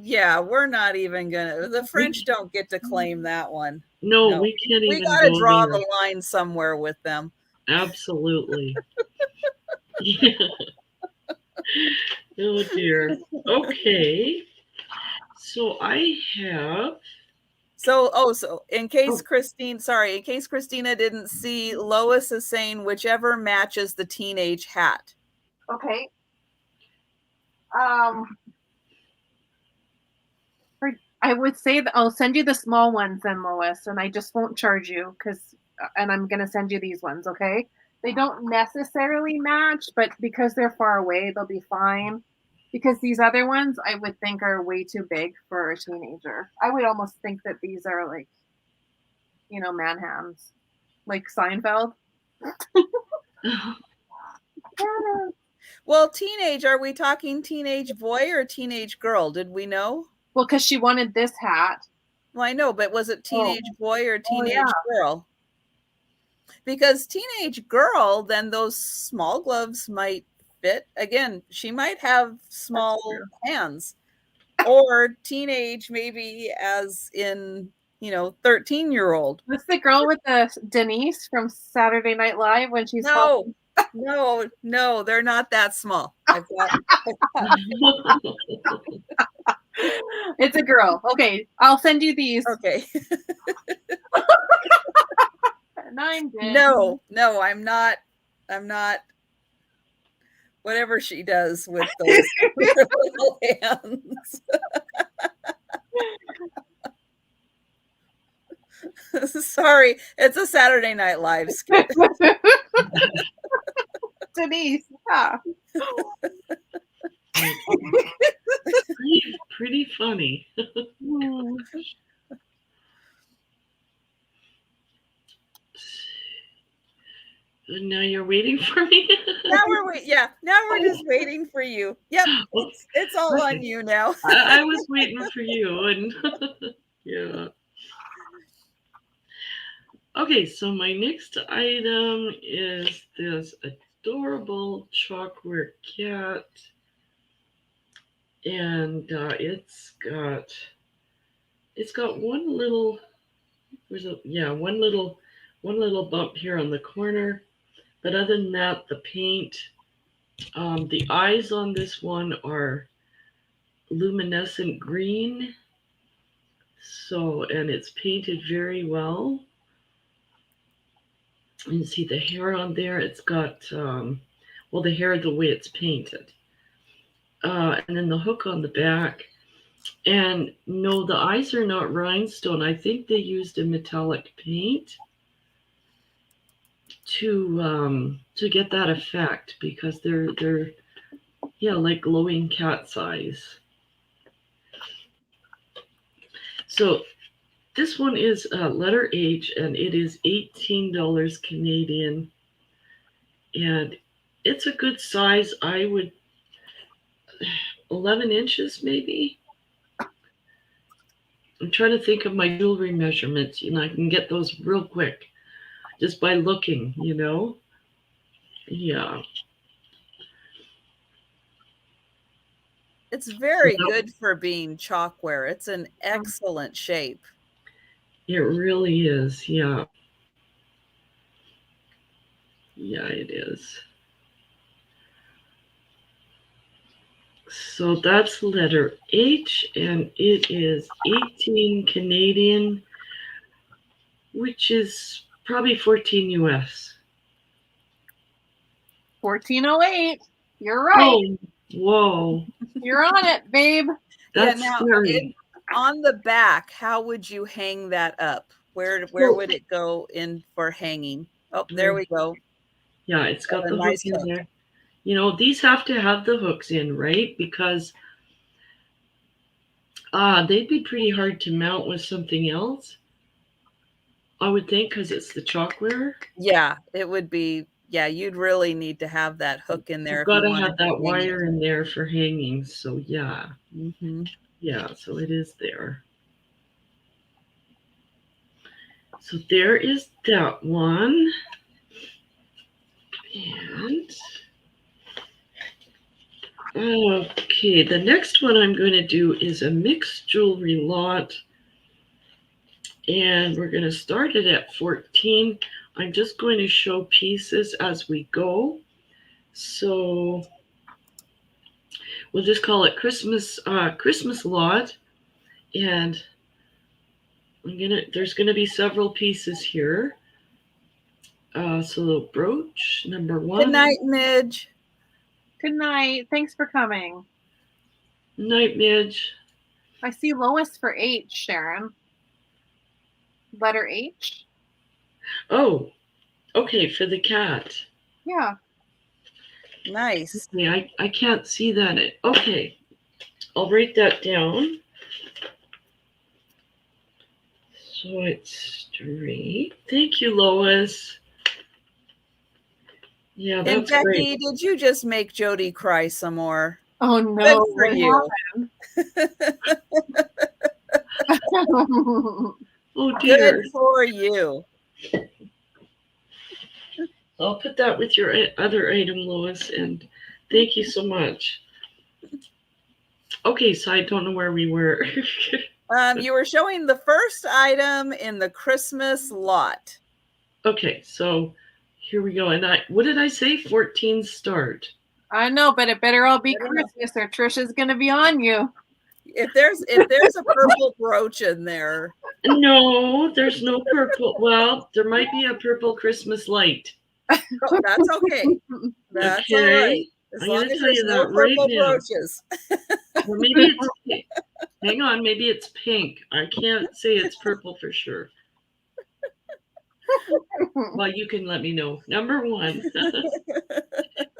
yeah, we're not even gonna. The French don't get to claim that one. No, we can't even. We gotta draw the line somewhere with them. Absolutely. Yeah. Oh dear. Okay. So I have. So in case Christina didn't see, Lois is saying whichever matches the teenage hat. Okay. I would say that I'll send you the small ones then, Lois, and I just won't charge you and I'm going to send you these ones, okay? They don't necessarily match, but because they're far away, they'll be fine. Because these other ones I would think are way too big for a teenager. I would almost think that these are like, man hands. Like Seinfeld. Well, teenage, are we talking teenage boy or teenage girl? Did we know? Well, because she wanted this hat. Well, I know, but was it teenage boy or teenage girl? Because teenage girl, then those small gloves might fit. Again, she might have small hands. Or teenage, maybe as in, 13-year-old. What's the girl with the Denise from Saturday Night Live when she's No, they're not that small. It's a girl. Okay, I'll send you these. Okay. No, I'm not. Whatever she does with those little hands. Sorry, it's a Saturday Night Live skit. Denise, yeah. Pretty funny. Now you're waiting for me? Now we're just waiting for you. Yep, it's all on you now. I was waiting for you, and yeah. Okay, so my next item is this adorable chalkware cat, and it's got one little one little bump here on the corner, but other than that, the paint, the eyes on this one are luminescent green, and it's painted very well. You can see the hair on there. It's got, the hair the way it's painted. And then the hook on the back. And no, the eyes are not rhinestone. I think they used a metallic paint to get that effect, because they're like glowing cat's eyes. So this one is letter H, and it is $18 Canadian, and it's a good size. I would 11 inches maybe. I'm trying to think of my jewelry measurements. I can get those real quick just by looking. Yeah. It's very good for being chalkware. It's an excellent shape. It really is, yeah. Yeah, it is. So that's letter H, and it is 18 Canadian, which is probably 14 US. 1408. You're right. Oh, whoa. You're on it, babe. That's scary. On the back, how would you hang that up? Where would it go in for hanging? Oh, there we go. Yeah, it's got the nice hook in there. These have to have the hooks in, right? Because they'd be pretty hard to mount with something else, I would think, because it's the chalkware. Yeah, it would be. Yeah, you'd really need to have that hook in there. You've got to have that wire in there for hanging. So yeah. Mm-hmm. Yeah, so it is there. So there is that one. And okay, the next one I'm going to do is a mixed jewelry lot. And we're going to start it at 14. I'm just going to show pieces as we go. So we'll just call it Christmas lot. And there's gonna be several pieces here. So brooch number 1. Good night, Midge. Good night. Thanks for coming. Night, Midge. I see Lois for H, Sharon. Letter H. Oh, okay, for the cat. Yeah. Nice. Okay, I can't see that. Okay, I'll write that down. So it's straight. Thank you, Lois. Yeah, that's and Becky, great. Did you just make Jody cry some more? Oh no! Good for you. Oh dear. Good for you. I'll put that with your other item, Lois, and thank you so much. Okay, so I don't know where we were. You were showing the first item in the Christmas lot. Okay, so here we go. And what did I say? 14 start. I know, but it better all be Christmas or Trisha's going to be on you. If there's a purple brooch in there. No, there's no purple. Well, there might be a purple Christmas light. Oh, that's okay. That's all right. As long as there's no purple brooches. Or maybe it's hang on, maybe it's pink. I can't say it's purple for sure. Well, you can let me know. Number 1.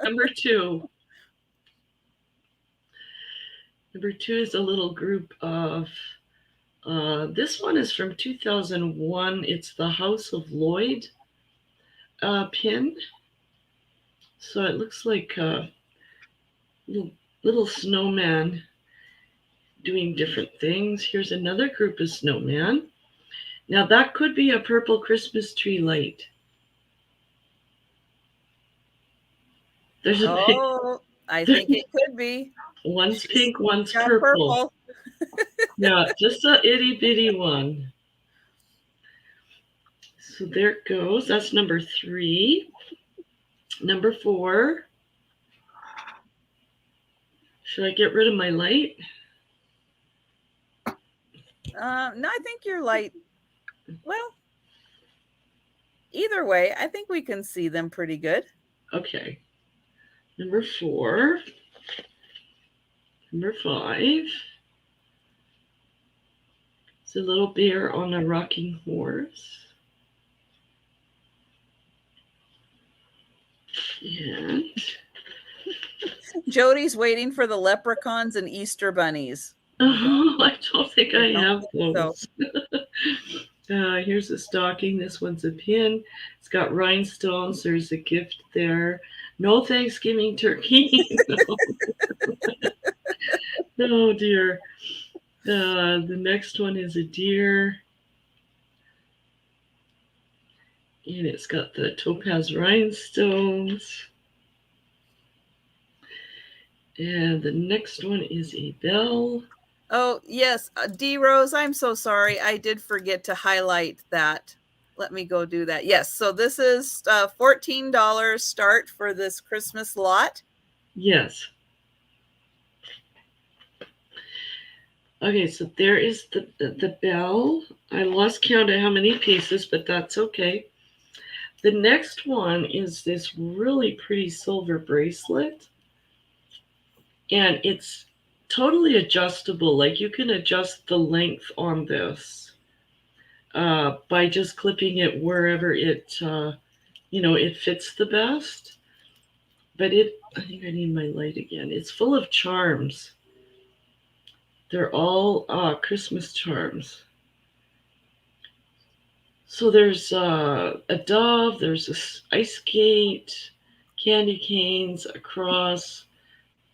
Number 2. Number 2 is a little group of, this one is from 2001. It's the House of Lloyd pin. So it looks like a little snowman doing different things. Here's another group of snowman. Now that could be a purple Christmas tree light. There's a pink. I think it could be. One's pink, one's purple. Yeah, just a itty bitty one. So there it goes. That's number 3. Number 4. Should I get rid of my light? No, I think your light. Well, either way, I think we can see them pretty good. Okay. Number 4. Number 5. It's a little bear on a rocking horse. And Jody's waiting for the leprechauns and Easter bunnies. Oh, I don't think I have those. Here's a stocking. This one's a pin. It's got rhinestones. There's a gift there. No Thanksgiving turkey. Oh dear. The next one is a deer. And it's got the topaz rhinestones. And the next one is a bell. Oh, yes. D. Rose, I'm so sorry. I did forget to highlight that. Let me go do that. Yes. So this is $14 start for this Christmas lot. Yes. Okay, so there is the bell. I lost count of how many pieces, but that's okay. The next one is this really pretty silver bracelet. And it's totally adjustable. Like you can adjust the length on this by just clipping it wherever it, it fits the best. But I think I need my light again. It's full of charms. They're all Christmas charms. So there's a dove, there's a ice skate, candy canes, a cross,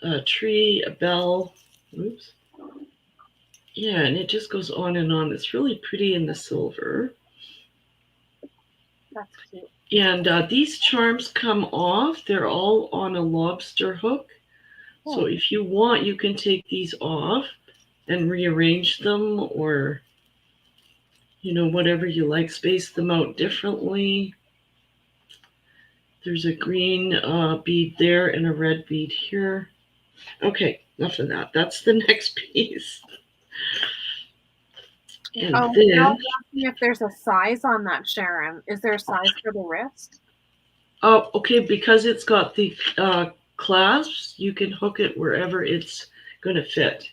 a tree, a bell. Oops. Yeah, and it just goes on and on. It's really pretty in the silver. That's cute. And these charms come off. They're all on a lobster hook. Oh. So if you want, you can take these off and rearrange them or, whatever you like. Space them out differently. There's a green bead there and a red bead here. Okay, enough of that. That's the next piece. And then, I'll ask you if there's a size on that, Sharon. Is there a size for the wrist? Oh, okay. Because it's got the clasps, you can hook it wherever it's going to fit.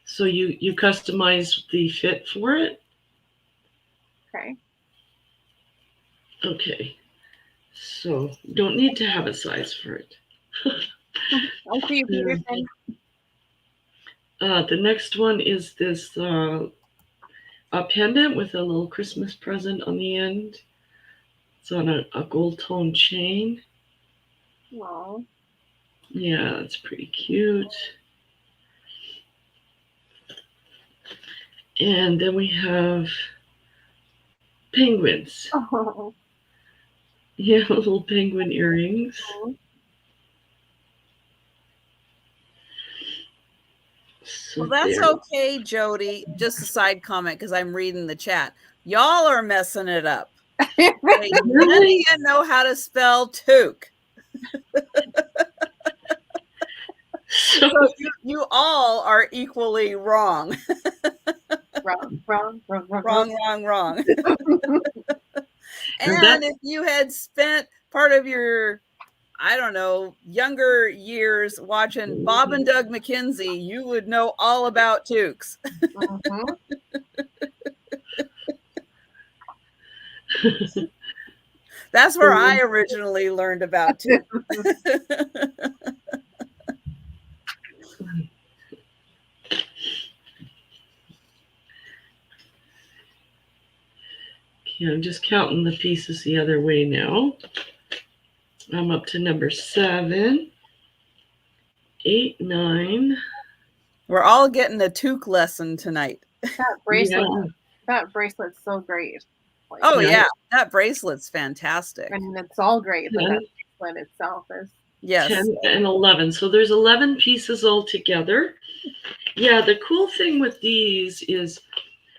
So you customize the fit for it. Okay. Okay. So don't need to have a size for it. I see you, Peterson. The next one is this a pendant with a little Christmas present on the end. It's on a gold tone chain. Wow. Yeah, that's pretty cute. And then we have penguins. Oh. Yeah, little penguin earrings. Oh. So well, that's okay, Jody. Just a side comment because I'm reading the chat. Y'all are messing it up. None of you know how to spell toque. So you all are equally wrong. Wrong. And if you had spent part of your, I don't know, younger years watching Bob and Doug McKenzie, you would know all about toques. That's where I originally learned about too. Okay, I'm just counting the pieces the other way now. I'm up to number 7, 8, 9. We're all getting a toque lesson tonight. That bracelet's so great. Like, oh yeah, that bracelet's fantastic. I mean, it's all great, but that bracelet itself is. Yes. 10 and 11. So there's 11 pieces all together. Yeah, the cool thing with these is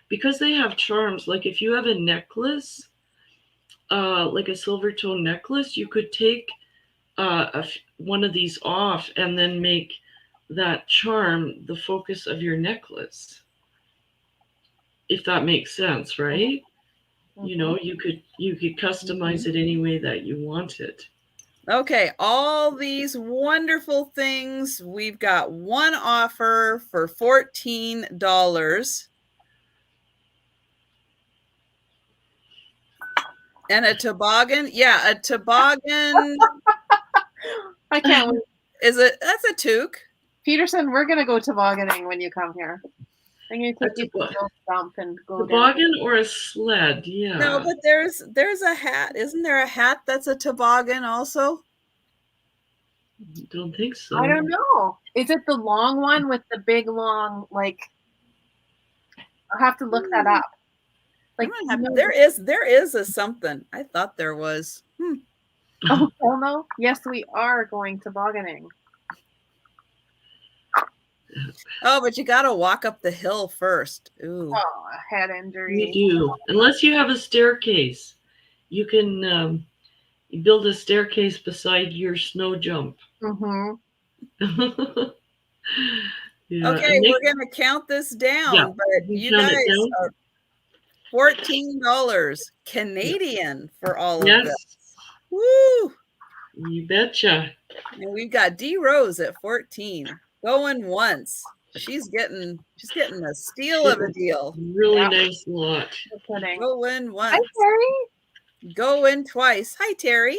because they have charms, like if you have a necklace, like a silver tone necklace, you could take one of these off and then make that charm the focus of your necklace. If that makes sense, right? Mm-hmm. You know, you could customize it any way that you want it. Okay, all these wonderful things. We've got one offer for $14. And a toboggan? Yeah, a toboggan. I can't wait. That's a toque. Peterson, we're gonna go tobogganing when you come here. I'm gonna take you to a dump and go toboggan down. Or a sled, yeah. No, but there's a hat. Isn't there a hat that's a toboggan also? Don't think so. I don't know. Is it the long one with the big long, like, I'll have to look that up. Like there is a something. I thought there was. Oh no. Yes, we are going tobogganing. Oh, but you gotta walk up the hill first. Ooh. Oh, a head injury. You do. Unless you have a staircase. You can you build a staircase beside your snow jump. Mm-hmm. Yeah, okay, we're gonna count this down, but you guys are $14 Canadian for all of this. Woo! You betcha. And we've got D Rose at 14. Going once. She's getting a steal of a deal. Really nice lot. Going once. Hi, Terry. Going twice. Hi, Terry.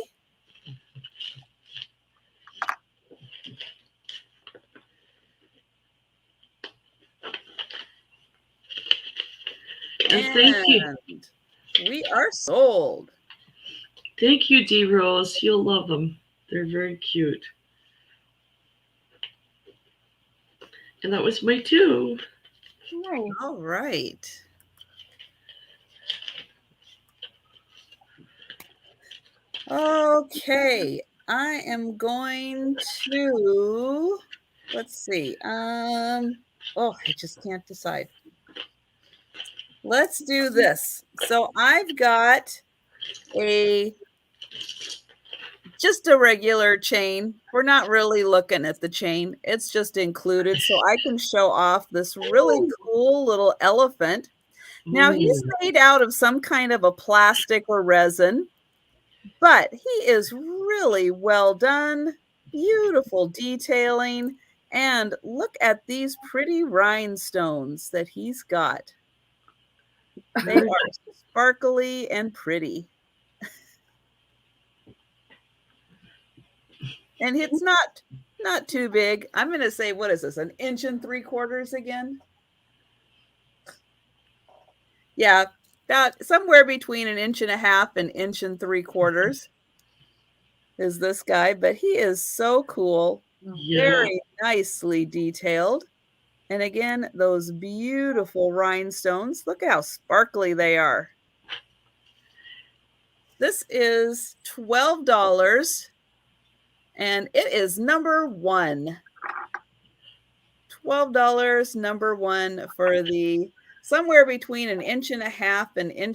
And thank you. We are sold. Thank you, D Rose. You'll love them. They're very cute. And that was my 2. Nice. All right. Okay. I am going to, let's see. Oh, I just can't decide. Let's do this. So I've got just a regular chain. We're not really looking at the chain. It's just included. So I can show off this really cool little elephant. Now he's made out of some kind of a plastic or resin, but he is really well done. Beautiful detailing. And look at these pretty rhinestones that he's got. They are sparkly and pretty. And it's not too big. I'm going to say, what is this, 1 3/4 inches again? Yeah, about somewhere between 1.5 inches and 1 3/4 inches is this guy. But he is so cool. Yeah. Very nicely detailed. And again, those beautiful rhinestones. Look at how sparkly they are. This is $12. And it is number 1. $12, number 1 for the somewhere between 1.5 inches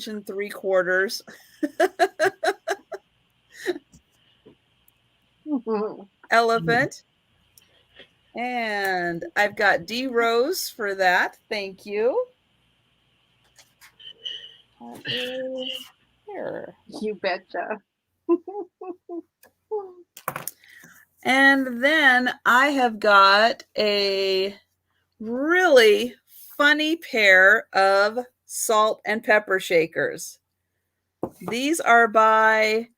and 1 3/4 inches. Elephant. And I've got D Rose for that. Thank you. Here. You betcha. And then I have got a really funny pair of salt and pepper shakers. These are by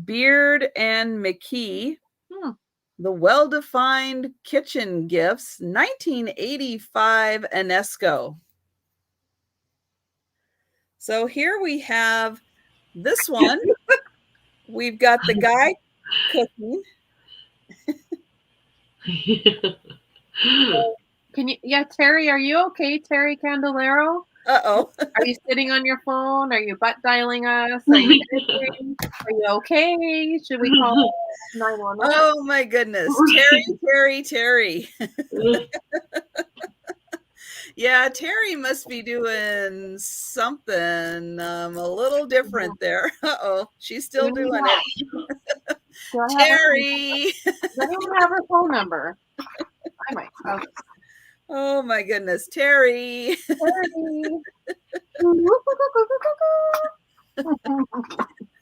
Beard and McKee. The Well-Defined Kitchen Gifts, 1985 Enesco. So here we have this one. We've got the guy cooking. Can you? Yeah, Terry, are you okay? Terry Candelero? Uh-oh. Are you sitting on your phone? Are you butt dialing us? Are you editing? Are you okay? Should we call 911? Oh my goodness. Terry. Yeah, Terry must be doing something a little different there. Uh-oh, she's still doing it. Terry. I don't have her phone number. I might have it. Oh my goodness, Terry.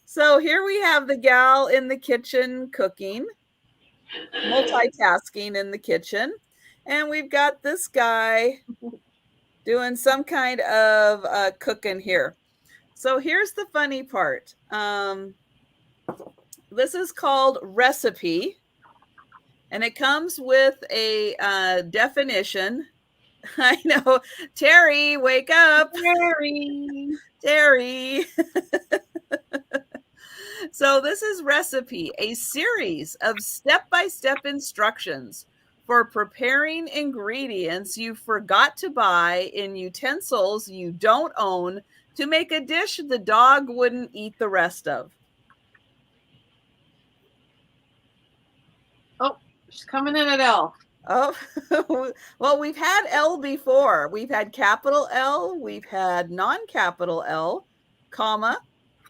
So here we have the gal in the kitchen cooking, multitasking in the kitchen. And we've got this guy doing some kind of cooking here. So here's the funny part. This is called recipe. And it comes with a definition. I know. Terry, wake up. Terry. So this is recipe, a series of step-by-step instructions for preparing ingredients you forgot to buy in utensils you don't own to make a dish the dog wouldn't eat the rest of. Oh, she's coming in at L. Oh, well, we've had L before. We've had capital L. We've had non-capital L, comma.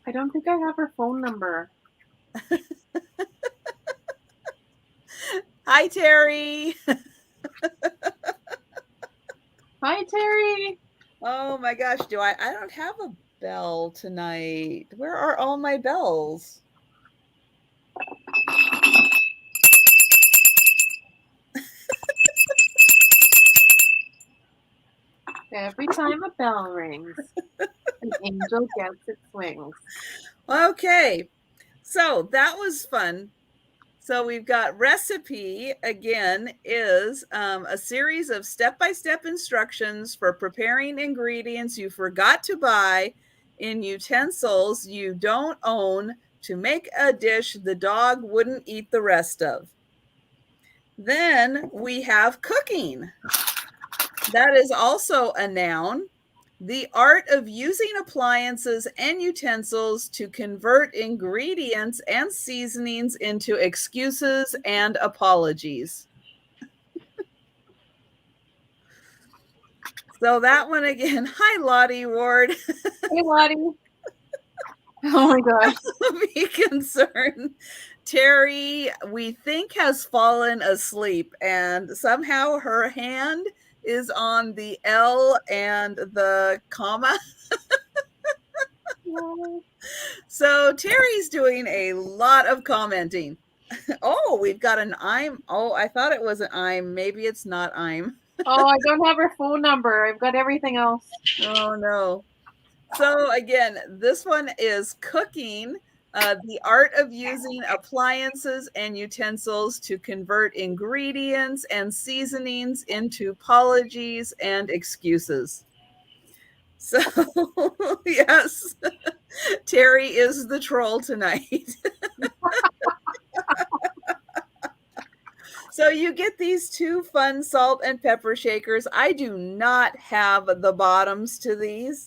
I don't think I have her phone number. Hi, Terry. Hi, Terry. Oh my gosh, I don't have a bell tonight. Where are all my bells? Every time a bell rings, an angel gets its wings. Okay, so that was fun. So we've got recipe, again, is a series of step-by-step instructions for preparing ingredients you forgot to buy in utensils you don't own to make a dish the dog wouldn't eat the rest of. Then we have cooking. That is also a noun. The art of using appliances and utensils to convert ingredients and seasonings into excuses and apologies. So that one again. Hi, Lottie Ward. Hey, Lottie. Oh my gosh. Don't be concerned. Terry, we think, has fallen asleep, and somehow her hand is on the L and the comma. So Terry's doing a lot of commenting. Oh, we've got an I'm. Oh, I thought it was an I'm. Maybe it's not I'm. Oh, I don't have her phone number. I've got everything else. Oh, no. So again, this one is cooking. The art of using appliances and utensils to convert ingredients and seasonings into apologies and excuses. So, yes, Terry is the troll tonight. So you get these two fun salt and pepper shakers. I do not have the bottoms to these.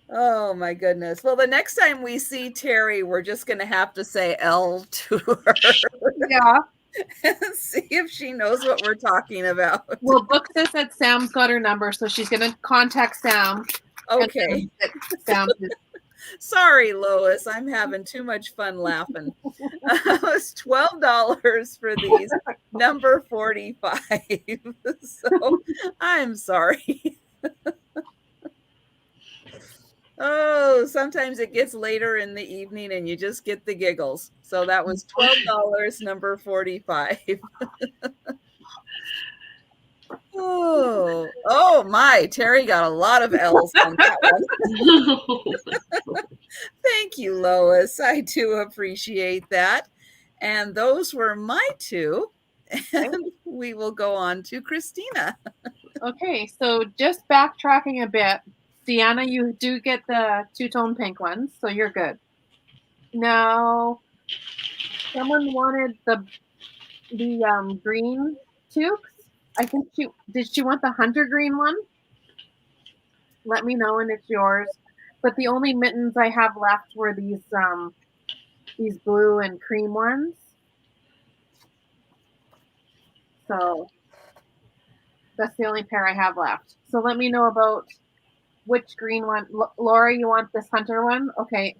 Oh my goodness. Well, the next time we see Terry, we're just going to have to say L to her. Yeah. And see if she knows what we're talking about. Well, book this at Sam's got her number, so she's going to contact Sam. Okay. Sam. Sorry, Lois. I'm having too much fun laughing. It's $12 for these, number 45. So I'm sorry. Oh, sometimes it gets later in the evening and you just get the giggles. So that was $12, number 45. Oh my, Terry got a lot of L's on that one. Thank you, Lois. I do appreciate that. And those were my two. And we will go on to Kristina. Okay, so just backtracking a bit, Deanna, you do get the two-tone pink ones, so you're good. Now, someone wanted the green toques. I think did she want the hunter green one? Let me know and it's yours. But the only mittens I have left were these blue and cream ones. So that's the only pair I have left. So let me know about which green one. Laura, you want this hunter one? Okay.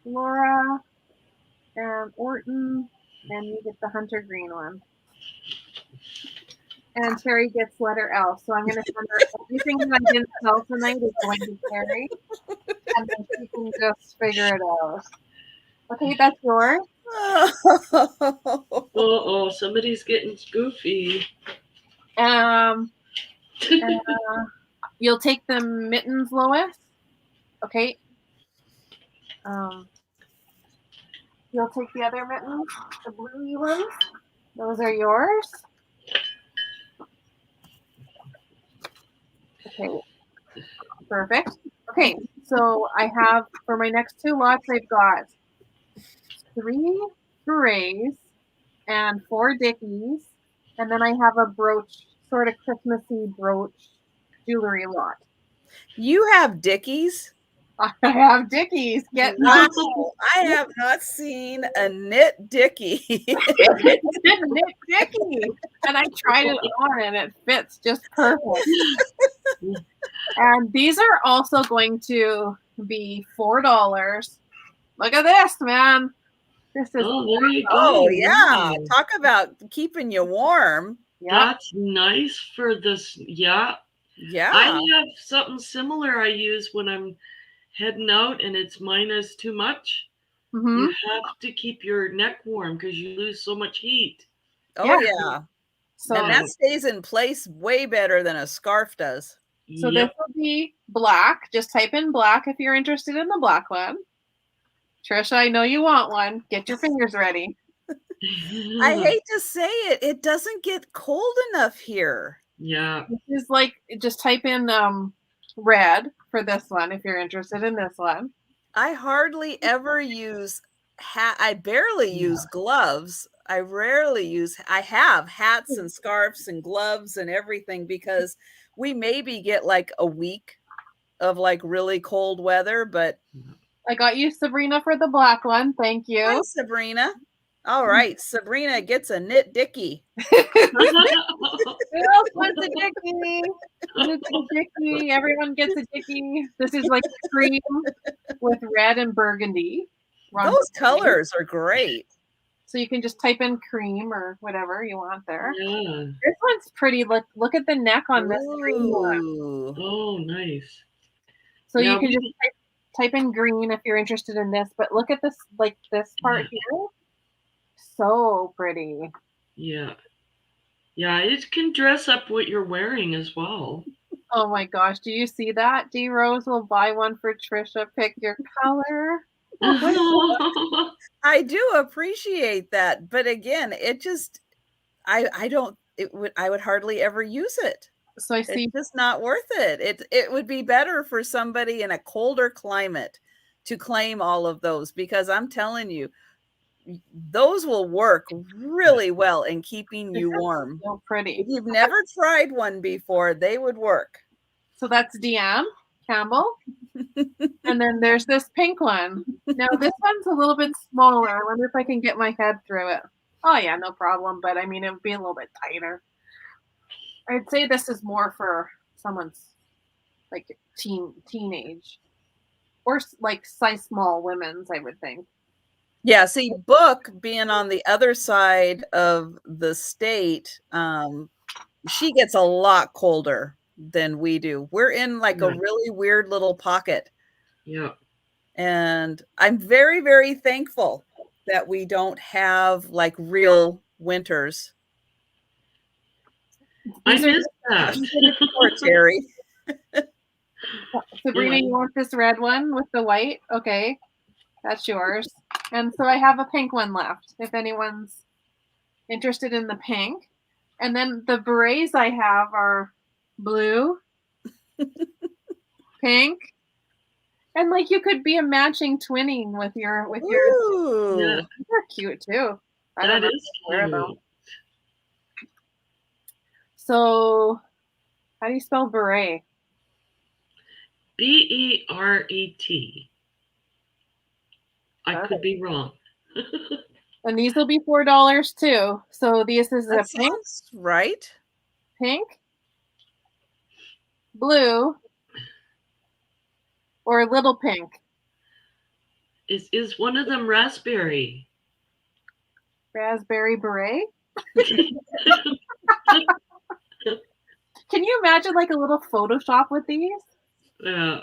Laura and Orton, and you get the hunter green one. And Terry gets letter L. So I'm going to send her everything that I didn't sell tonight is going to Terry. And then she can just figure it out. Okay, that's yours. Oh, somebody's getting goofy. You'll take the mittens, Lois. Okay. You'll take the other mittens, the bluey ones. Those are yours. Okay. Perfect. Okay, so I have, for my next two lots, I've got 3 berets and 4 dickies, and then I have a brooch, sort of Christmassy brooch jewelry lot. You have dickies? I have dickies. Wow, I have not seen a knit dickie. Knit dickie, and I tried it on, and it fits just perfect. And these are also going to be $4. Look at this, man. This is there you go. Oh yeah, talk about keeping you warm. Yep. That's nice for this. Yeah. I have something similar I use when I'm heading out and it's minus too much. You have to keep your neck warm because you lose so much heat. Oh yeah. So and that stays in place way better than a scarf does. So this will be black. Just type in black if you're interested in the black one. Trisha, I know you want one. Get your fingers ready. I hate to say it. It doesn't get cold enough here. Yeah. This is like, just type in red for this one if you're interested in this one. I hardly ever use I barely use gloves. I have hats and scarves and gloves and everything because we maybe get like a week of like really cold weather, but I got you Sabrina for the black one. Thank you. Hi, Sabrina. All right, Sabrina gets a knit dickie. Who else wants a dickie? It's a dickie. Everyone gets a dickie. This is like cream with red and burgundy. Those colors are great. So you can just type in cream or whatever you want there. Yeah. This one's pretty. Look at the neck on this cream one. Oh, nice. So you can just type in green if you're interested in this. But look at this, like this part here. So pretty. Yeah. Yeah, it can dress up what you're wearing as well. Oh my gosh. Do you see that? D Rose will buy one for Trisha. Pick your color. I do appreciate that. But again, it just, I would hardly ever use it. So I see it's just not worth it. It would be better for somebody in a colder climate to claim all of those, because I'm telling you, those will work really well in keeping you warm. So pretty. If you've never tried one before, they would work. So that's Deanne Campbell. And then there's this pink one. Now this one's a little bit smaller. I wonder if I can get my head through it. Oh yeah, no problem. But I mean, it would be a little bit tighter. I'd say this is more for someone's like teenage or like size small women's, I would think. Yeah, see, Book being on the other side of the state, she gets a lot colder than we do. We're in like a really weird little pocket. Yeah. And I'm very, very thankful that we don't have like real winters I missed that. Poor Terry. Sabrina, you want this red one with the white? Okay, that's yours. And so I have a pink one left, if anyone's interested in the pink. And then the berets I have are blue, pink, and like you could be a matching twinning with your Ooh. They're cute too. That is cute. So how do you spell beret? Beret. I could be wrong. And these will be $4 too. So this is a pink, right? Pink, blue, or a little pink. Is one of them raspberry? Raspberry beret? Can you imagine like a little Photoshop with these? Yeah.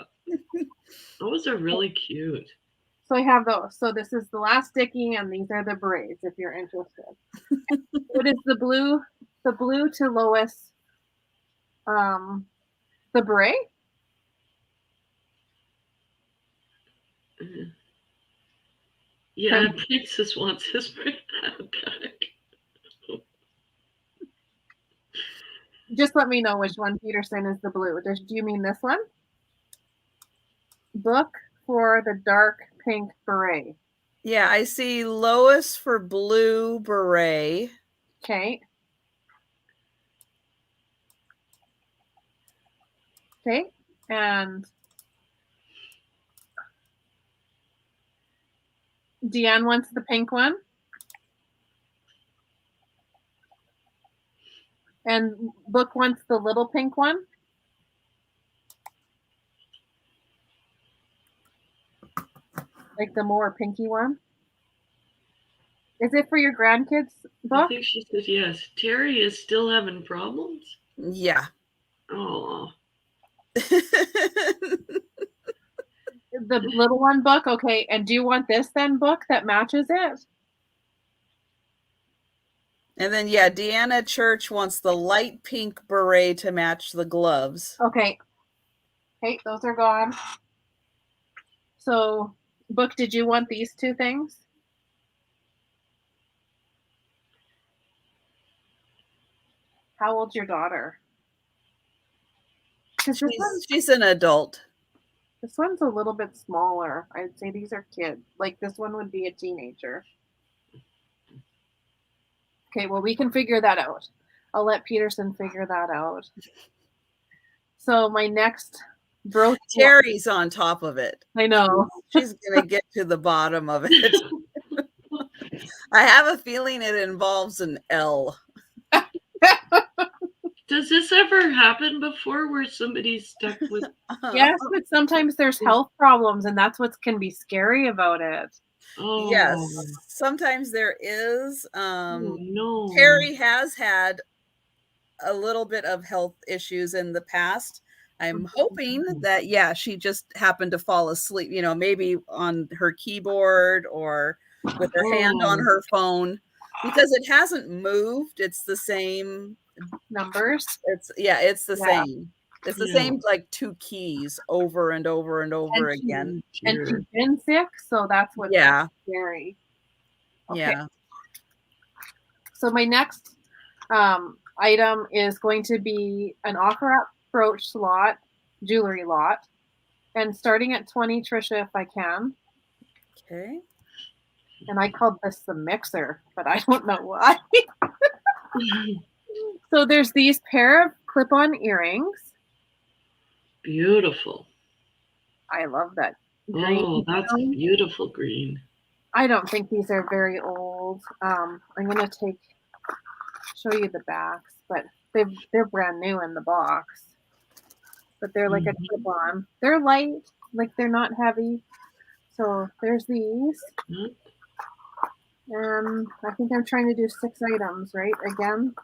Those are really cute. So I have those. So this is the last sticky, and these are the berets if you're interested. What is the blue? The blue to Lois. The beret? Yeah, Princess wants his back. Just let me know which one, Peterson, is the blue. Do you mean this one? Book for the dark pink beret. Yeah, I see Lois for blue beret. Okay. Okay. And Deanne wants the pink one. And Book wants the little pink one. Like the more pinky one. Is it for your grandkids, Book? I think she says yes. Terry is still having problems? Yeah. Oh. The little one, Book? Okay. And do you want this then, Book, that matches it? And then, yeah, Deanna Church wants the light pink beret to match the gloves. Okay. Okay, those are gone. So, Book, did you want these two things? How old's your daughter? She's an adult. This one's a little bit smaller. I'd say these are kids. Like this one would be a teenager. Okay, well, we can figure that out. I'll let Peterson figure that out. So my next brooch. Terry's on top of it. I know. She's going to get to the bottom of it. I have a feeling it involves an L. Does this ever happen before where somebody's stuck with? Yes, but sometimes there's health problems, and that's what can be scary about it. Oh. Yes, sometimes there is. No. Terry has had a little bit of health issues in the past. I'm hoping that, yeah, she just happened to fall asleep, maybe on her keyboard or with her hand on her phone, because it hasn't moved. It's the same numbers. It's the same. It's the same, like 2 keys over and over and over again. And she's been sick, so that's what's scary. Okay. Yeah. So my next item is going to be an OfferUp brooch lot, jewelry lot, and starting at 20, Trisha, if I can. Okay. And I called this the mixer, but I don't know why. So there's these pair of clip-on earrings. Beautiful. I love that green. Oh, that's beautiful green. I don't think these are very old. I'm going to show you the backs, but they're brand new in the box. But they're like a clip-on. They're light, like they're not heavy. So there's these. I think I'm trying to do 6 items, right? Again.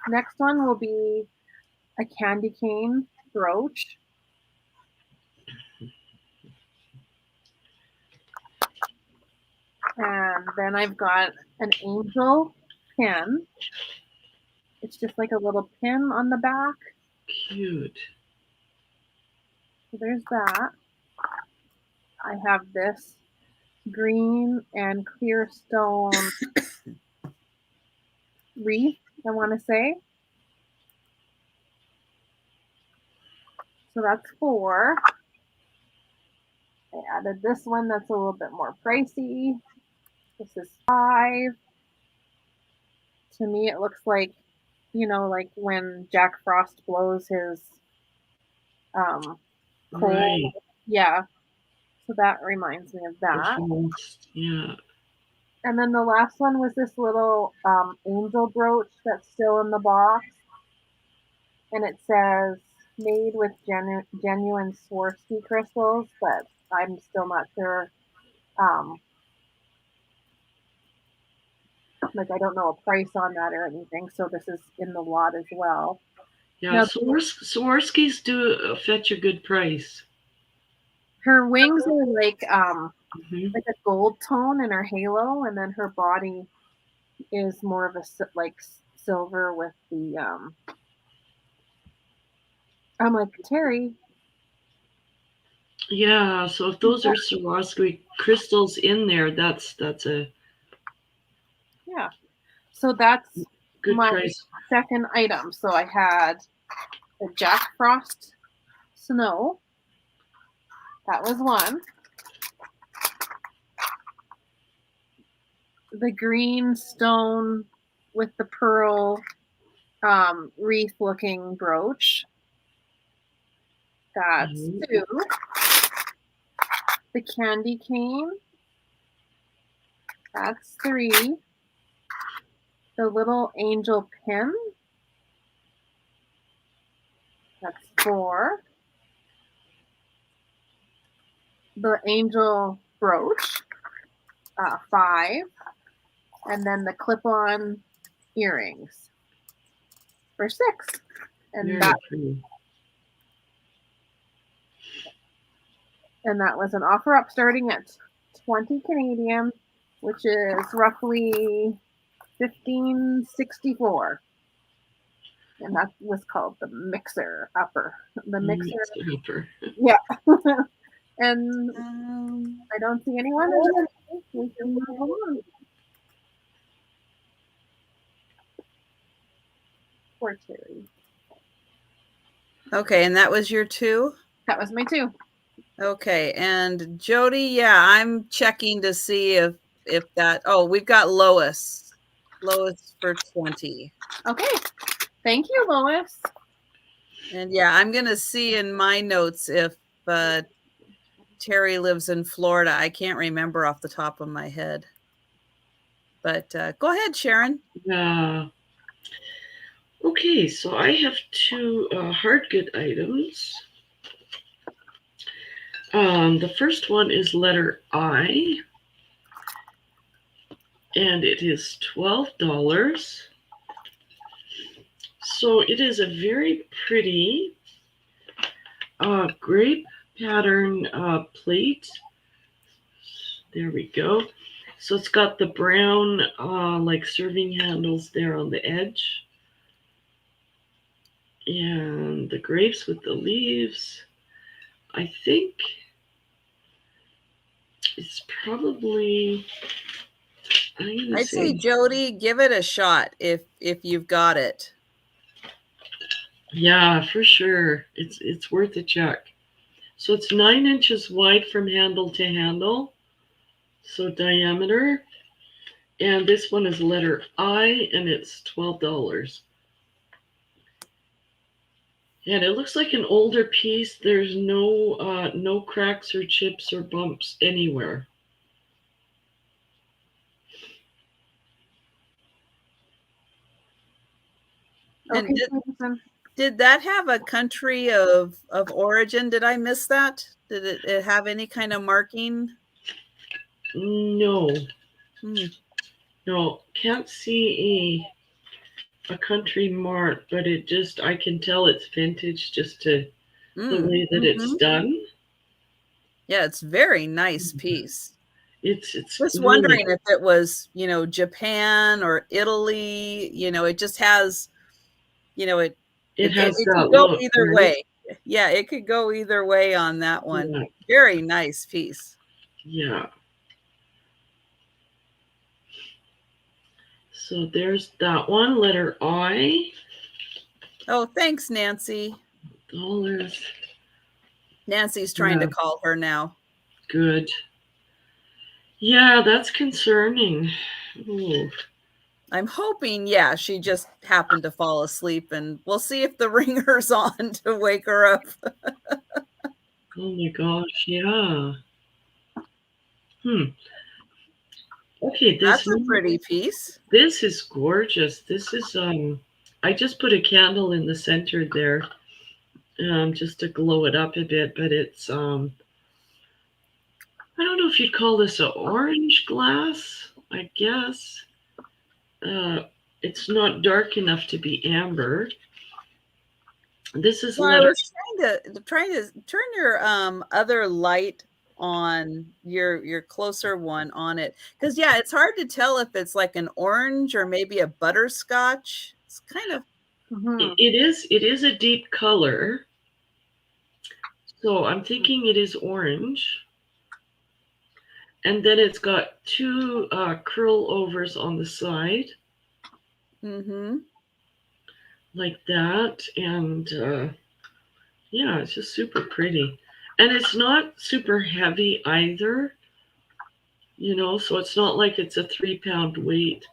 Next one will be a candy cane brooch. And then I've got an angel pin. It's just like a little pin on the back. Cute. So there's that. I have this green and clear stone wreath, I want to say. So that's 4. I added this one that's a little bit more pricey. This is 5. To me, it looks like, like when Jack Frost blows his coal. Right. Yeah. So that reminds me of that. Yeah. And then the last one was this little angel brooch that's still in the box. And it says made with genuine Swarovski crystals, but I'm still not sure. Like, I don't know a price on that or anything. So this is in the lot as well. Yeah, Now, Swarovskis do fetch a good price. Her wings are like a gold tone in her halo, and then her body is more of a like silver with the I'm like, Terry. Yeah, so if those are Swarovski crystals in there, that's a yeah. So that's good my price. second item. So I had the Jack Frost snow. That was one. The green stone with the pearl wreath looking brooch. That's 2. The candy cane. That's 3. The little angel pin. That's 4. The angel brooch. 5. And then the clip-on earrings for 6. And that was an offer up starting at 20 Canadian, which is roughly $15.64. And that was called the mixer upper. The mixer upper. Yeah. And I don't see anyone. We can move on. Poor Terry. Okay, and that was your 2? That was my 2. Okay, and Jody, yeah, I'm checking to see if that. Oh, we've got Lois for 20. Okay, thank you, Lois. And yeah, I'm gonna see in my notes if Terry lives in Florida. I can't remember off the top of my head. But go ahead, Sharon. Yeah. Okay, so I have 2 hard good items. The first one is letter I, and it is $12. So it is a very pretty grape pattern plate. There we go. So it's got the brown like serving handles there on the edge. And the grapes with the leaves. I think it's probably, I'd say Jody, give it a shot if you've got it. Yeah, for sure. It's worth a check. So it's 9 inches wide from handle to handle. So diameter. And this one is letter I, and it's $12. And it looks like an older piece. There's no cracks or chips or bumps anywhere. And did that have a country of origin? Did I miss that? Did it have any kind of marking? No. No, can't see a country mark, but I can tell it's vintage just to the way that it's done. Yeah, it's very nice piece. It's just wondering if it was, Japan or Italy, it just has it has could that go look, either right? way. Yeah, it could go either way on that one. Yeah. Very nice piece. Yeah. So there's that one, letter I. Oh, thanks, Nancy. Dollars. Nancy's trying to Yeah, call her now. good. Yeah, that's concerning. Ooh. I'm hoping, yeah, she just happened to fall asleep, and we'll see if the ringer's on to wake her up. Oh my gosh, yeah. Okay, That's a pretty piece. this is gorgeous. This is I just put a candle in the center there, just to glow it up a bit, but it's I don't know if you'd call this an orange glass, I guess. Uh, it's not dark enough to be amber. This is Well, I letter. was trying to turn your other light on, your closer one on it, because yeah, it's hard to tell if it's like an orange or maybe a butterscotch. It's kind of It is a deep color, so I'm thinking it is orange. And then it's got two curl overs on the side, like that, and yeah, it's just super pretty, and it's not super heavy either. So it's not like it's a 3 pound weight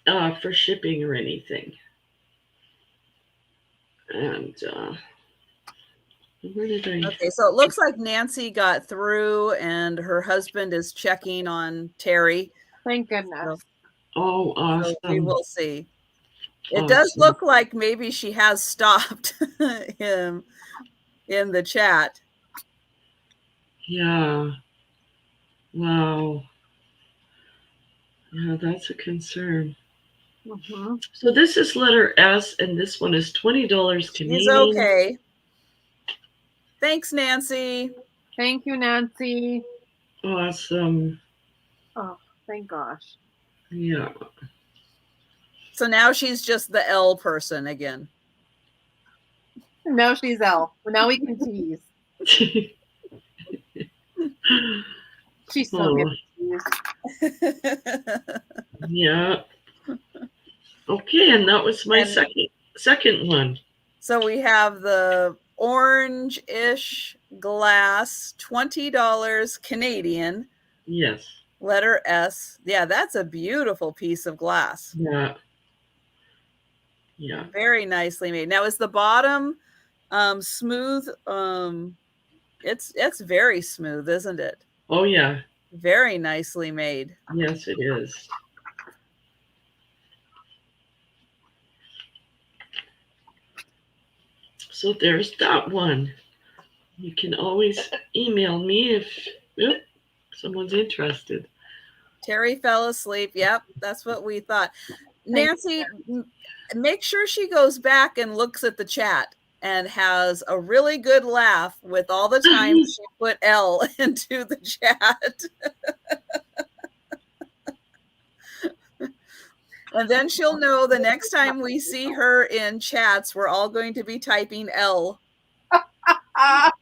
for shipping or anything. And where did I? Okay, so it looks like Nancy got through, and her husband is checking on Terry. Thank goodness. Oh, awesome. So we will see. It Awesome. does look like maybe she has stopped him in the chat. Yeah. Wow. Yeah, that's a concern. So this is letter S, and this one is $20 Canadian. He's okay. Thanks, Nancy. Thank you, Nancy. Awesome. Oh, thank gosh. Yeah. So now she's just the L person again. Now she's L. Now we can tease. She's so good to tease. Yeah. Okay, and that was my second one. So we have the orange-ish glass, $20 Canadian. Yes. Letter S. Yeah, that's a beautiful piece of glass. Yeah. Yeah. Very nicely made. Now, is the bottom smooth? It's very smooth, isn't it? Oh, yeah. Very nicely made. Yes, it is. So there's that one. You can always email me if someone's interested. Terry fell asleep. Yep, that's what we thought. Nancy, make sure she goes back and looks at the chat and has a really good laugh with all the times she put L into the chat. And then she'll know the next time we see her in chats, we're all going to be typing L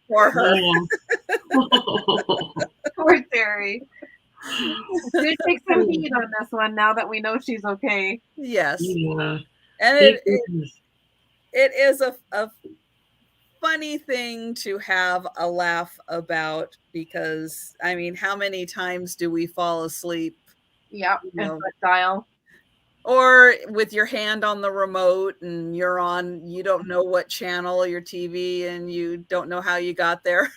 for her. Poor Terry. It takes some heat on this one now that we know she's okay. Yes. Yeah. And it is a funny thing to have a laugh about, because, I mean, how many times do we fall asleep? Yeah, and dial. Or with your hand on the remote and you don't know what channel, your TV, and you don't know how you got there.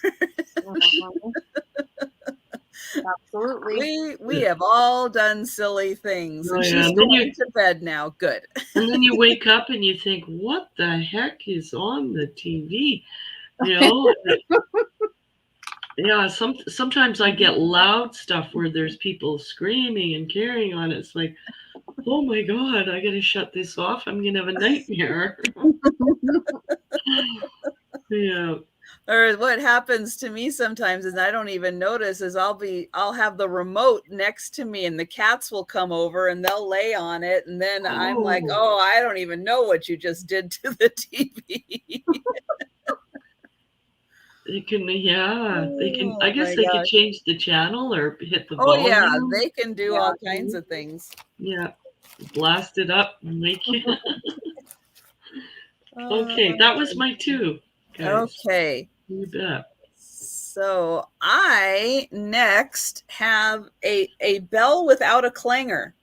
Absolutely. We have all done silly things. Oh, and yeah. she's going to bed now. Good. And then you wake up and you think, what the heck is on the TV? Yeah, sometimes I get loud stuff where there's people screaming and carrying on. It's like, oh my God, I gotta shut this off. I'm gonna have a nightmare. Yeah. Or what happens to me sometimes is I don't even notice is I'll have the remote next to me and the cats will come over and they'll lay on it. And then I'm like, oh, I don't even know what you just did to the TV. They can, I guess they could change the channel or hit the volume. volume. Yeah, they can do all kinds of things. Yeah, blast it up and make it. Okay, that was my 2, guys. Okay. You bet. So I next have a bell without a clanger.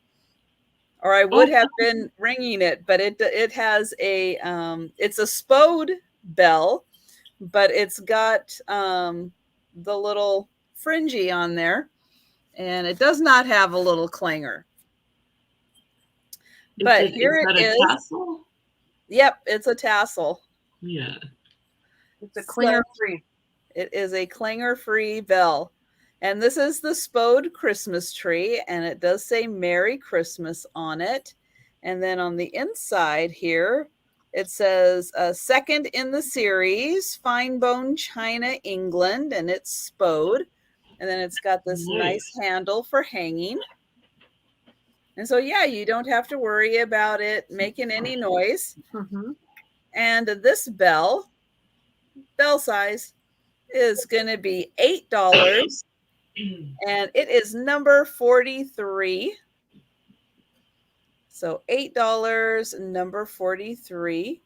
Or I would have been ringing it, but it has a it's a Spode bell, but it's got the little fringy on there, and it does not have a little clanger. But here it is. A tassel? Yep, it's a tassel. Yeah. It's a clanger-free. It is a clanger-free bell. And this is the Spode Christmas tree, and it does say Merry Christmas on it. And then on the inside here, it says second in the series, Fine Bone China, England, and it's Spode. And then it's got this nice handle for hanging. And so, yeah, you don't have to worry about it making any noise. Mm-hmm. And this bell size, is going to be $8. And it is number 43. So $8, number 43.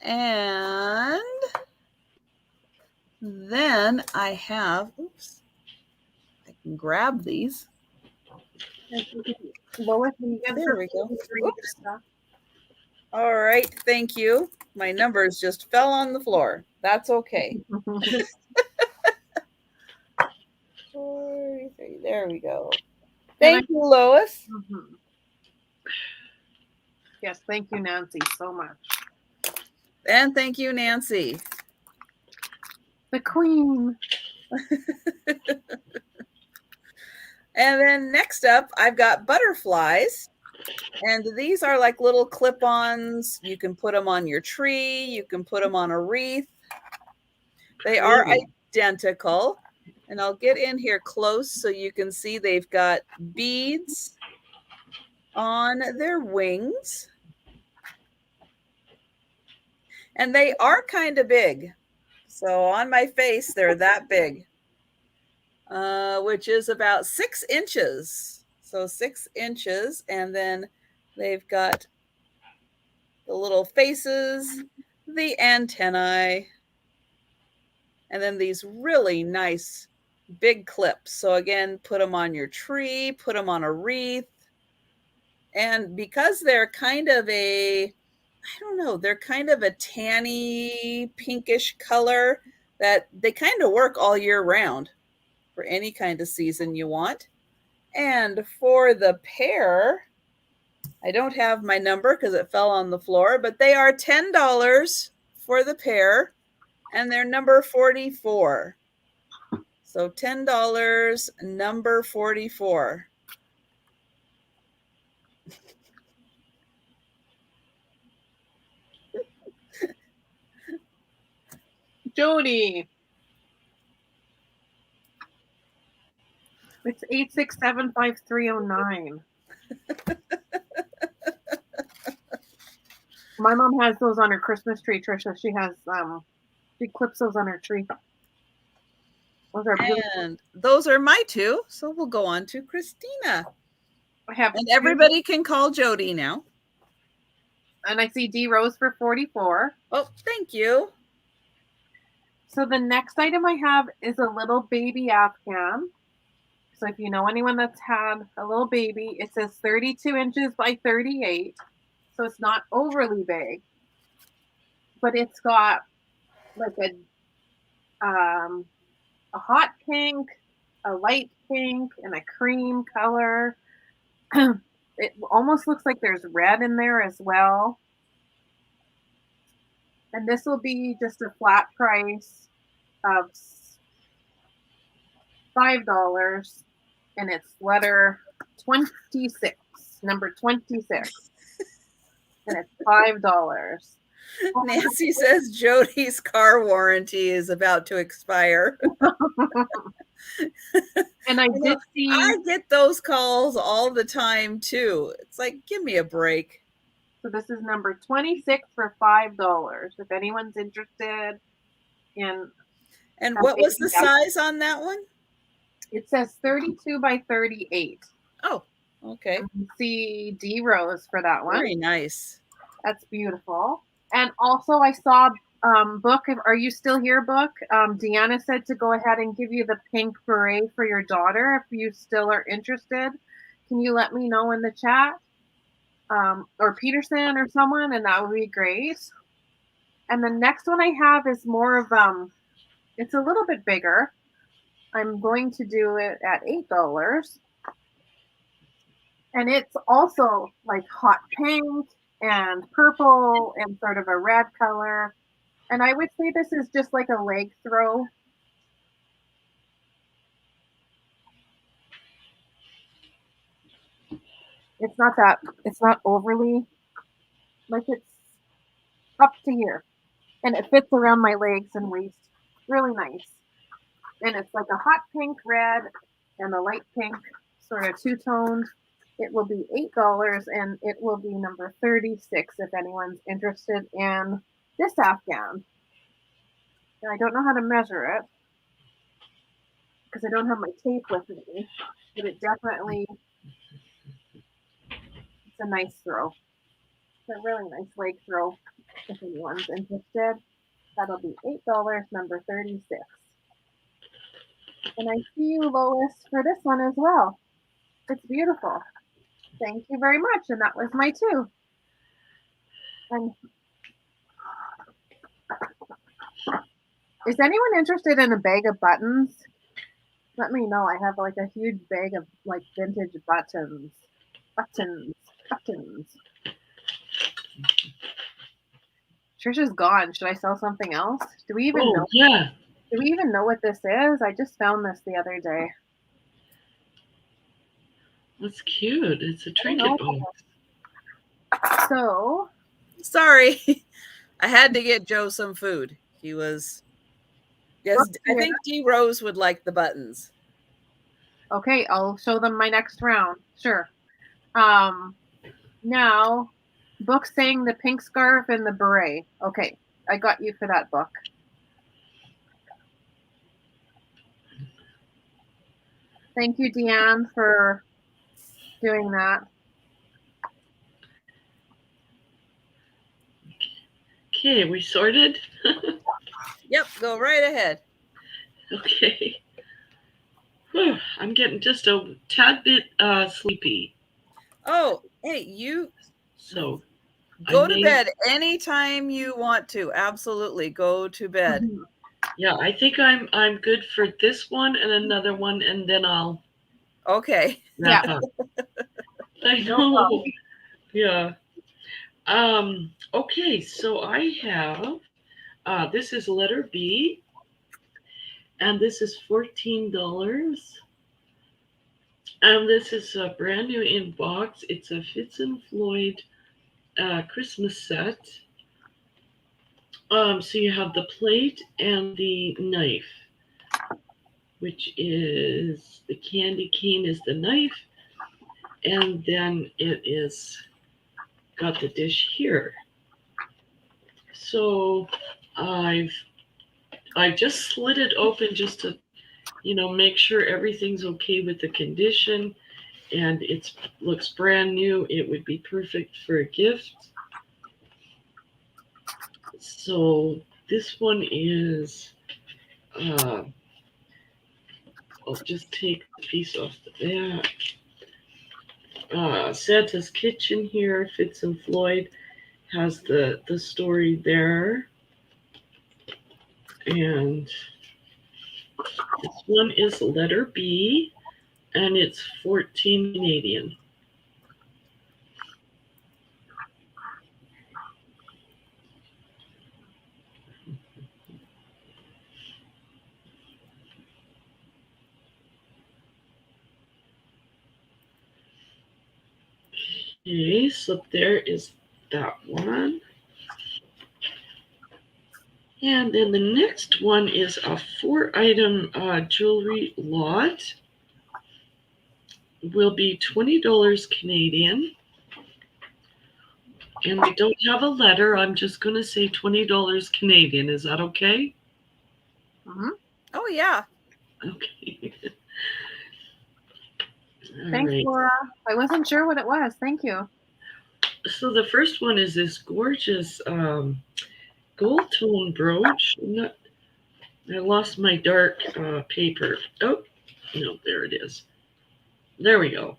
And then I have, oops, I can grab these. Lois, there we go. Oops. All right, thank you. My numbers just fell on the floor. That's okay. 43. There we go. Thank you, Lois. Mm-hmm. Yes, thank you, Nancy, so much. And thank you, Nancy. The queen. And then next up, I've got butterflies. And these are like little clip-ons. You can put them on your tree. You can put them on a wreath. They are identical. And I'll get in here close so you can see they've got beads on their wings. And they are kind of big. So on my face, they're that big, which is about 6 inches. So 6 inches. And then they've got the little faces, the antennae, and then these really nice big clips. So again, put them on your tree, put them on a wreath. And because they're kind of a, I don't know, they're kind of a tanny, pinkish color that they kind of work all year round for any kind of season you want. And for the pair, I don't have my number because it fell on the floor, but they are $10 for the pair, and they're number 44. So $10, number 44. Jody. It's 8675309. My mom has those on her Christmas tree, Trisha. She has she clips those on her tree. Those are beautiful. And those are my 2. So we'll go on to Kristina. I have and everybody can call Jody now. And I see D Rose for 44. Oh, thank you. So the next item I have is a little baby Afghan. So if you know anyone that's had a little baby, it says 32 inches by 38. So it's not overly big. But it's got like a hot pink, a light pink, and a cream color. It almost looks like there's red in there as well. And this will be just a flat price of $5. And it's letter 26, number 26. And it's $5. Nancy says Jody's car warranty is about to expire. And I did see. I get those calls all the time too. It's like, give me a break. So this is number 26 for $5. If anyone's interested in. And what was the size on that one? It says 32 by 38. Oh, okay. And you see D Rose for that one. Very nice. That's beautiful. And also I saw Book, are you still here, Book? Deanna said to go ahead and give you the pink beret for your daughter if you still are interested. Can you let me know in the chat? Or Peterson or someone, and that would be great. And the next one I have is more of it's a little bit bigger. I'm going to do it at $8. And it's also like hot pink and purple and sort of a red color. And I would say this is just like a leg throw. It's not overly, like it's up to here. And it fits around my legs and waist. Really nice. And it's like a hot pink red and a light pink, sort of two-toned. It will be $8 and it will be number 36 if anyone's interested in this Afghan. And I don't know how to measure it because I don't have my tape with me, but it definitely, it's a nice throw. It's a really nice leg throw if anyone's interested. That'll be $8, number 36. And I see you, Lois, for this one as well. It's beautiful. Thank you very much. And that was my 2. And is anyone interested in a bag of buttons? Let me know. I have like a huge bag of like vintage buttons. Buttons. Trisha's gone. Should I sell something else? Do we even know? Yeah. Do we even know what this is? I just found this the other day. That's cute. It's a trinket box. So, sorry, I had to get Joe some food. He was, yes, I think D Rose would like the buttons. Okay, I'll show them my next round. Sure. Now, Book saying the pink scarf and the beret. Okay, I got you for that, Book. Thank you, Deanne, for doing that. Okay, we sorted? Yep, go right ahead. Okay. Whew, I'm getting just a tad bit sleepy. Oh, hey, you so go to bed anytime you want to. Absolutely, go to bed. Mm-hmm. Yeah, I think I'm good for this one and another one, and then I'll wrap up. I know. Yeah. Okay, so I have this is letter B, and this is $14. And this is a brand new in box. It's a Fitz and Floyd Christmas set. So you have the plate and the knife, which is the candy cane is the knife, and then it is got the dish here. So I've just slid it open just to, make sure everything's okay with the condition, and it looks brand new. It would be perfect for a gift. So this one is, I'll just take the piece off the back. Santa's Kitchen here, Fitz and Floyd has the story there. And this one is letter B, and it's 14 Canadian. Okay, so there is that one. And then the next one is a 4-item jewelry lot. Will be $20 Canadian. And we don't have a letter. I'm just going to say $20 Canadian. Is that okay? Mm-hmm. Oh, yeah. Okay. Thanks, right. Laura. I wasn't sure what it was. Thank you. So the first one is this gorgeous gold tone brooch. I lost my dark paper. Oh, no, there it is. There we go.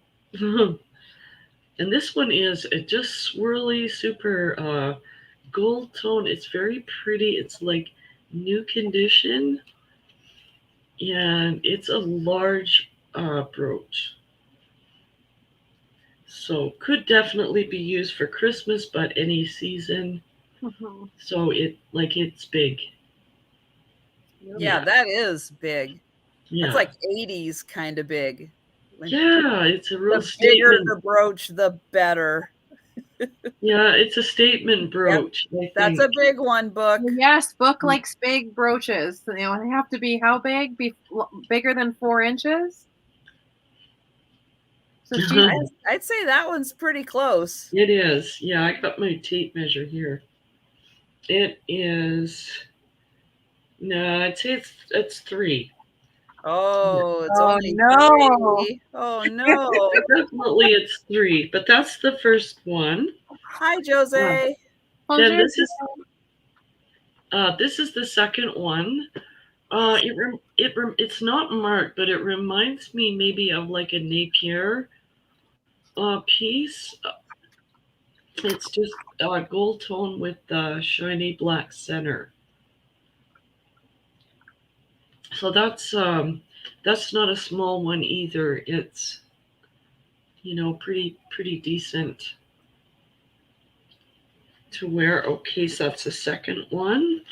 And this one is just swirly, super gold tone. It's very pretty. It's like new condition. And it's a large brooch. So could definitely be used for Christmas, but any season. Mm-hmm. So it's big. Yeah, that is big. Yeah. That's like 80s kind of big. Yeah, it's a real The bigger statement. the brooch, the better. Yeah, it's a statement brooch, I That's think. a big one, Book. Yes, Book likes big brooches. You know, they have to be how big? Be bigger than 4 inches? So I'd say that one's pretty close. It is. Yeah, I got my tape measure here. It is. No, I'd say it's 3. Oh, it's Oh, only no. 3. Oh, no. Definitely it's 3, but that's the first one. Hi, Jose. Then this is the second one. It's not marked, but it reminds me maybe of like a Napier piece. It's just gold tone with the shiny black center. So that's not a small one either. It's pretty decent to wear. Okay, so that's the second one.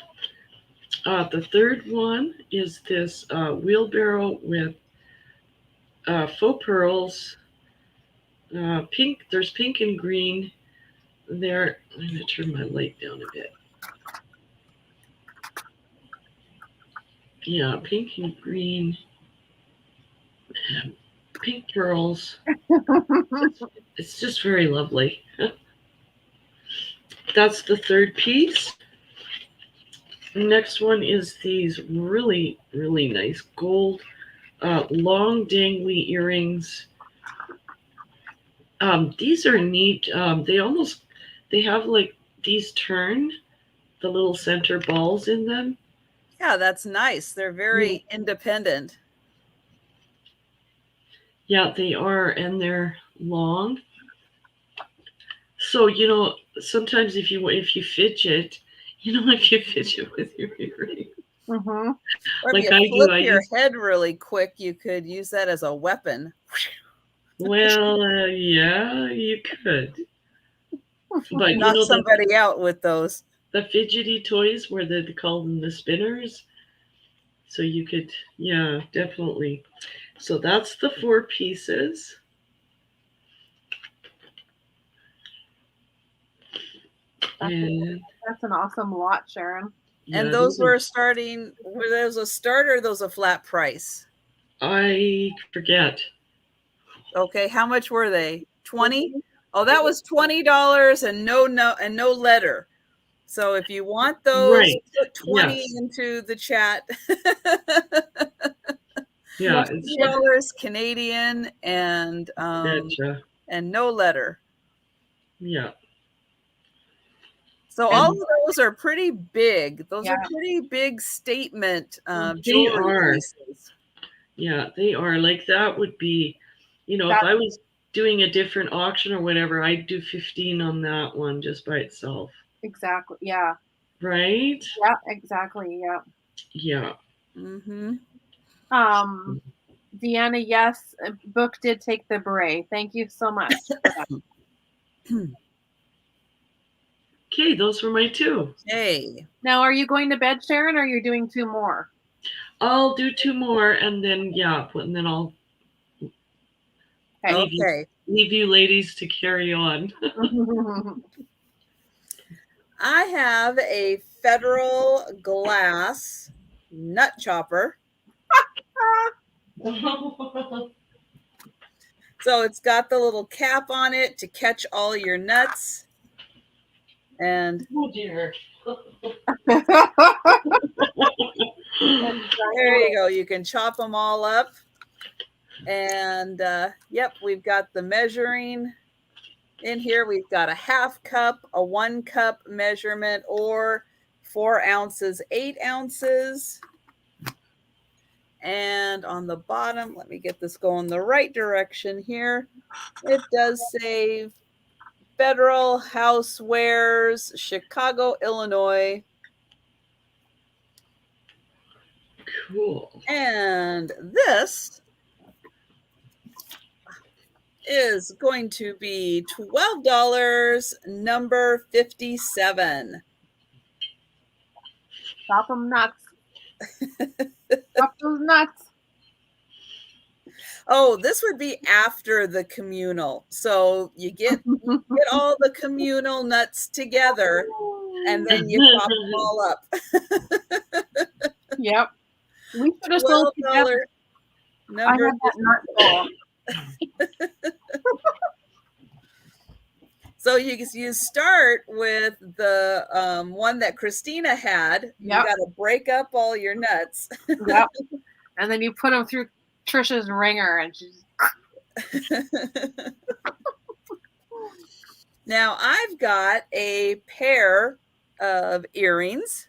The third one is this wheelbarrow with faux pearls. Pink. There's pink and green there. I'm going to turn my light down a bit. Yeah, pink and green. Pink pearls. It's just very lovely. That's the third piece. Next one is these really, really nice gold, long dangly earrings. These are neat. They have like these turn, the little center balls in them. Yeah, that's nice. They're very independent. Yeah, they are, and they're long. So sometimes if you fidget, if you fidget with your earring, Mm-hmm. Or like if you I flip do, your head really quick, you could use that as a weapon. Well, yeah, you could, but knock somebody out with those. The fidgety toys where they call them the spinners. So you could, yeah, definitely. So that's the 4 pieces. And that's an awesome lot, Sharon. Yeah, and those were starting. Were those a start or those a flat price? I forget. Okay, how much were they? 20? Oh, that was $20 and no letter. So if you want those, put 20 into the chat. Yeah, $20 Canadian and no letter. Yeah. So all of those are pretty big. Those are pretty big statement jewelry pieces. Yeah, they are. Like that would be, if I was doing a different auction or whatever, I'd do 15 on that one just by itself. Exactly. Yeah. Right? Yeah, exactly. Yeah. Yeah. Mm-hmm. Deanna, yes, Book did take the beret. Thank you so much for that. Okay, those were my 2. Okay. Now, are you going to bed, Sharon, or are you doing 2 more? I'll do 2 more and then and then I'll Okay. leave you ladies to carry on. I have a Federal Glass nut chopper. So it's got the little cap on it to catch all your nuts. And oh dear. there you go. You can chop them all up. And yep, we've got the measuring in here. We've got a 1/2 cup, a 1 cup measurement, or 4 ounces, 8 ounces. And on the bottom, let me get this going the right direction here. It does say Federal Housewares, Chicago, Illinois. Cool. And this is going to be $12, number 57. Chop them nuts. Chop those nuts. Oh, this would be after the communal. So you get all the communal nuts together, and then you chop them all up. Yep. We should have sold together. Number I had that nut ball. So you start with the one that Kristina had. Yep. You got to break up all your nuts. Yep. And then you put them through Trisha's ringer, and she's. Now I've got a pair of earrings.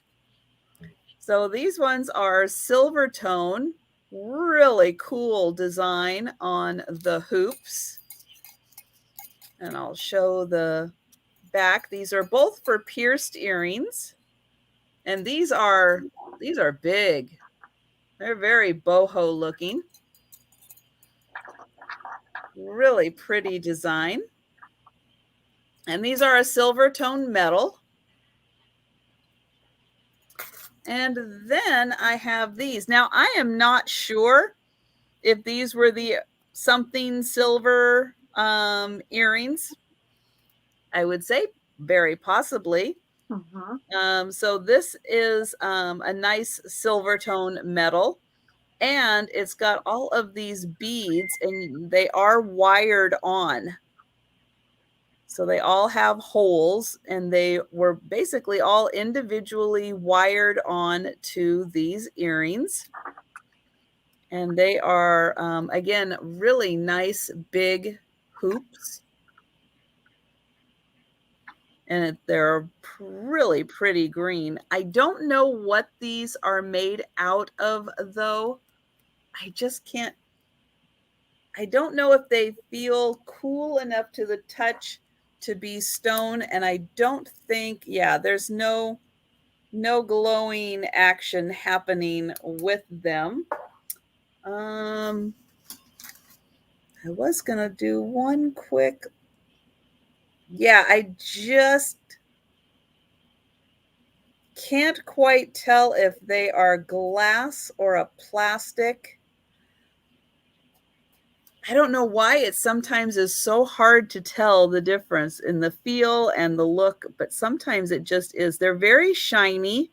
So these ones are silver tone, really cool design on the hoops. And I'll show the back. These are both for pierced earrings. And these are big. They're very boho looking. Really pretty design. And these are a silver tone metal. And then I have these. Now, I am not sure if these were the something silver earrings. I would say very possibly. Mm-hmm. So this is a nice silver tone metal. And it's got all of these beads, and they are wired on. So they all have holes, and they were basically all individually wired on to these earrings. And they are, again, really nice big hoops. And they're really pretty green. I don't know what these are made out of, though. I just can't. I don't know if they feel cool enough to the touch to be stone, and I don't think, yeah, there's no glowing action happening with them. I was gonna do one quick. Yeah, I just can't quite tell if they are glass or a plastic. I don't know why it sometimes is so hard to tell the difference in the feel and the look, but sometimes it just is. They're very shiny.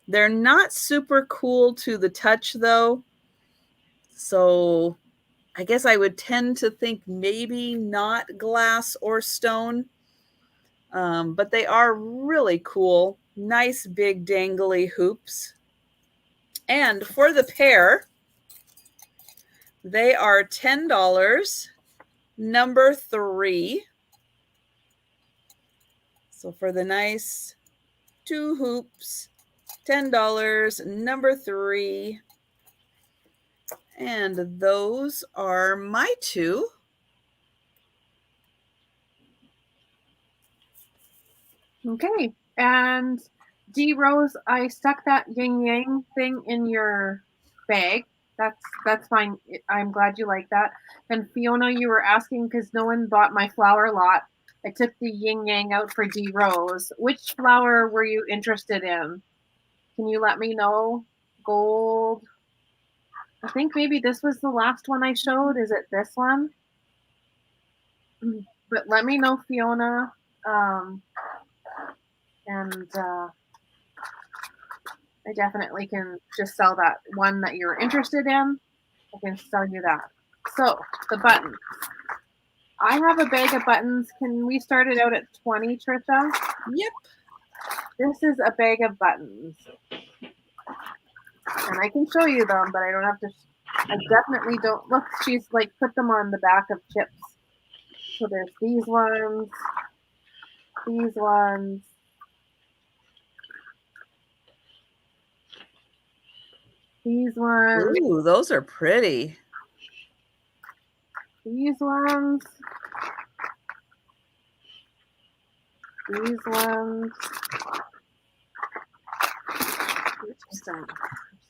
They're not super cool to the touch, though. So I guess I would tend to think maybe not glass or stone. But they are really cool. Nice big dangly hoops. And for the pair, they are $10, number 3. So for the nice 2 hoops, $10, number 3. And those are my 2. Okay. And D Rose, I stuck that yin yang thing in your bag. That's fine. I'm glad you like that. And Fiona, you were asking because no one bought my flower lot. I took the yin yang out for D Rose. Which flower were you interested in? Can you let me know? Gold. I think maybe this was the last one I showed. Is it this one? But let me know, Fiona. And I definitely can just sell that one that you're interested in. I can sell you that. So the buttons. I have a bag of buttons. Can we start it out at 20, Trisha? Yep. This is a bag of buttons. And I can show you them, but I don't have to. I definitely don't. Look, she's like put them on the back of chips. So there's these ones, these ones, these ones. Ooh, those are pretty. These ones. These ones.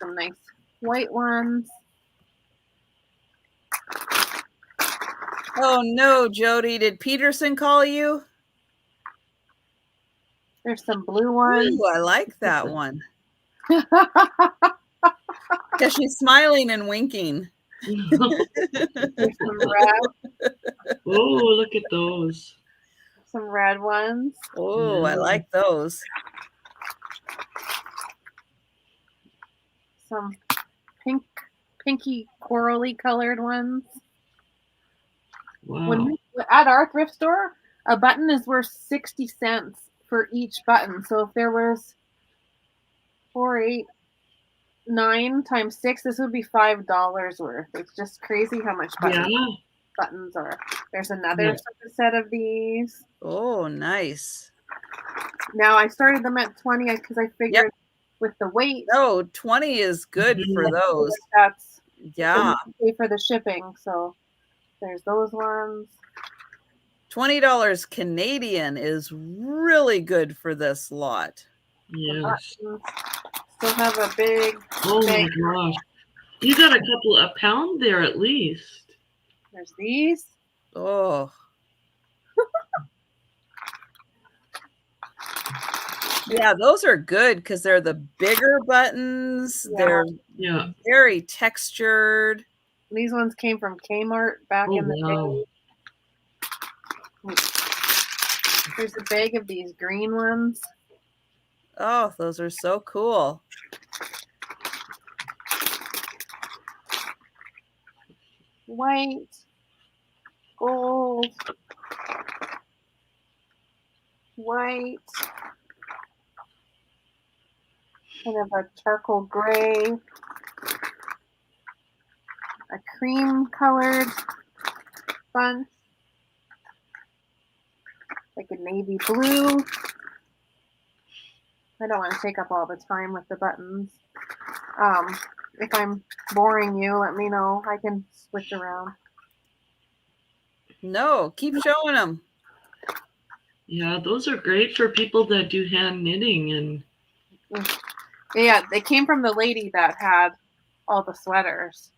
Some nice white ones. Oh no, Jody, did Peterson call you? There's some blue ones. Ooh, I like that one. Yeah, she's smiling and winking. There's some red. Oh, look at those. Some red ones. Oh, I like those. Some pinky corally colored ones. Wow. At our thrift store, a button is worth 60 cents for each button. So if there was 4, 8, 9 times 6, this would be $5 worth. It's just crazy how much buttons are. There's another set of these. Oh, nice. Now I started them at 20 because I figured with the weight. Oh, 20 is good for those. That's pay for the shipping. So there's those ones. $20 Canadian is really good for this lot. Yes. Still have a big. Oh my gosh. You got a pound there at least. There's these. Oh. Yeah, those are good because they're the bigger buttons. Yeah. They're very textured. These ones came from Kmart back in the day. There's a bag of these green ones. Oh, those are so cool. White, gold, white, kind of a charcoal gray, a cream colored bunch, like a navy blue. I don't want to take up all the time with the buttons. If I'm boring you, let me know. I can switch around. No, keep showing them. Yeah, those are great for people that do hand knitting. And yeah, they came from the lady that had all the sweaters.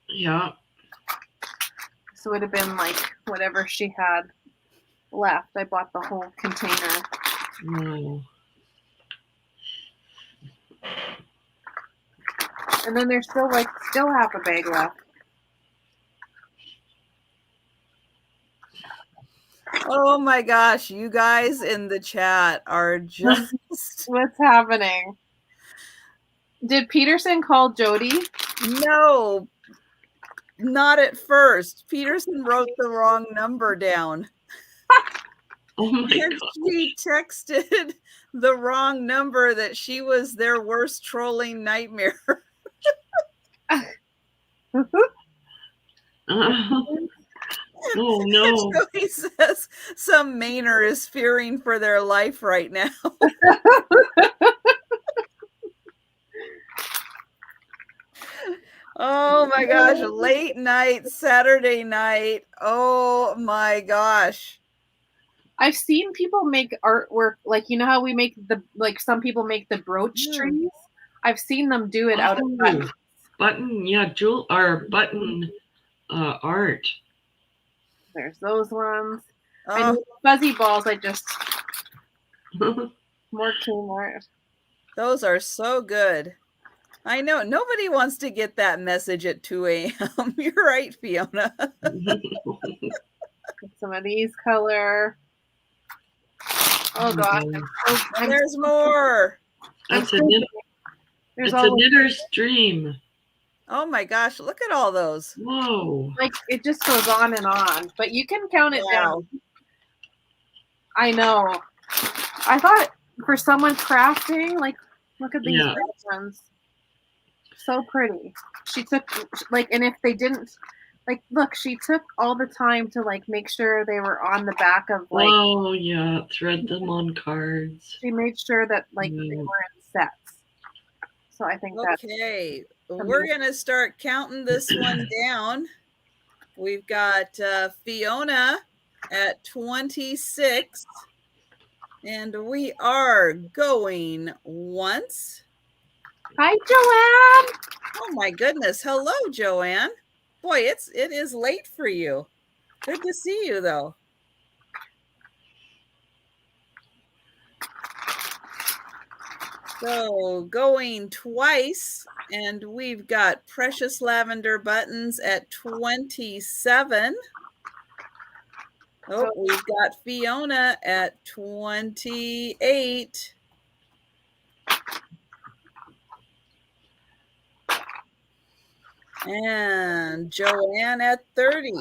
Yeah. So it would have been like whatever she had left. I bought the whole container. No. And then there's still half a bag left. Oh my gosh, you guys in the chat are just what's happening? Did Peterson call Jody? No, not at first. Peterson wrote the wrong number down. Oh my and God. She texted the wrong number that she was their worst trolling nightmare. Oh no. So he says some Mainer is fearing for their life right now. Oh my gosh, late night, Saturday night. Oh my gosh. I've seen people make artwork, like, you know how we make some people make the brooch trees? I've seen them do it out of buttons. Button art. There's those ones. I need fuzzy balls. I just more Kmart. Those are so good. I know nobody wants to get that message at 2 a.m. You're right, Fiona. some of these color. Oh God. And there's more. That's a knitter's dream. Oh my gosh, look at all those. Whoa. Like it just goes on and on, but you can count it down. I know. I thought for someone crafting, like, look at these ones. So pretty. She took, like, and if they didn't, like, look, she took all the time to, like, make sure they were on the back of, like. Oh, yeah. Thread them on cards. She made sure that, like, they were in sets. So I think that's. Okay. We're going to start counting this one down. We've got Fiona at 26. And we are going once. Hi, Joanne. Oh my goodness. Hello, Joanne. Boy, it is late for you. Good to see you though. So going twice, and we've got Precious Lavender Buttons at 27. Oh, we've got Fiona at 28. And Joanne at 30.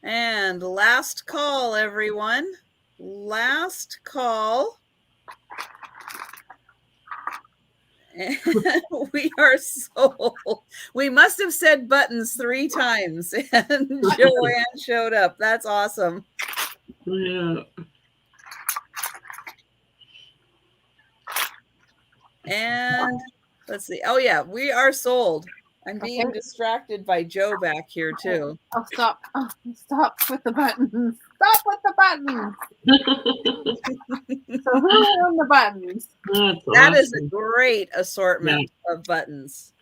And last call, everyone. Last call. And we are sold. We must have said buttons 3 times, and Joanne showed up. That's awesome. Yeah. And let's see. Oh yeah, we are sold. I'm being distracted by Joe back here too. Oh, stop. Oh, stop with the buttons. Stop with the buttons. So who won the buttons? That is a great assortment of buttons.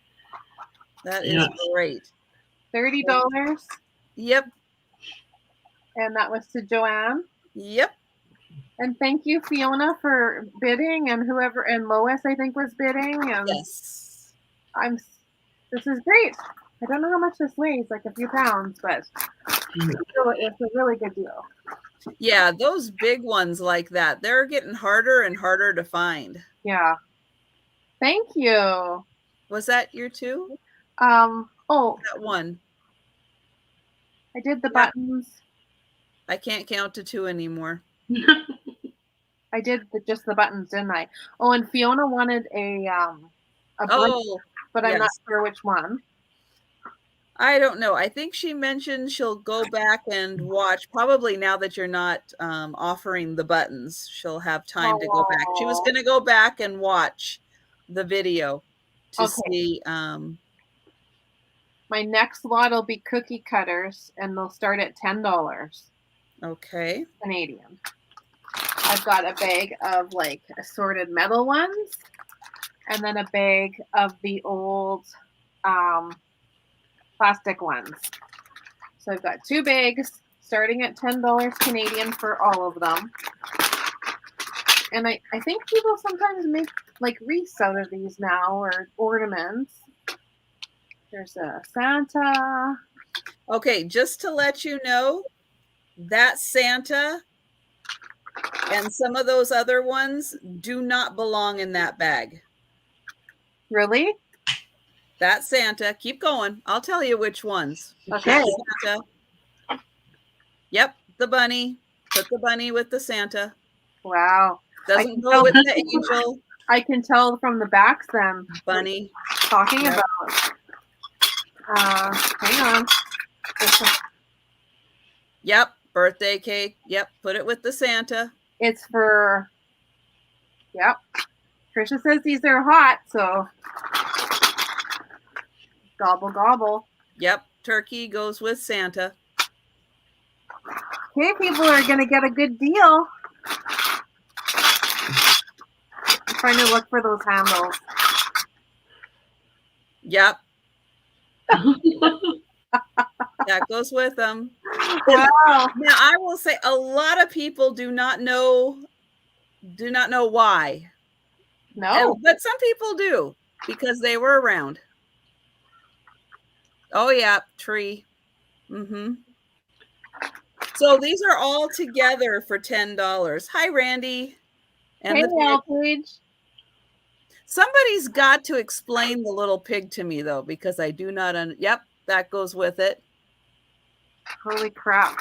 That is great. $30? Yep. And that was to Joanne? Yep. And thank you, Fiona, for bidding, and whoever, and Lois, I think, was bidding. And yes. This is great. I don't know how much this weighs, like a few pounds, but it's a really good deal. Yeah, those big ones like that, they're getting harder and harder to find. Yeah. Thank you. Was that your 2? Oh. That one. I did the buttons. I can't count to 2 anymore. I did just the buttons, didn't I? Oh, and Fiona wanted a brush, but I'm not sure which one. I don't know. I think she mentioned she'll go back and watch. Probably now that you're not offering the buttons, she'll have time to go back. She was going to go back and watch the video to see. My next lot will be cookie cutters, and they'll start at $10. Okay. Canadian. I've got a bag of like assorted metal ones, and then a bag of the old plastic ones. So I've got 2 bags starting at $10 Canadian for all of them. And I think people sometimes make like wreaths out of these now, or ornaments. There's a Santa. Okay, just to let you know, that Santa and some of those other ones do not belong in that bag. Really? That Santa, keep going. I'll tell you which ones. Okay. Santa. Yep, the bunny. Put the bunny with the Santa. Wow. Doesn't go with the angel. I can tell from the backs then. Bunny. Talking about. Hang on. Yep, birthday cake. Yep, put it with the Santa. It's for. Yep. Trisha says these are hot, so. Gobble, gobble. Yep, turkey goes with Santa. Okay, people are going to get a good deal. I'm trying to look for those handles. Yep. That goes with them. Wow. Now, I will say a lot of people do not know why. No. But some people do because they were around. Oh, yeah, tree. Mm-hmm. So these are all together for $10. Hi, Randy. And Hey, the pig. Paige. Somebody's got to explain the little pig to me, though, because I do not. Yep, that goes with it. Holy crap.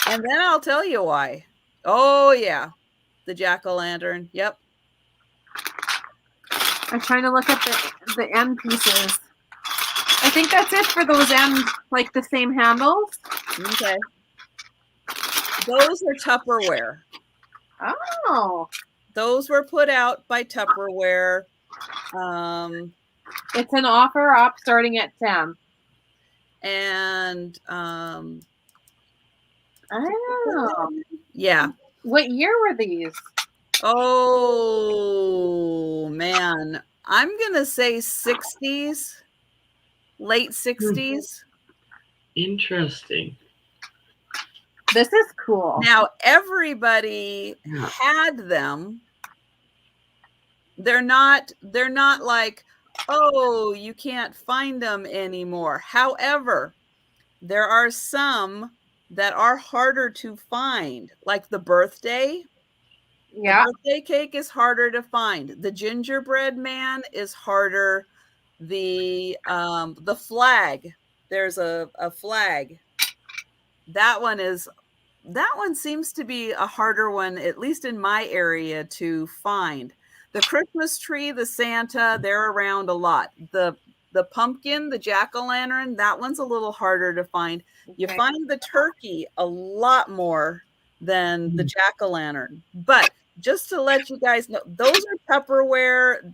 And then I'll tell you why. Oh, yeah. The jack-o'-lantern. Yep. I'm trying to look at the end pieces. I think that's it for those end, like the same handles. Okay. Those are Tupperware. Oh. Those were put out by Tupperware. It's an offer up starting at 10. And oh. Yeah. What year were these? Oh, man. I'm going to say 60s, late 60s. Interesting. This is cool. Now, everybody had them. They're not like, oh, you can't find them anymore. However, there are some that are harder to find, like the birthday. Yeah. The birthday cake is harder to find. The gingerbread man is harder. The flag, there's a flag. That one seems to be a harder one, at least in my area, to find. The Christmas tree, the Santa, they're around a lot. The pumpkin, the jack-o'-lantern, that one's a little harder to find. Okay. You find the turkey a lot more than the jack-o'-lantern. But just to let you guys know, those are Tupperware.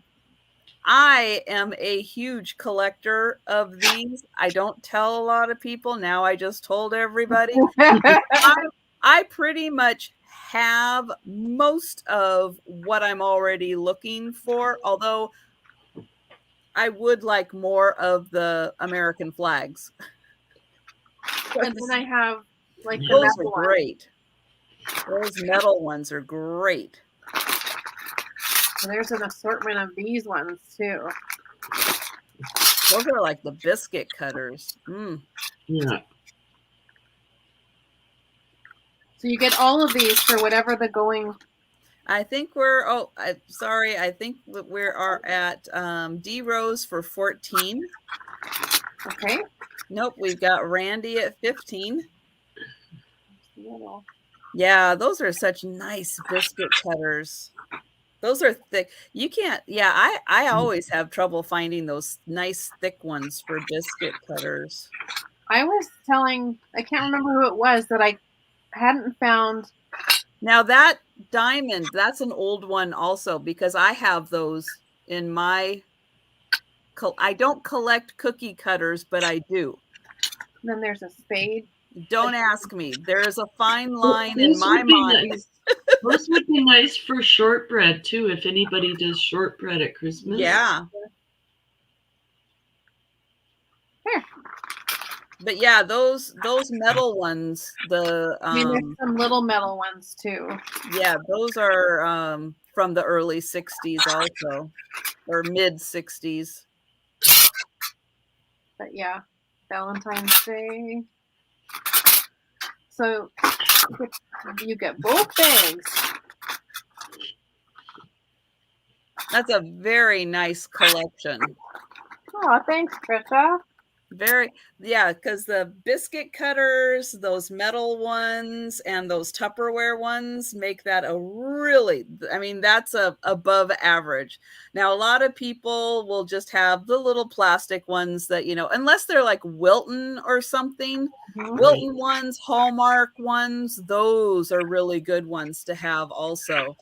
I am a huge collector of these. I don't tell a lot of people. Now I just told everybody. I pretty much have most of what I'm already looking for, although I would like more of the American flags. And then I have like the those are great. Those metal ones are great. There's an assortment of these ones too. Those are like the biscuit cutters. Yeah. So you get all of these for whatever the going. I think we're. Sorry. I think we are at D Rose for 14. Okay. Nope, we've got Randy at 15. Yeah, those are such nice biscuit cutters. Those are thick. You can't. Yeah, I always have trouble finding those nice thick ones for biscuit cutters. I was telling, I can't remember who it was, that I hadn't found. Now that diamond, that's an old one also, because I have those in my. I don't collect cookie cutters, but I do. Then there's a spade. Don't ask me. There is a fine line in my mind. Nice. Those would be nice for shortbread too, if anybody does shortbread at Christmas. Yeah. Here. But yeah, those metal ones, the there's some little metal ones too. Yeah, those are from the early 60s also, or mid 60s. But yeah, Valentine's Day. So you get both bags. That's a very nice collection. Oh, thanks, Trisha. Because the biscuit cutters, those metal ones, and those Tupperware ones make that a really, that's above average. Now, a lot of people will just have the little plastic ones that, unless they're like Wilton or something, Wilton ones, Hallmark ones, those are really good ones to have also.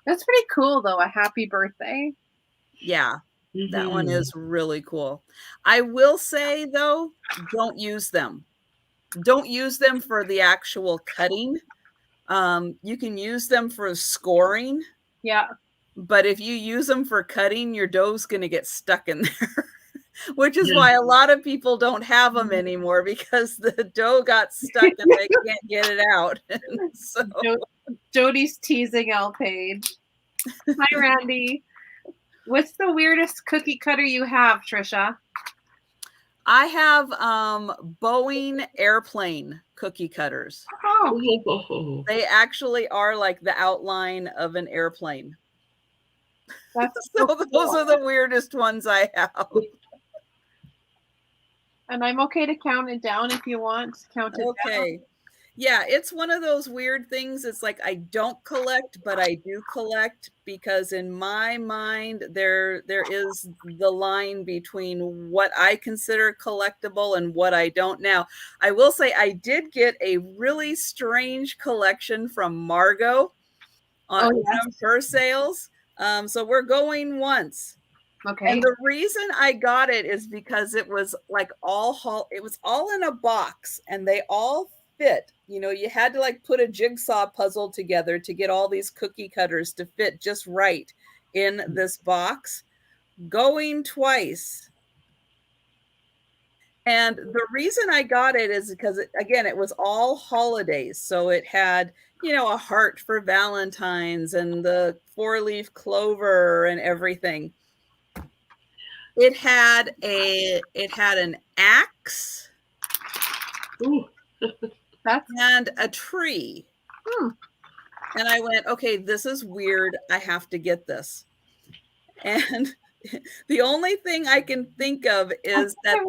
That's pretty cool, though. A happy birthday. Yeah. That one is really cool. I will say, though, don't use them. Don't use them for the actual cutting. You can use them for scoring. Yeah. But if you use them for cutting, your dough's going to get stuck in there, which is why a lot of people don't have them anymore, because the dough got stuck and they can't get it out. So Jody's teasing Paige. Hi, Randy. What's the weirdest cookie cutter you have, Trisha? I have Boeing airplane cookie cutters. Oh. They actually are like the outline of an airplane. That's so so those cool. are the weirdest ones I have. And I'm okay to count it down if you want. Count it down. Yeah, it's one of those weird things. It's like I don't collect, but I do collect, because in my mind there is the line between what I consider collectible and what I don't. Now, I will say I did get a really strange collection from Margot on one of her sales. So we're going once. Okay. And the reason I got it is because it was like it was all in a box, and they all fit. You know, you had to like put a jigsaw puzzle together to get all these cookie cutters to fit just right in this box. Going twice. And the reason I got it is because, again, it was all holidays. So it had, you know, a heart for Valentine's and the 4-leaf clover and everything. It had an axe. Ooh. And a tree. And I went, okay, this is weird. I have to get this. And the only thing I can think of is that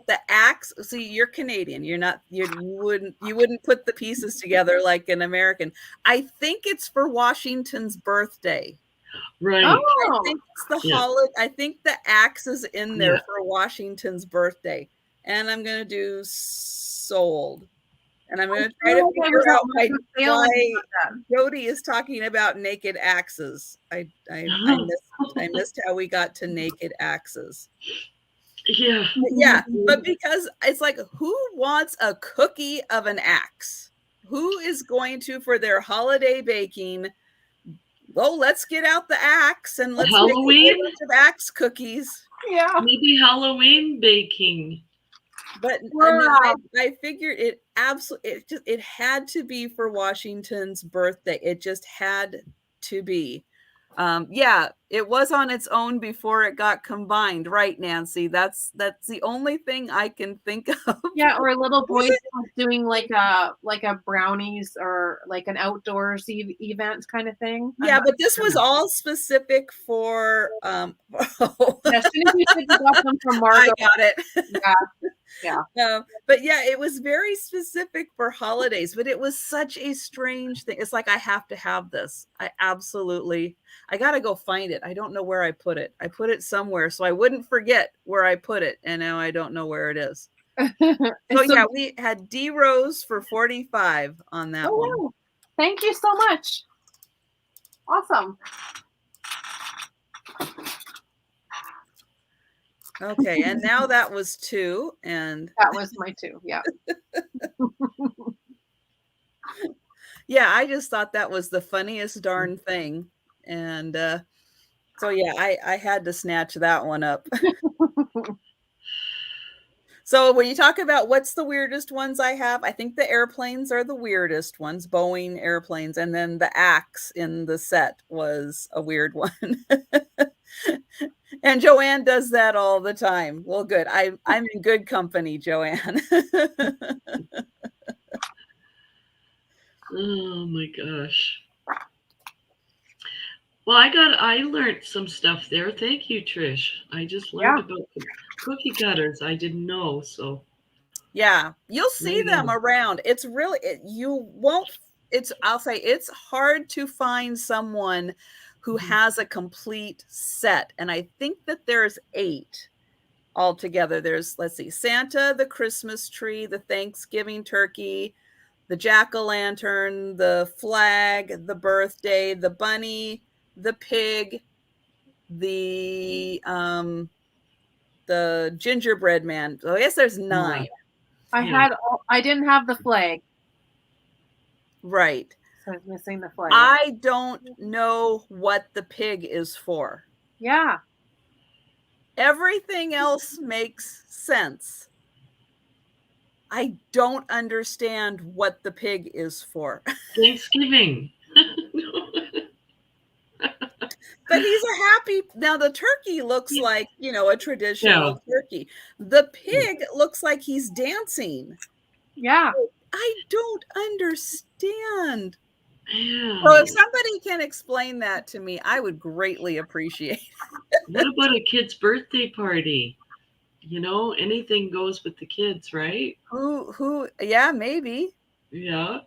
the axe. See, you're Canadian. You wouldn't put the pieces together like an American. I think it's for Washington's birthday. Right. I think it's the holiday. I think the axe is in there for Washington's birthday. And I'm gonna do sold. And I'm going to try to figure out why Jody is talking about naked axes. I missed how we got to naked axes. Yeah, but because it's like, who wants a cookie of an axe? Who is going to, for their holiday baking, well, let's get out the axe and let's make a bunch of axe cookies. Yeah. Maybe Halloween baking. But I figured it absolutely, it had to be for Washington's birthday. It just had to be. Yeah, it was on its own before it got combined, right, Nancy? That's the only thing I can think of. Yeah, or a little boy doing like a brownies or like an outdoors event kind of thing. Yeah, but this was all specific for. As soon as you said you got them from Margot, I got it. Yeah. But yeah, it was very specific for holidays, but it was such a strange thing. It's like, I have to have this. I got to go find it. I don't know where I put it. I put it somewhere so I wouldn't forget where I put it. And now I don't know where it is. So yeah, we had D Rose for 45 on that one. Wow. Thank you so much. Awesome. Okay, and now that was 2, and that was my 2. Yeah. Yeah, I just thought that was the funniest darn thing, and so yeah, I had to snatch that one up. So when you talk about what's the weirdest ones I have, I think the airplanes are the weirdest ones, Boeing airplanes, and then the axe in the set was a weird one. And Joanne does that all the time. Well, good. I'm in good company, Joanne. Oh my gosh. Well, I learned some stuff there. Thank you, Trish. I just learned about the cookie cutters. I didn't know, so. Yeah, you'll see them around. It's really, I'll say it's hard to find someone who has a complete set. And I think that there's 8 altogether. There's, let's see, Santa, the Christmas tree, the Thanksgiving turkey, the jack-o'-lantern, the flag, the birthday, the bunny, the pig, the gingerbread man. So I guess there's 9. I didn't have the flag. Right. So I was missing the flag. I don't know what the pig is for. Yeah. Everything else makes sense. I don't understand what the pig is for. Thanksgiving. But he's a happy. Now the turkey looks like, a traditional turkey. The pig looks like he's dancing. Yeah. I don't understand. Yeah. So if somebody can explain that to me, I would greatly appreciate it. What about a kid's birthday party? Anything goes with the kids, right? Yeah, maybe. Yeah.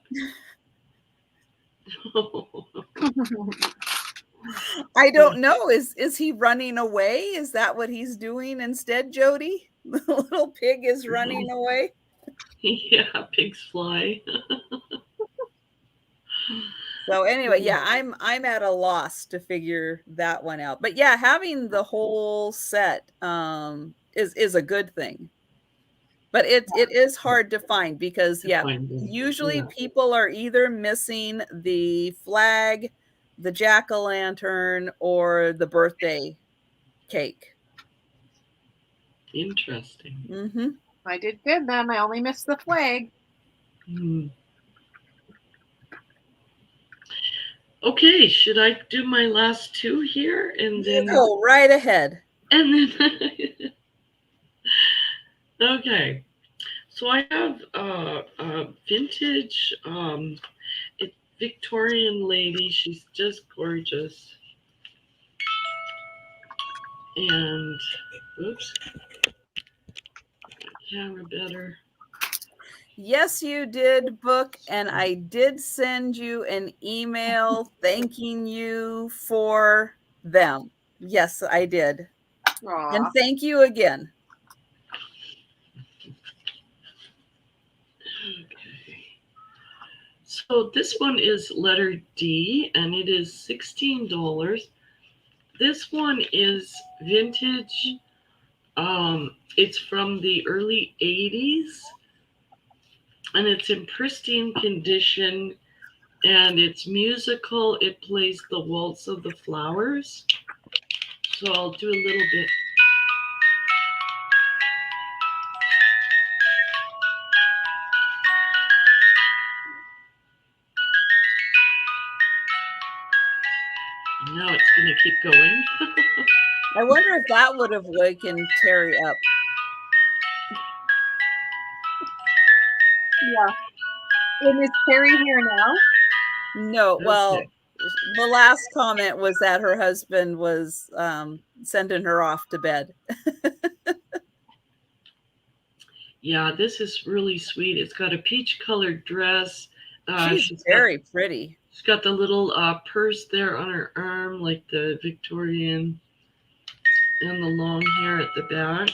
I don't know. Is he running away? Is that what he's doing instead, Jody? The little pig is running away. Yeah, pigs fly. So anyway, yeah, I'm at a loss to figure that one out. But yeah, having the whole set is a good thing. But it is hard to find because usually people are either missing the flag, the jack-o'-lantern, or the birthday cake. Interesting. Mm-hmm. I did good then. I only missed the flag. Okay, should I do my last two here and then go right ahead? And then okay, so I have a vintage Victorian lady. She's just gorgeous. And oops, camera better. Yes, you did, Book, and I did send you an email thanking you for them. Yes, I did. Aww. And thank you again. Okay. So this one is letter D, and it is $16. This one is vintage. It's from the early 80s, and it's in pristine condition, and it's musical. It plays the Waltz of the Flowers. So I'll do a little bit. Now it's going to keep going. I wonder if that would have wakened Terry up. Yeah. And is Terry here now? No, well, the last comment was that her husband was sending her off to bed. Yeah, this is really sweet. It's got a peach-colored dress. She's very pretty. She's got the little purse there on her arm, like the Victorian, and the long hair at the back.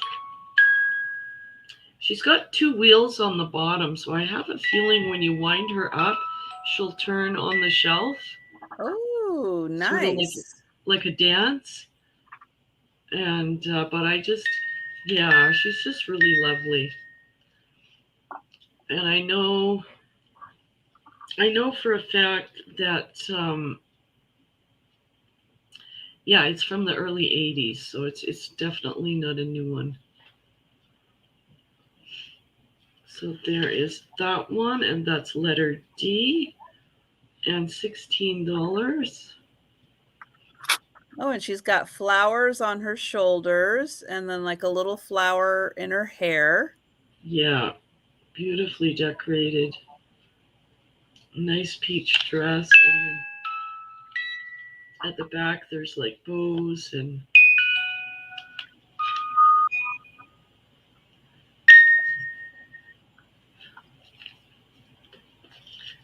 She's got two wheels on the bottom, so I have a feeling when you wind her up, she'll turn on the shelf. Oh, nice. Sort of like a dance. And, but she's just really lovely. And I know for a fact that, it's from the early 80s, so it's definitely not a new one. So there is that one, and that's letter D, and $16. Oh, and she's got flowers on her shoulders, and then like a little flower in her hair. Yeah, beautifully decorated. Nice peach dress, and then at the back there's like bows and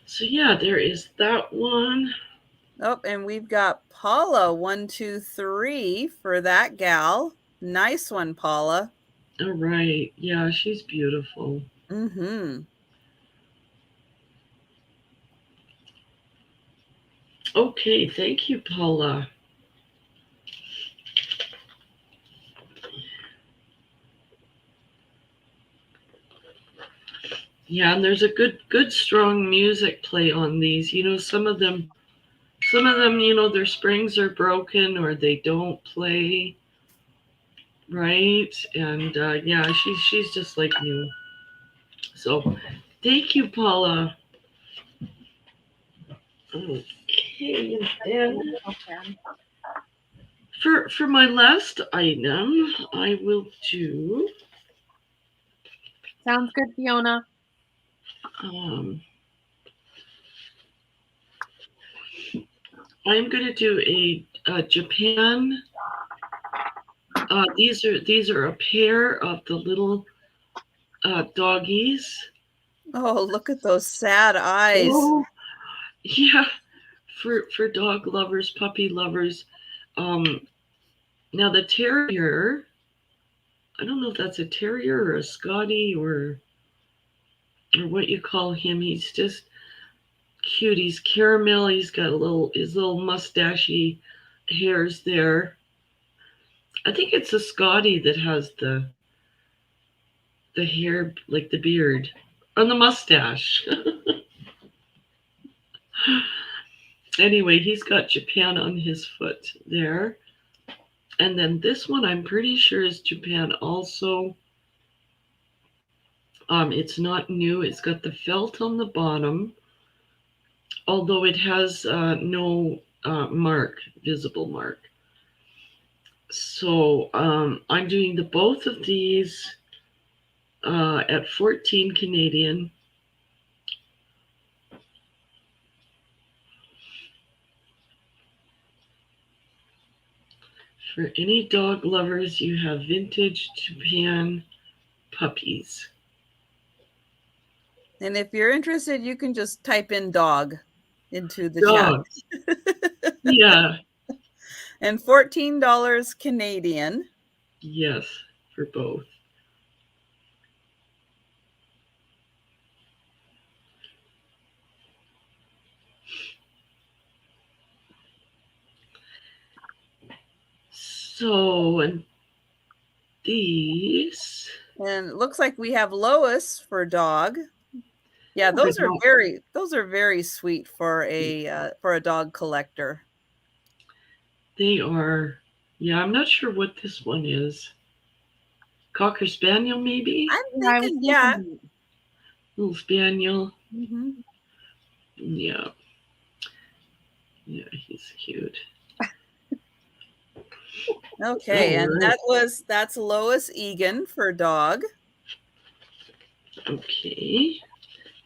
so yeah, there is that one. Oh, and we've got Paula 123 for that gal. Nice one, Paula. All right. Yeah, she's beautiful. Mm-hmm. Okay, thank you, Paula. Yeah, and there's a good strong music play on these. Some of them, their springs are broken or they don't play right. And she's just like new. So thank you, Paula. Okay, and then For my last item, I will do. Sounds good, Fiona. I'm going to do a Japan. These are a pair of the little doggies. Oh, look at those sad eyes. Oh, yeah, for dog lovers, puppy lovers. Now the terrier, I don't know if that's a terrier or a Scottie or what you call him. He's just cute. He's caramel. He's got his little mustachy hairs there. I think it's a Scottie that has the hair, like the beard on the mustache. Anyway, he's got Japan on his foot there. And then this one I'm pretty sure is Japan also. It's not new. It's got the felt on the bottom, although it has no visible mark. So I'm doing both of these at 14 Canadian. For any dog lovers, you have vintage Japan puppies. And if you're interested, you can just type in dog into the chat. Yeah. And $14 Canadian. Yes, for both. So, and these. And it looks like we have Lois for dog. Yeah, those are very sweet for a dog collector. They are. Yeah, I'm not sure what this one is. Cocker Spaniel, maybe? I'm thinking, yeah. Little Spaniel. Mm-hmm. Yeah. Yeah, he's cute. Okay, and that's Lois Egan for dog. Okay.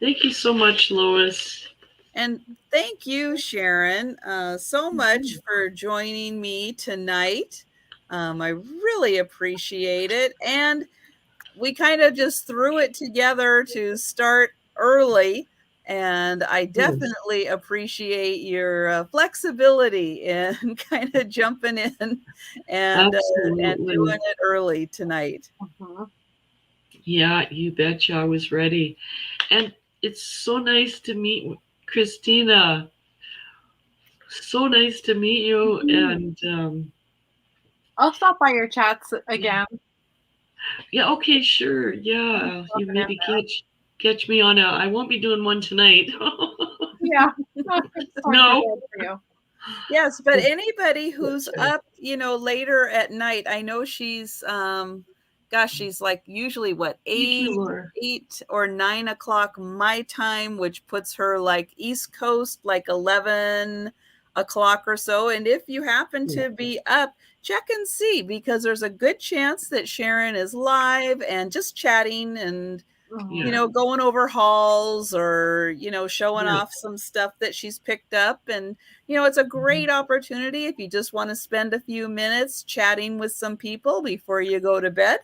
Thank you so much, Lois. And thank you, Sharon, so much for joining me tonight. I really appreciate it. And we kind of just threw it together to start early. And I definitely appreciate your flexibility in kind of jumping in and doing it early tonight. Mm-hmm. Yeah, you betcha. I was ready. And it's so nice to meet Kristina. So nice to meet you. Mm-hmm. And I'll stop by your chats again. Yeah, okay, sure. Yeah, you maybe catch me on I won't be doing one tonight. Yeah. No. Yes, but anybody who's up, later at night, I know she's she's like usually what, 8 or 9 o'clock my time, which puts her like East Coast, like 11 o'clock or so. And if you happen to be up, check and see, because there's a good chance that Sharon is live and just chatting and going over hauls or, showing off some stuff that she's picked up. And, it's a great opportunity if you just want to spend a few minutes chatting with some people before you go to bed.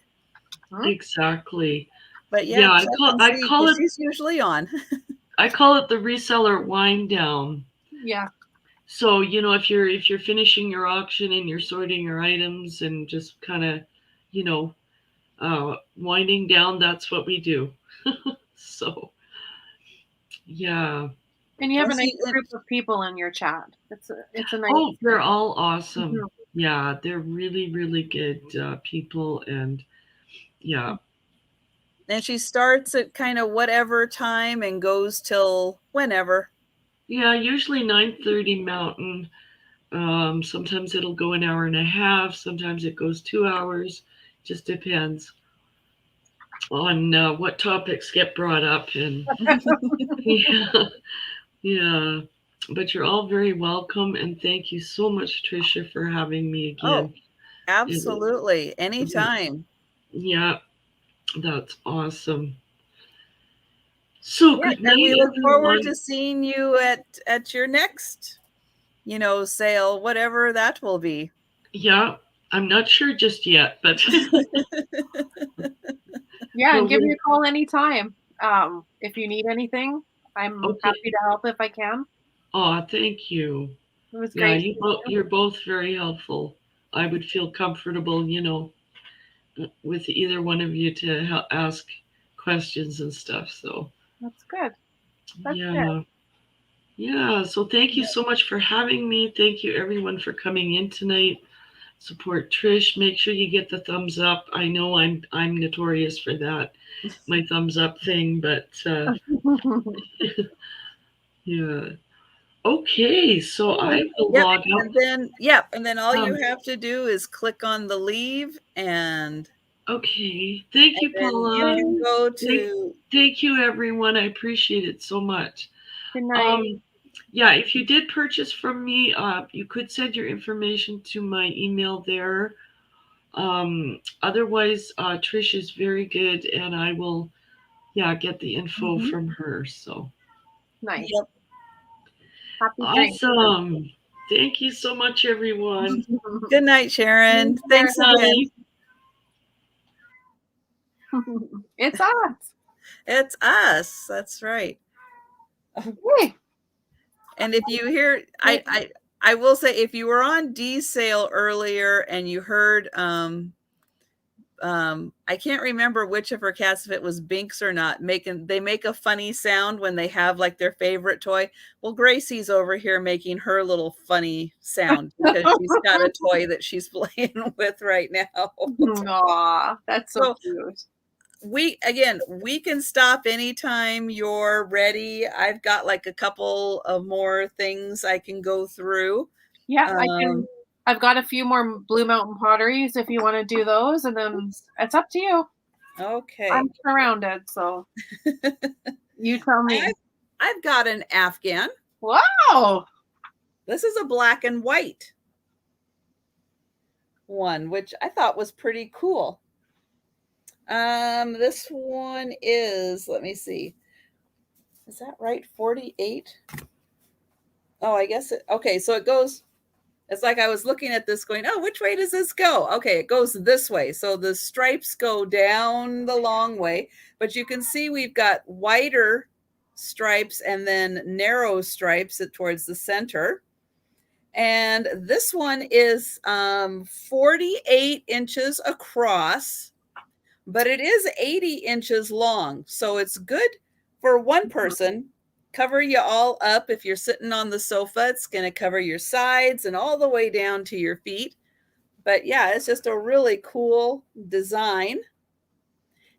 Exactly. But I call it, she's usually on. I call it the reseller wind down. Yeah. So, if you're finishing your auction and you're sorting your items and just kind of, winding down, that's what we do. So, yeah. And you have a nice group of people in your chat. It's a nice. Oh, they're all awesome. Mm-hmm. Yeah, they're really, really good people, and yeah. And she starts at kind of whatever time and goes till whenever. Yeah, usually 9:30 Mountain. Sometimes it'll go an hour and a half. Sometimes it goes 2 hours. Just depends on what topics get brought up. And yeah. But you're all very welcome, and thank you so much, Trisha, for having me Oh, again. absolutely. It, Anytime. yeah, that's awesome. So Yeah, good and night, we look forward everyone. to seeing you at your next, sale, whatever that will be. Yeah, I'm not sure just yet, but Yeah, but and give me we'll a call anytime. If you need anything, I'm okay. happy to help if I can. Oh, thank you. It was Yeah, great seeing you. you're both very helpful. I would feel comfortable, with either one of you to ask questions and stuff. So That's good. That's good. yeah, yeah. So thank you so much for having me. Thank you everyone for coming in tonight. Support Trish. Make sure you get the thumbs up. I know I'm notorious for that, my thumbs up thing, but yeah. Okay, so Cool. I will Yep. log out. And then all you Um, have to do is click on the leave okay. Thank you, then you Paula. can go Thank, to thank you, everyone. I appreciate it so much. Good night. Um, yeah, if you did purchase from me, you could send your information to my email there. Otherwise, Trish is very good, and I will, yeah, get the info Mhm. from her. So Nice. Yep. Happy drinks. awesome. Thank you so much, everyone. Good night, Sharon. Thanks again. Bye. It's us. It's us. That's right. Hey. And if you hear, I will say, if you were on D sale earlier and you heard, I can't remember which of her cats, if it was Binks or not, they make a funny sound when they have like their favorite toy. Well, Gracie's over here making her little funny sound because she's got a toy that she's playing with right now. Aw, that's so So cute. we can stop anytime you're ready. I've got like a couple of more things I can go through. Yeah, I can. I've got a few more Blue Mountain potteries if you want to do those, and then it's up to you. Okay. I'm surrounded, so you tell me. I've got an Afghan. Wow. This is a black and white one, which I thought was pretty cool. This one is, let me see. Is that right? 48? Oh, I guess okay, so it goes, it's like I was looking at this going, oh, which way does this go? Okay, it goes this way. So the stripes go down the long way, but you can see we've got wider stripes and then narrow stripes towards the center. And this one is 48 inches across, but it is 80 inches long. So it's good for one person. Cover you all up. If you're sitting on the sofa, it's going to cover your sides and all the way down to your feet. But yeah, it's just a really cool design.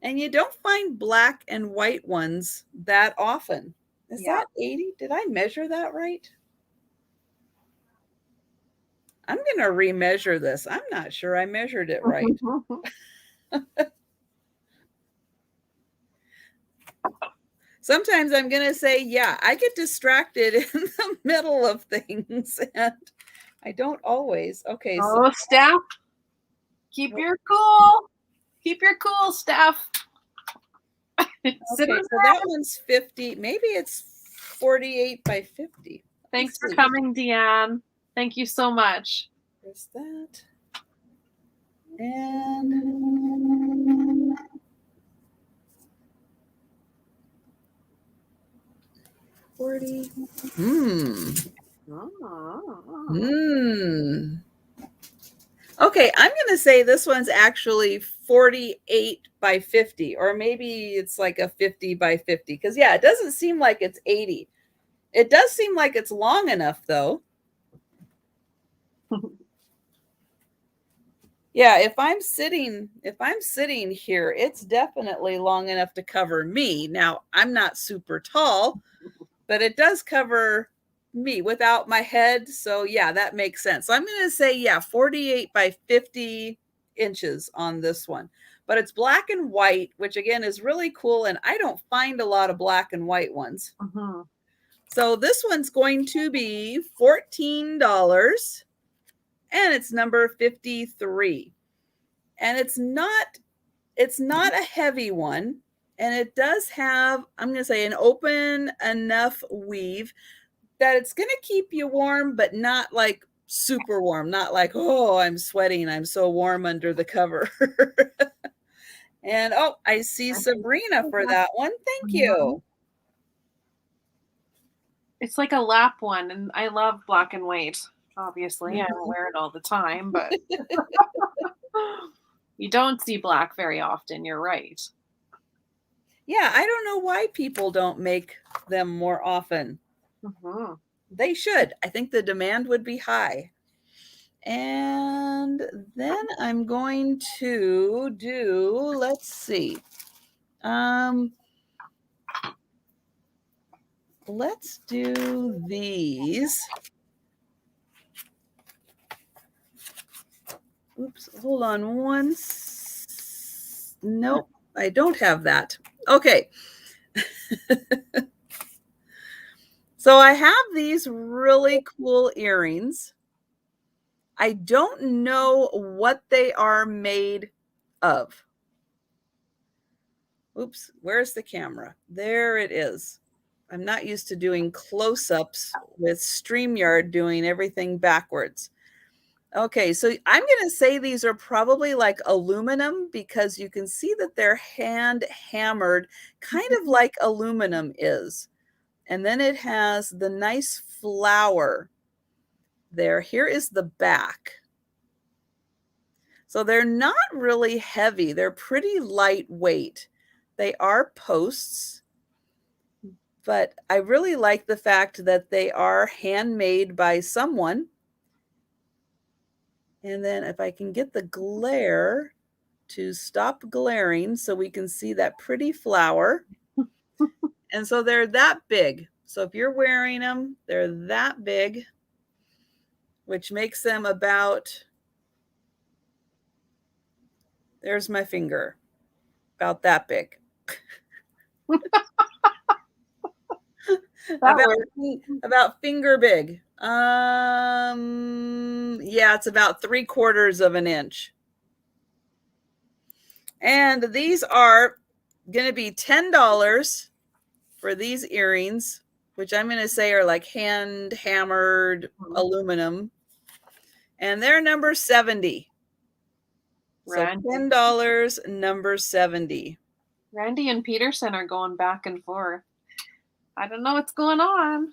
And you don't find black and white ones that often. Is that 80? Did I measure that right? I'm going to remeasure this. I'm not sure I measured it right. Sometimes I'm going to say, yeah, I get distracted in the middle of things and I don't always. Okay. Oh, Steph, keep your cool. Keep your cool, Steph. Okay, so that one's 50. Maybe it's 48 by 50. Thanks for coming, Deanne. Thank you so much. There's that. And 40. Okay, I'm going to say this one's actually 48 by 50, or maybe it's like a 50 by 50. Because, yeah, it doesn't seem like it's 80. It does seem like it's long enough, though. Yeah, if I'm sitting here, it's definitely long enough to cover me. Now, I'm not super tall, but it does cover me without my head. So yeah, that makes sense. So I'm going to say, yeah, 48 by 50 inches on this one. But it's black and white, which again is really cool. And I don't find a lot of black and white ones. So this one's going to be $14, and it's number 53. And it's not a heavy one, and it does have, I'm going to say, an open enough weave that it's going to keep you warm, but not like super warm, not like, oh, I'm sweating, I'm so warm under the cover. And oh, I see Sabrina for that one. Thank you. It's like a lap one, and I love black and white. Obviously, I don't wear it all the time, but you don't see black very often. You're right. Yeah, I don't know why people don't make them more often. Mm-hmm. They should. I think the demand would be high. And then I'm going to do, let's see. Let's do these. Oops, hold on one. Nope, I don't have that. Okay. So I have these really cool earrings. I don't know what they are made of. Oops, where's the camera? There it is. I'm not used to doing close-ups with StreamYard doing everything backwards. Okay, so I'm going to say these are probably like aluminum because you can see that they're hand hammered, kind of like aluminum is. And then it has the nice flower there. Here is the back. So they're not really heavy. They're pretty lightweight. They are posts, but I really like the fact that they are handmade by someone. And then if I can get the glare to stop glaring so we can see that pretty flower. And so they're that big. So if you're wearing them, they're that big, which makes them about, there's my finger, about that big. About finger big. Yeah, it's about 3/4 of an inch. And these are going to be $10 for these earrings, which I'm going to say are like hand hammered aluminum. And they're number 70. So $10, number 70. Randy and Peterson are going back and forth. I don't know what's going on.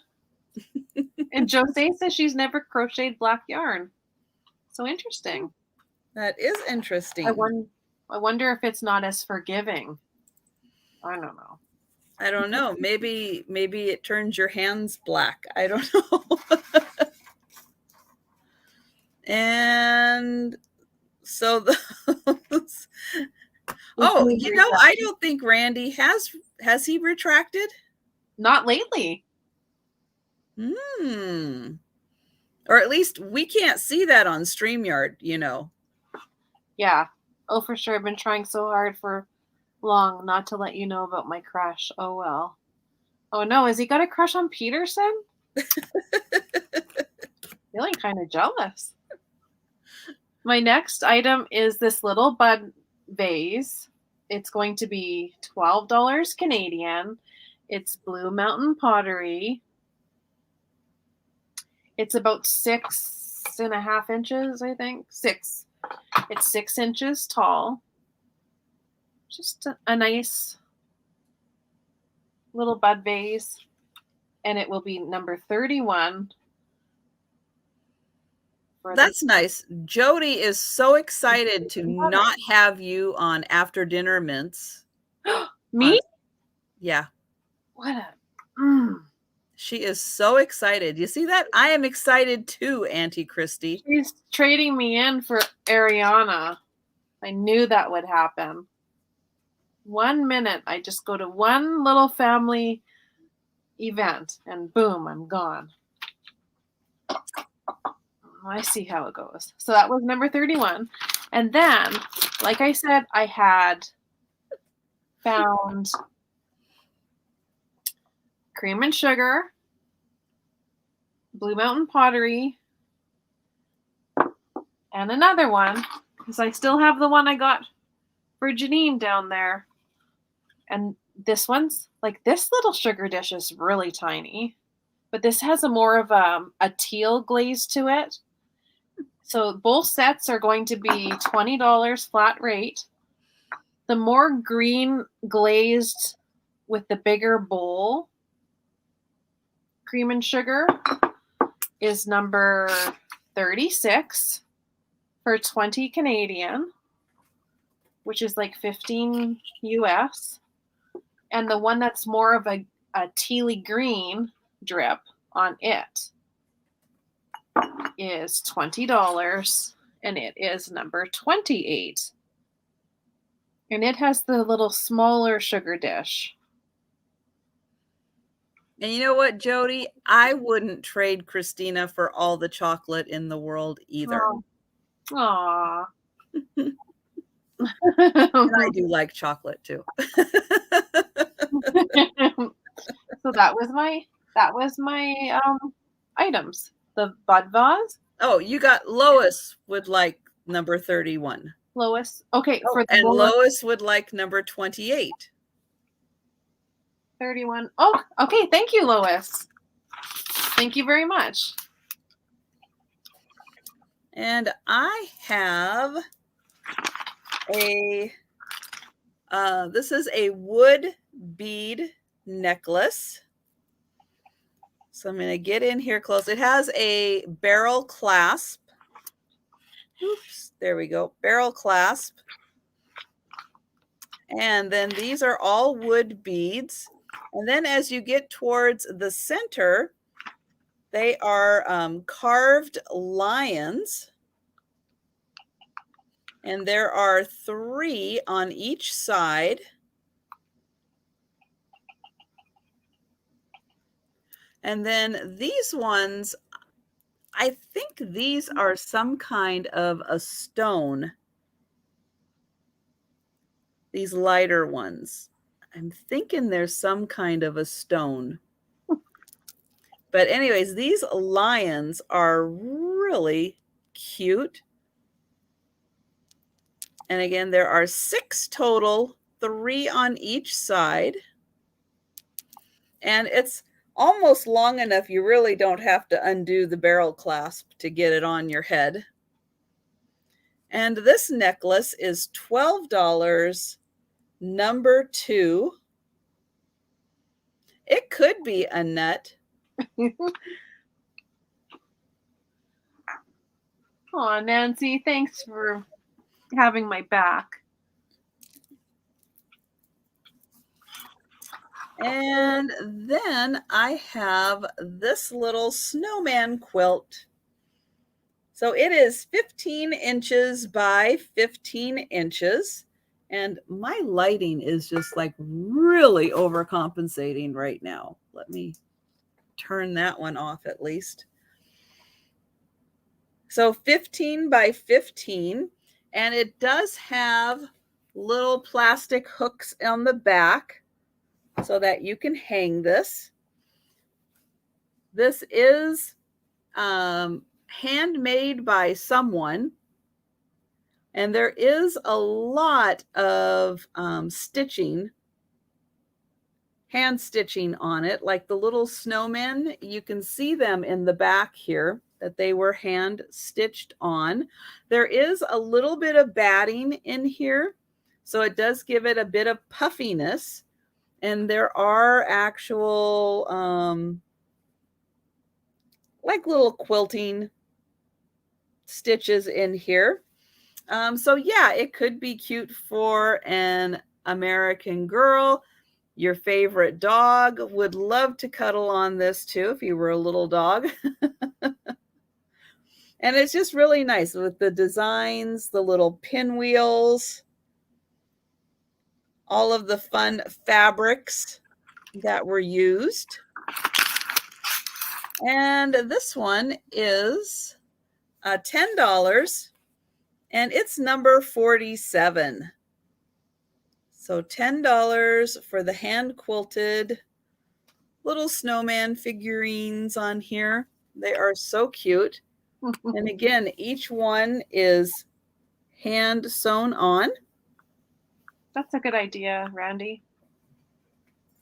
And Jose says she's never crocheted black yarn. So interesting. That is interesting. I wonder if it's not as forgiving. I don't know. I don't know. Maybe it turns your hands black. I don't know. And so those. Oh, I don't think Randy has he retracted? Not lately. Or at least we can't see that on StreamYard, Yeah. Oh, for sure. I've been trying so hard for long not to let you know about my crush. Oh, well. Oh, no. Has he got a crush on Peterson? Feeling kind of jealous. My next item is this little bud vase. It's going to be $12 Canadian. It's Blue Mountain Pottery. It's about 6.5 inches, I think. 6. It's 6 inches tall. Just a nice little bud vase. And it will be number 31. That's nice. Jody is so excited to not have you on After Dinner Mints. Me? Yeah. What a... She is so excited. You see that? I am excited too, Auntie Christy. She's trading me in for Ariana. I knew that would happen. 1 minute, I just go to one little family event, and boom, I'm gone. I see how it goes. So that was number 31. And then, like I said, I had found Cream and Sugar Blue Mountain Pottery, and another one, because I still have the one I got for Janine down there. And this one's, like, this little sugar dish is really tiny, but this has a more of a teal glaze to it. So both sets are going to be $20 flat rate. The more green glazed with the bigger bowl cream and sugar is number 36 for 20 Canadian, which is like 15 US. And the one that's more of a tealy green drip on it is $20, and it is number 28. And it has the little smaller sugar dish. And you know what, Jody? I wouldn't trade Kristina for all the chocolate in the world either. Aww. And I do like chocolate too. So that was my items. The bud vase. Oh, you got Lois would like number 31. Lois. Okay, for and Lois would like number 28. 31. Oh, okay. Thank you, Lois. Thank you very much. And I have a, this is a wood bead necklace. So I'm going to get in here close. It has a barrel clasp. Oops, there we go. Barrel clasp. And then these are all wood beads. And then as you get towards the center, they are carved lions. And there are 3 on each side. And then these ones, I think these are some kind of a stone. These lighter ones. I'm thinking there's some kind of a stone. But anyways, these lions are really cute. And again, there are 6 total, 3 on each side. And it's almost long enough you really don't have to undo the barrel clasp to get it on your head. And this necklace is $12, number 2. It could be a nut. Oh, Nancy, thanks for having my back. And then I have this little snowman quilt. So it is 15 inches by 15 inches. And my lighting is just like really overcompensating right now. Let me turn that one off at least. So 15 by 15. And it does have little plastic hooks on the back so that you can hang this. This is handmade by someone. And there is a lot of stitching, hand stitching on it, like the little snowmen. You can see them in the back here that they were hand stitched on. There is a little bit of batting in here, so it does give it a bit of puffiness. And there are actual like little quilting stitches in here. So yeah, it could be cute for an American girl. Your favorite dog would love to cuddle on this too if you were a little dog. And it's just really nice with the designs, the little pinwheels, all of the fun fabrics that were used. And this one is $10. And it's number 47. So $10 for the hand quilted little snowman figurines on here. They are so cute. And again, each one is hand sewn on. That's a good idea, Randy.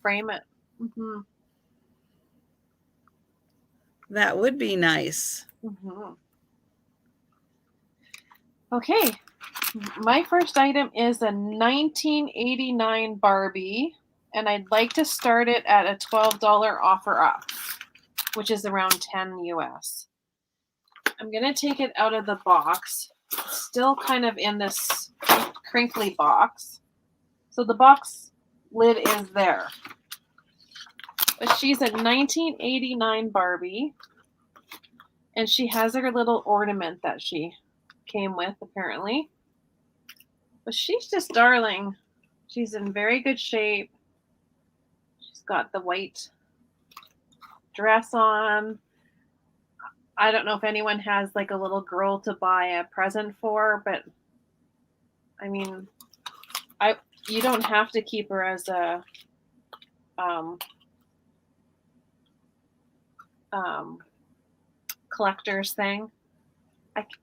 Frame it. Mm-hmm. That would be nice. Mm-hmm. Okay. My first item is a 1989 Barbie, and I'd like to start it at a $12 offer up, which is around 10 US. I'm going to take it out of the box. It's still kind of in this crinkly box. So the box lid is there. But she's a 1989 Barbie, and she has her little ornament that she came with, apparently. But she's just darling. She's in very good shape. She's got the white dress on. I don't know if anyone has like a little girl to buy a present for, but I mean, you don't have to keep her as a collector's thing.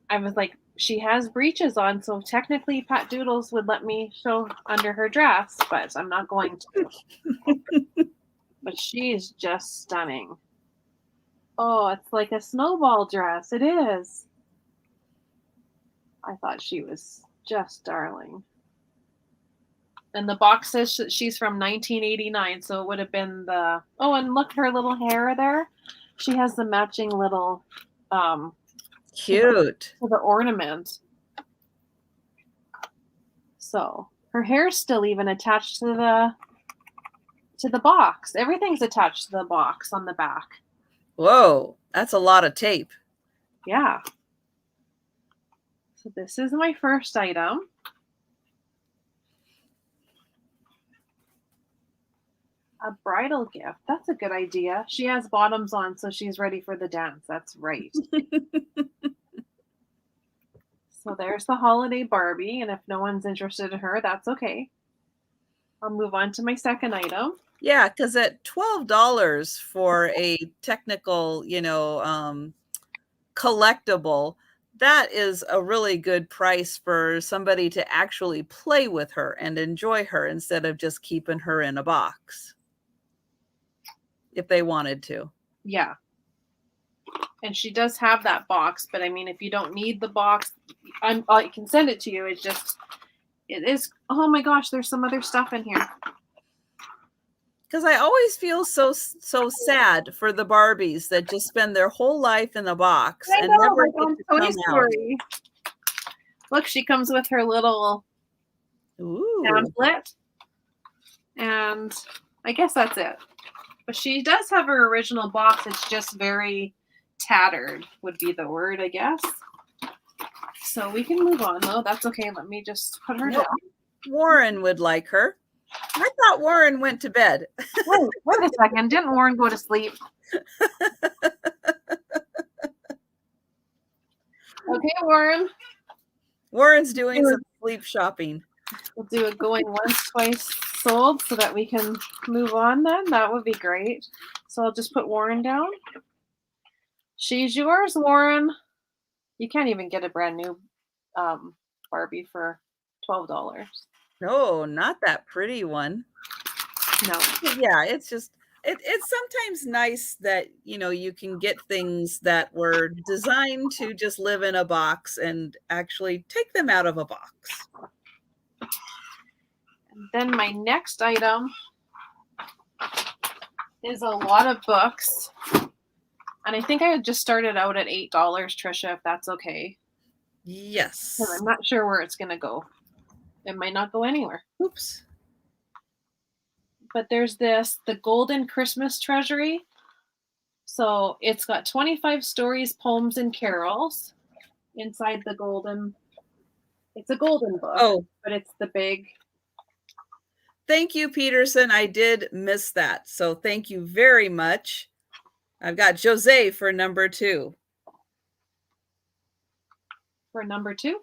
I was like, she has breeches on, so technically Pat Doodles would let me show under her dress, but I'm not going to. But she is just stunning. Oh, it's like a snowball dress. It is. I thought she was just darling. And the box says she's from 1989, so it would have been the... Oh, and look, her little hair there. She has the matching little... Cute. To the ornament. So her hair's still even attached to the box. Everything's attached to the box on the back. Whoa, that's a lot of tape. Yeah. So this is my first item. A bridal gift. That's a good idea. She has bottoms on, so she's ready for the dance. That's right. So there's the holiday Barbie, and if no one's interested in her, that's okay. I'll move on to my second item. Yeah, because at $12 for a technical, collectible, that is a really good price for somebody to actually play with her and enjoy her instead of just keeping her in a box. If they wanted to. Yeah. And she does have that box, but I mean, if you don't need the box, I can send it to you. It is, oh my gosh, there's some other stuff in here. Because I always feel so sad for the Barbies that just spend their whole life in a box and never get to come out. Look, she comes with her little pamphlet, and I guess that's it. But she does have her original box. It's just very tattered, would be the word, I guess. So we can move on, though. That's okay. Let me just put her down. Warren would like her. I thought Warren went to bed. Wait a second. Didn't Warren go to sleep? Okay, Warren. Warren's doing some sleep shopping. We'll do it going once, twice sold so that we can move on then. That would be great. So I'll just put Warren down. She's yours, Warren. You can't even get a brand new Barbie for $12. No, not that pretty one. No. Yeah, it's just, it's sometimes nice that, you can get things that were designed to just live in a box and actually take them out of a box. And then my next item is a lot of books. And I think I had just started out at $8, Trisha, if that's okay. Yes. I'm not sure where it's going to go. It might not go anywhere. Oops. But there's the Golden Christmas Treasury. So it's got 25 stories, poems, and carols inside the golden. It's a golden book, but it's the big. Thank you, Peterson. I did miss that. So thank you very much. I've got Jose for number 2. For number 2?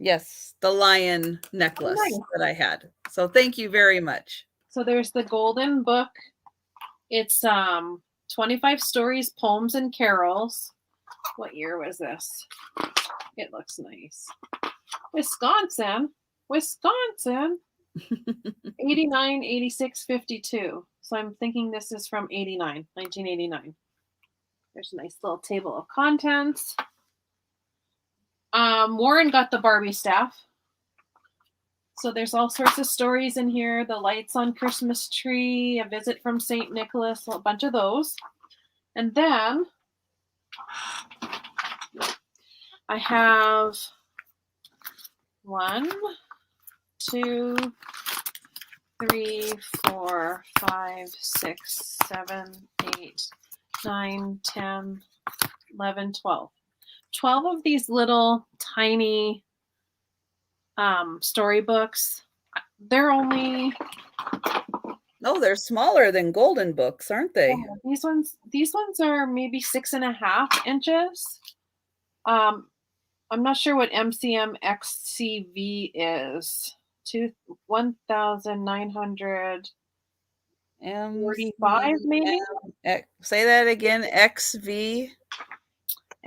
Yes, the lion necklace that I had. So thank you very much. So there's the golden book. It's 25 stories, poems, and carols. What year was this? It looks nice. Wisconsin. 89, 86, 52. So I'm thinking this is from 1989. There's a nice little table of contents. Warren got the Barbie staff. So there's all sorts of stories in here. The lights on Christmas tree, a visit from St. Nicholas, a bunch of those. And then I have 1, 2, 3, 4, 5, 6, 7, 8, 9, 10, 11, 12. 12 of these little tiny storybooks. They're only... Oh, they're smaller than golden books, aren't they? Yeah, these ones are maybe 6.5 inches. I'm not sure what MCM XCV is. 1,945 maybe? Say that again, XV.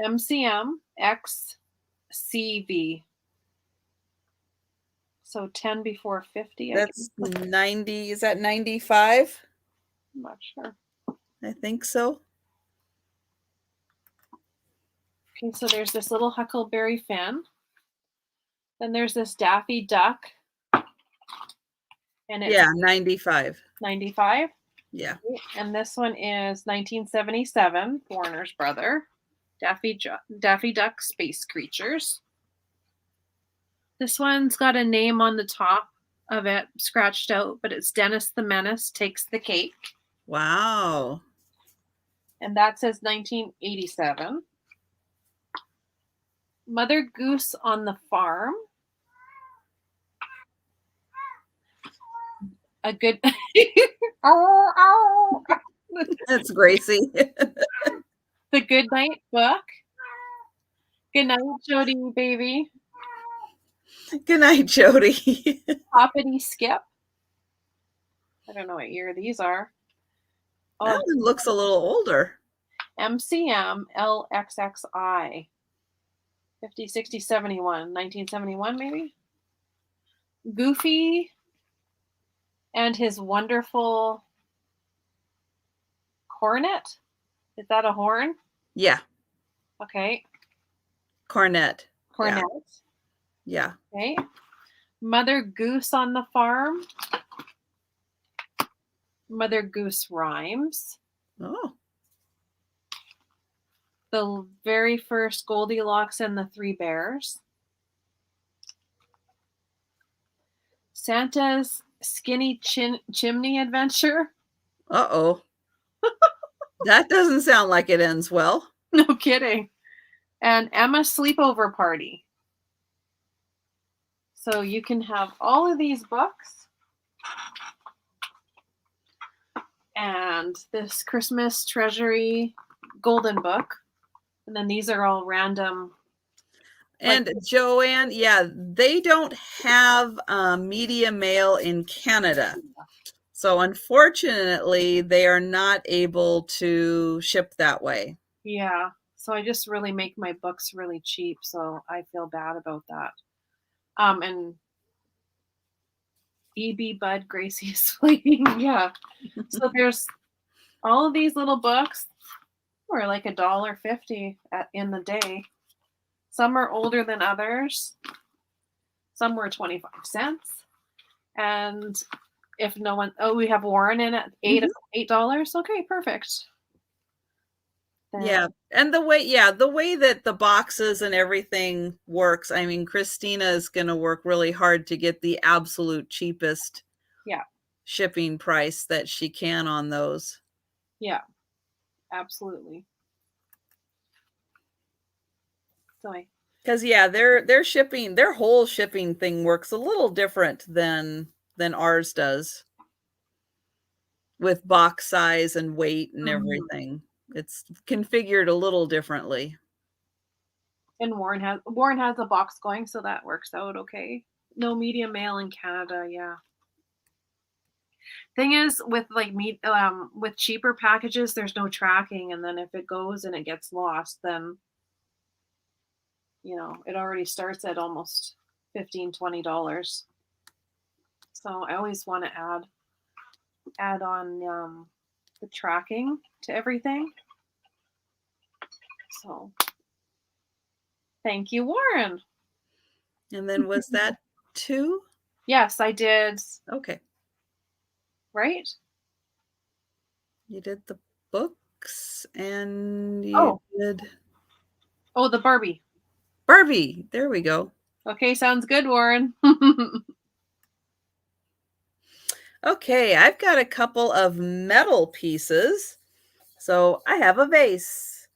MCM XCV. So 10 before 50. That's 90. Is that 95? I'm not sure. I think so. Okay, so there's this little Huckleberry Finn. Then there's this Daffy Duck. And it's 95. 95? Yeah. And this one is 1977, Warner's brother. Daffy Duck Space Creatures. This one's got a name on the top of it, scratched out, but it's Dennis the Menace Takes the Cake. Wow. And that says 1987. Mother Goose on the Farm. A good... That's Gracie. The Good Night Book. Good night, Jody, baby. Good night, Jody. Hoppity Skip. I don't know what year these are. Oh, that one looks a little older. MCM LXXI. 50, 60, 71. 1971, maybe? Goofy and his wonderful cornet. Is that a horn? Yeah. Okay. Cornet. Yeah. Okay. Mother Goose on the Farm. Mother Goose Rhymes. Oh. The very first Goldilocks and the Three Bears. Santa's Skinny Chimney Adventure. Uh-oh. That doesn't sound like it ends well. No kidding. And Emma's Sleepover Party. So you can have all of these books. And this Christmas Treasury Golden Book. And then these are all random. And Joanne, yeah, they don't have media mail in Canada. So unfortunately, they are not able to ship that way. Yeah. So I just really make my books really cheap. So I feel bad about that. And E.B. Bud, Gracie is sleeping. Yeah. So there's all of these little books were like $1.50 in the day. Some are older than others. Some were 25 cents. And if no one, we have Warren in at $8. Okay, perfect. Then, yeah. And the way that the boxes and everything works, I mean, Christina is going to work really hard to get the absolute cheapest shipping price that she can on those. Yeah, absolutely. Because their shipping, their whole shipping thing works a little different than ours does, with box size and weight and everything. It's configured a little differently. And Warren has a box going, so that works out okay. No media mail in Canada, yeah. Thing is, with like meat, with cheaper packages, there's no tracking, and then if it goes and it gets lost, then it already starts at almost $15-20. So I always want to add on the tracking to everything. So thank you, Warren. And then was that 2? Yes, I did. Okay. Right? You did the books and you did... Oh, the Barbie. Barbie. There we go. Okay, sounds good, Warren. Okay, I've got a couple of metal pieces. So I have a vase.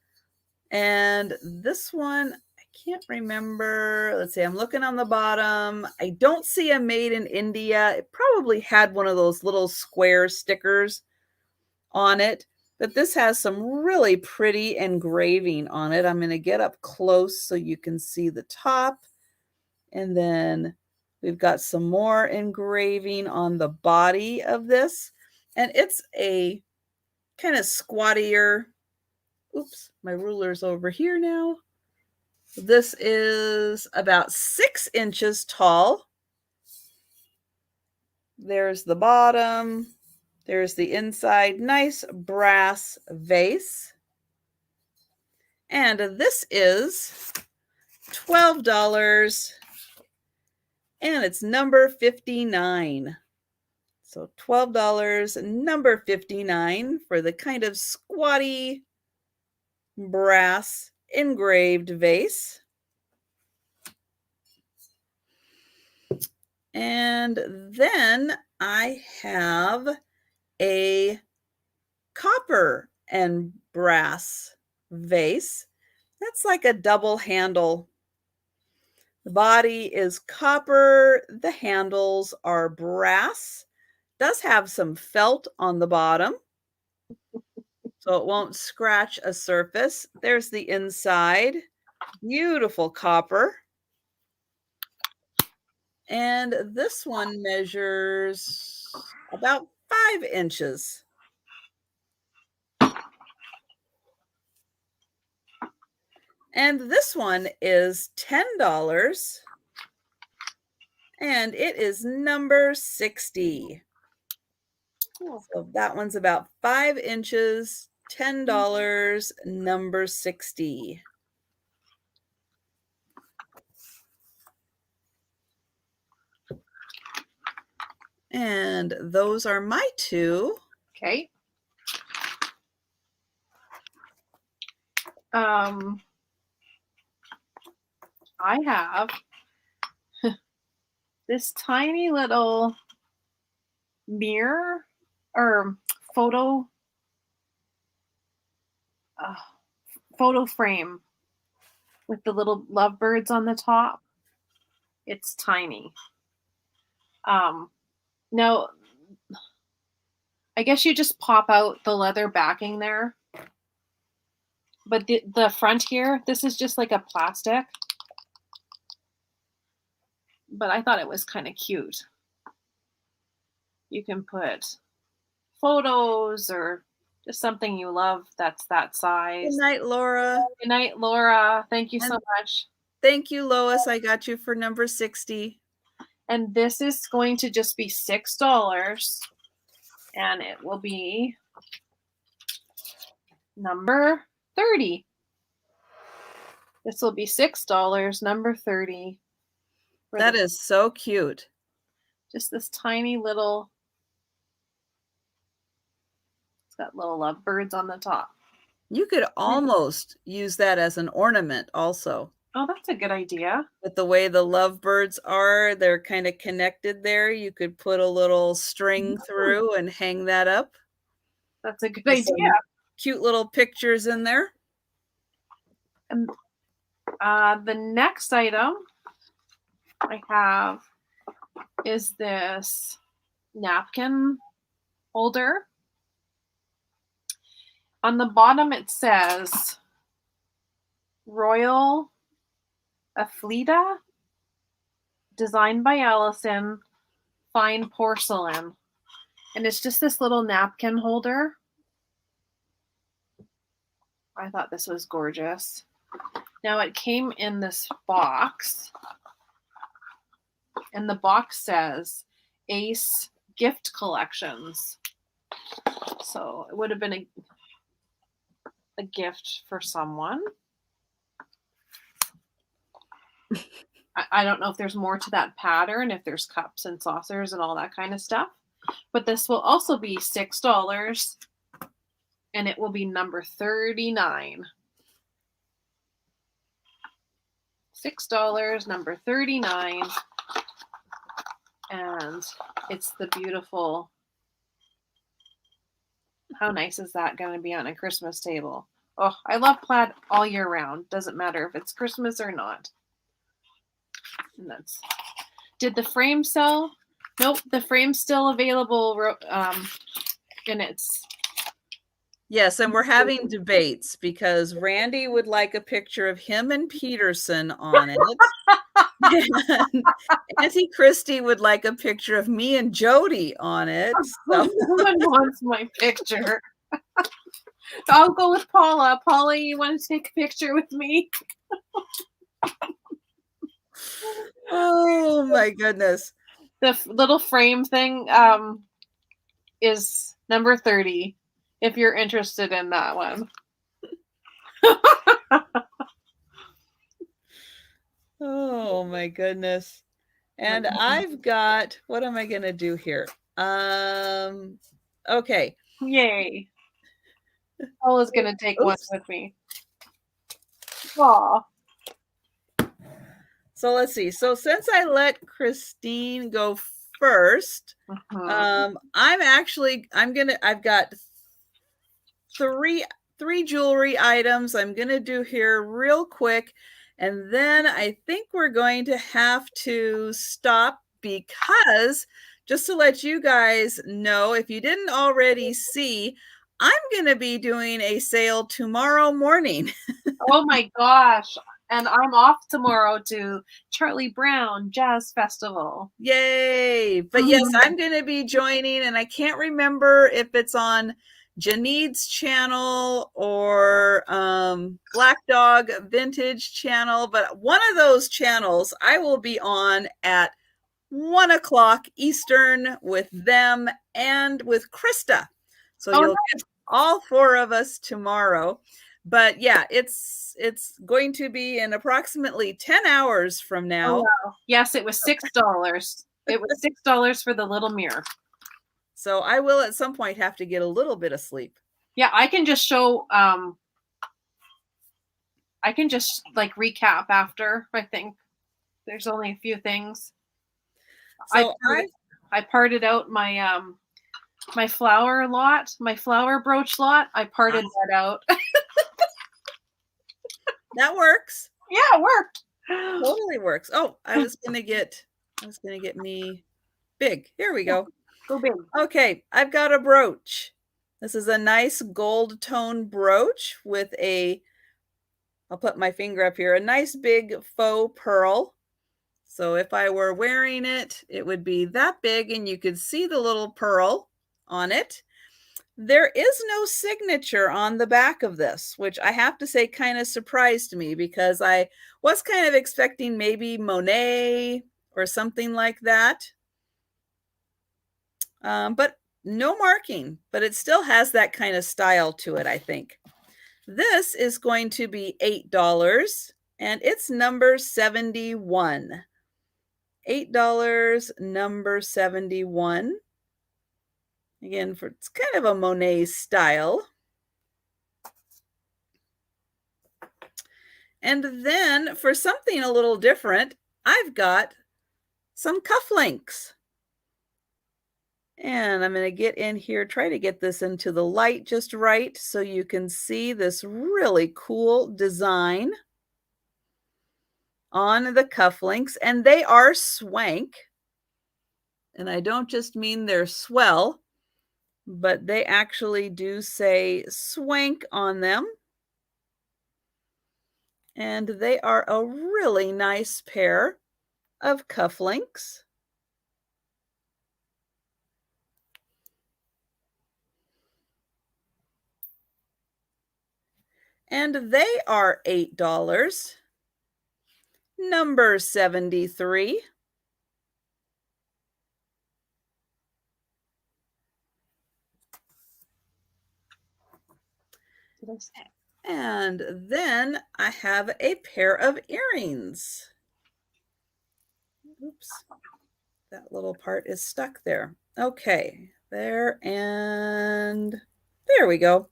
And this one, I can't remember. Let's see, I'm looking on the bottom. I don't see a made in India. It probably had one of those little square stickers on it. But this has some really pretty engraving on it. I'm going to get up close so you can see the top. And then we've got some more engraving on the body of this. And it's a kind of squattier. Oops, my ruler's over here now. This is about 6 inches tall. There's the bottom. There's the inside. Nice brass vase. And this is $12. And it's number 59. So $12, number 59 for the kind of squatty brass engraved vase. And then I have a copper and brass vase. That's like a double handle. The body is copper. The handles are brass. Does have some felt on the bottom, so it won't scratch a surface. There's the inside. Beautiful copper. And this one measures about 5 inches. And this one is $10. And it is number 60. Cool. So that one's about 5 inches, $10, number 60. And those are my 2. Okay. I have this tiny little mirror or photo frame with the little lovebirds on the top. It's tiny. Now, I guess you just pop out the leather backing there. But the front here, this is just like a plastic. But I thought it was kind of cute. You can put photos or just something you love that's that size. Good night, Laura. Good night, Laura. Thank you so much. Thank you, Lois. I got you for number 60. And this is going to just be $6. And it will be number 30. This will be $6, number 30. That is so cute. Just this tiny little, it's got little lovebirds on the top. You could almost use that as an ornament also. Oh, that's a good idea. With the way the lovebirds are, they're kind of connected there. You could put a little string through and hang that up. That's a good idea. Cute little pictures in there. And the next item I have is this napkin holder. On the bottom it says Royal Aflida, designed by Allison, fine porcelain. And it's just this little napkin holder. I thought this was gorgeous. Now it came in this box. And the box says Ace Gift Collections. So it would have been a gift for someone. I don't know if there's more to that pattern, if there's cups and saucers and all that kind of stuff. But this will also be $6. And it will be number 39. $6, number 39. And it's the beautiful, how nice is that going to be on a Christmas table? Oh, I love plaid all year round. Doesn't matter if it's Christmas or not. And that's, did the frame sell? Nope, the frame's still available. And it's, yes, and we're having debates because Randy would like a picture of him and Peterson on it. And Auntie Christy would like a picture of me and Jody on it. So. No one wants my picture. I'll go with Paula. Paula, you want to take a picture with me? Oh my goodness. The little frame thing is number 30, if you're interested in that one. Oh my goodness. And I've got, what am I going to do here? Okay. Yay. Paula's going to take one with me. Aw. So let's see. So since I let Christine go first, I've got three jewelry items I'm going to do here real quick. And then I think we're going to have to stop because just to let you guys know, if you didn't already see, I'm going to be doing a sale tomorrow morning. Oh my gosh. And I'm off tomorrow to Charlie Brown Jazz Festival. Yay. But yes, I'm going to be joining, and I can't remember if it's on Janine's channel or Black Dog Vintage channel, but one of those channels I will be on at 1 o'clock Eastern with them and with Krista. So you'll get all four of us tomorrow. But yeah, it's going to be in approximately 10 hours from now. Oh, wow. Yes, it was $6. It was $6 for the little mirror. So I will at some point have to get a little bit of sleep. Yeah, I can just show, I can just like recap after, I think. There's only a few things. So I parted out my, my flower lot, my flower brooch lot. I parted that out. That works. Yeah, it worked. Totally works. Oh, I was gonna get me big. Here we go. Go big. Okay, I've got a brooch. This is a nice gold tone brooch with I'll put my finger up here, a nice big faux pearl. So if I were wearing it, it would be that big and you could see the little pearl on it. There is no signature on the back of this, which I have to say kind of surprised me because I was kind of expecting maybe Monet or something like that. But no marking, but it still has that kind of style to it, I think. This is going to be $8 and it's number 71. $8, number 71. Again, it's kind of a Monet style. And then for something a little different, I've got some cufflinks. And I'm going to get in here, try to get this into the light just right so you can see this really cool design on the cufflinks. And they are swank. And I don't just mean they're swell, but they actually do say swank on them. And they are a really nice pair of cufflinks. And they are $8. Number 73. And then I have a pair of earrings. Oops, that little part is stuck there. Okay, there and there we go.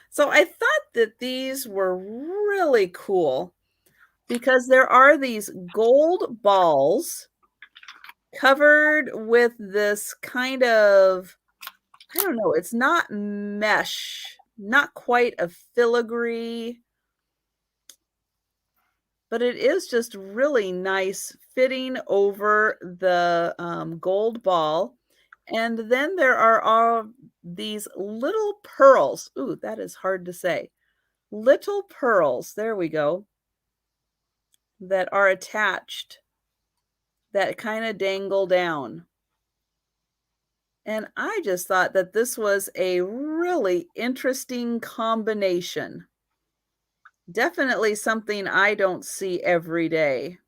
So I thought that these were really cool because there are these gold balls covered with this kind of, I don't know, it's not mesh, not quite a filigree, but it is just really nice fitting over the gold ball. And then there are all these little pearls. Ooh, that is hard to say. Little pearls, there we go, that are attached that kind of dangle down. And I just thought that this was a really interesting combination. Definitely something I don't see every day.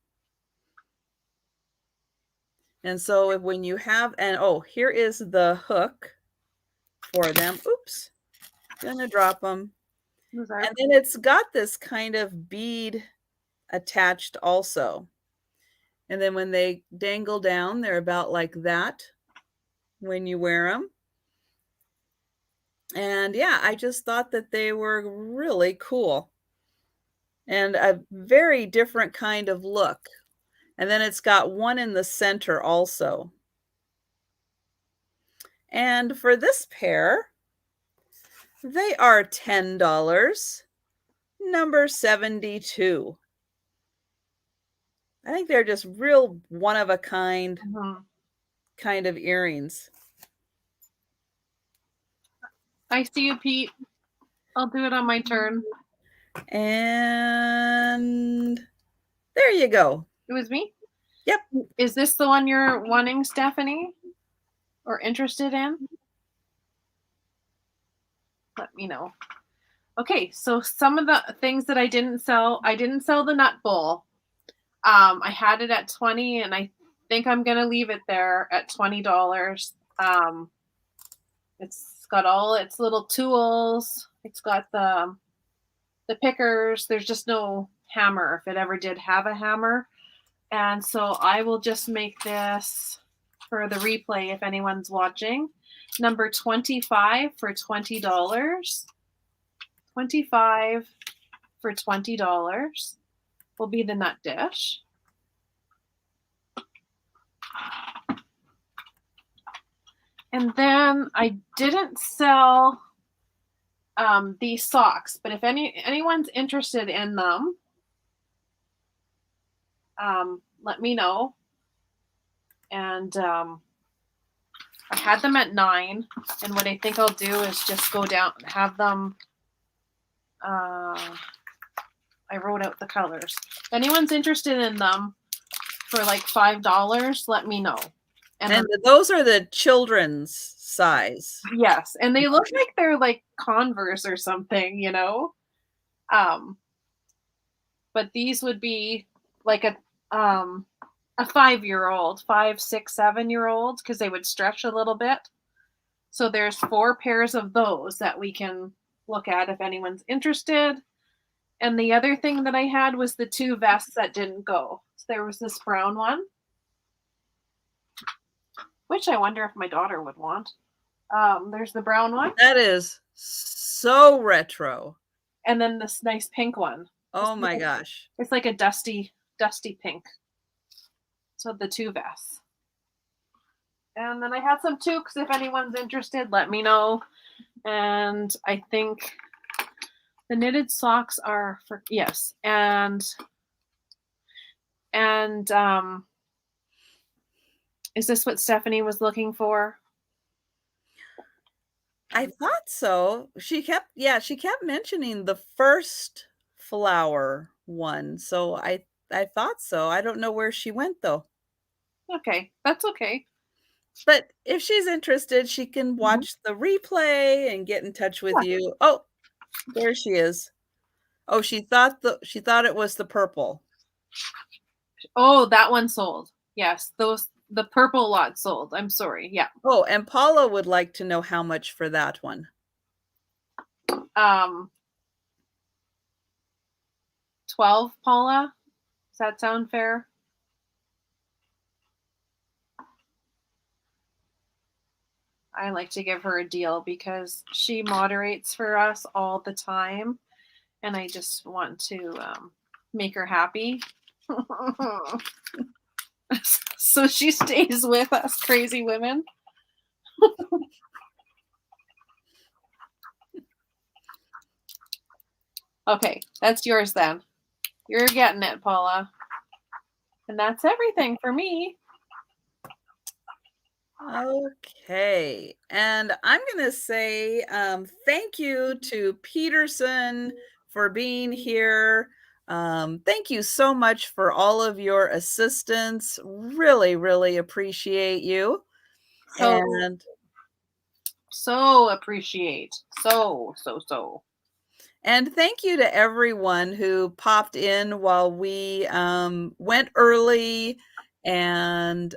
And so if when you have, and oh, here is the hook for them. Oops, gonna drop them. And then it's got this kind of bead attached also. And then when they dangle down, they're about like that when you wear them. And yeah, I just thought that they were really cool and a very different kind of look. And then it's got one in the center also. And for this pair, they are $10. Number 72. I think they're just real one of a kind kind of earrings. I see you, Pete. I'll do it on my turn. And there you go. It was me? Yep. Is this the one you're wanting, Stephanie? Or interested in? Let me know. Okay, so some of the things that I didn't sell the nut bowl. I had it at $20 and I think I'm gonna leave it there at $20. It's got all its little tools. It's got the pickers. There's just no hammer if it ever did have a hammer. And so I will just make this for the replay if anyone's watching. Number 25 for $20. 25 for $20 will be the nut dish. And then I didn't sell these socks, but if anyone's interested in them, let me know. And I had them at $9, and what I think I'll do is just go down and have them. I wrote out the colors. If anyone's interested in them for like $5, let me know. And those are the children's size. Yes, and they look like they're like Converse or something, you know. But these would be like a 5-year-old, 5, 6, 7-year-old, because they would stretch a little bit. So there's 4 pairs of those that we can look at if anyone's interested. And the other thing that I had was the 2 vests that didn't go. So there was this brown one, which I wonder if my daughter would want. There's the brown one. That is so retro. And then this nice pink one. Oh my gosh. It's like a dusty pink. So the 2 vests. And then I had some toques. If anyone's interested, let me know. And I think the knitted socks are for, yes. And is this what Stephanie was looking for? I thought so. She kept mentioning the first flower one. So I thought so. I don't know where she went though. Okay, that's okay. But if she's interested, she can watch the replay and get in touch with you. Oh, there she is. Oh, she thought it was the purple. Oh, that one sold. Yes, the purple lot sold. I'm sorry. Yeah. Oh, and Paula would like to know how much for that one. 12, Paula. Does that sound fair? I like to give her a deal because she moderates for us all the time, and I just want to make her happy. So she stays with us crazy women. Okay, that's yours then. You're getting it, Paula. And that's everything for me. Okay. And I'm going to say thank you to Peterson for being here. Thank you so much for all of your assistance. Really, really appreciate you. And so appreciate. So. And thank you to everyone who popped in while we went early and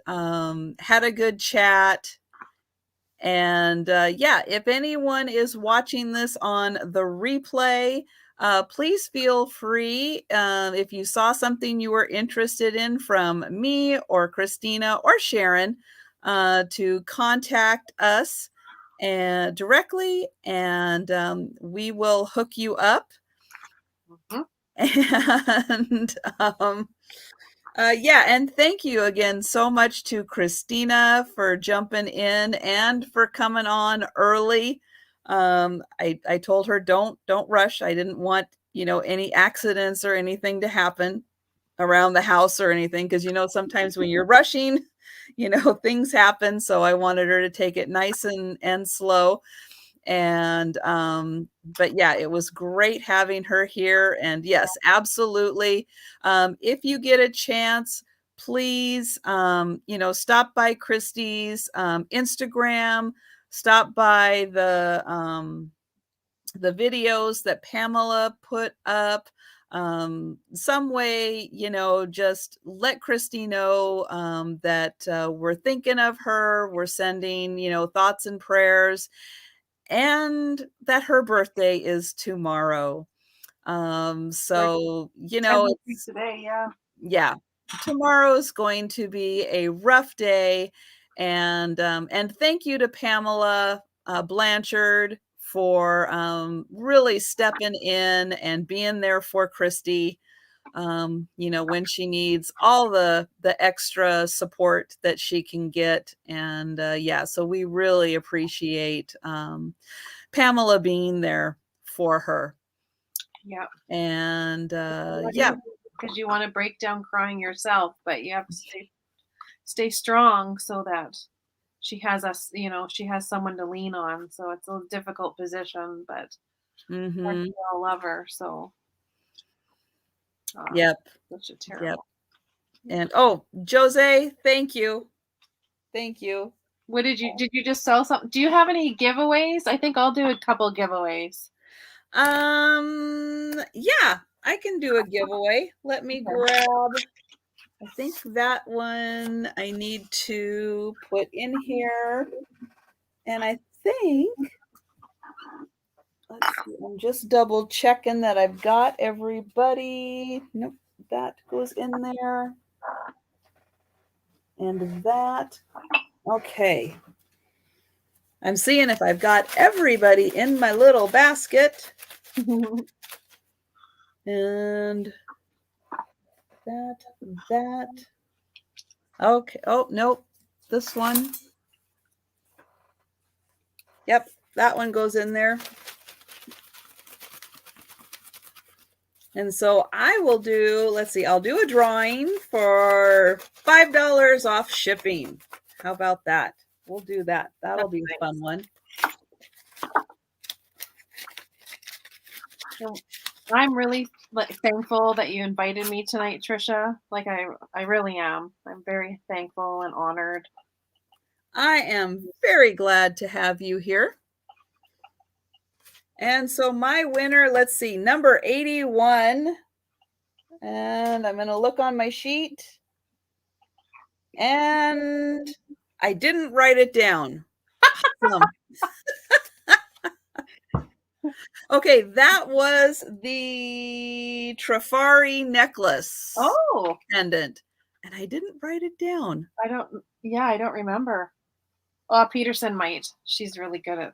had a good chat. And yeah, if anyone is watching this on the replay, please feel free, if you saw something you were interested in from me or Christina or Sharon, to contact us and directly, and we will hook you up. And yeah, and thank you again so much to Christina for jumping in and for coming on early. I told her don't rush. I didn't want, any accidents or anything to happen around the house or anything, because sometimes when you're rushing, things happen. So I wanted her to take it nice and slow. And but yeah, it was great having her here. And yes, absolutely, if you get a chance, please stop by Christie's Instagram, stop by the videos that Pamela put up. Some way, just let Christy know that we're thinking of her, we're sending thoughts and prayers, and that her birthday is tomorrow. So, it's today, yeah, tomorrow's going to be a rough day. And thank you to Pamela Blanchard for really stepping in and being there for Christy, when she needs all the extra support that she can get. And yeah, so we really appreciate Pamela being there for her. Yeah. And yeah, because you want to break down crying yourself, but you have to stay strong so that she has us, she has someone to lean on. So it's a difficult position, but we all love her. So yep. Such a terrible. And Jose, thank you. Thank you. What did you just sell something? Do you have any giveaways? I think I'll do a couple giveaways. Yeah, I can do a giveaway. Let me grab, I think that one I need to put in here. And I think, let's see, I'm just double checking that I've got everybody. Nope, that goes in there. And that, okay. I'm seeing if I've got everybody in my little basket. And that. Okay. Oh, nope. This one. Yep. That one goes in there. And so I will do, let's see, I'll do a drawing for $5 off shipping. How about that? We'll do that. That'll be a fun one. I'm really thankful that you invited me tonight, Trisha. Like I really am. I'm very thankful and honored. I am very glad to have you here. And so my winner, let's see, number 81. And I'm going to look on my sheet. And I didn't write it down. Awesome. Okay, that was the Trifari necklace. Oh. Pendant. And I didn't write it down. I don't remember. Oh, Peterson might. She's really good at.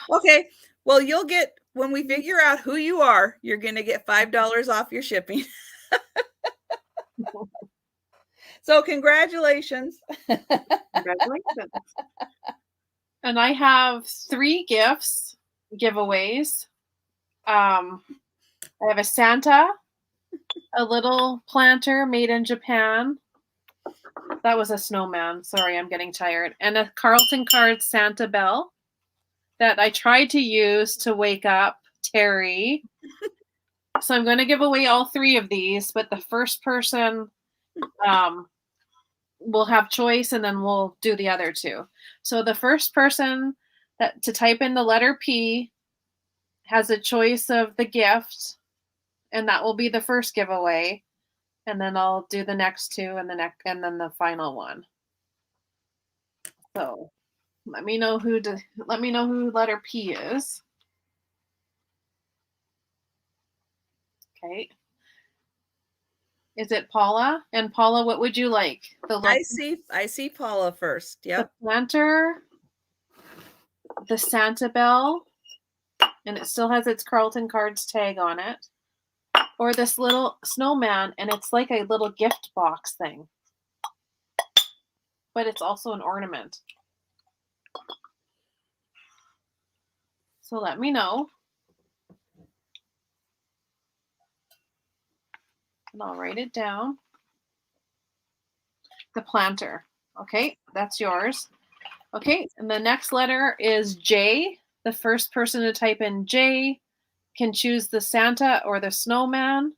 Okay. Well, you'll get, when we figure out who you are, you're going to get $5 off your shipping. So congratulations. Congratulations. And I have 3 giveaways. I have a Santa, a little planter made in Japan. That was a snowman. Sorry, I'm getting tired. And a Carlton Card Santa Bell that I tried to use to wake up Terry. So I'm going to give away all 3 of these, but the first person will have choice, and then we'll do the other 2. So the first person to type in the letter P has a choice of the gift, and that will be the first giveaway. And then I'll do the next 2 and then the final one. So let me know who letter P is. Okay. Is it Paula? And Paula, what would you like? I see Paula first. Yep. The planter, the Santa Bell, and it still has its Carlton Cards tag on it. Or this little snowman, and it's like a little gift box thing. But it's also an ornament. So let me know. And I'll write it down. The planter. Okay, that's yours. Okay, and the next letter is J. The first person to type in J can choose the Santa or the snowman.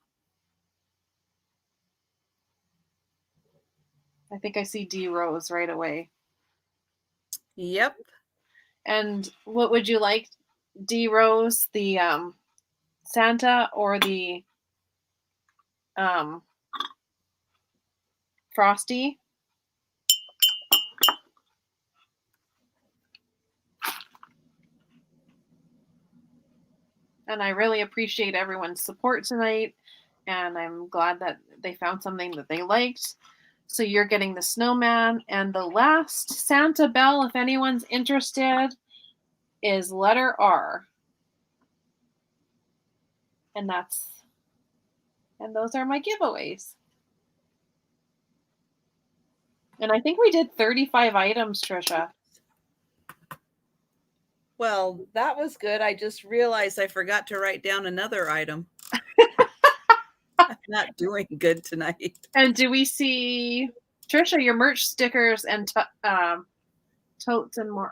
I think I see D Rose right away. Yep. And what would you like, D Rose? The Santa or the Frosty? And I really appreciate everyone's support tonight. And I'm glad that they found something that they liked. So you're getting the snowman. And the last Santa Bell, if anyone's interested, is letter R. And those are my giveaways. And I think we did 35 items, Trisha. Well, that was good. I just realized I forgot to write down another item. I'm not doing good tonight. And do we see, Trisha, your merch stickers and totes and more?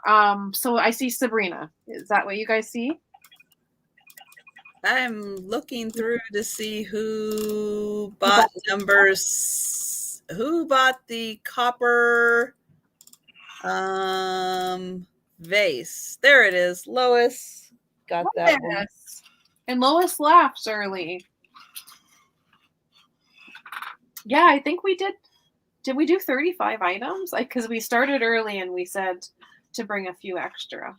So I see Sabrina. Is that what you guys see? I'm looking through to see who bought numbers. Who bought the copper vase? There it is. Lois got that one. And Lois laughs early. Yeah, I think we did. Did we do 35 items? Because we started early and we said to bring a few extra.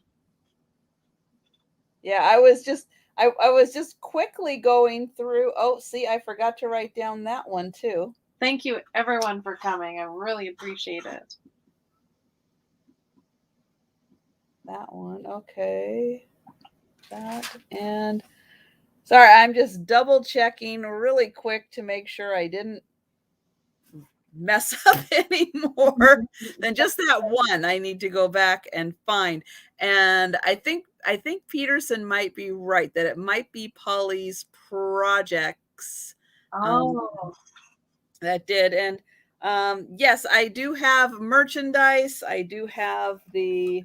Yeah, I was just quickly going through. Oh, see, I forgot to write down that one too. Thank you, everyone, for coming. I really appreciate it. That one, okay. That, and sorry, I'm just double checking really quick to make sure I didn't mess up any more than just that one. I need to go back and find. And I think Peterson might be right that it might be Polly's projects that did. And yes, I do have merchandise. I do have the,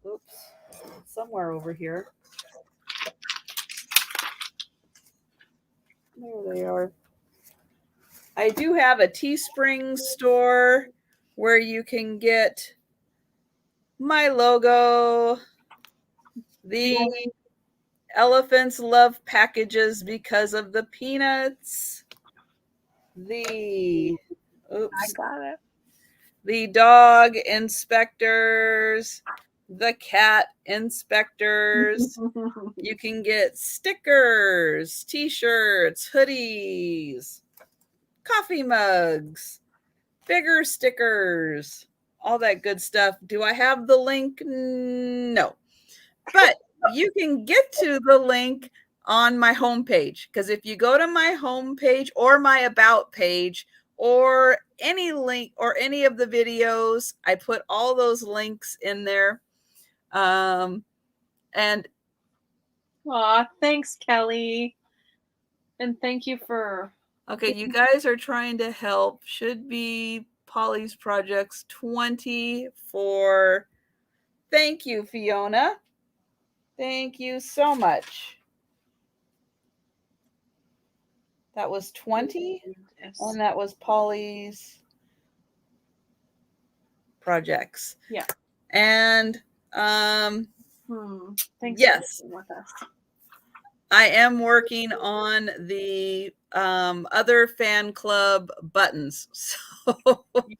oops, somewhere over here. There they are. I do have a Teespring store where you can get my logo, the elephants love packages because of the peanuts, the I got it. The dog inspectors, the cat inspectors. You can get stickers, t-shirts, hoodies, coffee mugs, bigger stickers, all that good stuff. Do I have the link? No. But you can get to the link on my homepage, because if you go to my homepage or my about page or any link or any of the videos, I put all those links in there. And aw, thanks, Kelly. And thank you for... Okay, you guys are trying to help. Should be Polly's Projects 24. Thank you, Fiona. Thank you so much. That was 20, yes. And that was Polly's Projects. Yeah. And thanks. Yes. For with us. I am working on the other fan club buttons. So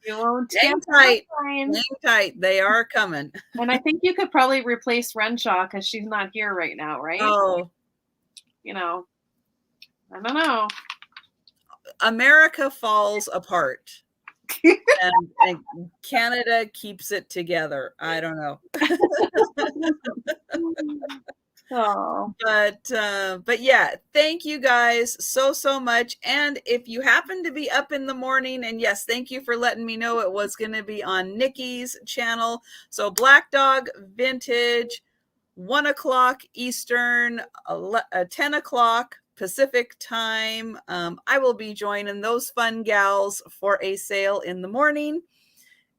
you won't hang tight. Hang tight. They are coming. And I think you could probably replace Renshaw because she's not here right now, right? Oh. You know, I don't know. America falls apart. and Canada keeps it together. I don't know. Oh, but yeah, thank you guys so much. And if you happen to be up in the morning, and yes, thank you for letting me know it was going to be on Nikki's channel. So Black Dog Vintage, 1 o'clock Eastern, 10 o'clock Pacific time. I will be joining those fun gals for a sale in the morning.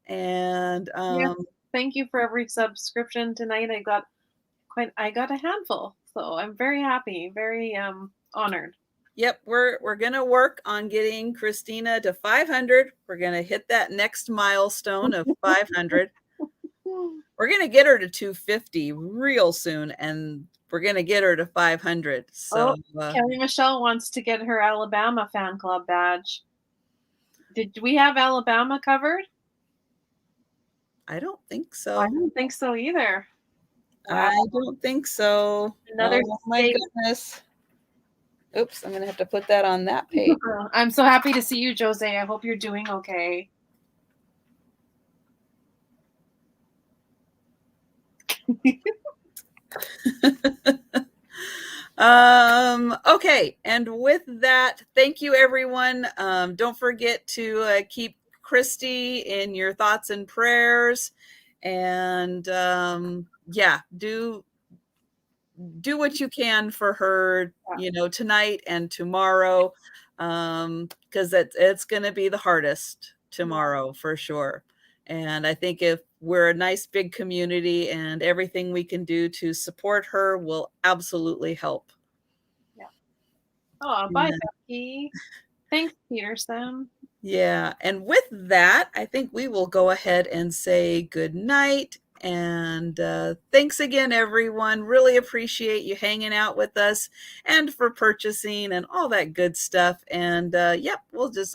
And yes, thank you for every subscription tonight. I got a handful, so I'm very happy, very honored. Yep, we're gonna work on getting Kristina to 500. We're gonna hit that next milestone of 500. We're gonna get her to 250 real soon, and we're gonna get her to 500. So Kelly Michelle wants to get her Alabama fan club badge. Did we have Alabama covered? I don't think so. I don't think so either. Wow. I don't think so. Another my goodness. Oops, I'm gonna have to put that on that page. I'm so happy to see you, Jose. I hope you're doing okay. Okay, and with that, thank you everyone. Don't forget to keep Christy in your thoughts and prayers, and yeah, do what you can for her, you know, tonight and tomorrow, because it's going to be the hardest tomorrow for sure. And I think if we're a nice big community and everything we can do to support her will absolutely help. Yeah. Oh, bye, Becky. Thanks, Peterson. Yeah. And with that, I think we will go ahead and say good night. And thanks again, everyone. Really appreciate you hanging out with us and for purchasing and all that good stuff. And yep,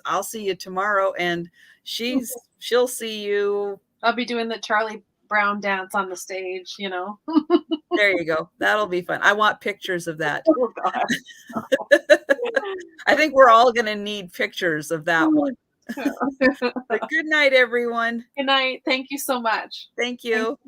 I'll see you tomorrow. And she'll see you. I'll be doing the Charlie Brown dance on the stage, you know. There you go. That'll be fun. I want pictures of that. Oh, God. I think we're all going to need pictures of that one. But good night, everyone. Good night. Thank you so much. Thank you.